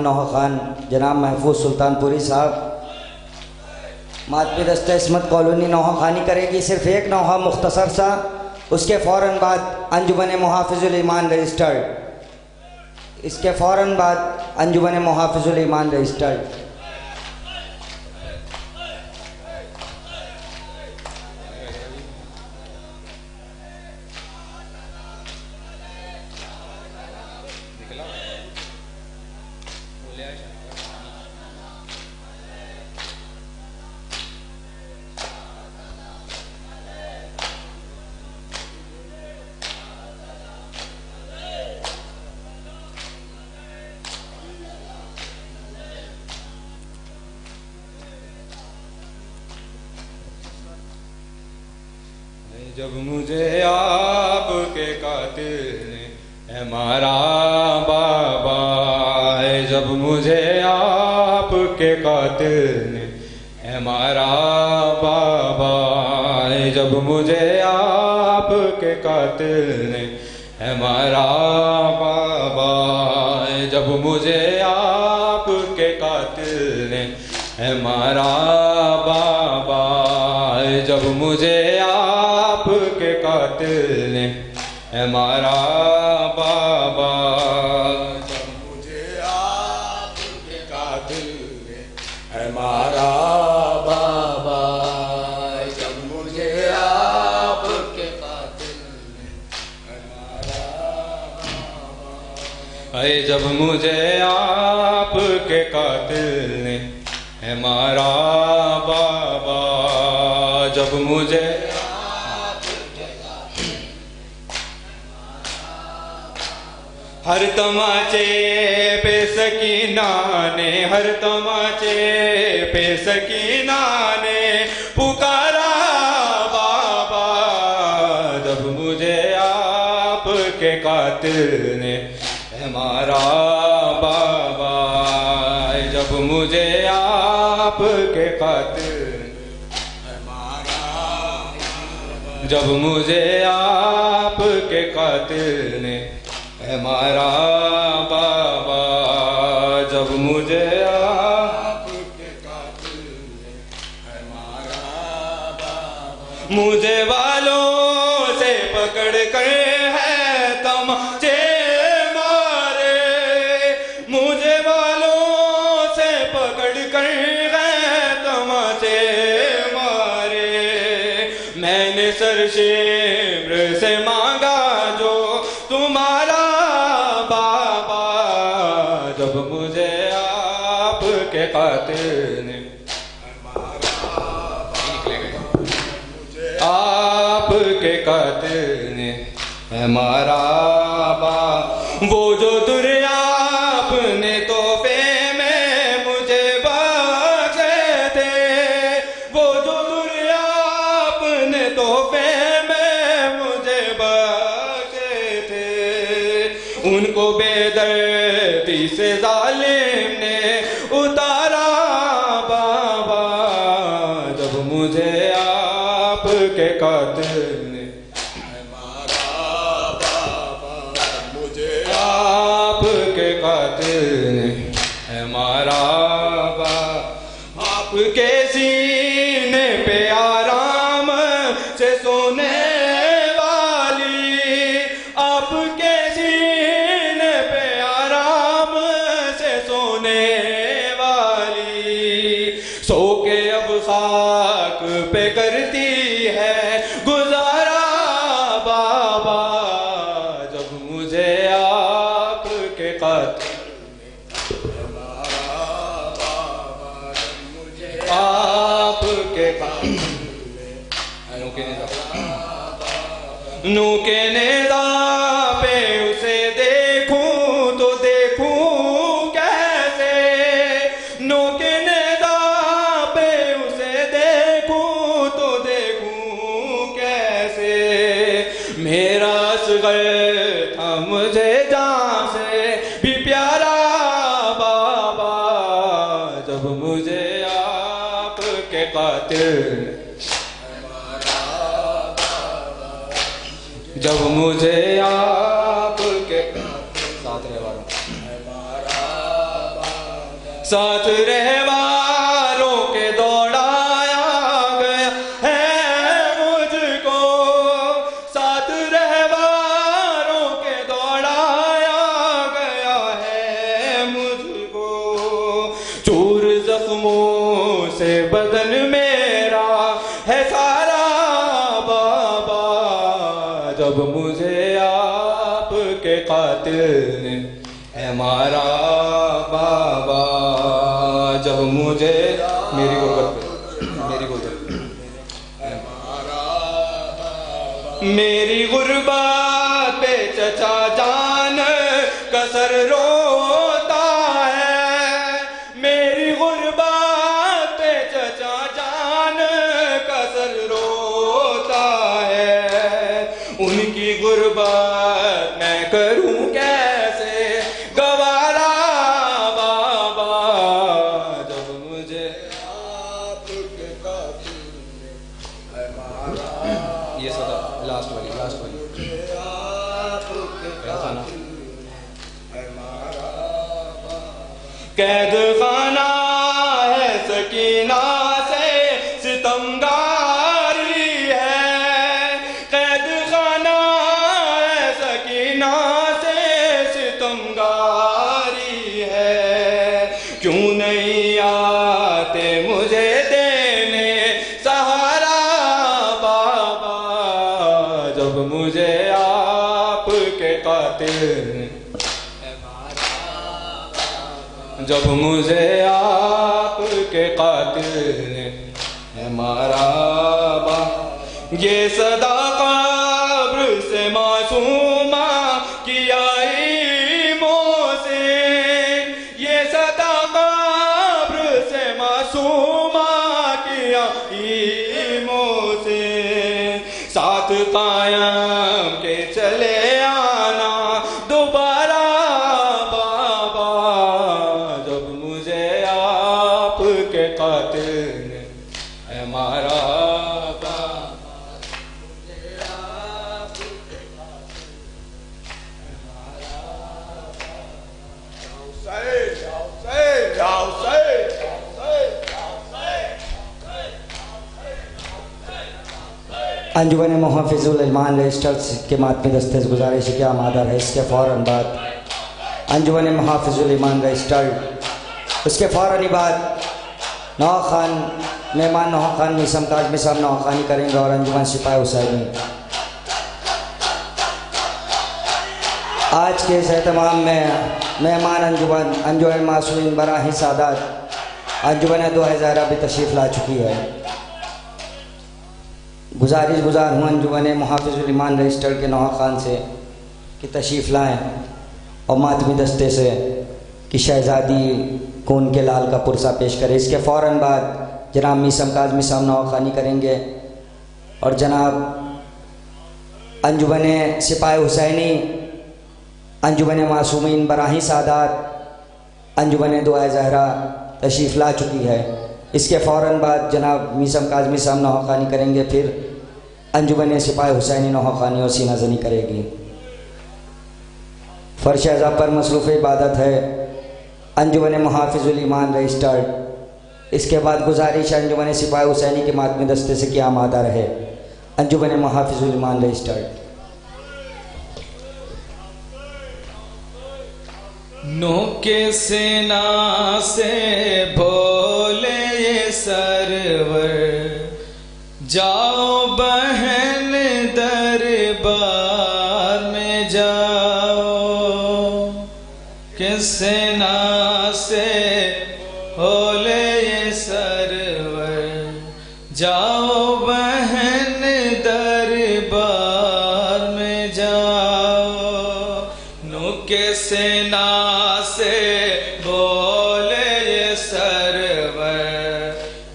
مہمان نوحہ خان جناب محفوظ سلطان پوری صاحب، ماتمی دستہ عصمت کالونی نوحہ خانی کرے گی صرف ایک نوحہ مختصر سا، اس کے فوراً بعد انجمن محافظ الایمان رجسٹرڈ، اس کے فوراً بعد انجمن محافظ الایمان رجسٹرڈ۔ جب مجھے آپ کے قاتل نے اے مارا بابا، جب مجھے آپ کے قاتل نے اے مارا بابا، جب مجھے آپ کے قاتل نے اے مارا بابا، جب مجھے آپ کے قاتل نے اے مارا بابا، جب مجھے آپ کے قاتل نے اے مارا بابا، جب مجھے آپ کے قاتل نے اے مارا بابا، جب مجھے آپ کے قاتل نے اے مارا بابا، جب مجھے آپ کے قاتل نے اے مارا بابا، جب مجھے ہر تماچے پہ سکینہ نے، ہر تماچے پہ سکینہ نے پکارا بابا، جب مجھے آپ کے قاتل نے اے مارا بابا، جب مجھے آپ کے قاتل اے مارا بابا، جب مجھے آپ کے قاتل نے اے مارا بابا، جب مجھے آپ کے قاتل نے اے مارا بابا، مجھے والوں سے پکڑ کر ہے تماچے مارے، مجھے والوں سے پکڑ کر ہے تماچے مارے، میں نے سر شمر سے مانگا جو تمہارا بابا، جب مجھے آپ کے قاتل نے آپ کے قاتل نے اے مارا بابا، وہ جو دریاب نے تحفے میں مجھے بخشے تھے، وہ جو دریاب نے تحفے میں مجھے بخشے تھے، ان کو بے دردی سے ظالم نے اتارا بابا، جب مجھے آپ کے قاتل نے اے مارا بابا، مجھے آپ کے قاتل نے اے مارا بابا، آپ کے سینے پہ آرام سے سونے والی، آپ کے سینے پہ آرام سے سونے والی، سو کے اب خاک پہ کرتی ہے گزارا بابا، جب مجھے آپ کے قاتل آپ کے قاتل نو کے نیزا پہ اسے دیکھوں تو دیکھوں کیسے، نو کے نیزا پہ اسے دیکھوں تو دیکھوں کیسے، میرا اصغر تھا مجھے جان سے بھی پیارا بابا، جب مجھے آپ کے قاتل جب مجھے آپ کے ساتھ رہے والوں ساتھ رہواروں کے دوڑایا گیا ہے مجھ کو، ساتھ رہواروں کے دوڑایا گیا ہے مجھ کو، چور زخموں سے بدن میرا ہے سارا بابا، جب مجھے آپ کے قاتل نے ہے مارا بابا، جب مجھے میری غربت میری غربت پہ چچا جان کا سر روتا ہے، میری غربت پہ چچا جان کا سر روتا ہے، ان کی غربت میں کروں کیسے گوارا بابا، جب مجھے آپ کے قاتل نے مارا، یہ صدا لاسٹ والی قید خانہ ہے سکینہ سے ستمگاری ہے، قید خانہ ہے سکینہ سے ستمگاری ہے، کیوں نہیں آتے مجھے دینے سہارا بابا، جب مجھے آپ کے قاتل جب مجھے آپ کے قاتل نے مارا با، یہ صدا قبر سے معصومہ کی آئی محسن، یہ صدا قبر سے معصومہ کی آئی محسن، ساتھ قائم کے چلے آنا دوبارہ بابا، جب مجھے آپ کے قاتل نے ہے مارا بابا، مجھے آپ کے قاتل نے مارا انجمن محافظ الایمان رجسٹرز کے ماتمی دستے سے گزارش ہے کہ آمادہ رہے، اس کے فوراً بعد انجمن محافظ الایمان رجسٹرڈ، اس کے فوراً بعد نوح خان مہمان نوح خان میسم کاظمی صاحب نوح خانی کریں گے، اور انجمن سپاہی حسینی آج کے اس اہتمام میں مہمان انجمن معصومین براہی سادات انجمن دعائے زہرا بھی تشریف لا چکی ہے۔ گزار ہوں انجمن محافظ الایمان رجسٹر کے نوح خان سے کہ تشریف لائیں اور ماتمی دستے سے کہ شہزادی کو ان کے لال کا پرسہ پیش کرے۔ اس کے فوراً بعد جناب میسم کاظمی صاحب نوح خانی کریں گے، اور جناب انجمن سپاہی حسینی، انجمن معصومین براہی سادات انجمن دعائے زہرا تشریف لا چکی ہے۔ اس کے فوراً بعد جناب میسم کاظمی صاحب نوح خانی کریں گے، پھر انجمن سپاہی حسینی نوح خانی اور سینہ زنی کرے گی۔ فرش اعضا پر مصروف عبادت ہے انجمن محافظ الایمان رجسٹرڈ۔ اس کے بعد گزارش انجمن سپاہی حسینی کے ماتمی دستے سے کیا آمادہ رہے انجمن محافظ الایمان رجسٹرڈ۔ نوک سینا سے بولے سرور، جاؤ بہن دربار میں جاؤ، کہ سینا سے بولے سرور، جاؤ بہن دربار میں جاؤ، نوک سینا سے بولے سرور،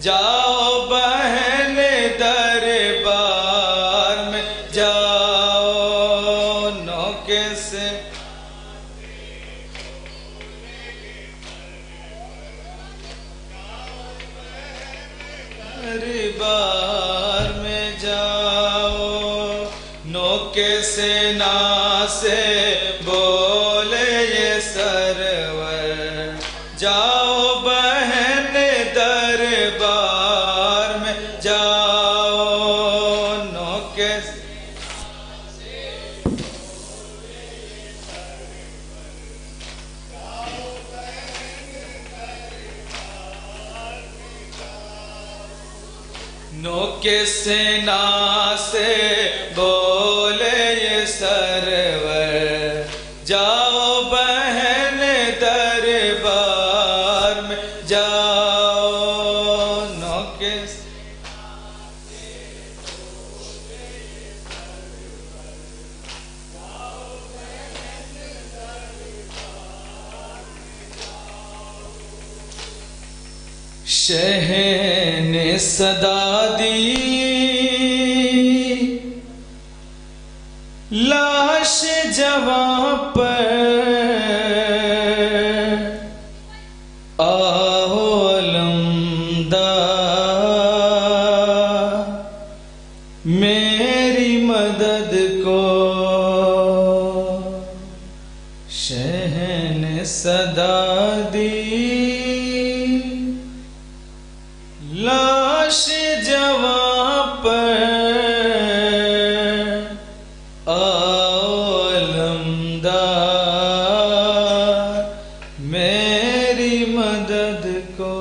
جاؤ بہن دربار میں جاؤ، نوک سے دربار میں جاؤ، نوک سینا سے بولے یہ سرور، جاؤ نوکے سینا سے بولے یہ سرور جاؤ بہن دربار میں جاؤ نوکے شہ نے صدا دی لاش جواں پر آؤ علمدار میری مدد کو شہ نے صدا دی لاش جواں پر آؤ علمدار میری مدد کو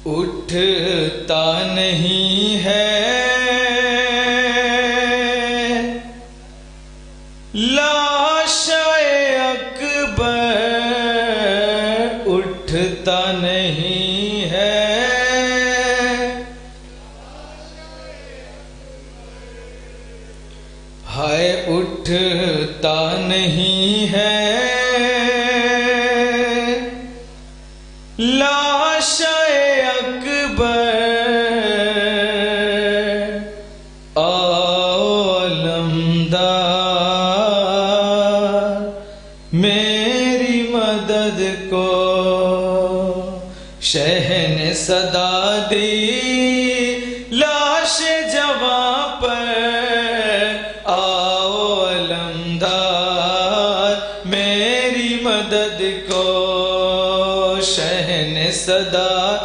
اٹھتا نہیں ہے لاش اکبر اٹھتا نہیں ہے ہائے اٹھتا نہیں ہے لاش اکبر آؤ علمدار میری مدد کو شہ نے صدا دی لاش جواں پر آؤ علمدار میری مدد کو شہ نے صدا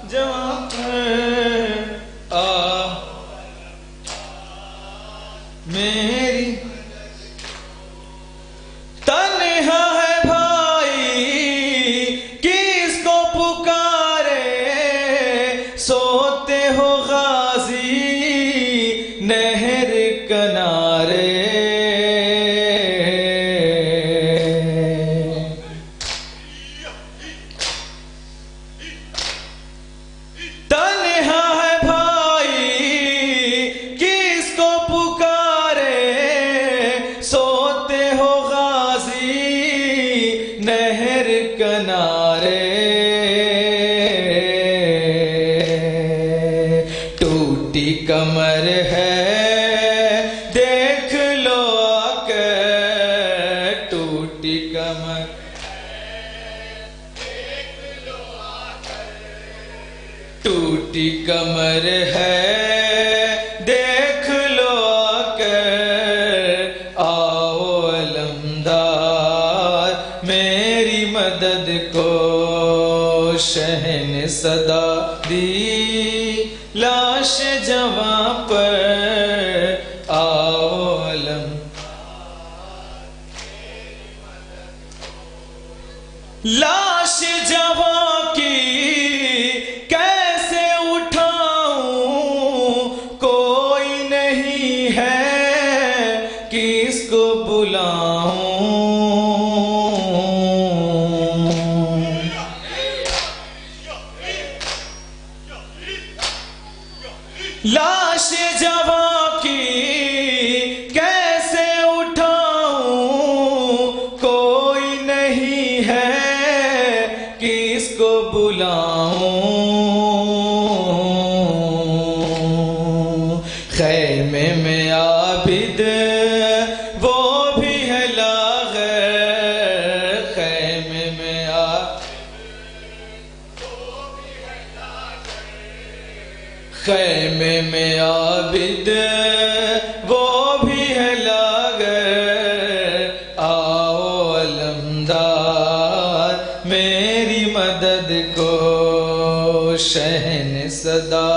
جواں پر میری تنہا ہے بھائی کس کو پکارے سوتے ہو غازی نہر کنارے تنہا ہے بھائی کس کو پکارے سوتے ہو غازی نہر کنارے ٹوٹی کمر ہے دیکھ لو آ کر ٹوٹی کمر ٹوٹی کمر ہے دیکھ لو آ کر آؤ علمدار میری مدد کو شہ نے صدا دی لاش جواں پر آؤ علم لاش جواں کی کیسے اٹھاؤں کوئی نہیں ہے کس کو بلاؤں لاش جواں کی کیسے اٹھاؤں کوئی نہیں ہے کس کو بلاؤں خیمے میں عابد وہ بھی ہے لاغر خیمے میں خیمے میں عابد وہ بھی ہے لاغر آؤ علمدار میری مدد کو شہ نے صدا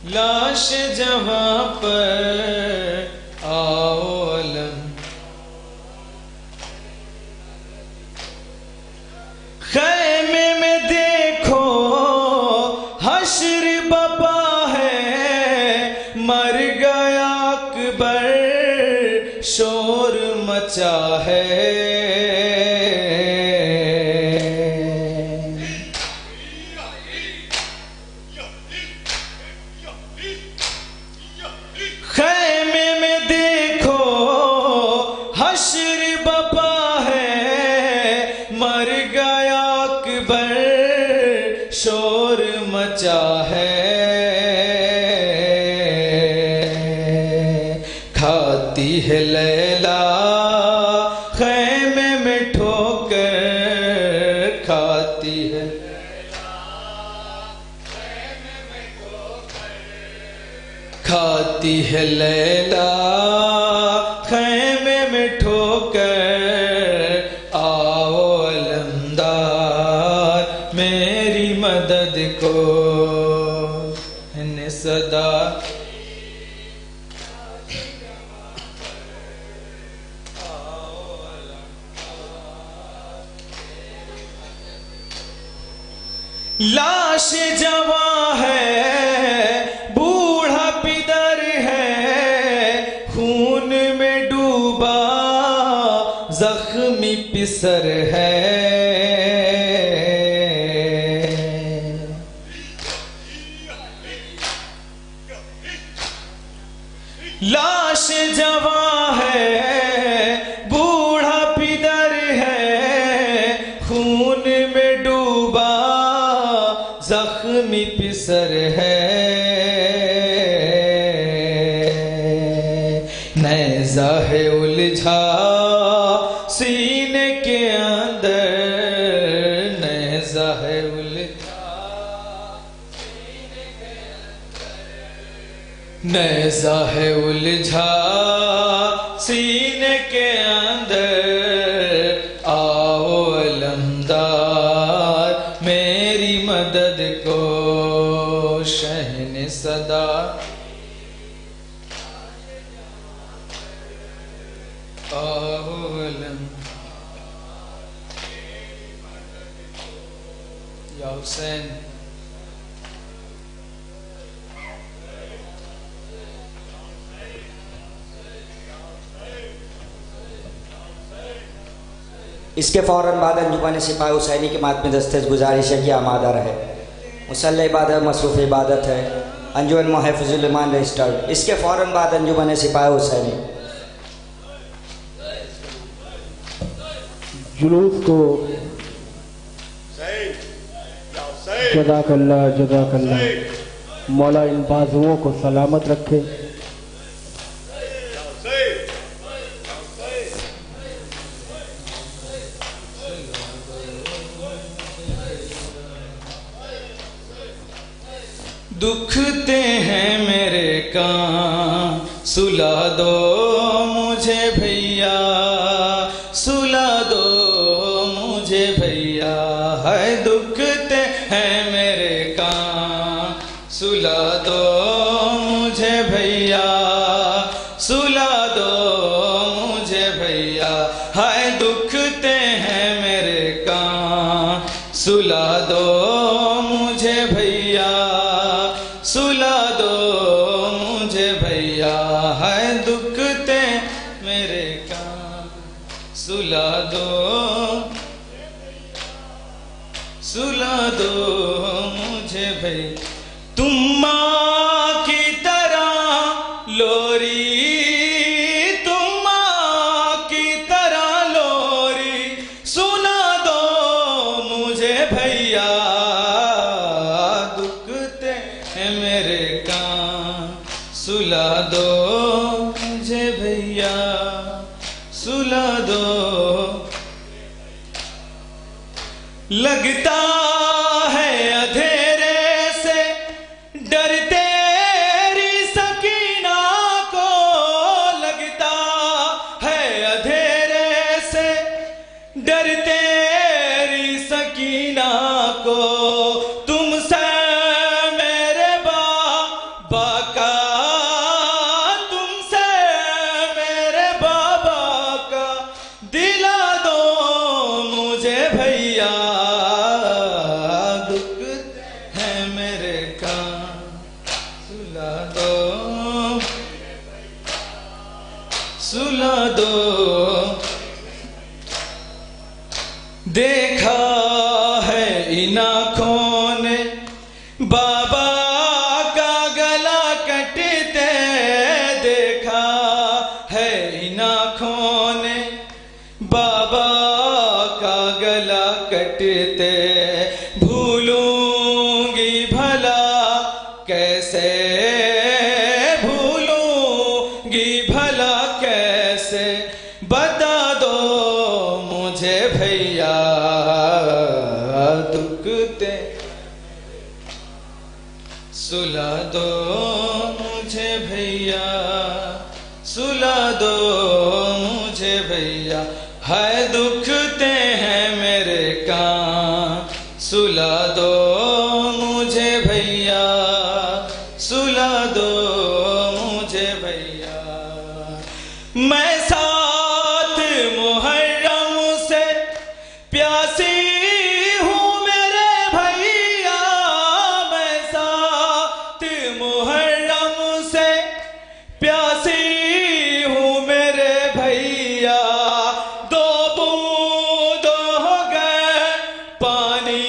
لاش جواں پر آؤ علم خیمے میں دے مچا ہے خیمے میں دیکھو حشر بپا ہے مر گیا اکبر شور مچا ہے کھاتی ہے لیلا خیمے میں ٹھوکر کھاتی ہے کھاتی ہے لیلا خیمے میں ٹھوکر آؤ علمدار میری مدد کو ان صدا لاش جواں ہے بوڑھا پدر ہے خون میں ڈوبا زخمی پسر ہے لاش جواں ہے بوڑھا پدر ہے خون میں ڈوبا زخمی پسر ہے نیزہ ہے الجھا سینے کے اندر نیزہ ہے نیزہ ہے الجھا سینے کے اندر آؤ علمدار میری مدد کو شہن صدا آؤ یا حسین اس کے فوراً بعد انجمن سپاہی حسینی کی ماتمی دسترس گزارش ہے کہ آمادہ رہے مسلح عبادت مصروف عبادت ہے انجمن محفوظ الایمان رجسٹرڈ اس کے فوراً بعد انجمن سپاہی حسینی جلوس کو جزاک اللہ مولا ان بازوؤں کو سلامت رکھے دکھتے ہیں میرے کان سلا دو مجھے بھیا سلا دو مجھے بھیا ہے دکھتے ہیں میرے کان سلا دو مجھے بھیا سلا دو مجھے بھیا ہے دکھتے ہیں میرے کان سلا دو مجھے بھیا سلا دو مجھے بھیا ہے دکھتے میرے کان سلا دو مجھے بھیا تم ماں کی طرح لوری تم ماں کی طرح لوری سنا دو مجھے بھیا میرے کان سلا دو مجھے بھیا سلا دو لگتا ہے اندھیرے سے ڈر تیری سکینہ کو لگتا ہے اندھیرے سے ڈر تیری سکینہ کو تم سے سلا دو دیکھا ہے ان آنکھوں نے بابا کا گلا کٹتے، دیکھا ہے ان آنکھوں نے بابا کا گلا کٹتے، بھولوں گی بھلا کیسے، بھولوں گی بھلا کیسے، بتا دو مجھے بھیا دکھتے، سلا دو مجھے بھیا، سلا دو مجھے بھیا، ہے دکھتے ہیں میرے کان، سلا دو مجھے بھیا، سلا دو مجھے بھیا، میں سات محرم سے پیاسی ہوں میرے بھیا، میں سات محرم سے پیاسی ہوں میرے بھیا، دو بوند ہو گئے پانی،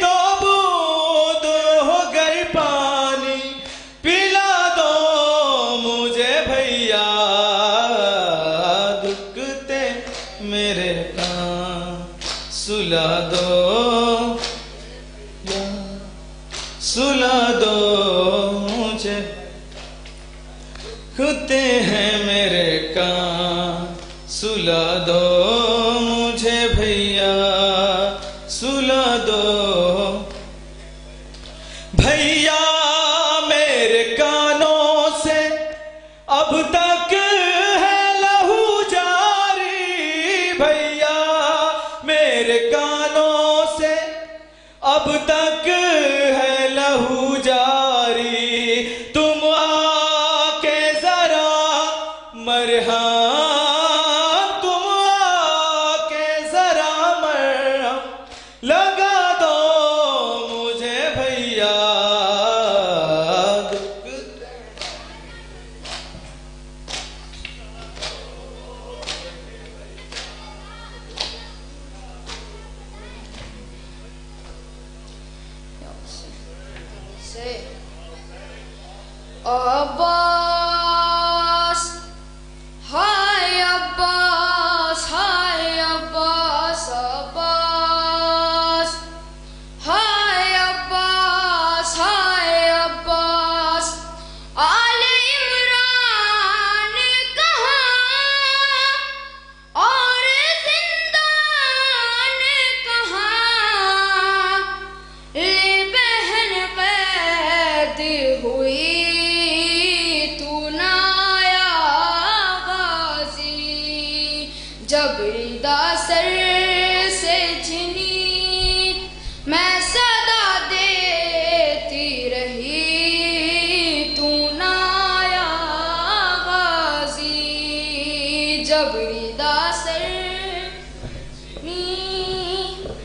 دو بوند ہو گئے پانی، پلا دو مجھے بھیا دکھتے میرے کان، سلا دو سلا دو مجھے، دکھتے ہیں میرے کان، سلا دو مجھے بھیا، سلا دو بھیا، میرے کانوں سے اب تک ہے لہو جاری، بھیا میرے کانوں سے اب تک ہے لہو جاری، تم آ کے ذرا مرہم، تم آ کے ذرا مرہم لگا دو مجھے بھیا عباس، ہائے عباس، ہائے عباس، عباس، ہائے عباس، ہائے عباس، آل عمران کہاں اور زندان کہاں، اے بہن قید ہوئی تو نہ آیا غازی، جب ردا سر سے چھنی میں صدا دیتی رہی، تو نہ آیا غازی، جب ردا سر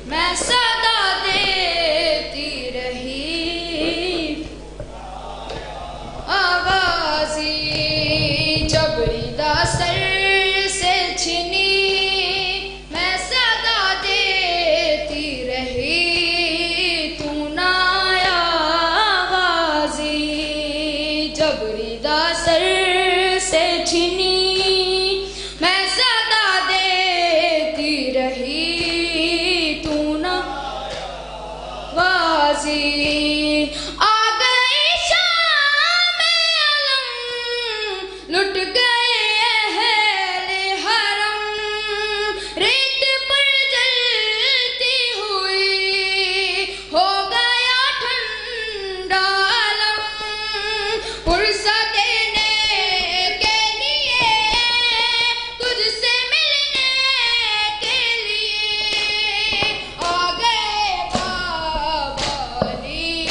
میں صدا دیتی رہی، غازی جب ردا سر سے چھنی میں صدا دیتی رہی، تو نہ آیا غازی، جب ردا سر سے چھنی میں صدا دیتی رہی، تو نہ غازی، آ گئی شام علم، لٹ گئے اہل حرم، ریت پر جلتی ہوئی ہو گیا ٹھنڈا علم، فرصت دینے کے لیے تجھ سے ملنے کے لیے آ گئے بابا علی،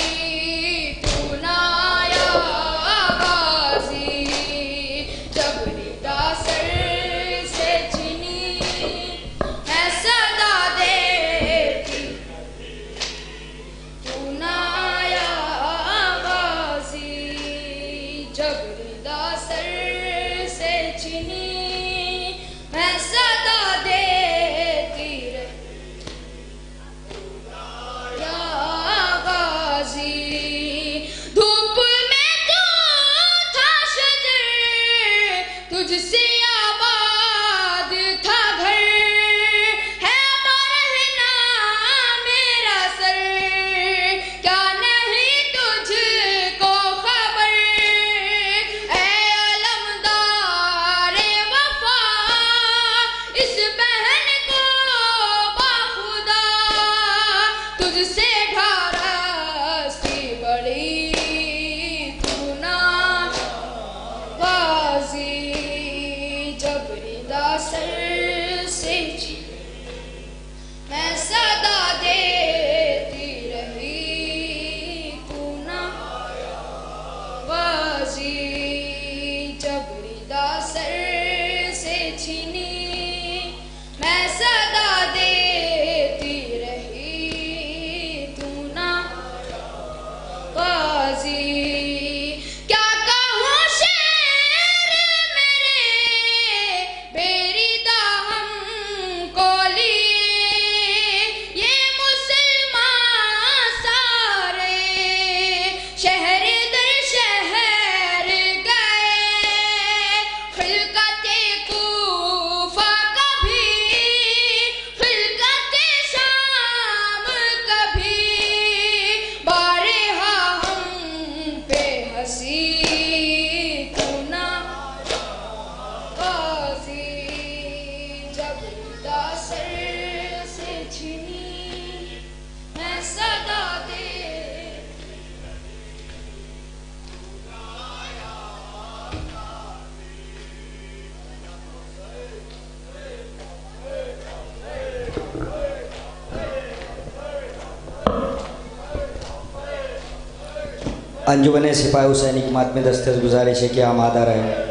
انجمن سپاہی حسینی کی ماتم دسترس گزارش ہے کہ آمادہ رہے.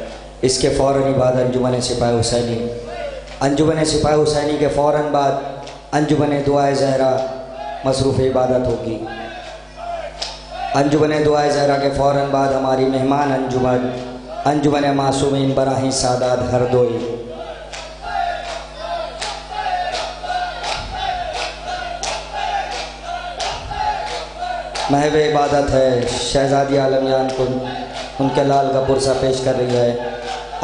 اس کے فوراً بعد انجمن سپاہی حسینی. انجمن سپاہی حسینی کے فوراً بعد انجمن دعائے زہرا مصروف عبادت ہوگی. انجمن دعائے زہرا کے فوراً بعد ہماری مہمان انجمن معصومین براہی سادات ہردوئی. محو عبادت ہے شہزادی عالمیان کو ان کے لال کا پرسہ پیش کر رہی ہے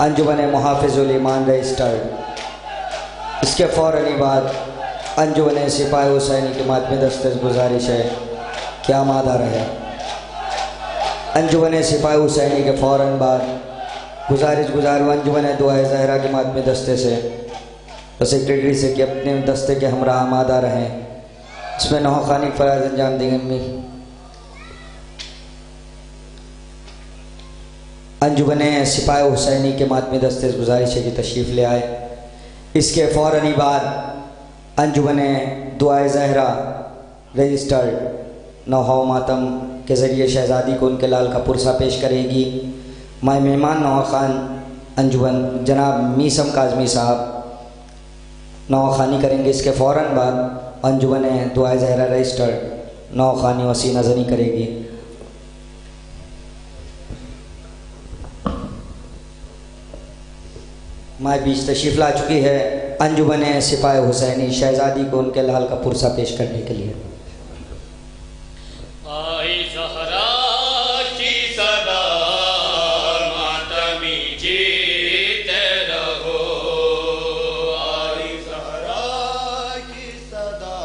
انجمن محافظ الایمان رجسٹرڈ. اس کے فوراً بعد انجمن سپاہی حسینی کی ماتم دسترس گزارش ہے کہ آمادہ رہے. انجمن سپاہی حسینی کے فوراً بعد گزاروں انجمن دعائے زہرا کے ماتم دستے سے تو سیکریٹری سے کہ اپنے دستے کے ہمراہ آمادہ رہیں. اس میں نوحہ خوانی فرائض انجام دیں گے. انجمن سپاہی حسینی کے ماتم دستے سے گزارش ہے کہ تشریف لے آئے. اس کے فوراً بعد انجمن دعائے زہرا رجسٹرڈ نوحہ ماتم کے ذریعے شہزادی کو ان کے لال کا پرسہ پیش کرے گی. ماہ مہمان نوحہ خان انجمن جناب میسم کاظمی صاحب نوحہ خوانی کریں گے. اس کے فوراً بعد انجمن دعائے زہرا رجسٹرڈ نوحہ خوانی وسیع نظری کرے گی. ماہ بیچ تشریف لا چکی ہے انجمن سپاہی حسینی شہزادی کو ان کے لال کا پرسہ پیش کرنے کے لیے. آئی زہرا کی صدا ماتمی جیتے رہو. آئی زہرا کی صدا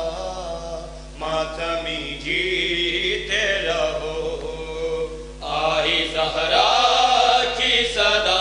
ماتمی جیتے رہو. آئی زہرا کی صدا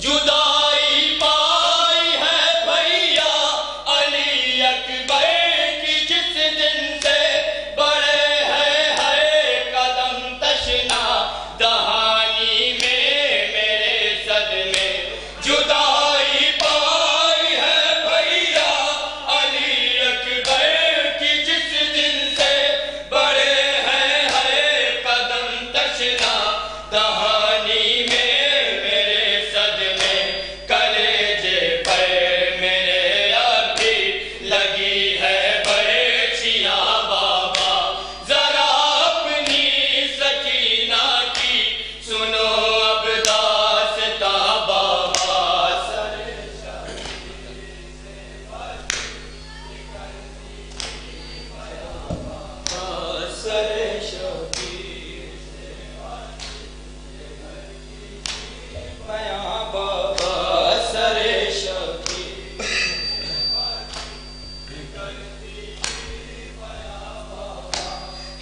جدائی پائی ہے بھیا علی اکبر کی جس دن سے بڑے ہے ہر قدم تشنا دہانی میں میرے صدمے جدائی پائی ہے بھیا علی اکبر کی جس دن سے بڑے ہے ہر قدم تشنا دہانی میں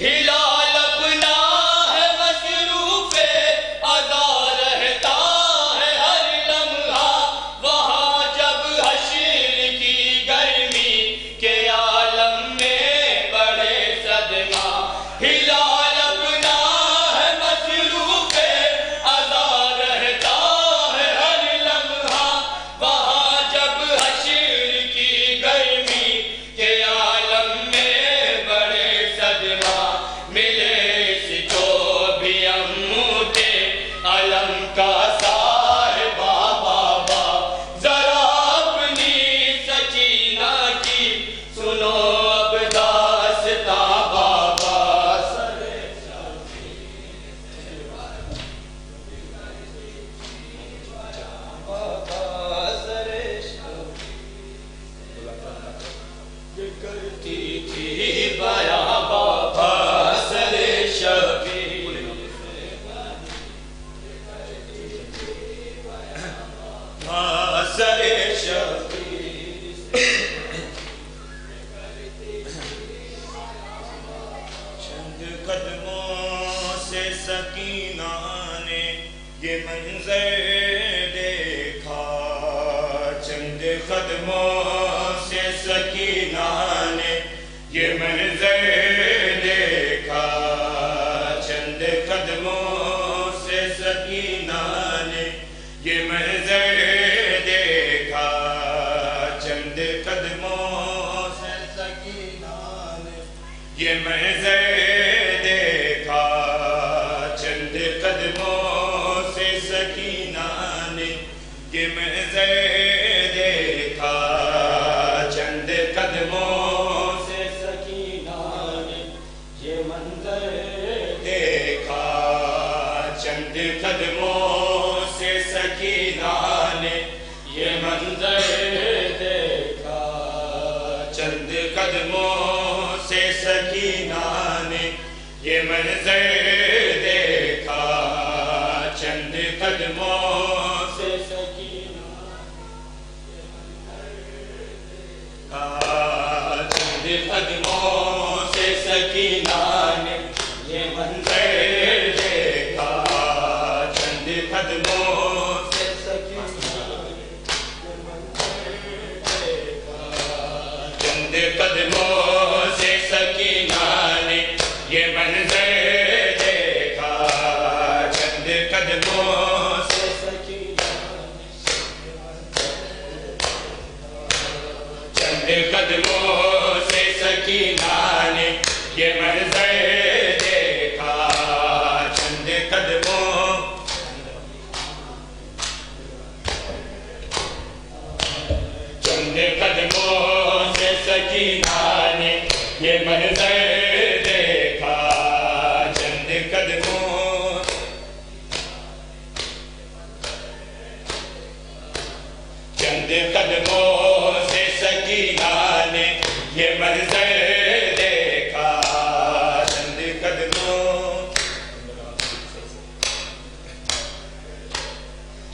ہلال اپنا ہے مصروف ادا رہتا ہے ہر لمحہ وہاں جب حشر کی گرمی کے عالم میں بڑے صدمہ ہلال اپنا ہے مصروف ادا رہتا ہے ہر لمحہ وہاں جب حشر کی گرمی کے عالم میں بڑے صدمہ ملے اس کو بھی اموتے علم کا صاحبہ بابا ذرا اپنی سکینہ کی سنو اب داستاں بابا کرتی تھی بیاں بابا سر شبیر سر شبیر چند قدموں سے سکینہ نے یہ منظر دیکھا چند قدموں سے سکینہ نے یہ منظر دیکھا چند قدموں سے سکینہ نے یہ منظر دیکھا چند قدموں سے سکینہ نے یہ منظر دیکھا چند قدموں سے سکینہ نے یہ منظر دیکھا چند قدموں سے سکینہ نے یہ منظر دیکھا چند قدموں سے سکینہ نے یہ منظر دیکھا چند قدموں سے سکینہ نے یہ منظر دیکھا چند قدموں سے سکینہ چند قدموں سے سکینہ نے یہ منظر دیکھا چند قدموں سے سکینہ چند قدموں سے سکینہ نے یہ منظر دیکھا چند قدموں سے سکینہ چند قدموں سے سکینہ نے یہ منظر دیکھا چند قدموں چند قدموں سے سکینہ نے یہ منظر دیکھا چند قدموں چند قدموں سے سکینہ نے یہ منظر دیکھا چند قدموں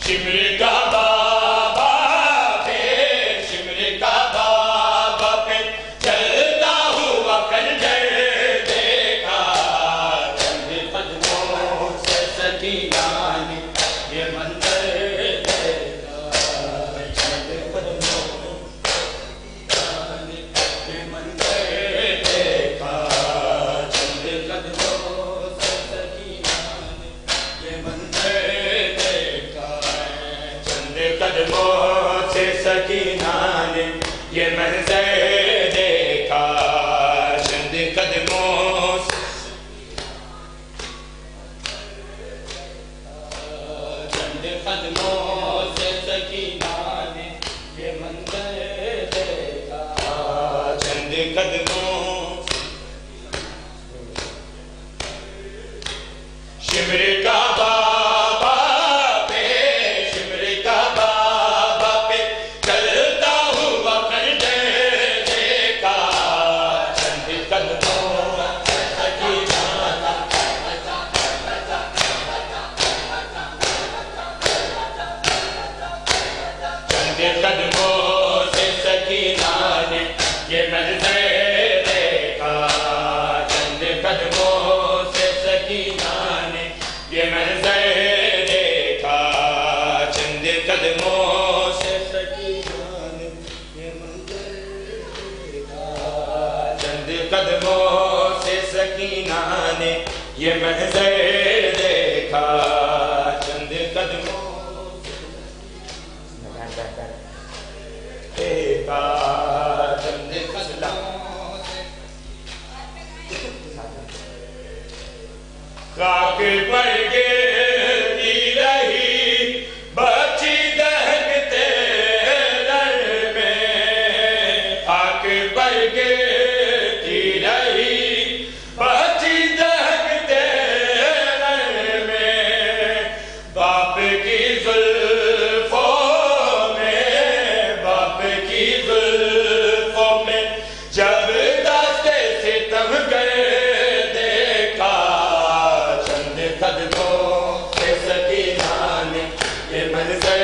شمر کا بابا پھر شمر کا بابا پھر چلتا ہوا کنجر دیکھا چند قدموں سے سکینہ نے یہ منظر دیکھا قدموں سے سکینہ نے یہ منظر دیکھا چند قدموں شمر کا بابا پہ شمر کا بابا پہ چلتا ہوا کنڈے دیکھا چند قدموں سے سکینہ چند قدموں سے سکینہ نے یہ منظر دیکھا چند قدموں سے سکینہ نے یہ منظر دیکھا چند قدموں سے سکینہ نے یہ منظر دیکھا چند قدموں سے سکینہ نے یہ منظر دیکھا چند قدموں دیکھا چند قدموں سے خاک پر گرتی رہی بچی دہکتے در میں خاک پر گرتی رہی بچی دہکتے در میں باپ کی زلفوں میں جب دستے ستم گئے دیکھا چند قدموں سے سکینہ نے یہ منظر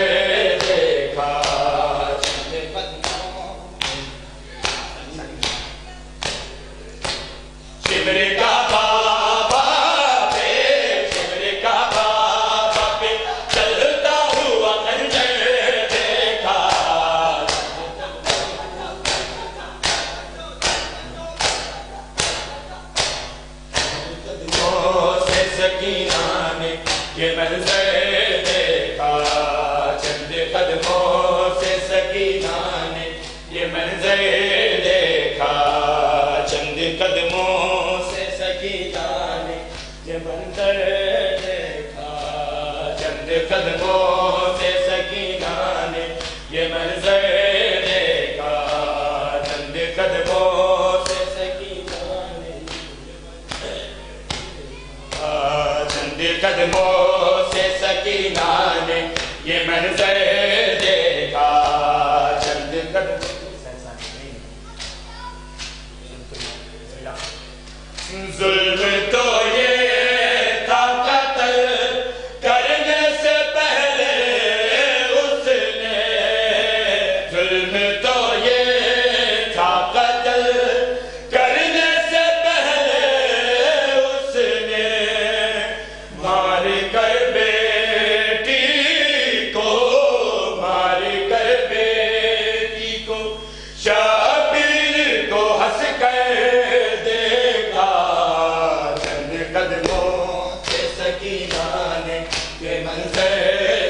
دیکھا چند قدموں شمر کا بابا پہ شمر کا بابا پہ چلتا ہوا خنجر دیکھا سے سکینہ نے یہ منظر دیکھا چند قدموں سے سکینہ نے یہ منظر دیکھا چند قدموں سے سکینہ نے یہ منظر دیکھا چند قدموں سے سکینہ نے یہ منظر دیکھا چند قدموں سے سکینہ نے چند قدموں سے سکینہ نے یہ منظر دیکھا چند قدموں ظلم تو یہ تھا قتل کرنے سے پہلے اس نے ظلم تو یہ تھا قتل کرنے سے پہلے اس نے مار کر بیٹی کو شابیر کو ہنس کر دیکھا چند قدموں سے سکینہ نے یہ منظر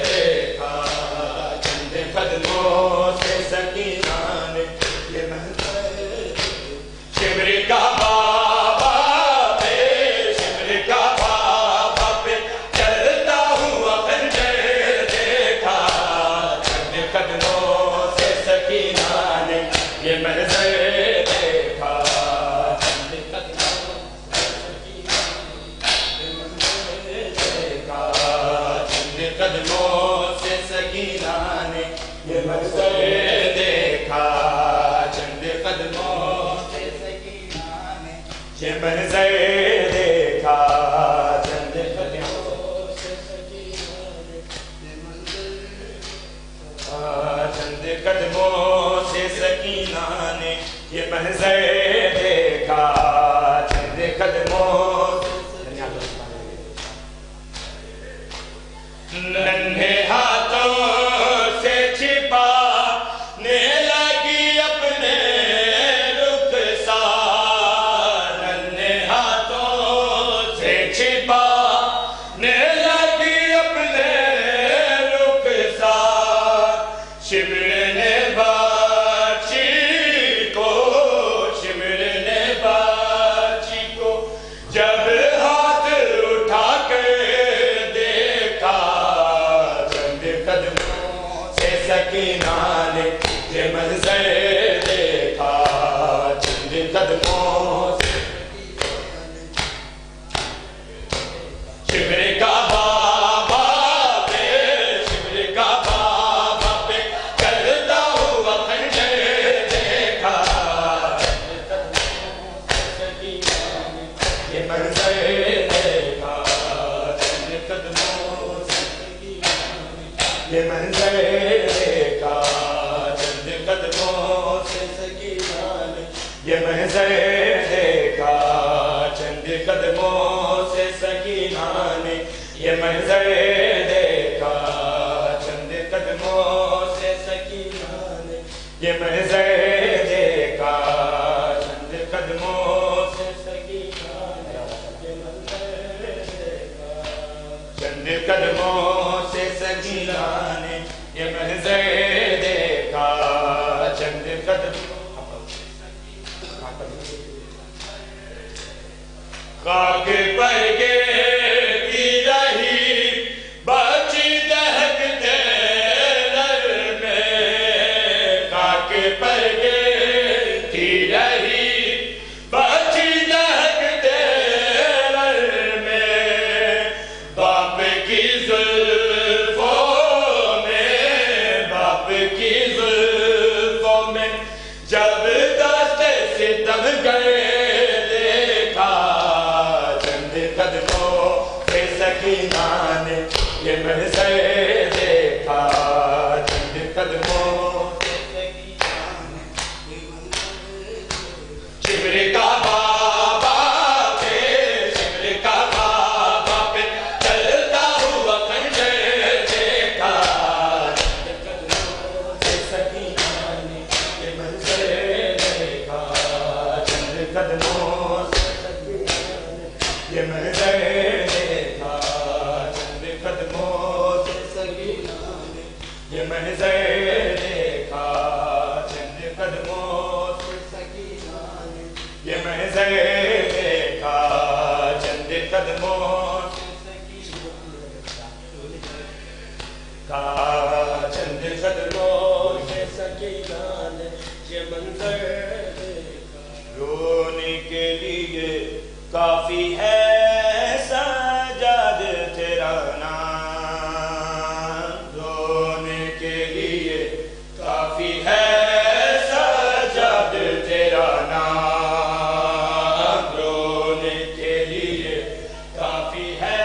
دیکھا چند قدموں سے سکینہ نے یہ منظر شمر کا بابا پہ شمر کا بابا پہ چلتا ہوا خنجر دیکھا چند قدموں سے سکینہ نے یہ منظر دیکھا چند قدموں سے سکینہ نے چند قدموں سے سکینہ نے یہ منظر دیکھا چند قدموں سے سکینہ نے یہ منظر دیکھا چند قدموں سے سکینہ نے یہ منظر چند قدموں سے سکینہ نے یہ منظر دیکھا چند قدموں ننھے ہاتھوں سے چھپانے لگی اپنے رخسار ننھے ہاتھوں سے چھپانے لگی اپنے رخسار شمر نے باچی کو جب ہاتھ اٹھا کے دیکھا یہ منظر دیکھا چند قدموں سے شمر کا بابا پہ شمر کا بابا پہ کرتا ہوا خنجر دیکھا یہ منظر دیکھا چند قدموں سے یہ منظر دیکھا چند قدموں سے سکینہ نے یہ منظر دیکھا چند قدموں سے سکینہ نے یہ منظر دیکھا چند قدموں سے سکینہ نے یہ منظر دیکھا چند قدموں سے سکینہ نے یہ منظر دیکھا چند قدموں سے سکینہ نے یہ منظر دیکھا چند قدموں خاک پر گرتی رہی بچی دہکتے لر میں خاک پر گرتی رہی بچی دہکتے لر میں باپ کی زلفوں میں باپ کی زلفوں میں جب دست ستم گئے سکینہ نے یہ منظر دیکھا چند قدموں سے سکینہ نے شمر کا بابا پہ شمر کا بابا پہ چلتا ہوا خنجر دیکھا چند قدموں سے سکینہ نے یہ منظر دیکھا چند قدموں سے سکینہ نے یہ منظر یہ منظر دیکھا چند قدموں سے سکینہ نے یہ منظر دیکھا چند قدموں سے سکینہ چند قدموں سے سکینہ نے یہ منظر دیکھا رونے کے لیے کافی ہے سجاد تیرا نام رونے کے لیے کافی ہے سجاد تیرا نام رونے کے لیے کافی ہے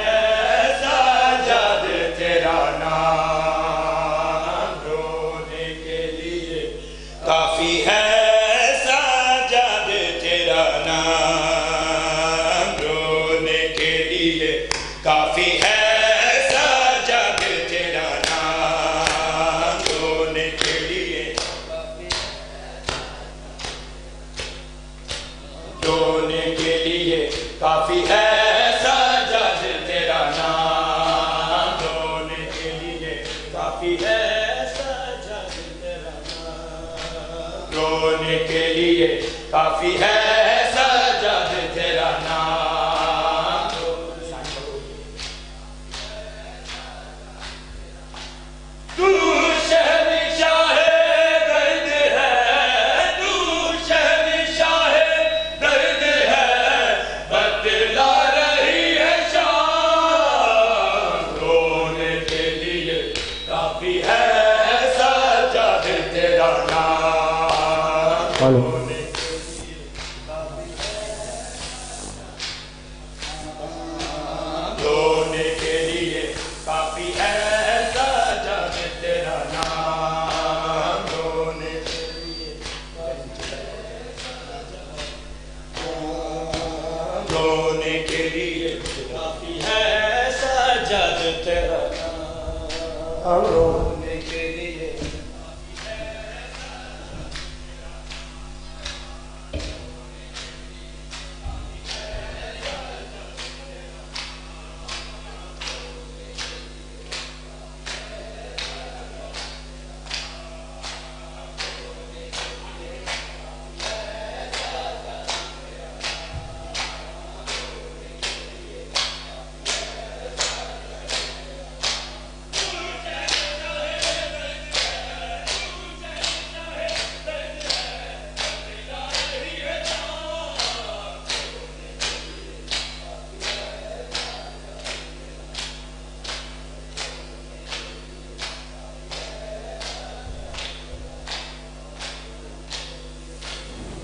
سجاد تیرا نام رونے کے لیے کافی ہے سجاد تیرا نام رونے کے لیے کافی ہے سجاد تیرا نام رونے کے لیے رونے کے لیے کافی ہے سجاد تیرا نام رونے کے لیے کافی ہے سجاد تیرا نام رونے کے لیے کافی ہے سجاد تیرا نام تو شہنشاہ درد ہے تو شہنشاہ درد ہے بدلا رہی ہے شام رونے کے لیے کافی ہے سجاد تیرا نام رونے کے لیے کافی ہے سجاد تیرا نام رونے کے لیے رونے کے لیے کافی ہے سجاد تیرا نام رونے کے لیے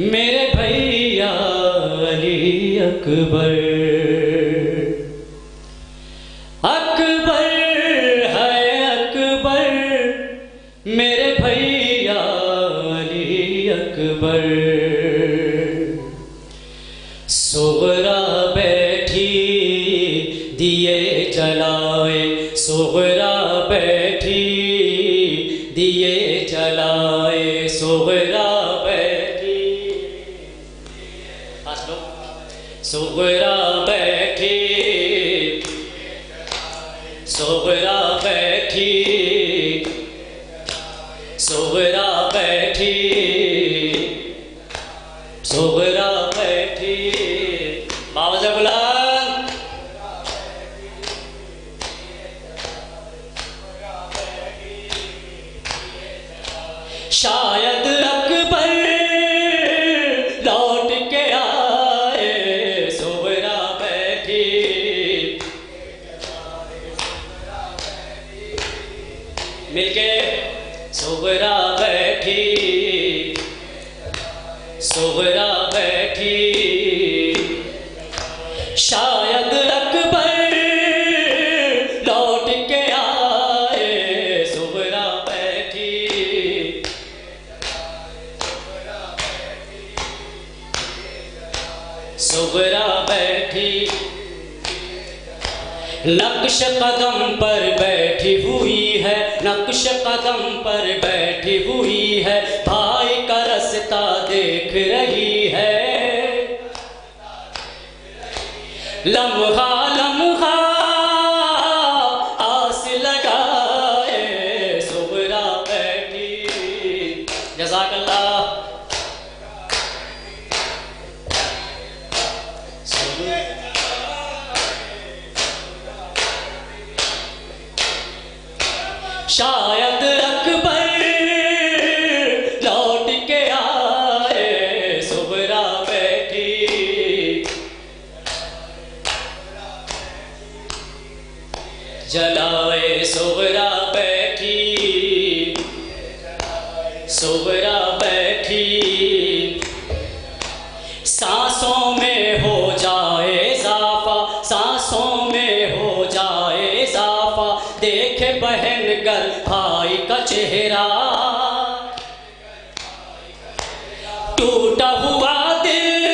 میرے بھیا علی اکبر اکبر ہے اکبر میرے بھیا علی اکبر صغرا بیٹھی دیے جلائے صغرا بیٹھی دیے جلائے صغرا صغرا بیٹھی صغرا بیٹھی صغرا بیٹھی صغرا بیٹھی باوز بلند شاید اکبر لوٹ کے آئے صغرا بیٹھی مل کے صغرا بیٹھی صغرا بیٹھی شاید اکبر لوٹ کے آئے صغرا بیٹھی صغرا بیٹھی نقش قدم پر بیٹھی ہوئی ہے نقش قدم پر بیٹھی ہوئی ہے بھائی کا رستہ دیکھ رہی ہے لمحہ لمحہ آس لگائے صغرا بیٹھی جزاک اللہ شاید اکبر لوٹ کے آئے صغرا بیٹھی جلائے صغرا بیٹھی صغرا بیٹھی سانسوں میں ہو جائے اضافہ سانسوں میں ہو جائے اضافہ دیکھے بہن گر بھائی کا چہرہ ٹوٹا ہوا دل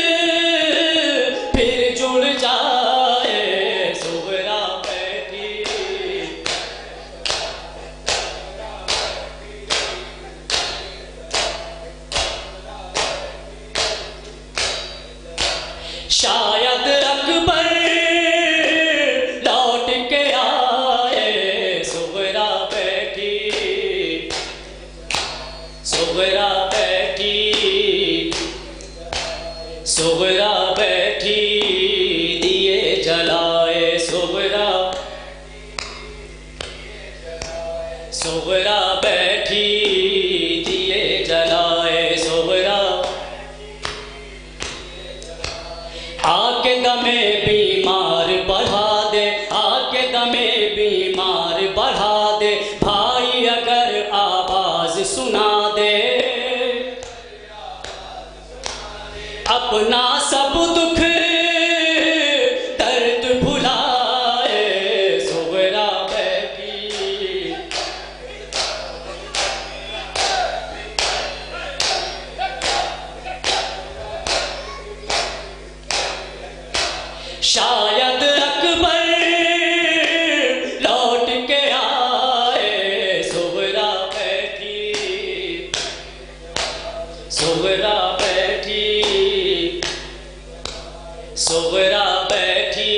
پھر جڑ جائے صغرا بیٹھی شاید اکبر لوٹ کے آئے صغرا بیٹھی صغرا بیٹھی صغرا بیٹھی دیے جلائے صغرا صغرا بیٹھی دیے جلائے صغرا آ کے دمے بیمار بڑھا دے آ کے دمے بیمار بڑھا دے بھائی اگر آواز سنا دے اپنا سب دکھ درد بھلائے صغرا بیٹھی شاید اکبر لوٹ کے آئے صغرا بیٹھی صغرا بیٹھی صغرا بیٹھی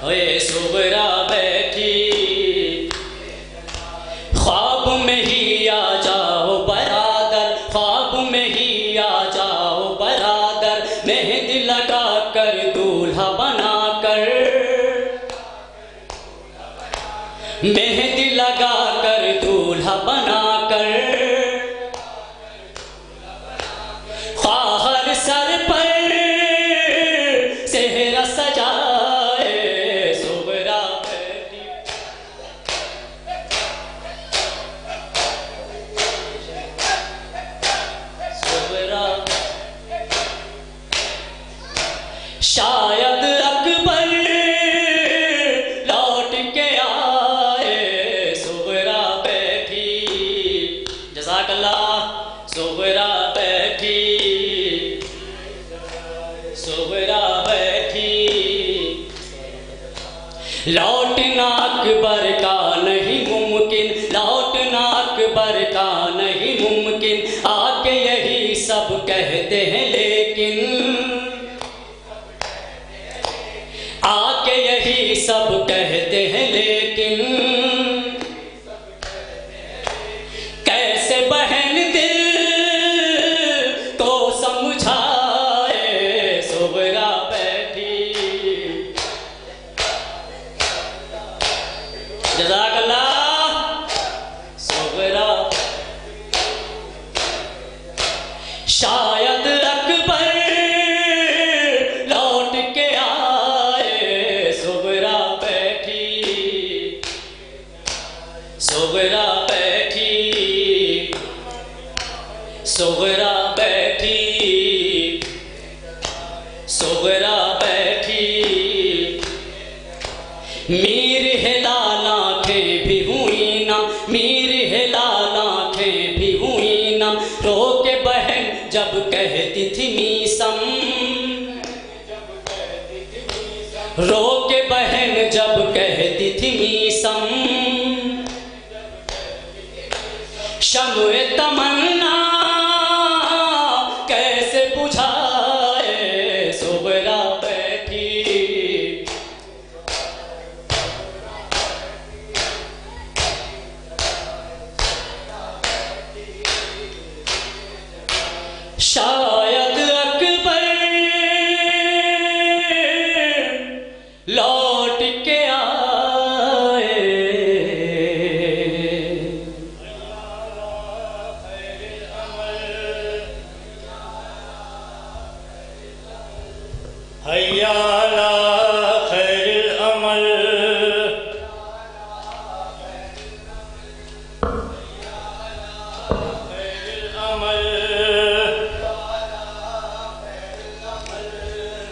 اے صغرا بیٹھی خواب میں ہی آ جاؤ برادر خواب میں ہی آ جاؤ برادر مہندی لگا کر دولہا بنا کر مہندی لگا کر دولہا بنا کر خواہر سر پر صحرا سجائے صغرا بیٹھی صغرا شاید اکبر لوٹ کے آئے، صغرا بیٹھی، جزاک اللہ، صغرا بیٹھی، صغرا بیٹھی، لوٹنا اکبر کا نہیں ممکن، لوٹنا اکبر کا نہیں ممکن، آ کے یہی سب کہتے ہیں لیکن، آ کے یہی سب کہتے ہیں لیکن، کیسے بہن دل کو سمجھائے، صغرا بیٹھی، جزاک اللہ، صغرا، شاید اکبر لوٹ کے آئے، صغرا بیٹھی، صغرا بیٹھی، صغرا بیٹھی، صغرا بیٹھی، میر ہلال آنکھیں بھی ہوئی نہ، میر ہلال آنکھیں بھی ہوئی نہ، رو کے بہن جب کہتی تھی میسم، رو کے بہن جب کہتی تھی میسم، شمع تمنا کیسے بجھائے، صغرا بیٹھی، شاید اکبر لوٹ کے آئے، حی علی خیر العمل،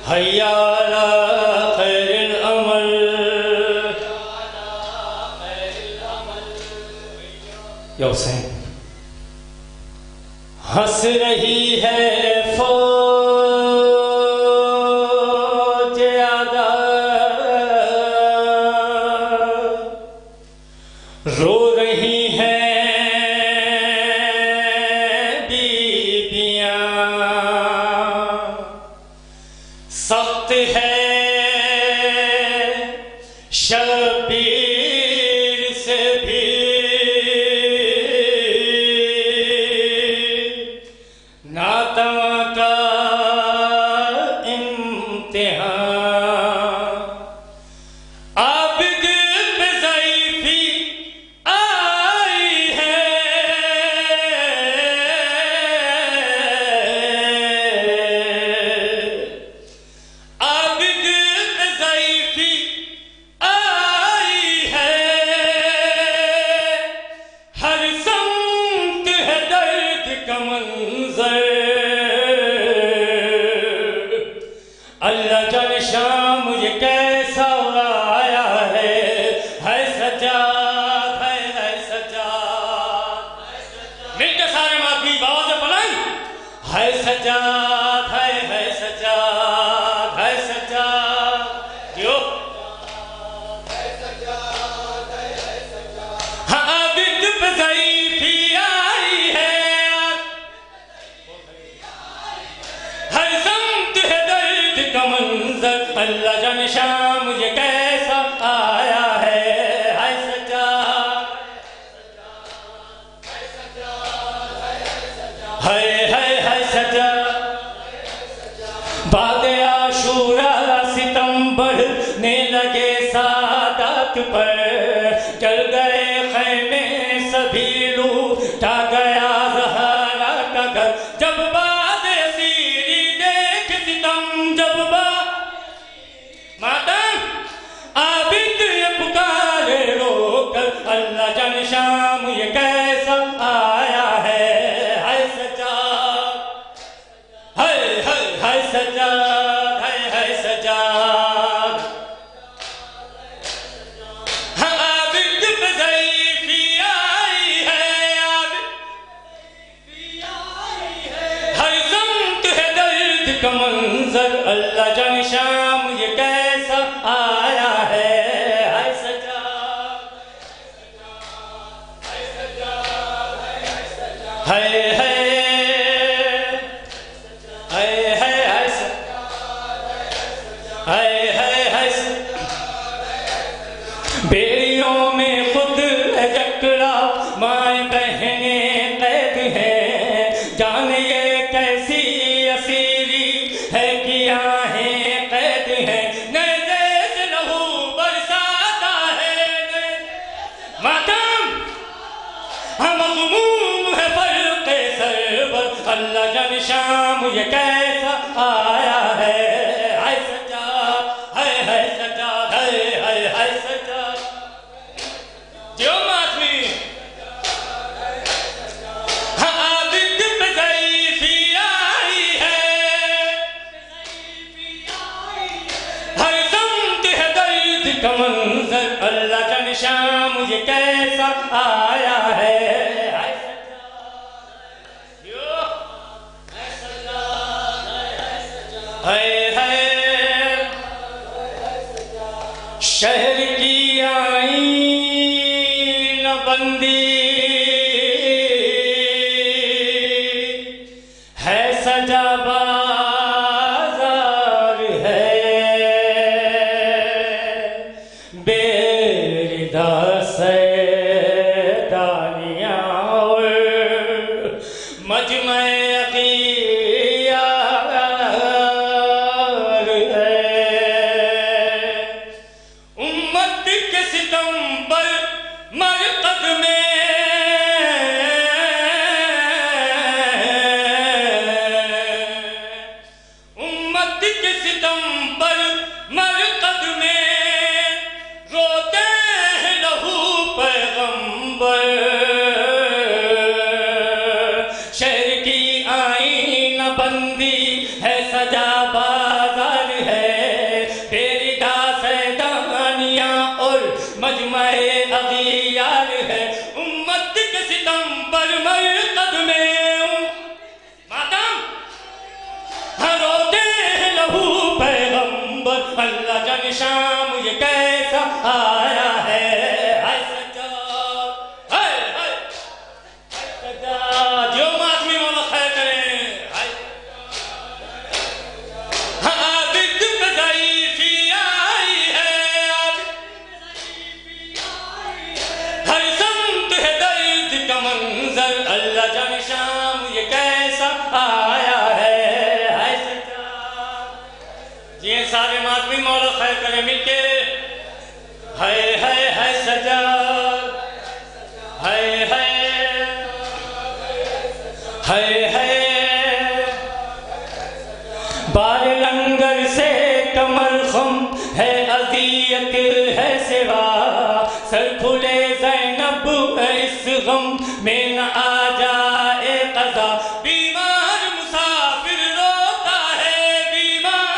حی علی خیر العمل، یا حسین، ہنس رہی ہے فوج رو رہی ہیں بیبیاں، سخت ہے شبیر سے بھی ناتواں کا امتحان، عابد پہ ضعیفی آئی ہے، عابد پہ ضعیفی آئی ہے، ہر سمت ہے درد کا منظر، اللہ جان شام یہ کیسا آیا ہے سجاد، ہے سجاد، مل کے سارے مادی باز بلند، ہے سجاد، ہے سجاد، ہے سجاد، جو عابد پہ ضعیفی آئی ہے، ہر سمت ہے درد کا منظر، اللہ جان شام یہ کیسا آیا ہے سجاد، ہے سجاد، بعد عاشورا ستم بڑھنے لگے سادات پر، چل گئے خیمے سبھی لوٹا گیا زہرا کا گھر، جب بعد اسیری دیکھ ستم، جب ماتم عابد یہ پکارے رو کر، اللہ جان شام یہ کیسا آیا ہے سجاد، ہے سجاد، ہے منظر اللہ جان شام یہ کیسا آیا ہے ہائے سجاد ہائے ہائے بیڑیوں میں خود جکڑا مائیں بہنیں قید ہیں جان یہ کیسی اسیری ہے کہ آہیں قید ہیں نیزے سے لہو برساتا ہے ماتم مغموم ہے فرق سرور اللہ جان شام یہ کیسا آیا ہے ہائے سجاد ہائے ہائے سجاد ہائے ہائے ہائے سجاد جو ماتمی عابد پہ ضعیفی آئی ہے ہر سمت ہے درد کا منظر اللہ جان شام یہ کیسا آیا ہے شہر کی آئین بندی ہے سجا بازار ہے بے ردا سیدانیاں اور مجمع اللہ جان شام یہ کیسا آیا ہے ہائے سجاد ہائے ہائے سجاد جو ماتمی مولا خیر کریں عابد پہ ضعیفی آئی ہے ہر سمت ہے درد کا منظر اللہ جان شام یہ کیسا آیا ہے یہ سارے ماتمی مولا خیر کرے مل کے ہائے ہائے ہائے سجاد ہائے ہائے ہائے ہائے بار لنگر سے کمر خم ہے اذیت ہے سوا سر کھلے زینب اس غم میں نہ آ جائے قضا بیمار مسافر روتا ہے بیمار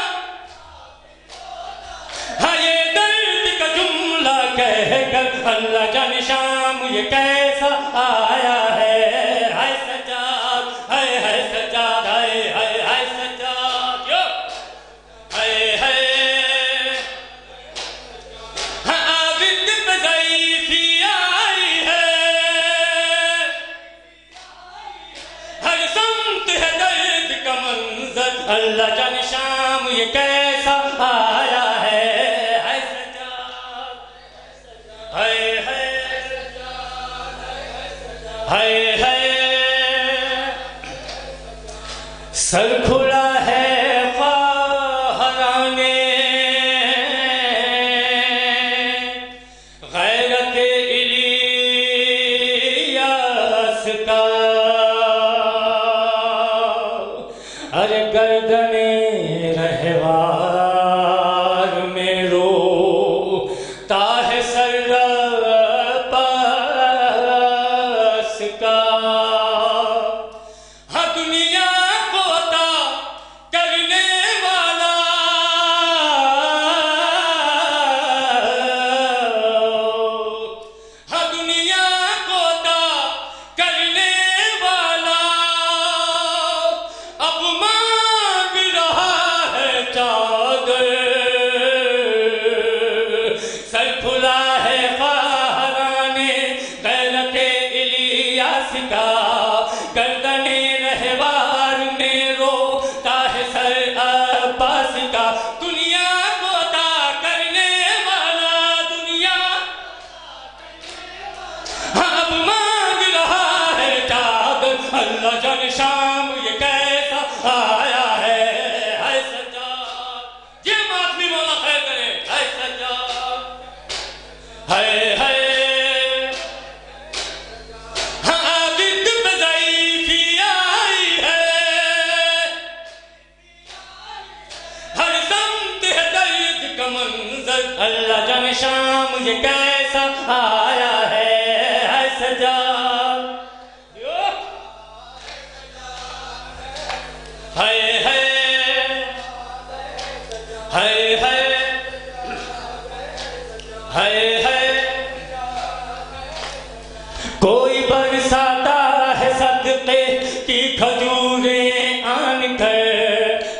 کہہ کر اللہ جان شام یہ کیسا آیا ہے ہائے سجاد ہائے ہائے سجاد ہائے ہائے ہائے سجاد ہائے ہائے عابد پہ ضعیفی آئی ہے ہر سمت ہے درد کا منظر اللہ جان شام یہ کیسا آیا ہے ہائے ہائے سر کھلا ہے خواہرانے غیرت الیاس کا ارے گردن رہوار میں رو تاہ سر کا ہاں دنیا کو عطا اللہ جان شام یہ کیسا آیا ہے سجاد یہ ماتمی مولا خیر کرے ہے سجاد ہے عابد پہ ضعیفی آئی ہے ہر سمت ہے درد کا منظر اللہ جان شام یہ کیسا آیا ہے سجاد کوئی برساتا ہے صدقے کی کھجوریں آن کر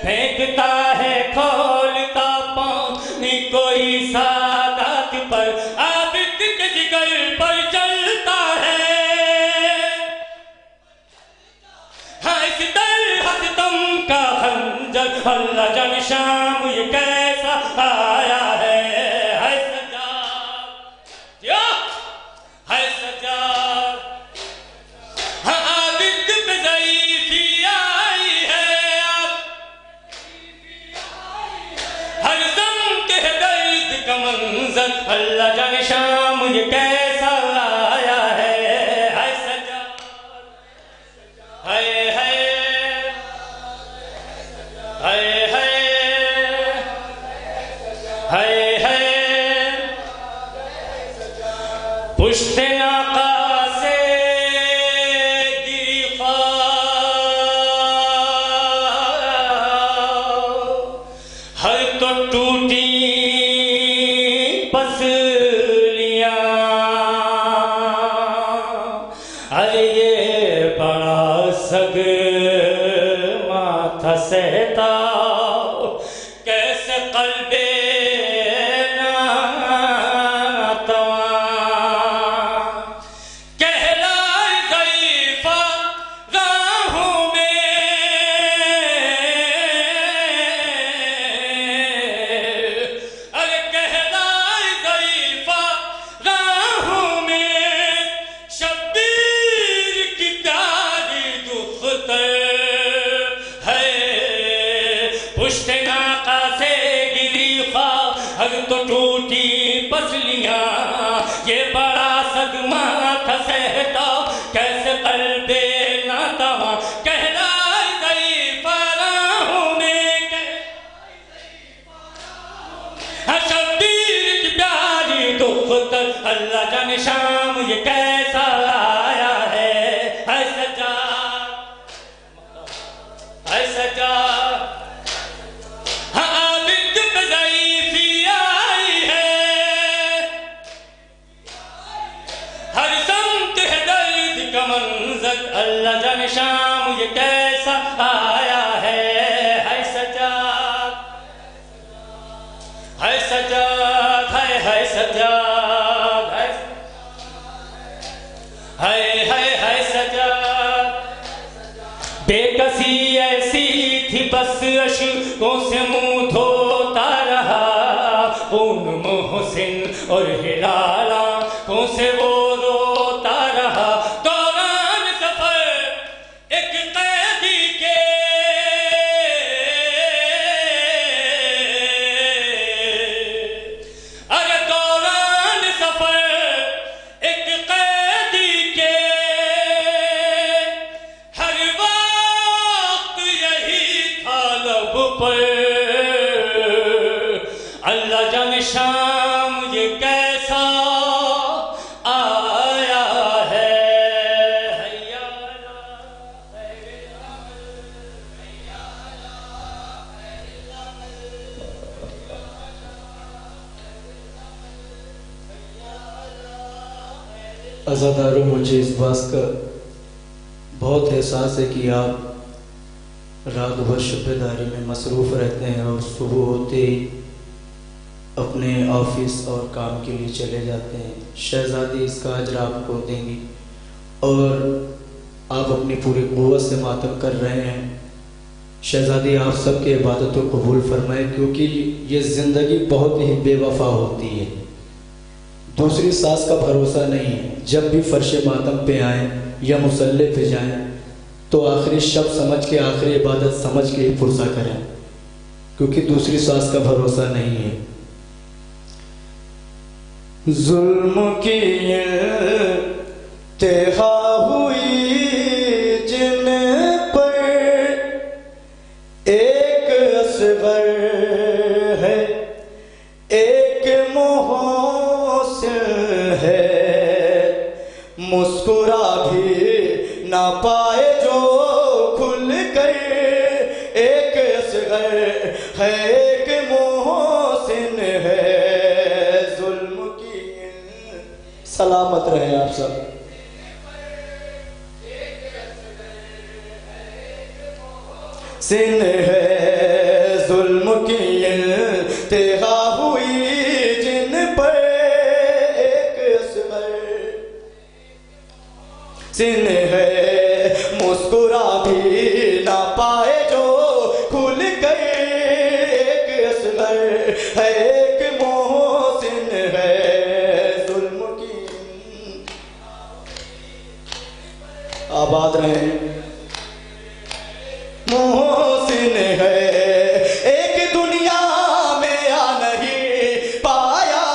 پھینکتا ہے کھولتا پانی کوئی سادات پر عابد کے جگر پر چلتا ہے اس طرح ستم کا خنجر اللہ جان شام یہ کیسا آیا ہے سجاد ہے سجاد عابد پہ ضعیفی آئی ہے ہر سمت ہے درد کا منظر اللہ جان شام یہ کیسا آیا ہے سجاد پشت ناقا سے گری خواہ ہر تو ٹوٹی پسلیاں ارے یہ بڑا صدمہ تھا سہتا کیسے قلب تو ٹوٹی پسلیاں یہ بڑا صدمہ تھا سہتا کیسے قلب ناتواں کہلائے ضعیف راہوں میں شبیر کی پیاری دختر اللہ جان شام یہ کیسا آیا ہے سجاد ہے سجاد اللہ جان شام یہ کیسا آیا ہے سجاد ہے سجاد ہے سجاد ہے سجاد بے کسی ایسی تھی بس اشکوں سے منہ دھوتا رہا ان محسن اور ہلال آنکھوں سے وہ روتا رہا اللہ جان شام یہ کیسا آیا ہے عزاداروں مجھے اس بات کا بہت احساس ہے کہ آپ رات بھر شب داری میں مصروف رہتے ہیں اور صبح ہوتے ہی اپنے آفس اور کام کے لیے چلے جاتے ہیں. شہزادی اس کا اجر آپ کو دیں گی اور آپ اپنی پوری قوت سے ماتم کر رہے ہیں. شہزادی آپ سب کے عبادت کو قبول فرمائے کیونکہ یہ زندگی بہت ہی بے وفا ہوتی ہے. دوسری ساس کا بھروسہ نہیں ہے. جب بھی فرش ماتم پہ آئیں یا مصلے پہ جائیں تو آخری شب سمجھ کے آخری عبادت سمجھ کے ہی پرسا کریں، کیونکہ دوسری سانس کا بھروسہ نہیں ہے۔ ظلم کی انتہا ہوئی جن پر، ایک اصغر ہے ایک محسن ہے، مسکرا بھی نہ پائے جو کھل کر، ایک اصغر ہے ایک محسن ہے، ظلم کی سلامت رہیں آپ سب۔ سن ہے ظلم کی انتہا ہوئی جن پر، ایک اصغر سن ہے، مسکرا بھی نہ پائے جو کھل کر، ایک اصغر ہے ایک محسن ہے، ظلم کی آباد رہیں۔ محسن ہے ایک دنیا میں آ نہیں پایا،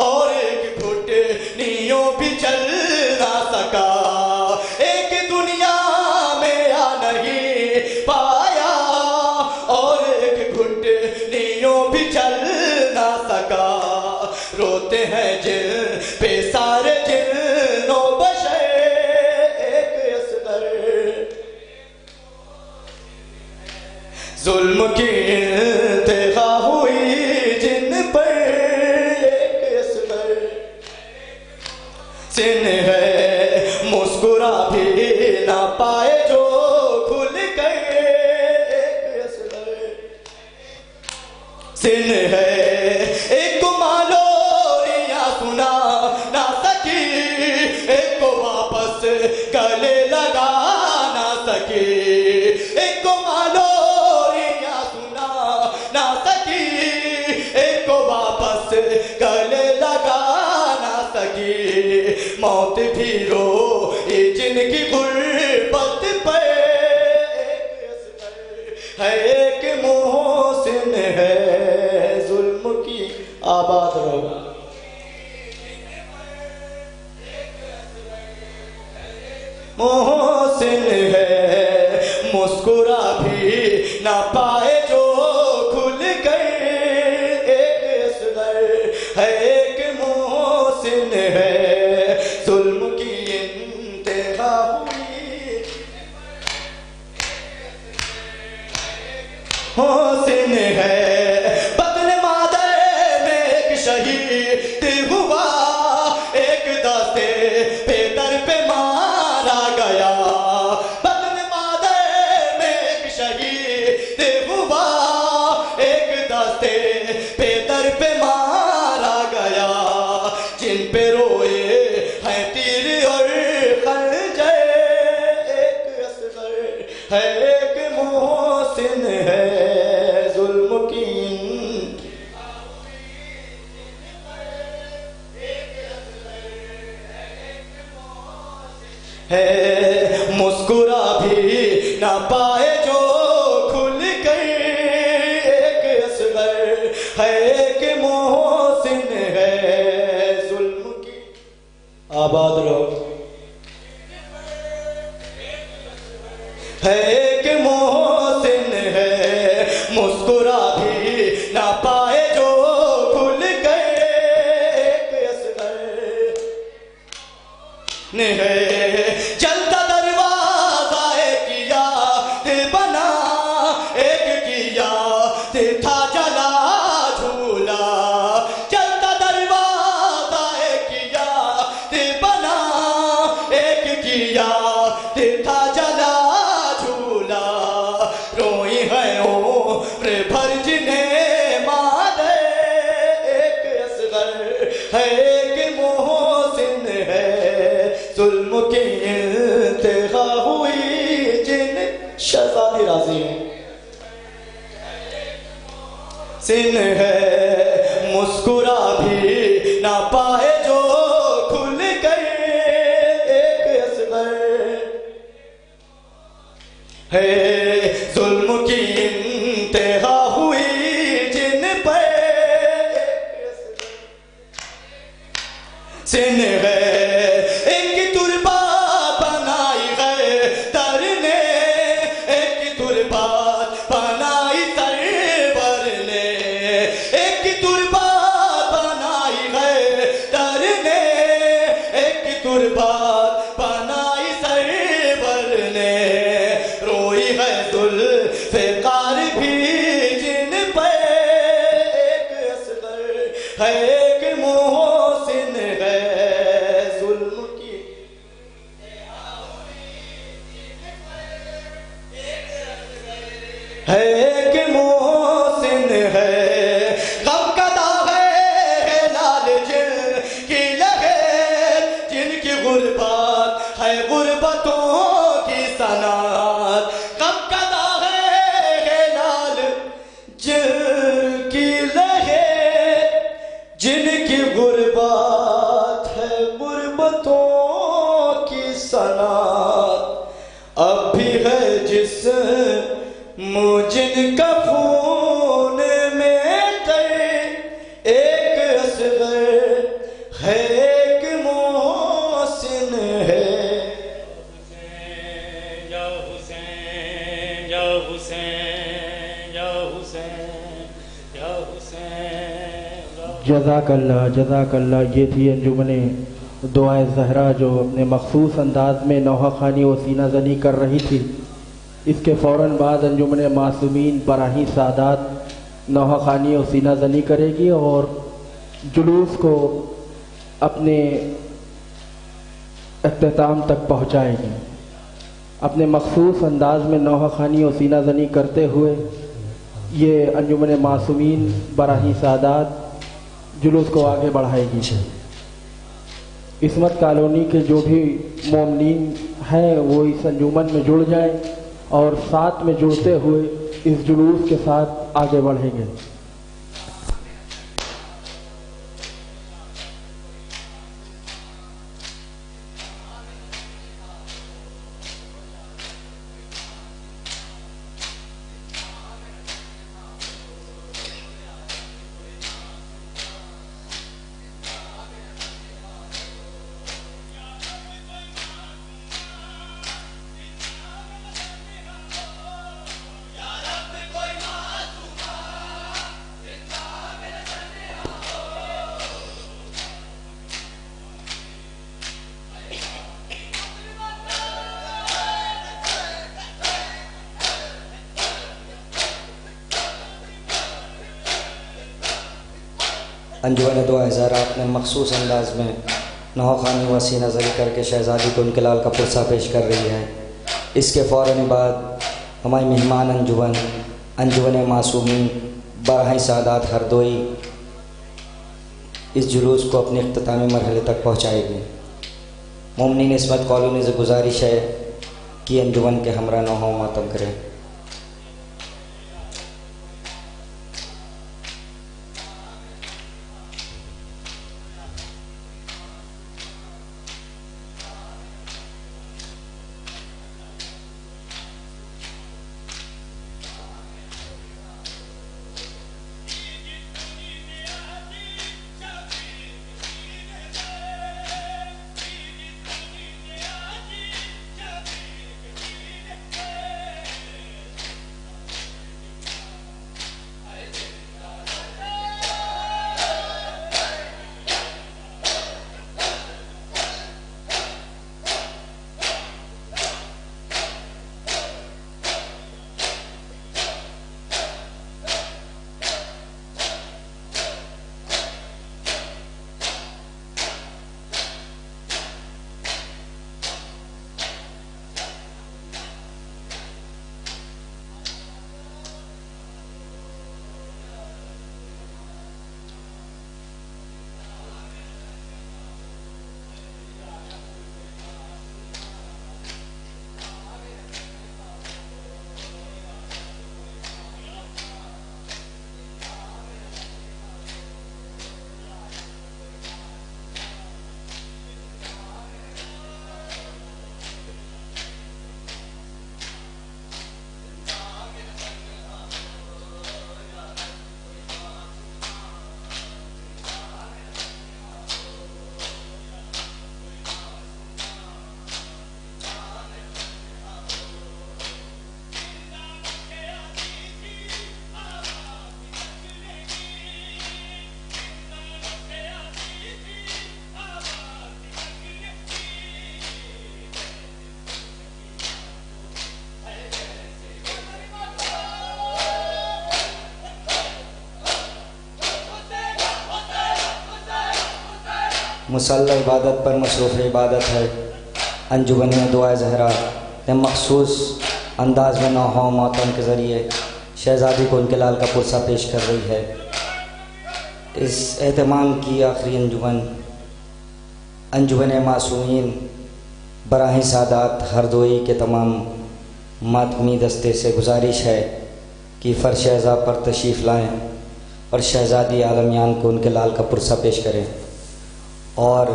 اور ایک گھٹنیوں بھی چل نہ سکا، ایک دنیا میں آ نہیں پایا، اور ایک گھٹنیوں بھی چل نہ سکا، روتے ہیں جن پہ سارے جن و بشر، ایک اصغر ظلم کی انتہا ہوئی جن پر، ایک اصغر سن ہے، مسکرا بھی نہ پائے جو کھل کر، ایک اصغر سن ہے، ایک کو مالوریاں سنا نہ سکی، ایک کو واپس گلے لگا نہ سکی، ایک کو مالوریاں سنا نہ سکی، ایک کو واپس گلے لگا نہ سکی، موت بھی رو جن کی غربت پر، ایک اصغر ہے ایک محسن ہے، ظلم کی آباد رہو۔ محسن ہے مسکرا بھی نہ پائے جو کھل کر، ایک اصغر ہے ایک محسن ہے، ظلم کی انتہا ہوئی محسن ہے، بدن مادر میں ایک شہید ہوا، ایک دستے پہ در پہ مارا گیا، بدن مادر میں ایک شہید ہوا، ایک دستے پہ در پہ مارا گیا، جن پہ روئے ہیں تیر اور خنجر، ایک اصغر ہے ایک محسن ہے، ظلم کی ہے، مسکرا بھی نہ پائے جو کھل کر، ایک اصغر ہے ایک محسن ہے، ظلم کی آباد رہو۔ ہے ایک محسن ہے، مسکرا بھی نہ پائے جو کھل کر، ایک اصغر ہے، جلتا دروازہ ایک یاد بنا، ایک کی یاد تھا جلا جھولا، جلتا دروازہ ایک یاد بنا، ایک کی یاد تھا جلا جھولا، روئی ہے عمر بھر جنہیں مادر، ایک اصغر ہے ایک محسن ہے، ظلم کی انتہا ہوئی جن شہزادی راضی ہیں، سن ہے مسکرا بھی نہ پائے جو کھل کر، ایک اصغر ہے ظلم کی انتہا ہوئی جن پہ سن ہے ایک تربا بنائی ہے در نے ایک تربا بنائی سرور نے ایک تربا بنائی ہے در نے ایک تربا بنائی سرور نے روئی ہے ذوالفقار بھی جن پہ ایک اصغر ہے ایک محسن ہے ظلم کی ہے ایک محسن ہے غم کا داغ ہے لال جن کی لہر جن کی غربت ہے غربتوں کی صنعت غم کا داغ ہے لال جن کی لہر جن کی غربت ہے غربتوں کی صنعت اب بھی ہے جسم جن کا خون میں تر ایک اصغر ہے ایک محسن ہے یا حسین یا حسین یا حسین یا حسین جزاک اللہ یہ تھی انجمن دعائے زہرا جو اپنے مخصوص انداز میں نوحہ خوانی و سینہ زنی کر رہی تھی. اس کے فوراً بعد انجمن معصومین براہی سادات نوحہ خوانی و سینہ زنی کرے گی اور جلوس کو اپنے اختتام تک پہنچائے گی. اپنے مخصوص انداز میں نوحہ خوانی و سینہ زنی کرتے ہوئے یہ انجمن معصومین براہی سادات جلوس کو آگے بڑھائے گی. عصمت کالونی کے جو بھی مومنین ہیں وہ اس انجمن میں جڑ جائیں اور ساتھ میں جڑتے ہوئے اس جلوس کے ساتھ آگے بڑھیں گے. انجمن دعائے زہرا اپنے مخصوص انداز میں نوحہ خوانی و سینہ زنی کر کے شہزادی کو ان کے لال کا پرسہ پیش کر رہی ہے. اس کے فوراً بعد ہماری مہمان انجمن معصومین براہی سادات ہردوئی اس جلوس کو اپنے اختتامی مرحلے تک پہنچائے گی. مومنین عصمت کالونی سے گزارش ہے کہ انجمن کے ہمراہ نوحہ و ماتم کریں. مسلح عبادت پر مصروف عبادت ہے۔ انجمن دعائے زہرا نے مخصوص انداز میں نوحہ و ماتم کے ذریعے شہزادی کو ان کے لال کا پرسہ پیش کر رہی ہے۔ اس اہتمام کی آخری انجمن معصومین براہ سعادات ہردوئی کے تمام ماتمی دستے سے گزارش ہے کہ فرش اعزا پر تشریف لائیں اور شہزادی عالمیان کو ان کے لال کا پرسہ پیش کریں اور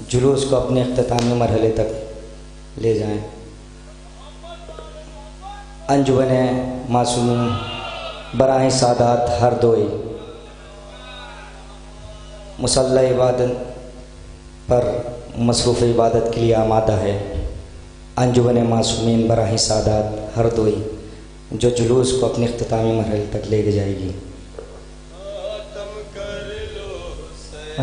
جلوس کو اپنے اختتامی مرحلے تک لے جائیں۔ انجمن معصومین براہ سعادات ہردوئی مسلح عبادت پر مصروف عبادت کے لیے آمادہ ہے۔ انجمن معصومین براہ سعادات ہردوئی جو جلوس کو اپنے اختتامی مرحلے تک لے کے جائے گی۔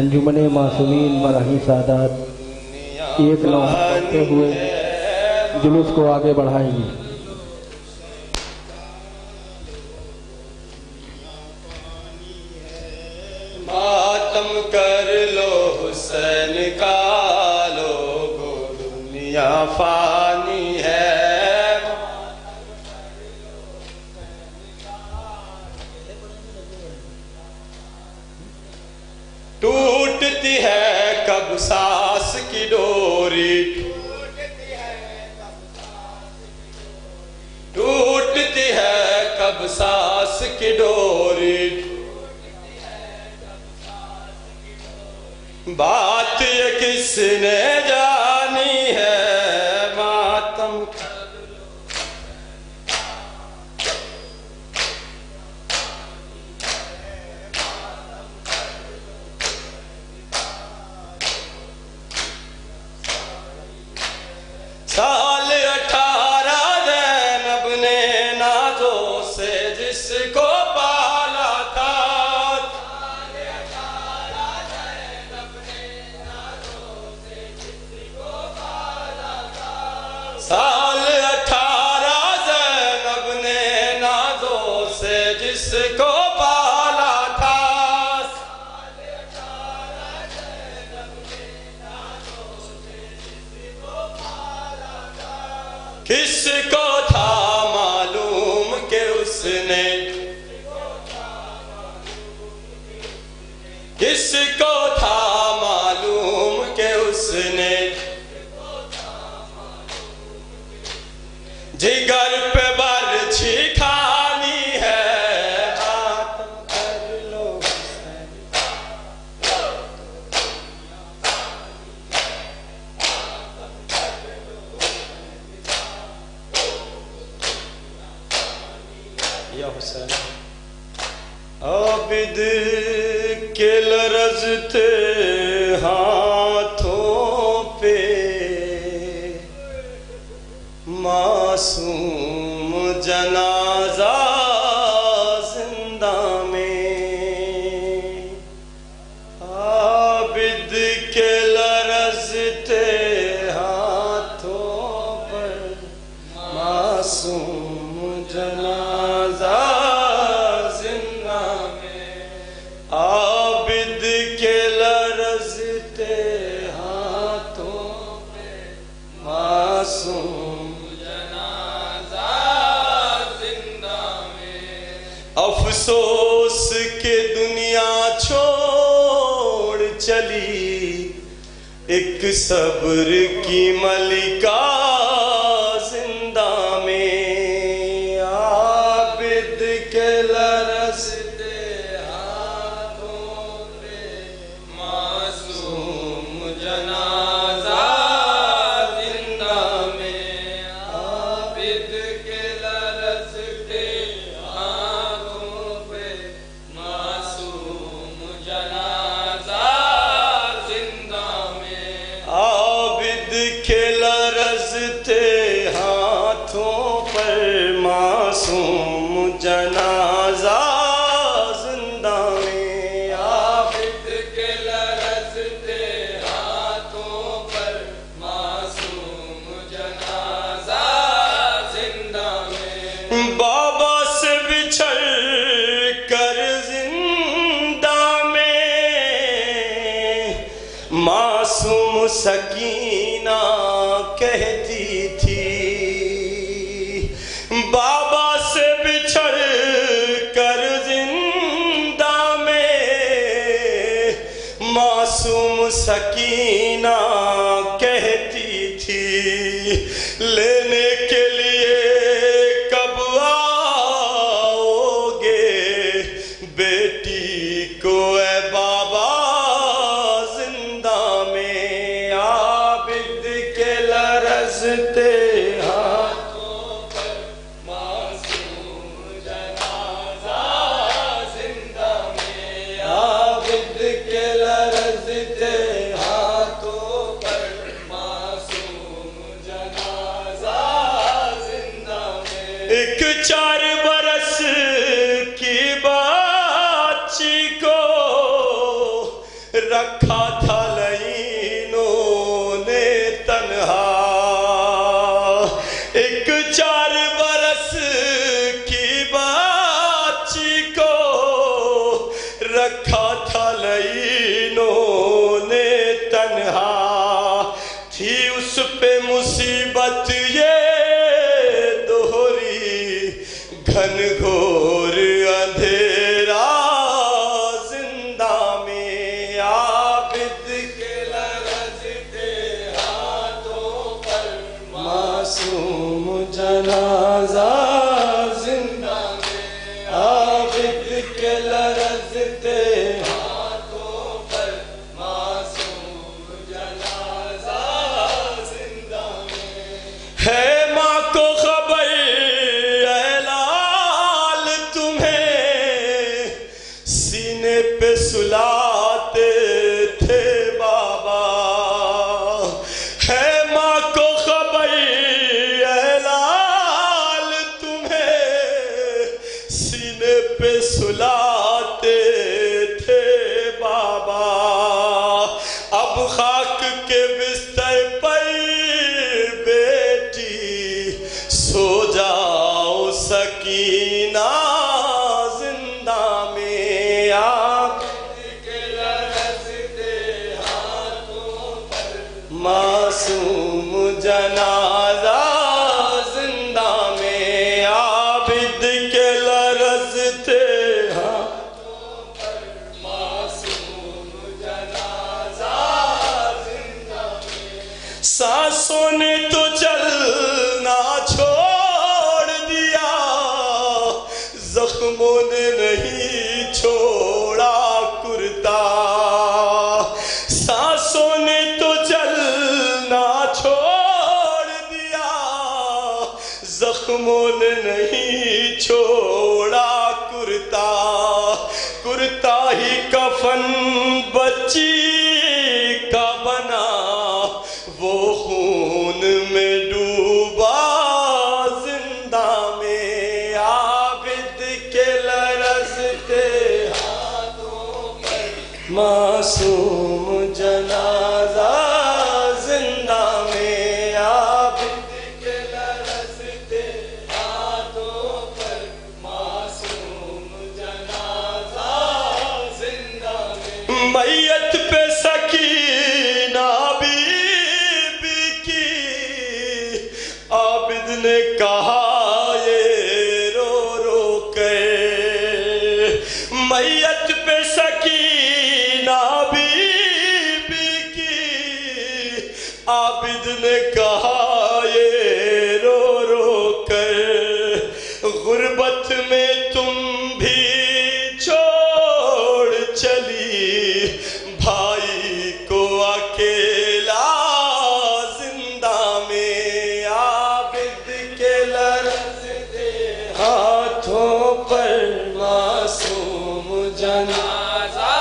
انجمن معصومین براہ سعادات ایک لوحہ کرتے ہوئے جلوس کو آگے بڑھائے گی۔ ماتم کر لو حسین کا لوگو دنیا فانی ہے، ٹوٹتی ہے کب ساس کی ڈوری، ٹوٹتی ہے کب ساس کی ڈوری، بات یہ کس نے جانی ہے، ماتم سال 18 زینب نے نازوں سے جس کو پالا تھا، سال 18 زینب نے نازوں سے جس کو پالا تھا، کس کو تھا معلوم کہ اس نے، کس کو تھا معلوم کہ اس نے جگر پہ برچھی کھانی ہے، ماتم کر لو یا حسین۔ عابد کے لرزتے ہاتھوں پہ معصوم جنازہ زندہ میں، عابد کے لرزتے ہاتھوں پر معصوم جنازہ زندہ میں، عابد کے لرزتے ہاتھوں پہ معصوم افسوس کہ دنیا چھوڑ چلی ایک صبر کی ملکہ زندہ میں، عابد کے لرزتے ہاتھوں پہ معصوم جنازہ زندہ میں، عابد کے لرزتے معصوم جنازہ زندہ میں، عابد کے لرزتے ہاتھوں پر معصوم جنازہ زندہ میں، بابا سے بچھڑ کر زندہ میں ایک 4 برس کی بچی کو رکھا تھا لعینوں نے تنہا، ایک 4 برس کی بچی کو رکھا تھا لعینوں نے تنہا، تھی اس پہ مصیبت یہ گھن گھور اندھیرا، زندہ میں عابد کے لرزتے ہاتھوں پر معصوم جنازہ، زندہ میں عابد کے لرزتے ہاتھوں پر معصوم جنازہ، زندہ میں ہے ماں کو خبر پہ سلاتے تھے بابا، ہے ماں کو خبر اے لال تمہیں سینے پہ سلاتے تھے بابا، اب خاک کے بستر پر بیٹی سو جاؤ سکینہ، معصوم جنازہ، زندہ میں عابد کے لرزتے ہاتھوں پر معصوم جنازہ، زندہ میں سانسوں نے تو چلنا چھوڑ دیا، زخموں نے نہیں چھوڑا کرتا، سانسوں نے تو چھوڑ دیا، زخموں نے نہیں چھوڑا کرتا، کرتا ہی کفن بچی کا بنا، وہ خون میں ڈوبا، زندہ میں عابد کے لرزتے ہاتھوں پر معصوم جنازہ، زندہ میں عابد کے لرزتے ہاتھوں پر معصوم جنازہ، زندہ میں میت پہ سکینہ بی بی کی عابد نے کہا یہ رو رو کے، میت پہ سکینہ بی بی کی عابد نے کہا یہ رو رو کر، غربت میں تم بھی چھوڑ چلی بھائی کو اکیلا، زندہ میں عابد کے لرزتے ہاتھوں پر معصوم جنازہ،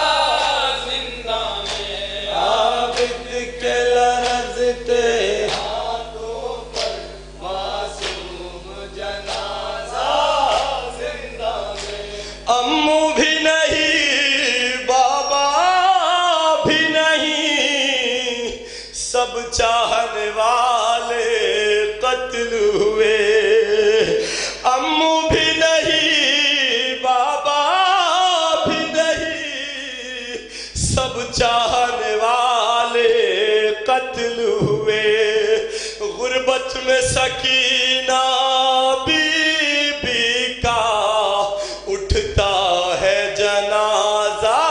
زندہ میں عابد کے لرزتے ہاتھوں پر معصوم جنازہ، زندہ میں امو بھی نہیں بابا بھی نہیں، سب چاہنے والے قتل ہوئے، امو بھی نہیں بابا بھی نہیں، سب چاہنے والے قتل ہوئے، غربت میں سکینہ بی بی کا اٹھتا ہے جنازہ،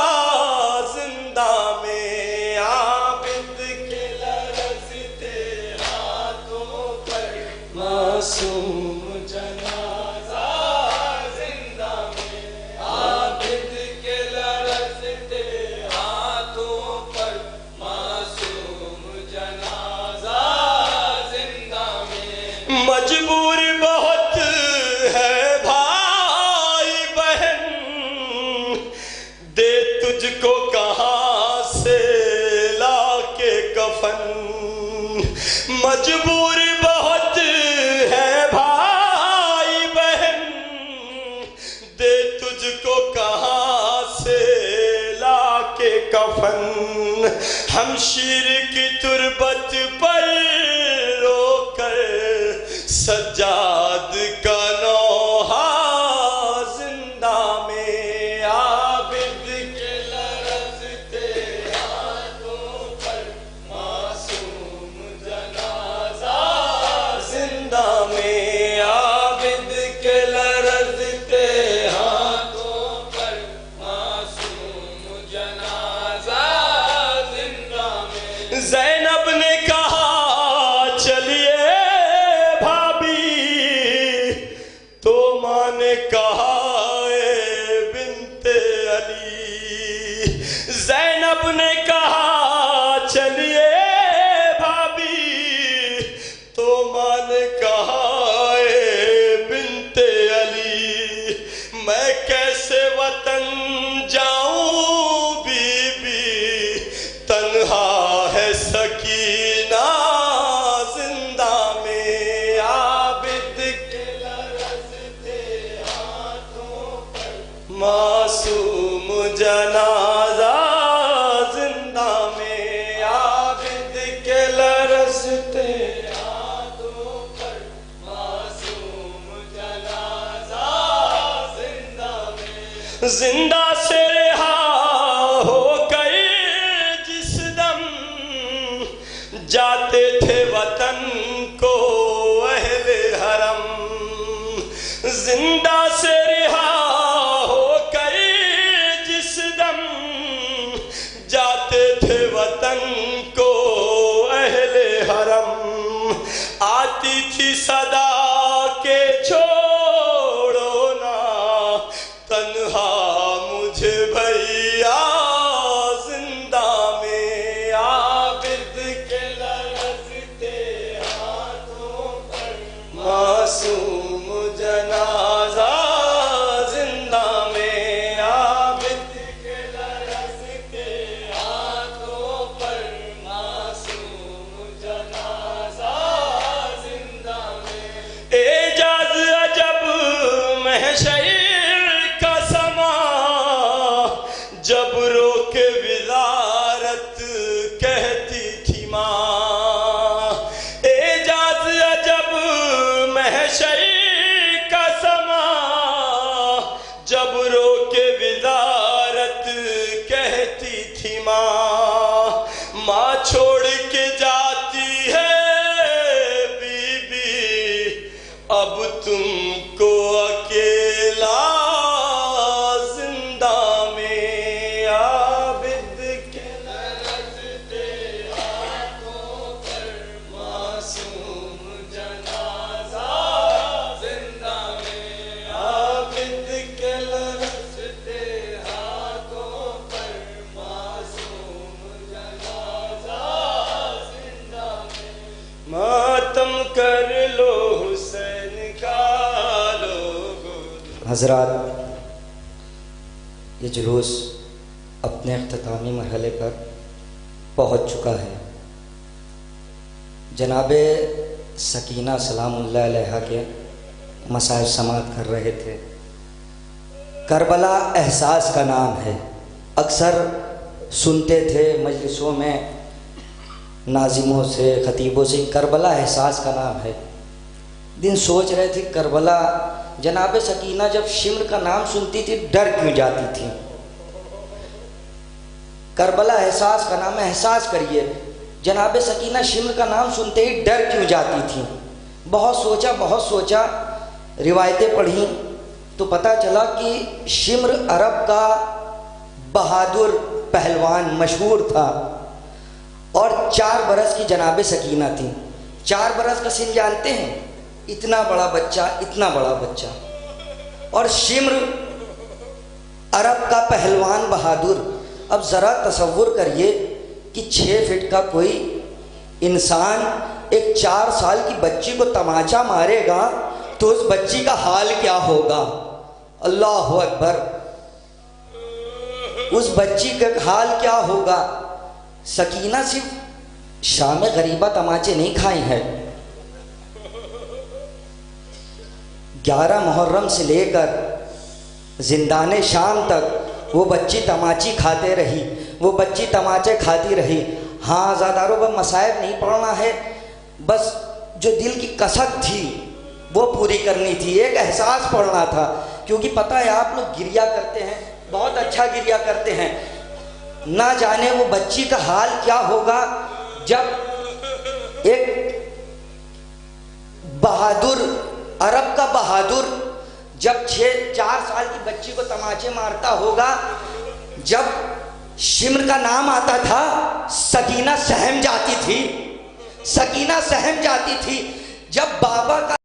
زندہ میں عابد کے لرزتے ہاتھوں پر معصوم جنازہ، زندہ میں عابد کے لرزتے ہاتھوں پر معصوم جنازہ، زندہ میں ہم شیر کی تربت پر رو کر سجاد کا نوحہ زندہ میں عابد کے لرزتے ہاتھوں پر معصوم جنازہ زندہ میں عابد کے لرزتے ہاتھوں پر معصوم جنازہ زندہ میں زینب نے کہا چلیے بھابھی تو ماں نے کہا اے بنت علی زینب نے کہا چلیے بھابھی تو ماں نے کہا اے بنت علی میں کیسے وطن جاؤں بی بی تنہا ہے سکینہ زندہ میں عابد کے لرزتے ہاتھوں پر معصوم جنازہ زندہ میں عابد کے لرزتے ہاتھوں پر معصوم جنازہ زندہ میں زندہ سے رہا ہو گئے جس دم جاتے تھے وطن کو اہل حرم زندہ سے رہا ہو گئے جس دم جاتے تھے وطن کو اہل حرم آتی تھی صدا کے چھوڑو نا تنہا مجھے بھیا زندہ میں عابد کے لرزتے ہاتھوں پر معصوم جنازہ زندہ میں عابد کے لرزتے ہاتھوں پر معصوم جنازہ زندہ میں اعجاز عجب محشر کا سما جب رو کے وزارت کہتی تھی ماں اعجاز عجب محشر کا سما جب رو کے وزارت کہتی تھی ماں چھوڑ کے جاتی ہے بی بی اب تم کو اکیلا زندہ میں عابد کے لرزتے ہاتھوں پر معصوم جنازہ زندہ میں عابد کے لرزتے ہاتھوں پر معصوم جنازہ زندہ میں ماتم کر لو حسین کا لوگو حضرات یہ جلوس اپنے اختتامی مرحلے پر پہنچ چکا ہے. جناب سکینہ سلام اللہ علیہ کے مسائل سماعت کر رہے تھے. کربلا احساس کا نام ہے. اکثر سنتے تھے مجلسوں میں ناظموں سے خطیبوں سے کربلا احساس کا نام ہے. دن سوچ رہے تھے کربلا جناب سکینہ جب شمر کا نام سنتی تھی ڈر کیوں جاتی تھی. کربلا احساس کا نام ہے. احساس کریے جناب سکینہ شمر کا نام سنتے ہی ڈر کیوں جاتی تھی. بہت سوچا روایتیں پڑھیں تو پتہ چلا کہ شمر عرب کا بہادر پہلوان مشہور تھا اور 4 برس کی جناب سکینہ تھی. 4 برس کا سن جانتے ہیں؟ اتنا بڑا بچہ اور شمر عرب کا پہلوان بہادر. اب ذرا تصور کریے کہ 6 فٹ کا کوئی انسان ایک 4 سال کی بچی کو تماچا مارے گا تو اس بچی کا حال کیا ہوگا. اللہ اکبر. اس بچی کا حال کیا ہوگا. سکینہ صرف شام غریبہ تماچے نہیں کھائی ہے. 11 محرم سے لے کر زندان شام تک وہ بچی تماچے کھاتی رہی. ہاں عزاداروں پر مصائب نہیں پڑھنا ہے، بس جو دل کی کسک تھی وہ پوری کرنی تھی، ایک احساس پڑھنا تھا، کیونکہ پتہ ہے آپ لوگ گریا کرتے ہیں، بہت اچھا گریا کرتے ہیں، نہ جانے وہ بچی کا حال کیا ہوگا جب ایک بہادر، عرب کا بہادر جب 4 سال کی بچی کو تماچے مارتا ہوگا، جب شمر کا نام آتا تھا سکینہ سہم جاتی تھی، سکینہ سہم جاتی تھی، جب بابا کا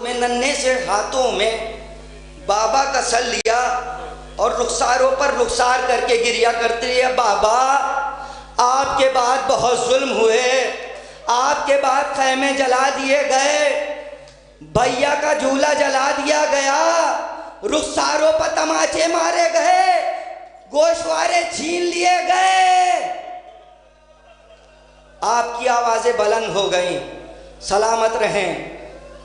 میں ننھے سے ہاتھوں میں بابا کا سر لیا اور رخساروں پر رخسار کر کے گریا کرتے رہے، بابا آپ کے بعد بہت ظلم ہوئے، آپ کے بعد خیمے جلا دیے گئے، بھیا کا جھولا جلا دیا گیا، رخساروں پر تماچے مارے گئے، گوشوارے چھین لیے گئے، آپ کی آوازیں بلند ہو گئیں، سلامت رہیں،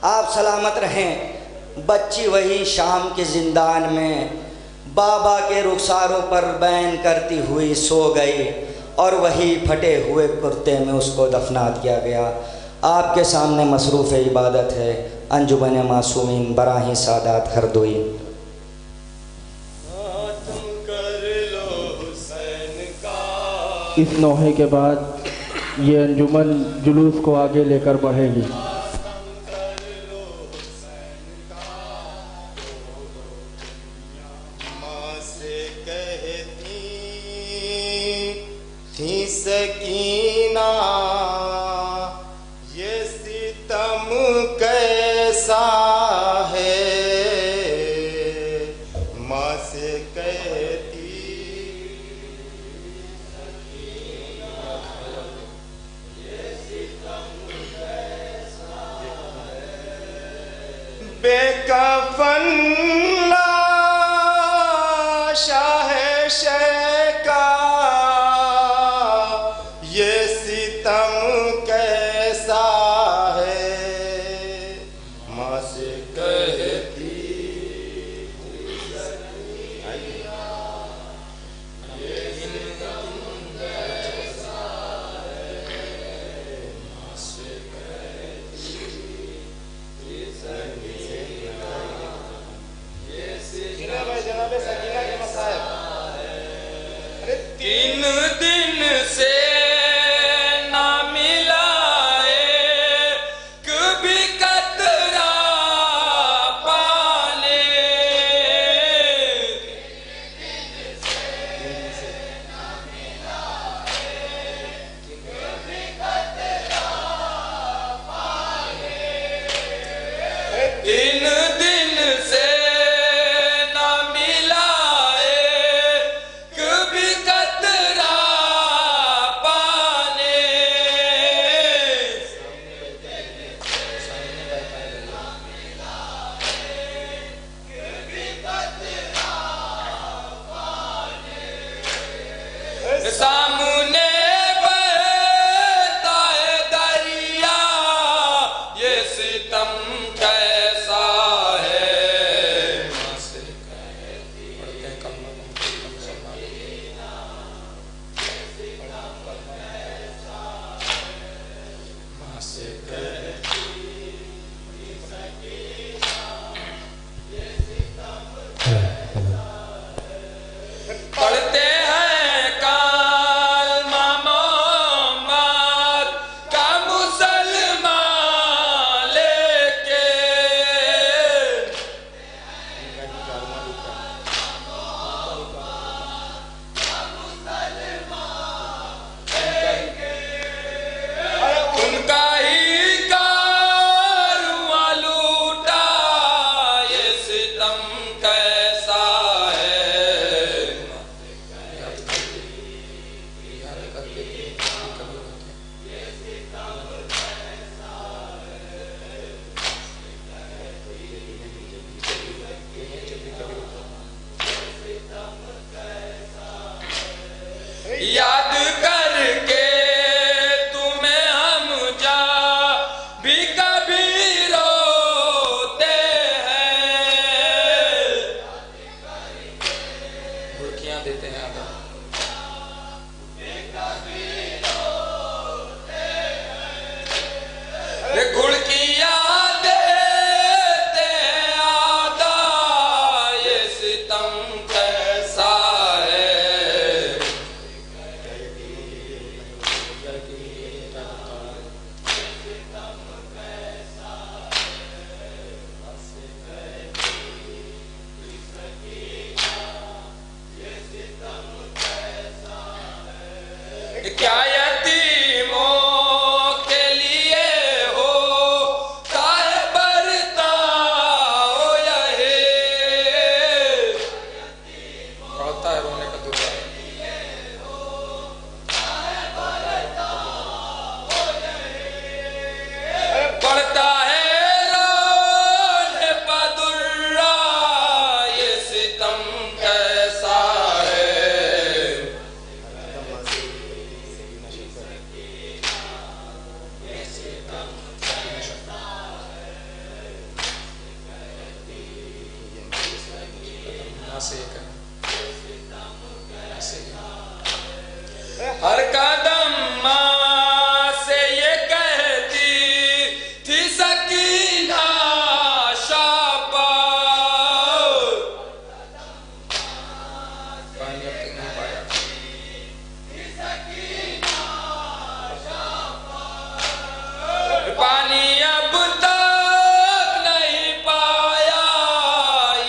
آپ سلامت رہیں۔ بچی وہی شام کے زندان میں بابا کے رخساروں پر بین کرتی ہوئی سو گئی، اور وہی پھٹے ہوئے کرتے میں اس کو دفنات کیا گیا۔ آپ کے سامنے مصروف عبادت ہے انجمن معصومین براہی سادات ہردوئی۔ اس نوحے کے بعد یہ انجمن جلوس کو آگے لے کر بڑھے گی۔ سکینہ یہ ستم کیسا ہے، ماں سے کہتی یہ ستم کیسا ہے، بے کفن شاہ شیکا یہاں سے یہ کریں، ہر قدم ماں سے یہ کہتی تھی سکینہ شابا، پانی اب تک نہیں پایا، پانی اب تک نہیں پایا،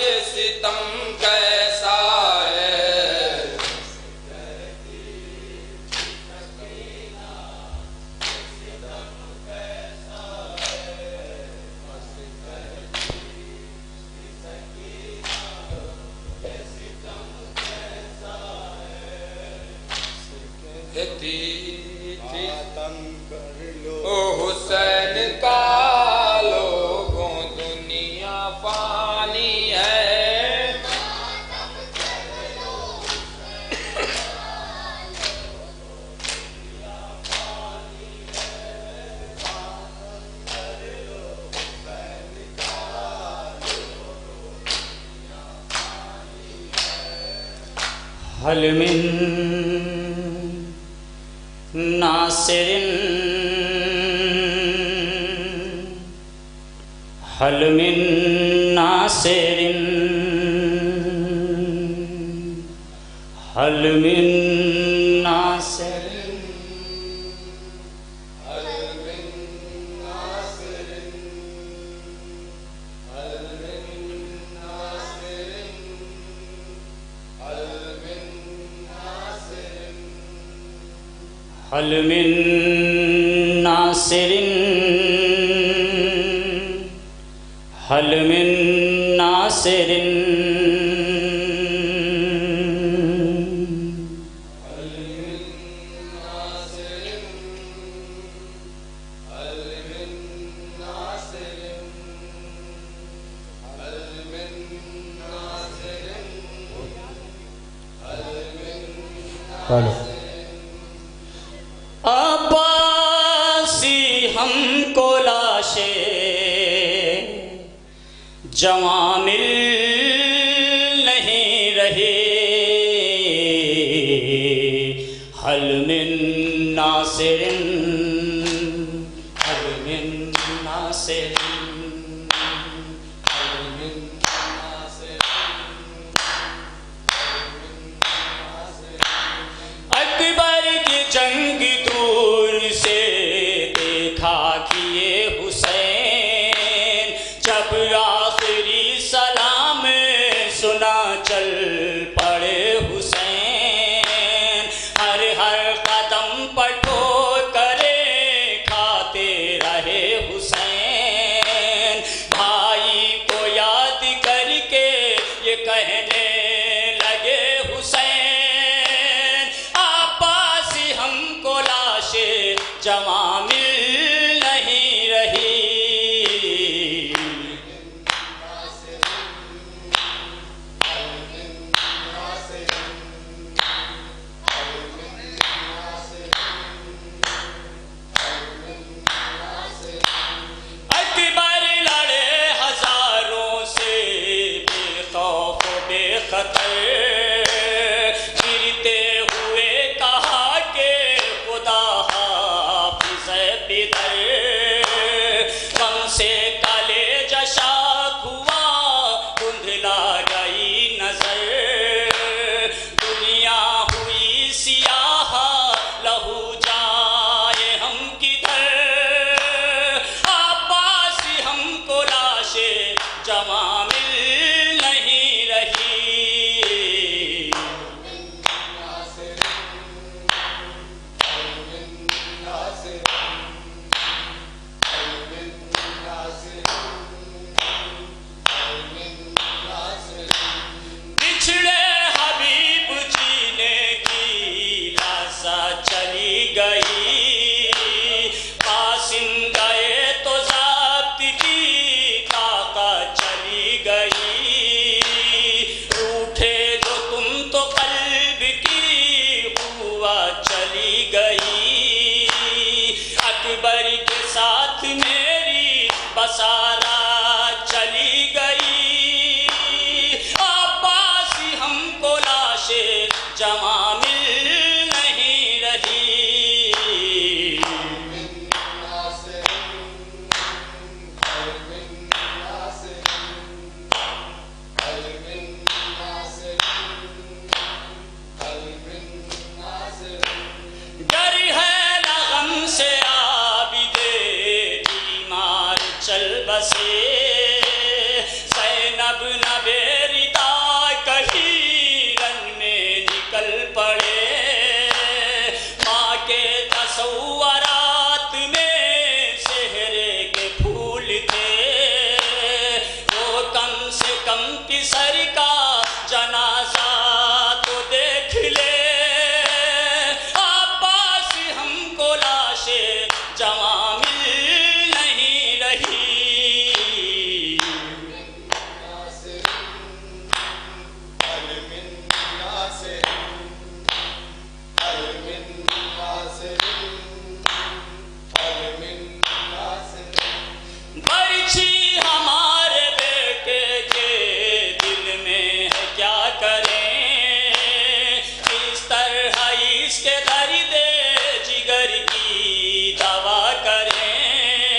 یہ ستم کیسا ہے، او حسین کا لوگوں دنیا فانی ہے، حل من ناصر حل من ناصر حل من ناصر حل من ناصر حل من ناصر عباسی ہم کو لاشے جوامل نہیں رہی، حل من ناصر حل من ناصر حل من ناصر، اکبر کی جنگ دور سے دیکھا کیے حسین، جب آخری سلام سنا چل پڑے حسین، ہر ہر قدم پر ٹھوکریں کھاتے رہے حسین، بھائی کو یاد کر کے یہ کہنے لگے حسین، عباسی ہم کو لاشے جوامل نہیں رہی، اکبر لڑے ہزاروں سے بے خوف و بے خطر، گرتے ہوئے کہا کہ خدا حافظ بدر، غم سے کالے جشاک ہوا دھندلا گئی نظر، دنیا ہوئی سیاہ لہو جائے ہم کدھر، عباسی ہم کو لاشے جوامل نہیں رہی، بچھڑے حبیب جینے کی لاسا چلی گئی، قاسم گئے تو ذات کی طاقت چلی گئی، روٹھے جو تم تو قلب کی قوت چلی گئی، اکبر کے ساتھ میری بسارا چلی گئی، عباسی کی سر کا جنازہ تو دیکھ لے عباس ہم کو لاش جواں مل نہیں رہی برچی ہمارے بیٹے کے دل میں ہے کیا کریں کس طرح اس کے درد جگر کی دوا کریں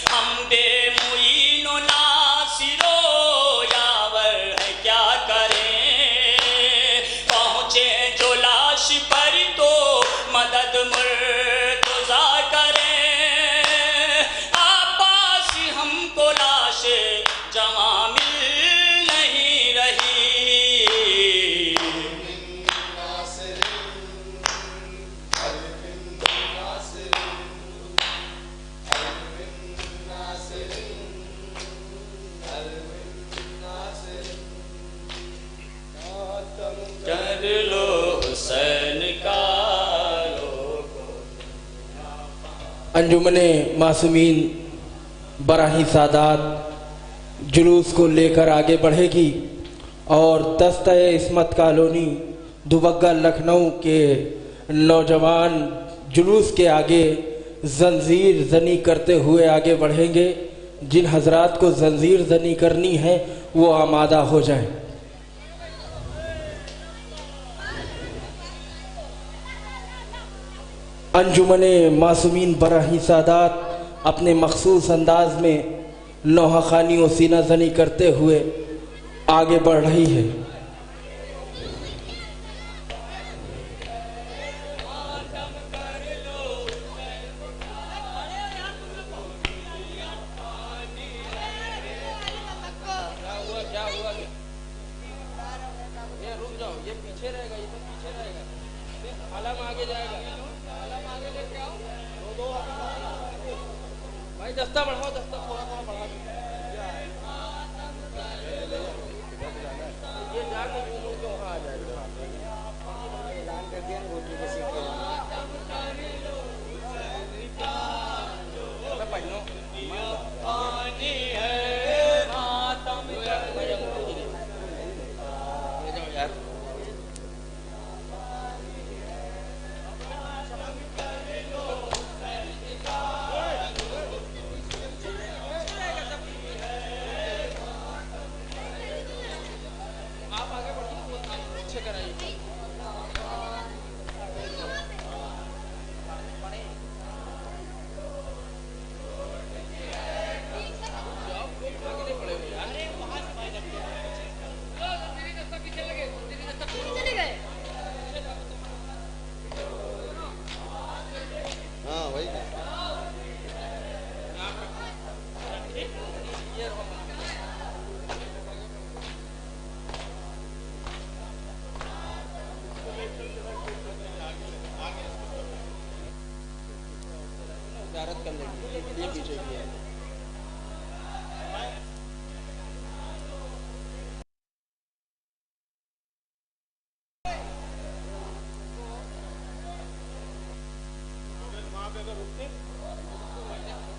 ہم بے معین و ناصر و یاور ہے کیا کریں پہنچے جو لاش پر تو مدد مرتضیٰ کریں عباس ہم کو لاش جواں مل نہیں رہی کر لو حسین کا انجمن معصومین براہی سادات جلوس کو لے کر آگے بڑھے گی اور دستہ عصمت کالونی دوبگہ لکھنؤ کے نوجوان جلوس کے آگے زنجیر زنی کرتے ہوئے آگے بڑھیں گے جن حضرات کو زنجیر زنی کرنی ہے وہ آمادہ ہو جائیں انجمن معصومین براہی سادات اپنے مخصوص انداز میں نوحہ خوانی و سینہ زنی کرتے ہوئے آگے بڑھ رہی ہے دستہ بڑھاؤ دستہ تھوڑا تھوڑا بڑھا دو یہ جا کے وہاں آ جائے گا اعلان کر دیا روٹی کے سیکھ